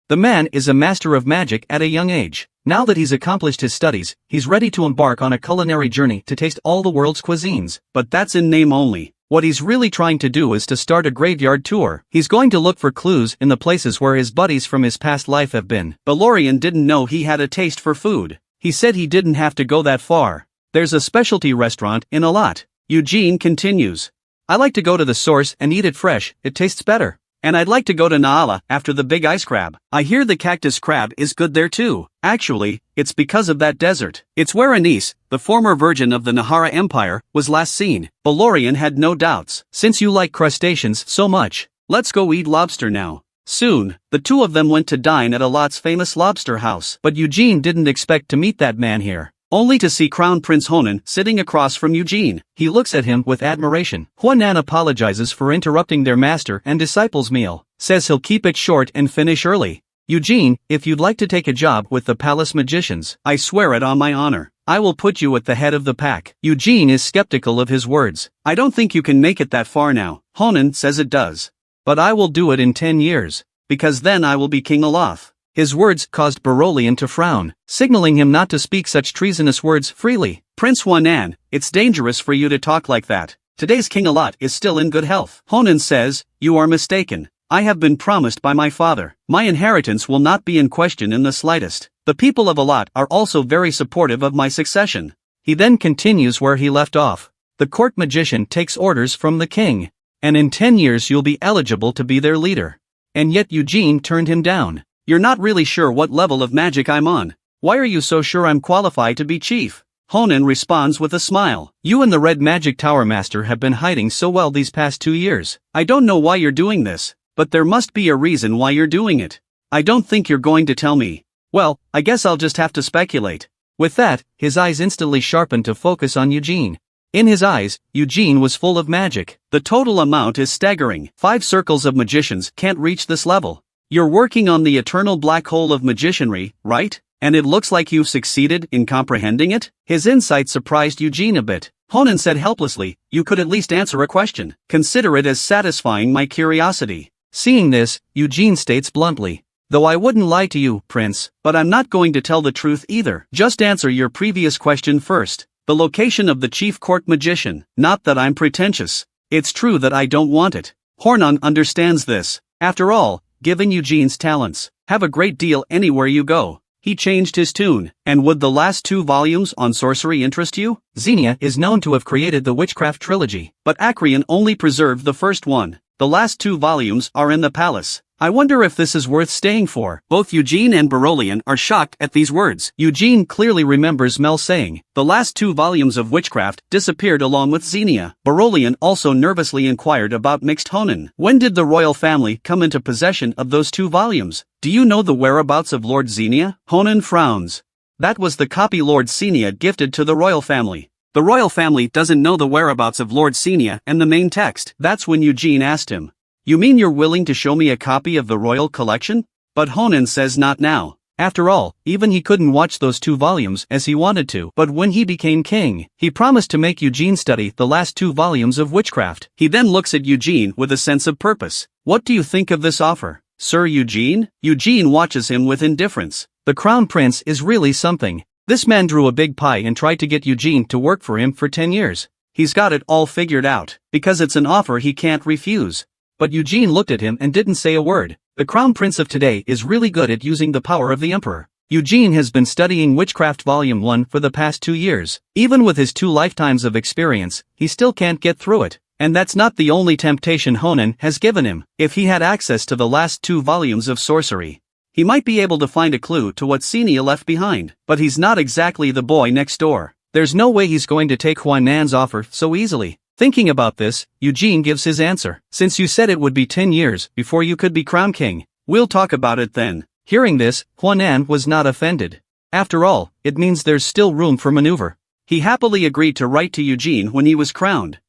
The man is a master of magic at a young age. Now that he's accomplished his studies, he's ready to embark on a culinary journey to taste all the world's cuisines. But that's in name only. What he's really trying to do is to start a graveyard tour. He's going to look for clues in the places where his buddies from his past life have been. Barolian didn't know he had a taste for food. He said he didn't have to go that far. There's a specialty restaurant in Alat. Eugene continues. "I like to go to the source and eat it fresh, it tastes better. And I'd like to go to Naala after the big ice crab. I hear the cactus crab is good there too. Actually, it's because of that desert. It's where Anis, the former virgin of the Nahara Empire, was last seen." Barolian had no doubts. "Since you like crustaceans so much, let's go eat lobster now." Soon, the two of them went to dine at Alat's famous lobster house. But Eugene didn't expect to meet that man here, only to see Crown Prince Honan sitting across from Eugene. He looks at him with admiration. Honan apologizes for interrupting their master and disciple's meal, says he'll keep it short and finish early. "Eugene, if you'd like to take a job with the palace magicians, I swear it on my honor, I will put you at the head of the pack." Eugene is skeptical of his words. "I don't think you can make it that far now." Honan says it does. "But I will do it in 10 years, because then I will be King Olaf." His words caused Barolian to frown, signaling him not to speak such treasonous words freely. "Prince Huanan, it's dangerous for you to talk like that. Today's King Alat is still in good health." Honan says, "You are mistaken. I have been promised by my father. My inheritance will not be in question in the slightest. The people of Alat are also very supportive of my succession." He then continues where he left off. "The court magician takes orders from the king, and in 10 years you'll be eligible to be their leader." And yet Eugene turned him down. "You're not really sure what level of magic I'm on. Why are you so sure I'm qualified to be chief?" Honan responds with a smile. "You and the Red Magic Tower Master have been hiding so well these past 2 years. I don't know why you're doing this, but there must be a reason why you're doing it. I don't think you're going to tell me. Well, I guess I'll just have to speculate." With that, his eyes instantly sharpened to focus on Eugene. In his eyes, Eugene was full of magic. "The total amount is staggering. 5 circles of magicians can't reach this level. You're working on the eternal black hole of magicianry, right? And it looks like you've succeeded in comprehending it?" His insight surprised Eugene a bit. Honan said helplessly, "You could at least answer a question. Consider it as satisfying my curiosity." Seeing this, Eugene states bluntly, "Though I wouldn't lie to you, Prince, but I'm not going to tell the truth either. Just answer your previous question first. The location of the chief court magician. Not that I'm pretentious. It's true that I don't want it." Honan understands this. After all, given Eugene's talents, Have a great deal anywhere you go. He changed his tune. And would the last 2 volumes on sorcery interest you? Xenia is known to have created the witchcraft trilogy, but Acreon only preserved the first one. The last 2 volumes are in the palace. I wonder if this is worth staying for. Both Eugene and Berolian are shocked at these words. Eugene clearly remembers Mel saying, the last 2 volumes of witchcraft disappeared along with Xenia. Berolian also nervously inquired about mixed Honan. When did the royal family come into possession of those 2 volumes? Do you know the whereabouts of Lord Xenia? Honan frowns. That was the copy Lord Xenia gifted to the royal family. The royal family doesn't know the whereabouts of Lord Xenia and the main text. That's when Eugene asked him, you mean you're willing to show me a copy of the royal collection? But Honan says not now. After all, even he couldn't watch those 2 volumes as he wanted to. But when he became king, he promised to make Eugene study the last 2 volumes of witchcraft. He then looks at Eugene with a sense of purpose. What do you think of this offer, Sir Eugene? Eugene watches him with indifference. The crown prince is really something. This man drew a big pie and tried to get Eugene to work for him for 10 years. He's got it all figured out, because it's an offer he can't refuse. But Eugene looked at him and didn't say a word. The crown prince of today is really good at using the power of the emperor. Eugene has been studying Witchcraft Volume 1 for the past 2 years. Even with his 2 lifetimes of experience, he still can't get through it. And that's not the only temptation Honan has given him. If he had access to the last 2 volumes of sorcery, he might be able to find a clue to what Xenia left behind. But he's not exactly the boy next door. There's no way he's going to take Huanan's offer so easily. Thinking about this, Eugene gives his answer. Since you said it would be 10 years before you could be crowned king, we'll talk about it then. Hearing this, Huanan was not offended. After all, it means there's still room for maneuver. He happily agreed to write to Eugene when he was crowned.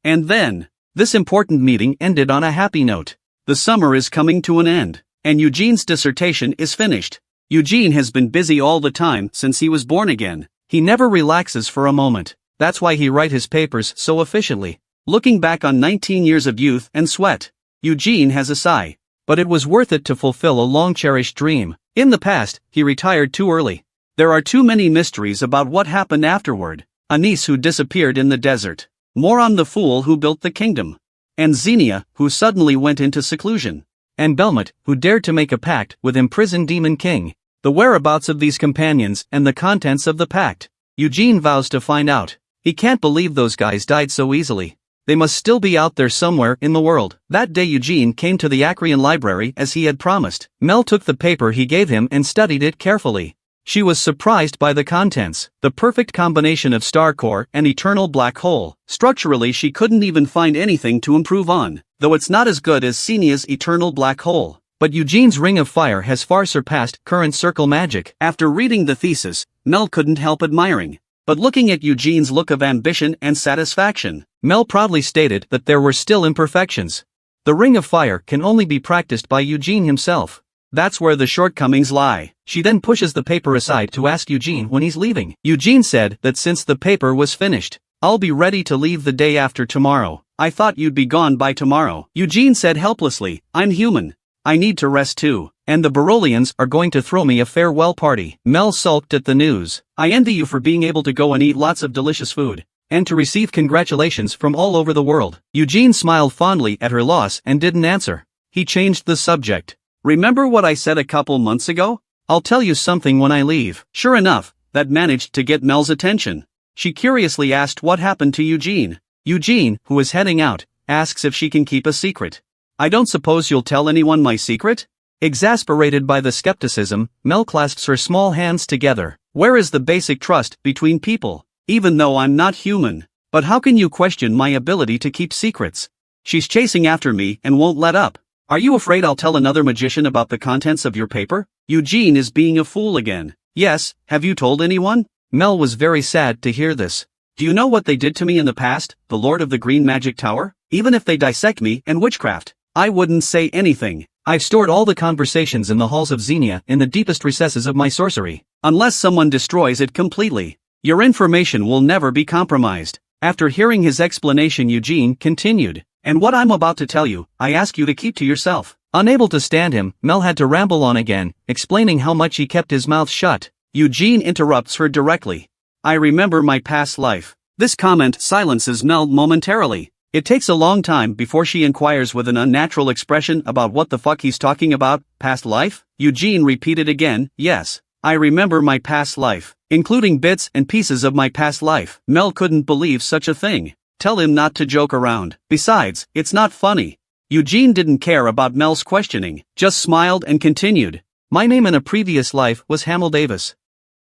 And then, this important meeting ended on a happy note. The summer is coming to an end, and Eugene's dissertation is finished. Eugene has been busy all the time since he was born again. He never relaxes for a moment. That's why he writes his papers so efficiently. Looking back on 19 years of youth and sweat, Eugene has a sigh. But it was worth it to fulfill a long-cherished dream. In the past, he retired too early. There are too many mysteries about what happened afterward. A niece who disappeared in the desert. Moron the fool who built the kingdom. And Xenia, who suddenly went into seclusion. And Belmont, who dared to make a pact with imprisoned Demon King. The whereabouts of these companions and the contents of the pact, Eugene vows to find out. He can't believe those guys died so easily. They must still be out there somewhere in the world. That day Eugene came to the Acreon library as he had promised. Mel took the paper he gave him and studied it carefully. She was surprised by the contents. The perfect combination of star core and eternal black hole. Structurally she couldn't even find anything to improve on, though it's not as good as Xenia's eternal black hole. But Eugene's ring of fire has far surpassed current circle magic. After reading the thesis, Mel couldn't help admiring. But looking at Eugene's look of ambition and satisfaction, Mel proudly stated that there were still imperfections. The ring of fire can only be practiced by Eugene himself. That's where the shortcomings lie. She then pushes the paper aside to ask Eugene when he's leaving. Eugene said that since the paper was finished, I'll be ready to leave the day after tomorrow. I thought you'd be gone by tomorrow. Eugene said helplessly, I'm human. I need to rest too. And the Berolians are going to throw me a farewell party. Mel sulked at the news. I envy you for being able to go and eat lots of delicious food, and to receive congratulations from all over the world. Eugene smiled fondly at her loss and didn't answer. He changed the subject. Remember what I said a couple months ago? I'll tell you something when I leave. Sure enough, that managed to get Mel's attention. She curiously asked what happened to Eugene. Eugene, who is heading out, asks if she can keep a secret. I don't suppose you'll tell anyone my secret? Exasperated by the skepticism, Mel clasps her small hands together. Where is the basic trust between people? Even though I'm not human. But how can you question my ability to keep secrets? She's chasing after me and won't let up. Are you afraid I'll tell another magician about the contents of your paper? Eugene is being a fool again. Yes, have you told anyone? Mel was very sad to hear this. Do you know what they did to me in the past, the Lord of the Green Magic Tower? Even if they dissect me and witchcraft, I wouldn't say anything. I've stored all the conversations in the halls of Xenia in the deepest recesses of my sorcery. Unless someone destroys it completely, your information will never be compromised. After hearing his explanation, Eugene continued. And what I'm about to tell you, I ask you to keep to yourself. Unable to stand him, Mel had to ramble on again, explaining how much he kept his mouth shut. Eugene interrupts her directly. I remember my past life. This comment silences Mel momentarily. It takes a long time before she inquires with an unnatural expression about what the fuck he's talking about, past life? Eugene repeated again, yes. I remember my past life, including bits and pieces of my past life. Mel couldn't believe such a thing. Tell him not to joke around. Besides, it's not funny. Eugene didn't care about Mel's questioning, just smiled and continued. My name in a previous life was Hamill Davis.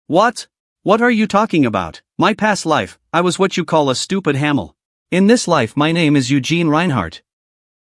What? What are you talking about? My past life, I was what you call a stupid Hamill. In this life my name is Eugene Reinhardt.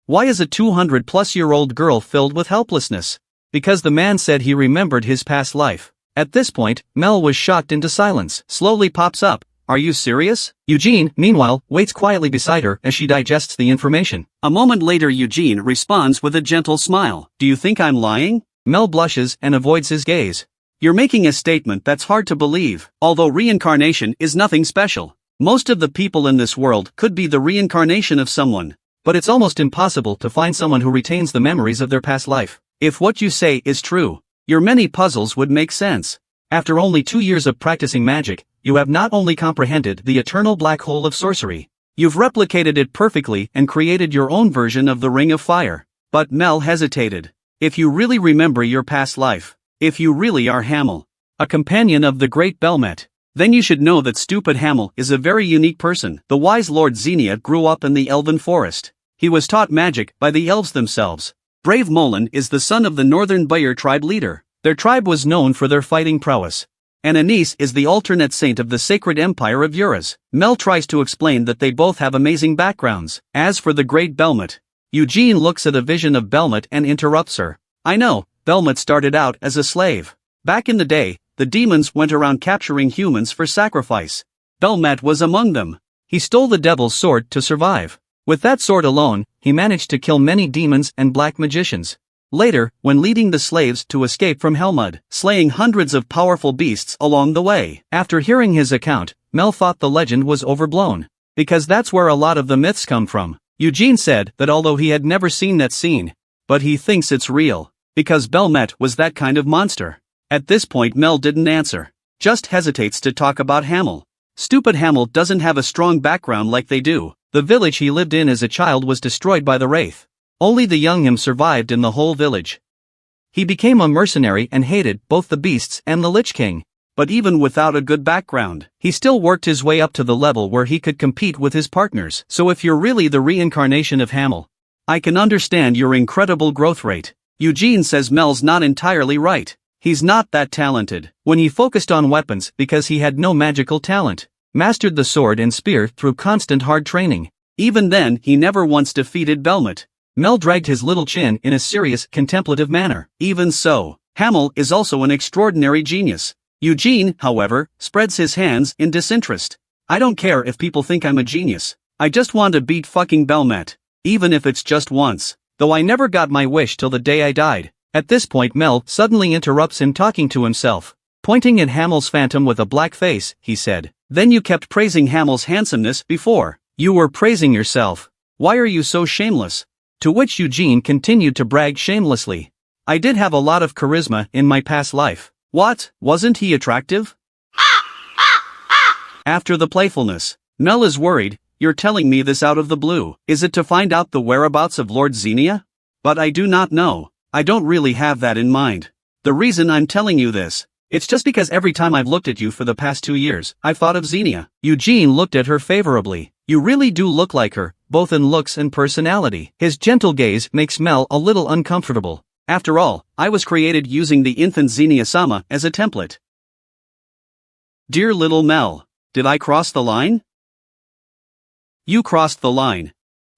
Why is a 200-plus-year-old girl filled with helplessness? Because the man said he remembered his past life. At this point, Mel was shocked into silence. Slowly pops up. Are you serious? Eugene, meanwhile, waits quietly beside her as she digests the information. A moment later Eugene responds with a gentle smile. Do you think I'm lying? Mel blushes and avoids his gaze. You're making a statement that's hard to believe. Although reincarnation is nothing special. Most of the people in this world could be the reincarnation of someone. But it's almost impossible to find someone who retains the memories of their past life. If what you say is true, your many puzzles would make sense. After only 2 years of practicing magic, you have not only comprehended the eternal black hole of sorcery, you've replicated it perfectly and created your own version of the Ring of Fire. But Mel hesitated. If you really remember your past life, if you really are Hamill, a companion of the great Belmet, then you should know that stupid Hamill is a very unique person. The wise Lord Xenia grew up in the Elven Forest. He was taught magic by the elves themselves. Brave Molan is the son of the Northern Bayer tribe leader. Their tribe was known for their fighting prowess. And Anise is the alternate saint of the sacred empire of Eurus. Mel tries to explain that they both have amazing backgrounds. As for the great Belmet, Eugene looks at a vision of Belmet and interrupts her. I know, Belmet started out as a slave. Back in the day, the demons went around capturing humans for sacrifice. Belmet was among them. He stole the devil's sword to survive. With that sword alone, he managed to kill many demons and black magicians. Later, when leading the slaves to escape from Helmud, slaying hundreds of powerful beasts along the way. After hearing his account, Mel thought the legend was overblown. Because that's where a lot of the myths come from. Eugene said that although he had never seen that scene, but he thinks it's real. Because Belmet was that kind of monster. At this point Mel didn't answer. Just hesitates to talk about Hamill. Stupid Hamill doesn't have a strong background like they do. The village he lived in as a child was destroyed by the Wraith. Only the young him survived in the whole village. He became a mercenary and hated both the beasts and the Lich King. But even without a good background, he still worked his way up to the level where he could compete with his partners. So if you're really the reincarnation of Hamill, I can understand your incredible growth rate. Eugene says Mel's not entirely right. He's not that talented. When he focused on weapons because he had no magical talent, mastered the sword and spear through constant hard training. Even then, he never once defeated Belmet. Mel dragged his little chin in a serious, contemplative manner. Even so, Hamill is also an extraordinary genius. Eugene, however, spreads his hands in disinterest. I don't care if people think I'm a genius. I just want to beat fucking Belmet. Even if it's just once. Though I never got my wish till the day I died. At this point Mel suddenly interrupts him talking to himself. Pointing at Hamill's phantom with a black face, he said, "Then you kept praising Hamill's handsomeness before. You were praising yourself. Why are you so shameless?" To which Eugene continued to brag shamelessly. I did have a lot of charisma in my past life. What, wasn't he attractive? After the playfulness, Mel is worried. You're telling me this out of the blue. Is it to find out the whereabouts of Lord Xenia? But I do not know. I don't really have that in mind. The reason I'm telling you this, it's just because every time I've looked at you for the past 2 years, I've thought of Xenia. Eugene looked at her favorably. You really do look like her, both in looks and personality. His gentle gaze makes Mel a little uncomfortable. After all, I was created using the infant Xenia-sama as a template. Dear little Mel, did I cross the line? You crossed the line.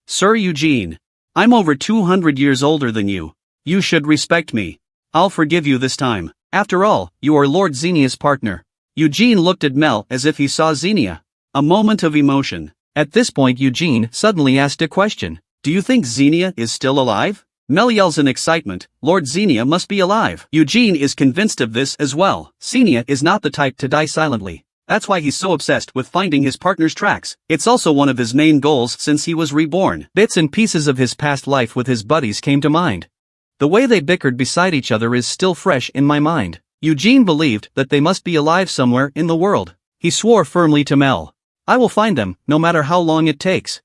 Sir Eugene, I'm over 200 years older than you. You should respect me. I'll forgive you this time. After all, you are Lord Xenia's partner. Eugene looked at Mel as if he saw Xenia. A moment of emotion. At this point Eugene suddenly asked a question. Do you think Xenia is still alive? Mel yells in excitement, Lord Xenia must be alive. Eugene is convinced of this as well. Xenia is not the type to die silently. That's why he's so obsessed with finding his partner's tracks. It's also one of his main goals since he was reborn. Bits and pieces of his past life with his buddies came to mind. The way they bickered beside each other is still fresh in my mind. Eugene believed that they must be alive somewhere in the world. He swore firmly to Mel. I will find them, no matter how long it takes.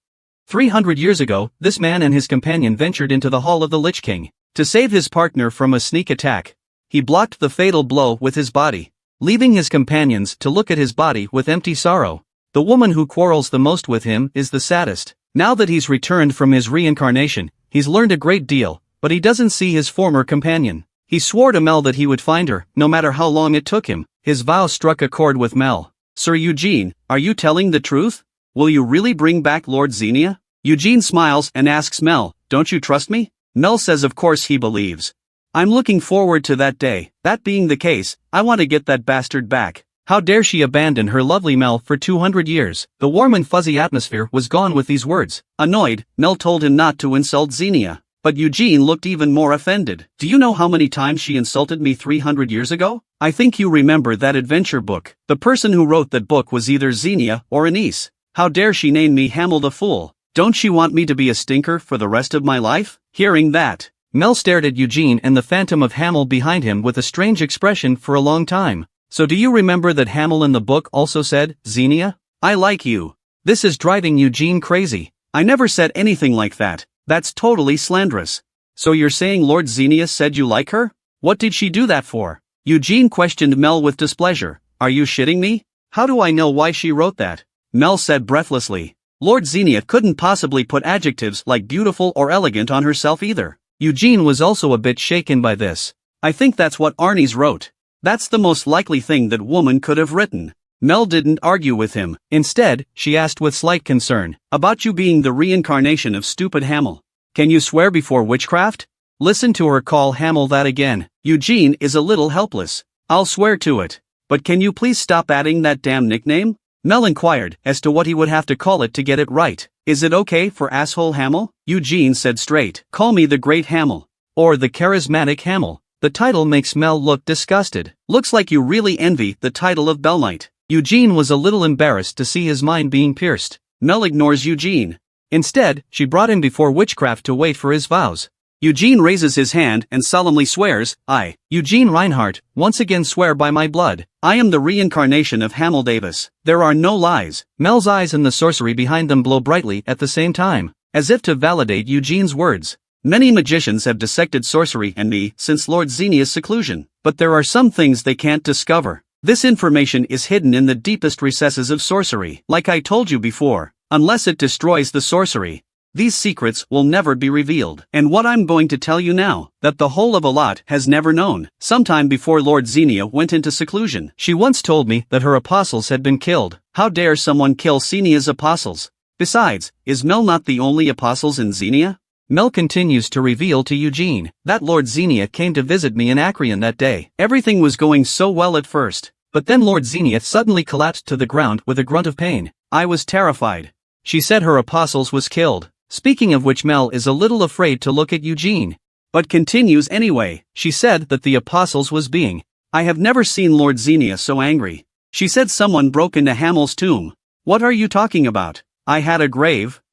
300 years ago, this man and his companion ventured into the Hall of the Lich King to save his partner from a sneak attack. he blocked the fatal blow with his body, leaving his companions to look at his body with empty sorrow. The woman who quarrels the most with him is the saddest. Now that he's returned from his reincarnation, he's learned a great deal, but he doesn't see his former companion. He swore to Mel that he would find her, no matter how long it took him. His vow struck a chord with Mel. Sir Eugene, are you telling the truth? Will you really bring back Lord Xenia? Eugene smiles and asks Mel, don't you trust me? Mel says of course he believes. I'm looking forward to that day. That being the case, I want to get that bastard back. How dare she abandon her lovely Mel for 200 years? The warm and fuzzy atmosphere was gone with these words. Annoyed, Mel told him not to insult Xenia. But Eugene looked even more offended. Do you know how many times she insulted me 300 years ago? I think you remember that adventure book. The person who wrote that book was either Xenia or Anise. How dare she name me Hamel the Fool? Don't she want me to be a stinker for the rest of my life? Hearing that, Mel stared at Eugene and the phantom of Hamel behind him with a strange expression for a long time. So do you remember that Hamel in the book also said, Xenia? I like you. This is driving Eugene crazy. I never said anything like that. That's totally slanderous. So you're saying Lord Xenia said you like her? What did she do that for? Eugene questioned Mel with displeasure. Are you shitting me? How do I know why she wrote that? Mel said breathlessly. Lord Xenia couldn't possibly put adjectives like beautiful or elegant on herself either. Eugene was also a bit shaken by this. I think that's what Arnie's wrote. That's the most likely thing that woman could have written. Mel didn't argue with him. Instead, she asked with slight concern, about you being the reincarnation of stupid Hamel. Can you swear before witchcraft? Listen to her call Hamel that again. Eugene is a little helpless. I'll swear to it. But can you please stop adding that damn nickname? Mel inquired as to what he would have to call it to get it right. Is it okay for asshole Hamel? Eugene said straight. Call me the Great Hamel. Or the Charismatic Hamel. The title makes Mel look disgusted. Looks like you really envy the title of Bell Knight. Eugene was a little embarrassed to see his mind being pierced. Mel ignores Eugene. Instead, she brought him before witchcraft to wait for his vows. Eugene raises his hand and solemnly swears, I, Eugene Reinhardt, once again swear by my blood. I am the reincarnation of Hamel Davis. There are no lies. Mel's eyes and the sorcery behind them glow brightly at the same time, as if to validate Eugene's words. Many magicians have dissected sorcery and me since Lord Xenia's seclusion, but there are some things they can't discover. This information is hidden in the deepest recesses of sorcery. Like I told you before, unless it destroys the sorcery, these secrets will never be revealed. And what I'm going to tell you now, that the whole of Alat has never known. Sometime before Lord Xenia went into seclusion, she once told me that her apostles had been killed. How dare someone kill Xenia's apostles? Besides, is Mel not the only apostles in Xenia? Mel continues to reveal to Eugene that Lord Xenia came to visit me in Acreon that day. Everything was going so well at first, but then Lord Xenia suddenly collapsed to the ground with a grunt of pain. I was terrified. She said her apostles was killed. Speaking of which, Mel is a little afraid to look at Eugene, but continues anyway. She said that the apostles was being. I have never seen Lord Xenia so angry. She said someone broke into Hamel's tomb. What are you talking about? I had a grave.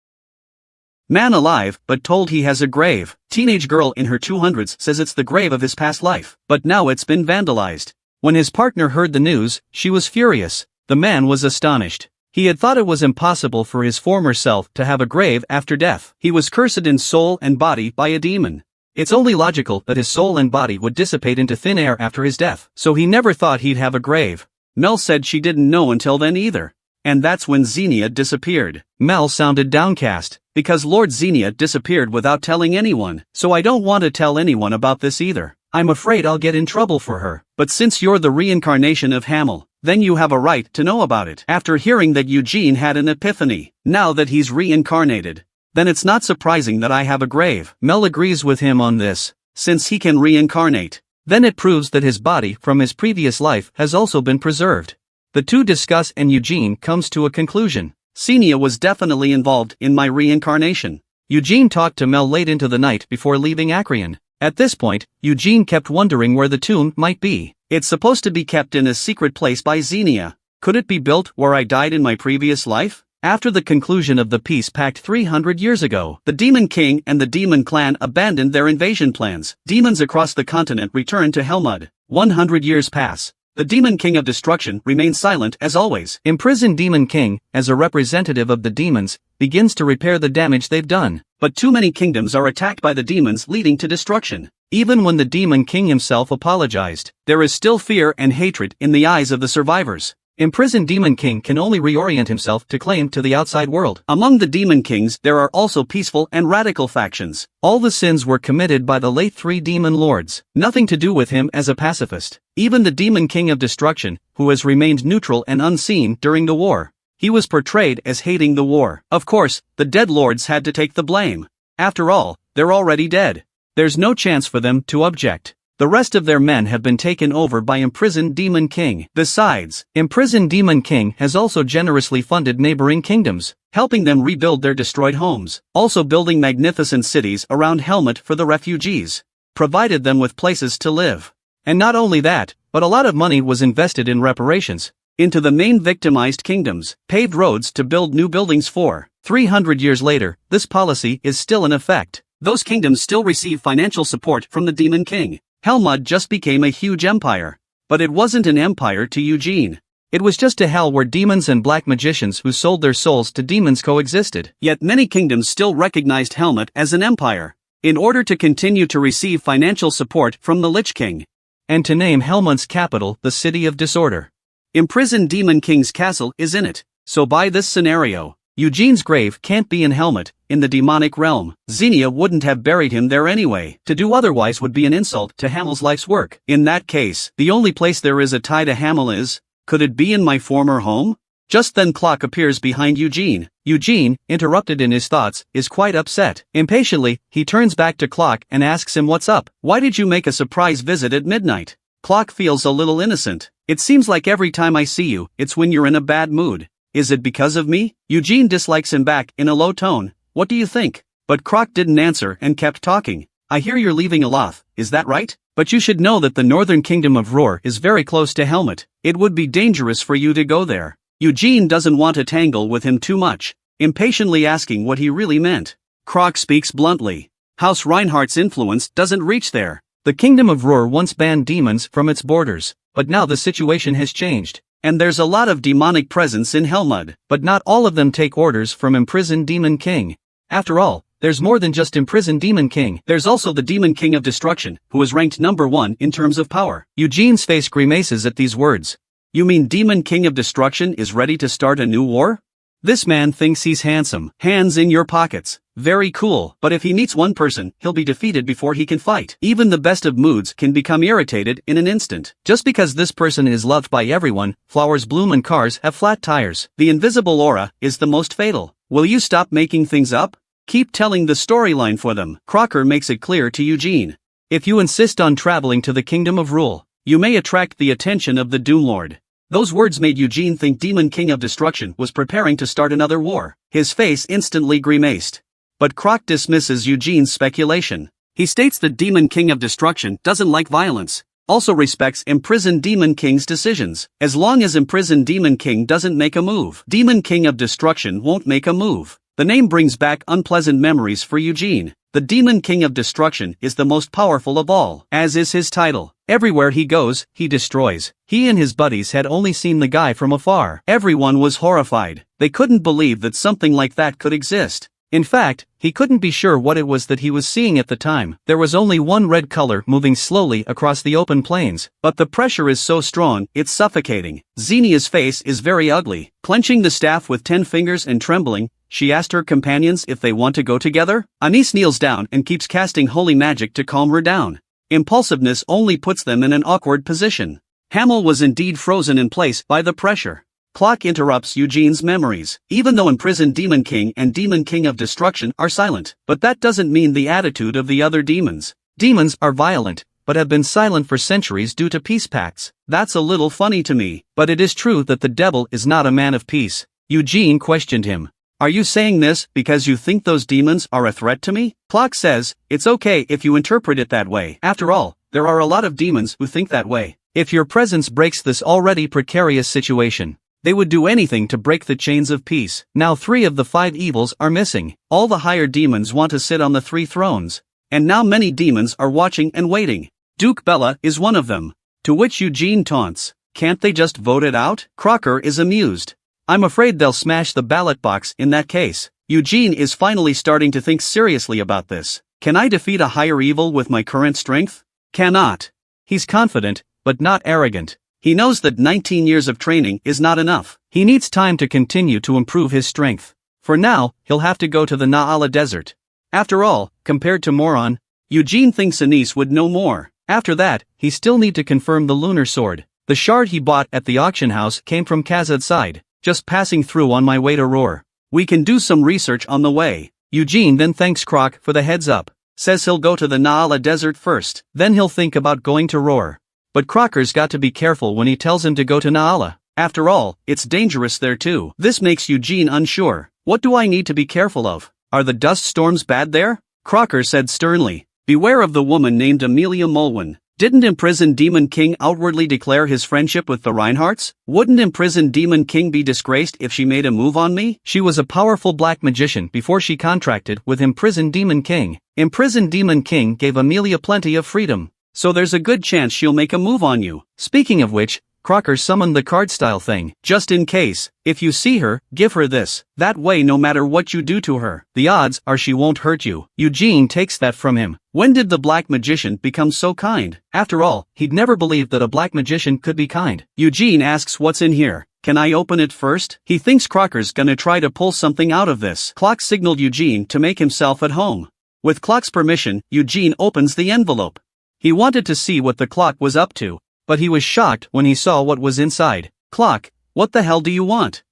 Man alive, but told he has a grave. Teenage girl in her 200s says it's the grave of his past life, but now it's been vandalized. When his partner heard the news, she was furious. The man was astonished. He had thought it was impossible for his former self to have a grave after death. He was cursed in soul and body by a demon. It's only logical that his soul and body would dissipate into thin air after his death, so he never thought he'd have a grave. Mel said she didn't know until then either. And that's when Xenia disappeared. Mel sounded downcast, because Lord Xenia disappeared without telling anyone, so I don't want to tell anyone about this either. I'm afraid I'll get in trouble for her. But since you're the reincarnation of Hamel, then you have a right to know about it. After hearing that Eugene had an epiphany, now that he's reincarnated, then it's not surprising that I have a grave. Mel agrees with him on this. Since he can reincarnate, then it proves that his body from his previous life has also been preserved. The two discuss and Eugene comes to a conclusion. Xenia was definitely involved in my reincarnation. Eugene talked to Mel late into the night before leaving Acreon. At this point, Eugene kept wondering where the tomb might be. It's supposed to be kept in a secret place by Xenia. Could it be built where I died in my previous life? After the conclusion of the peace pact 300 years ago, the Demon King and the Demon Clan abandoned their invasion plans. Demons across the continent returned to Helmud. 100 years pass. The Demon King of Destruction remains silent as always. Imprisoned Demon King, as a representative of the demons, begins to repair the damage they've done. But too many kingdoms are attacked by the demons, leading to destruction. Even when the Demon King himself apologized, there is still fear and hatred in the eyes of the survivors. Imprisoned Demon King can only reorient himself to claim to the outside world. Among the Demon Kings there are also peaceful and radical factions. All the sins were committed by the late 3 Demon Lords, nothing to do with him as a pacifist. Even the Demon King of Destruction, who has remained neutral and unseen during the war. He was portrayed as hating the war. Of course, the dead lords had to take the blame. After all, they're already dead. There's no chance for them to object. The rest of their men have been taken over by imprisoned Demon King. Besides, imprisoned Demon King has also generously funded neighboring kingdoms, helping them rebuild their destroyed homes, also building magnificent cities around Helmet for the refugees, provided them with places to live. And not only that, but a lot of money was invested in reparations, into the main victimized kingdoms, paved roads to build new buildings for. 300 years later, this policy is still in effect. Those kingdoms still receive financial support from the Demon King. Helmut just became a huge empire. But it wasn't an empire to Eugene. It was just a hell where demons and black magicians who sold their souls to demons coexisted. Yet many kingdoms still recognized Helmut as an empire, in order to continue to receive financial support from the Lich King. And to name Helmut's capital the City of Disorder. Imprisoned Demon King's castle is in it. So by this scenario, Eugene's grave can't be in Helmet, in the demonic realm. Xenia wouldn't have buried him there anyway. To do otherwise would be an insult to Hamel's life's work. In that case, the only place there is a tie to Hamel is, could it be in my former home? Just then Clock appears behind Eugene. Eugene, interrupted in his thoughts, is quite upset. Impatiently, he turns back to Clock and asks him what's up. Why did you make a surprise visit at midnight? Clock feels a little innocent. It seems like every time I see you, it's when you're in a bad mood. Is it because of me? Eugene dislikes him back in a low tone. What do you think? But Croc didn't answer and kept talking. I hear you're leaving Aloth, is that right? But you should know that the northern kingdom of Roar is very close to Helmet. It would be dangerous for you to go there. Eugene doesn't want to tangle with him too much, impatiently asking what he really meant. Croc speaks bluntly. House Reinhardt's influence doesn't reach there. The kingdom of Roar once banned demons from its borders, but now the situation has changed. And there's a lot of demonic presence in Helmut, but not all of them take orders from imprisoned Demon King. After all, there's more than just imprisoned Demon King. There's also the Demon King of Destruction, who is ranked number 1 in terms of power. Eugene's face grimaces at these words. You mean Demon King of Destruction is ready to start a new war? This man thinks he's handsome. Hands in your pockets. Very cool. But if he meets one person, he'll be defeated before he can fight. Even the best of moods can become irritated in an instant. Just because this person is loved by everyone, flowers bloom and cars have flat tires. The invisible aura is the most fatal. Will you stop making things up? Keep telling the storyline for them. Crocker makes it clear to Eugene. If you insist on traveling to the Kingdom of Rule, you may attract the attention of the Doomlord. Those words made Eugene think Demon King of Destruction was preparing to start another war. His face instantly grimaced. But Croc dismisses Eugene's speculation. He states that Demon King of Destruction doesn't like violence, also respects imprisoned Demon King's decisions. As long as imprisoned Demon King doesn't make a move, Demon King of Destruction won't make a move. The name brings back unpleasant memories for Eugene. The Demon King of Destruction is the most powerful of all, as is his title. Everywhere he goes, he destroys. He and his buddies had only seen the guy from afar. Everyone was horrified. They couldn't believe that something like that could exist. In fact, he couldn't be sure what it was that he was seeing at the time. There was only one red color moving slowly across the open plains, but the pressure is so strong, it's suffocating. Xenia's face is very ugly. Clenching the staff with 10 fingers and trembling, she asked her companions if they want to go together. Anise kneels down and keeps casting holy magic to calm her down. Impulsiveness only puts them in an awkward position. Hamel was indeed frozen in place by the pressure. Clock interrupts Eugene's memories. Even though imprisoned Demon King and Demon King of Destruction are silent, but that doesn't mean the attitude of the other demons. Demons are violent, but have been silent for centuries due to peace pacts. That's a little funny to me, but it is true that the devil is not a man of peace. Eugene questioned him. Are you saying this because you think those demons are a threat to me? Clock says, it's okay if you interpret it that way. After all, there are a lot of demons who think that way. If your presence breaks this already precarious situation, they would do anything to break the chains of peace. Now 3 of the 5 evils are missing. All the higher demons want to sit on the 3 thrones. And now many demons are watching and waiting. Duke Bella is one of them. To which Eugene taunts, can't they just vote it out? Crocker is amused. I'm afraid they'll smash the ballot box in that case. Eugene is finally starting to think seriously about this. Can I defeat a higher evil with my current strength? Cannot. He's confident, but not arrogant. He knows that 19 years of training is not enough. He needs time to continue to improve his strength. For now, he'll have to go to the Naala desert. After all, compared to Moron, Eugene thinks Anise would know more. After that, he still need to confirm the lunar sword. The shard he bought at the auction house came from Kazad's side, just passing through on my way to Roar. We can do some research on the way. Eugene then thanks Croc for the heads up, says he'll go to the Naala desert first, then he'll think about going to Roar. But Crocker's got to be careful when he tells him to go to Naala. After all, it's dangerous there too. This makes Eugene unsure. What do I need to be careful of? Are the dust storms bad there? Crocker said sternly. Beware of the woman named Amelia Mulwyn. Didn't imprisoned Demon King outwardly declare his friendship with the Reinhardts? Wouldn't imprisoned Demon King be disgraced if she made a move on me? She was a powerful black magician before she contracted with imprisoned Demon King. Imprisoned Demon King gave Amelia plenty of freedom, so there's a good chance she'll make a move on you. Speaking of which, Crocker summoned the card-style thing. Just in case, if you see her, give her this. That way no matter what you do to her, the odds are she won't hurt you. Eugene takes that from him. When did the black magician become so kind? After all, he'd never believed that a black magician could be kind. Eugene asks what's in here. Can I open it first? He thinks Crocker's gonna try to pull something out of this. Clock signaled Eugene to make himself at home. With Clock's permission, Eugene opens the envelope. He wanted to see what the clock was up to, but he was shocked when he saw what was inside. Clock, what the hell do you want?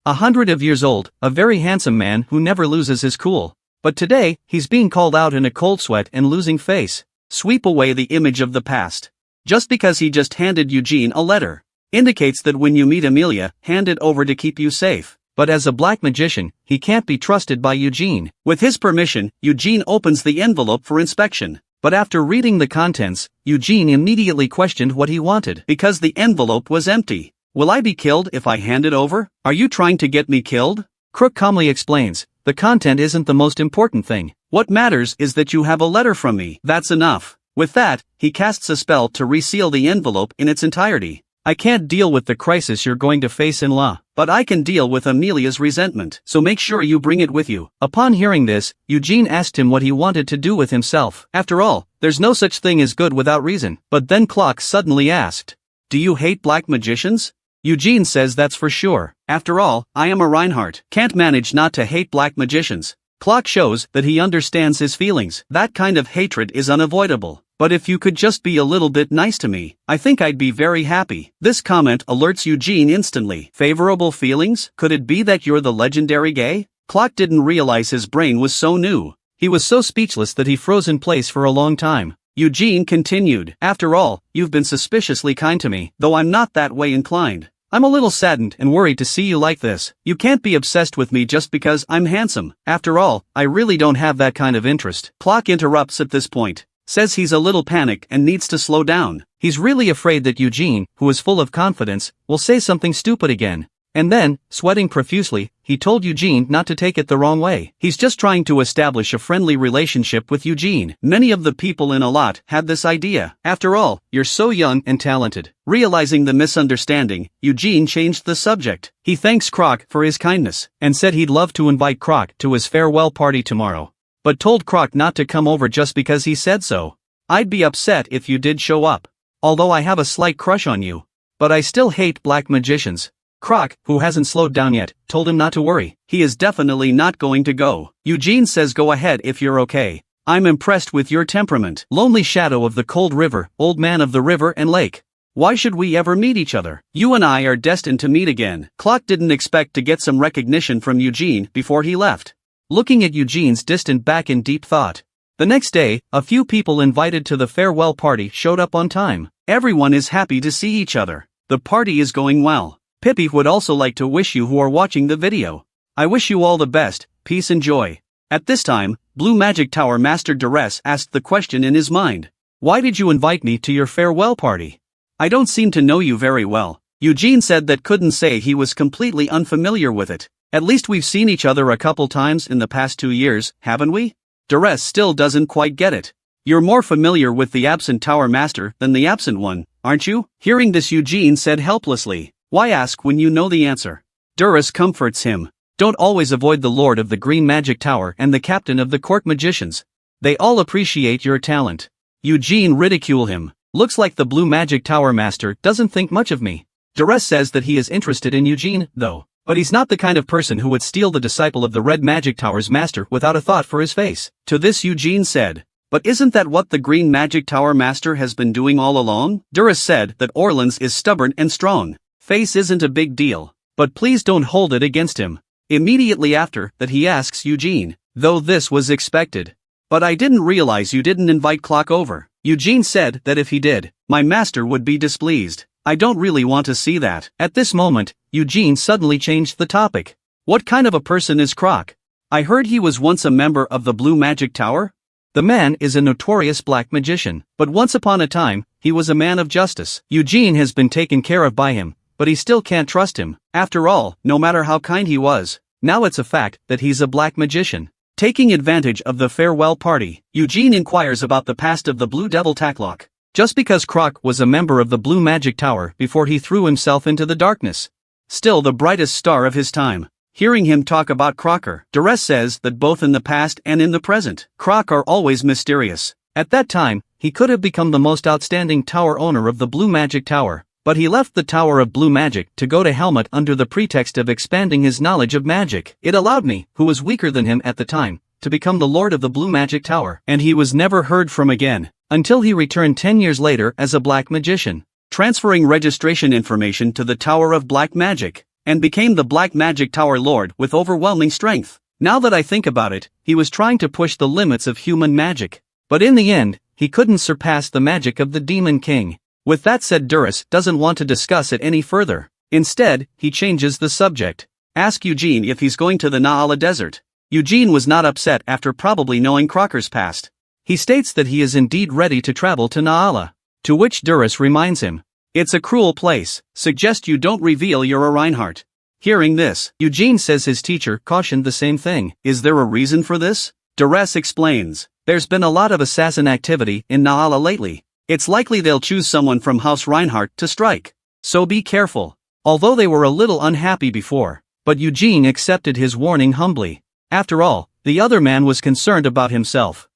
100 years old, a very handsome man who never loses his cool. But today, he's being called out in a cold sweat and losing face. Sweep away the image of the past. Just because he just handed Eugene a letter indicates that when you meet Amelia, hand it over to keep you safe. But as a black magician, he can't be trusted by Eugene. With his permission, Eugene opens the envelope for inspection. But after reading the contents, Eugene immediately questioned what he wanted because the envelope was empty. Will I be killed if I hand it over? Are you trying to get me killed? Crook calmly explains, the content isn't the most important thing. What matters is that you have a letter from me. That's enough. With that, he casts a spell to reseal the envelope in its entirety. I can't deal with the crisis you're going to face in law, but I can deal with Amelia's resentment, so make sure you bring it with you. Upon hearing this, Eugene asked him what he wanted to do with himself. After all, there's no such thing as good without reason. But then Clock suddenly asked, do you hate black magicians? Eugene says that's for sure. After all, I am a Reinhardt. Can't manage not to hate black magicians. Clock shows that he understands his feelings. That kind of hatred is unavoidable. But if you could just be a little bit nice to me, I think I'd be very happy. This comment alerts Eugene instantly. Favorable feelings? Could it be that you're the legendary gay? Clock didn't realize his brain was so new. He was so speechless that he froze in place for a long time. Eugene continued. After all, you've been suspiciously kind to me, though I'm not that way inclined. I'm a little saddened and worried to see you like this. You can't be obsessed with me just because I'm handsome. After all, I really don't have that kind of interest. Clock interrupts at this point. Says he's a little panicked and needs to slow down. He's really afraid that Eugene, who is full of confidence, will say something stupid again. And then, sweating profusely, he told Eugene not to take it the wrong way. He's just trying to establish a friendly relationship with Eugene. Many of the people in Alat had this idea. After all, you're so young and talented. Realizing the misunderstanding, Eugene changed the subject. He thanks Croc for his kindness, and said he'd love to invite Croc to his farewell party tomorrow. But told Croc not to come over just because he said so. I'd be upset if you did show up. Although I have a slight crush on you. But I still hate black magicians. Croc, who hasn't slowed down yet, told him not to worry. He is definitely not going to go. Eugene says go ahead if you're okay. I'm impressed with your temperament. Lonely shadow of the cold river, old man of the river and lake. Why should we ever meet each other? You and I are destined to meet again. Clock didn't expect to get some recognition from Eugene before he left. Looking at Eugene's distant back in deep thought. The next day, a few people invited to the farewell party showed up on time. Everyone is happy to see each other. The party is going well. Pippi would also like to wish you who are watching the video. I wish you all the best, peace and joy. At this time, Blue Magic Tower Master Duress asked the question in his mind. Why did you invite me to your farewell party? I don't seem to know you very well. Eugene said that couldn't say he was completely unfamiliar with it. At least we've seen each other a couple times in the past 2 years, haven't we? Duress still doesn't quite get it. You're more familiar with the absent Tower Master than the absent one, aren't you? Hearing this, Eugene said helplessly. Why ask when you know the answer? Duress comforts him. Don't always avoid the Lord of the Green Magic Tower and the Captain of the Court Magicians. They all appreciate your talent. Eugene ridicule him. Looks like the Blue Magic Tower Master doesn't think much of me. Duress says that he is interested in Eugene, though. But he's not the kind of person who would steal the disciple of the Red Magic Tower's master without a thought for his face. To this Eugene said, "But isn't that what the Green Magic Tower Master has been doing all along?" Duress said that Orleans is stubborn and strong. Face isn't a big deal. But please don't hold it against him. Immediately after that he asks Eugene, though this was expected. "But I didn't realize you didn't invite Clock over." Eugene said that if he did, my master would be displeased. "I don't really want to see that." At this moment, Eugene suddenly changed the topic. "What kind of a person is Croc? I heard he was once a member of the Blue Magic Tower?" The man is a notorious black magician, but once upon a time, he was a man of justice. Eugene has been taken care of by him, but he still can't trust him. After all, no matter how kind he was, now it's a fact that he's a black magician. Taking advantage of the farewell party, Eugene inquires about the past of the Blue Devil Tacklock. Just because Croc was a member of the Blue Magic Tower before he threw himself into the darkness. Still the brightest star of his time. Hearing him talk about Crocker, Duress says that both in the past and in the present, Croc are always mysterious. At that time, he could have become the most outstanding tower owner of the Blue Magic Tower, but he left the Tower of Blue Magic to go to Helmut under the pretext of expanding his knowledge of magic. It allowed me, who was weaker than him at the time, to become the Lord of the Blue Magic Tower, and he was never heard from again, until he returned 10 years later as a black magician, transferring registration information to the Tower of Black Magic, and became the Black Magic Tower Lord with overwhelming strength. Now that I think about it, he was trying to push the limits of human magic. But in the end, he couldn't surpass the magic of the Demon King. With that said, Duress doesn't want to discuss it any further. Instead, he changes the subject. Ask Eugene if he's going to the Naala Desert. Eugene was not upset after probably knowing Crocker's past. He states that he is indeed ready to travel to Naala. To which Duress reminds him, "It's a cruel place, suggest you don't reveal you're a Reinhardt." Hearing this, Eugene says his teacher cautioned the same thing. Is there a reason for this? Duress explains, "There's been a lot of assassin activity in Naala lately. It's likely they'll choose someone from House Reinhardt to strike. So be careful." Although they were a little unhappy before, but Eugene accepted his warning humbly. After all, the other man was concerned about himself.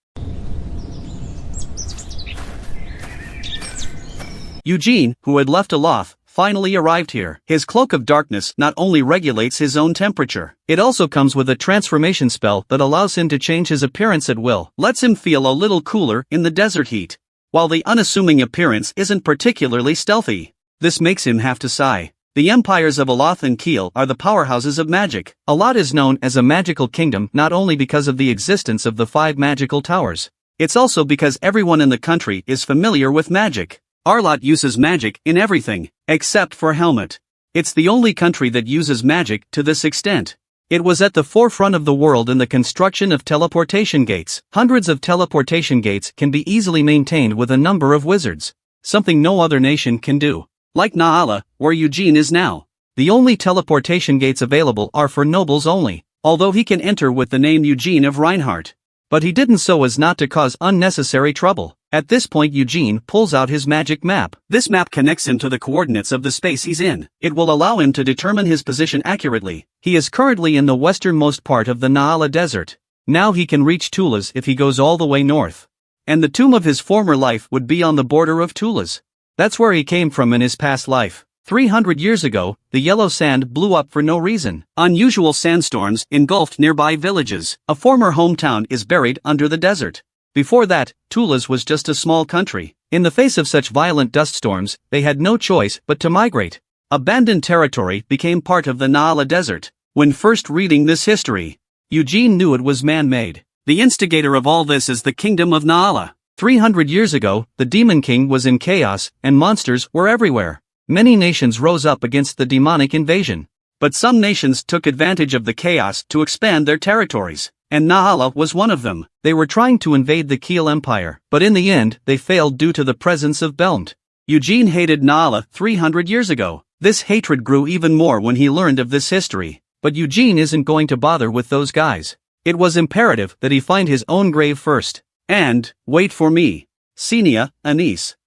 Eugene, who had left Aloth, finally arrived here. His cloak of darkness not only regulates his own temperature, it also comes with a transformation spell that allows him to change his appearance at will, lets him feel a little cooler in the desert heat. While the unassuming appearance isn't particularly stealthy, this makes him have to sigh. The empires of Aloth and Kiel are the powerhouses of magic. Aloth is known as a magical kingdom not only because of the existence of the 5 magical towers, it's also because everyone in the country is familiar with magic. Arlott uses magic in everything, except for Helmut. It's the only country that uses magic to this extent. It was at the forefront of the world in the construction of teleportation gates. Hundreds of teleportation gates can be easily maintained with a number of wizards, something no other nation can do. Like Naala, where Eugene is now, the only teleportation gates available are for nobles only, although he can enter with the name Eugene of Reinhardt. But he didn't so as not to cause unnecessary trouble. At this point Eugene pulls out his magic map. This map connects him to the coordinates of the space he's in. It will allow him to determine his position accurately. He is currently in the westernmost part of the Naala Desert. Now he can reach Tula's if he goes all the way north. And the tomb of his former life would be on the border of Tula's. That's where he came from in his past life. 300 years ago, the yellow sand blew up for no reason. Unusual sandstorms engulfed nearby villages. A former hometown is buried under the desert. Before that, Tula's was just a small country. In the face of such violent dust storms, they had no choice but to migrate. Abandoned territory became part of the Naala Desert. When first reading this history, Eugene knew it was man-made. The instigator of all this is the kingdom of Naala. 300 years ago, the Demon King was in chaos, and monsters were everywhere. Many nations rose up against the demonic invasion. But some nations took advantage of the chaos to expand their territories, and Naala was one of them. They were trying to invade the Kiel Empire, but in the end, they failed due to the presence of Belmt. Eugene hated Naala 300 years ago. This hatred grew even more when he learned of this history. But Eugene isn't going to bother with those guys. It was imperative that he find his own grave first. And, wait for me, Senia, Anise.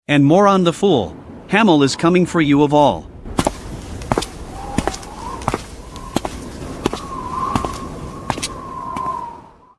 And more on the Fool. Hamel is coming for you of all.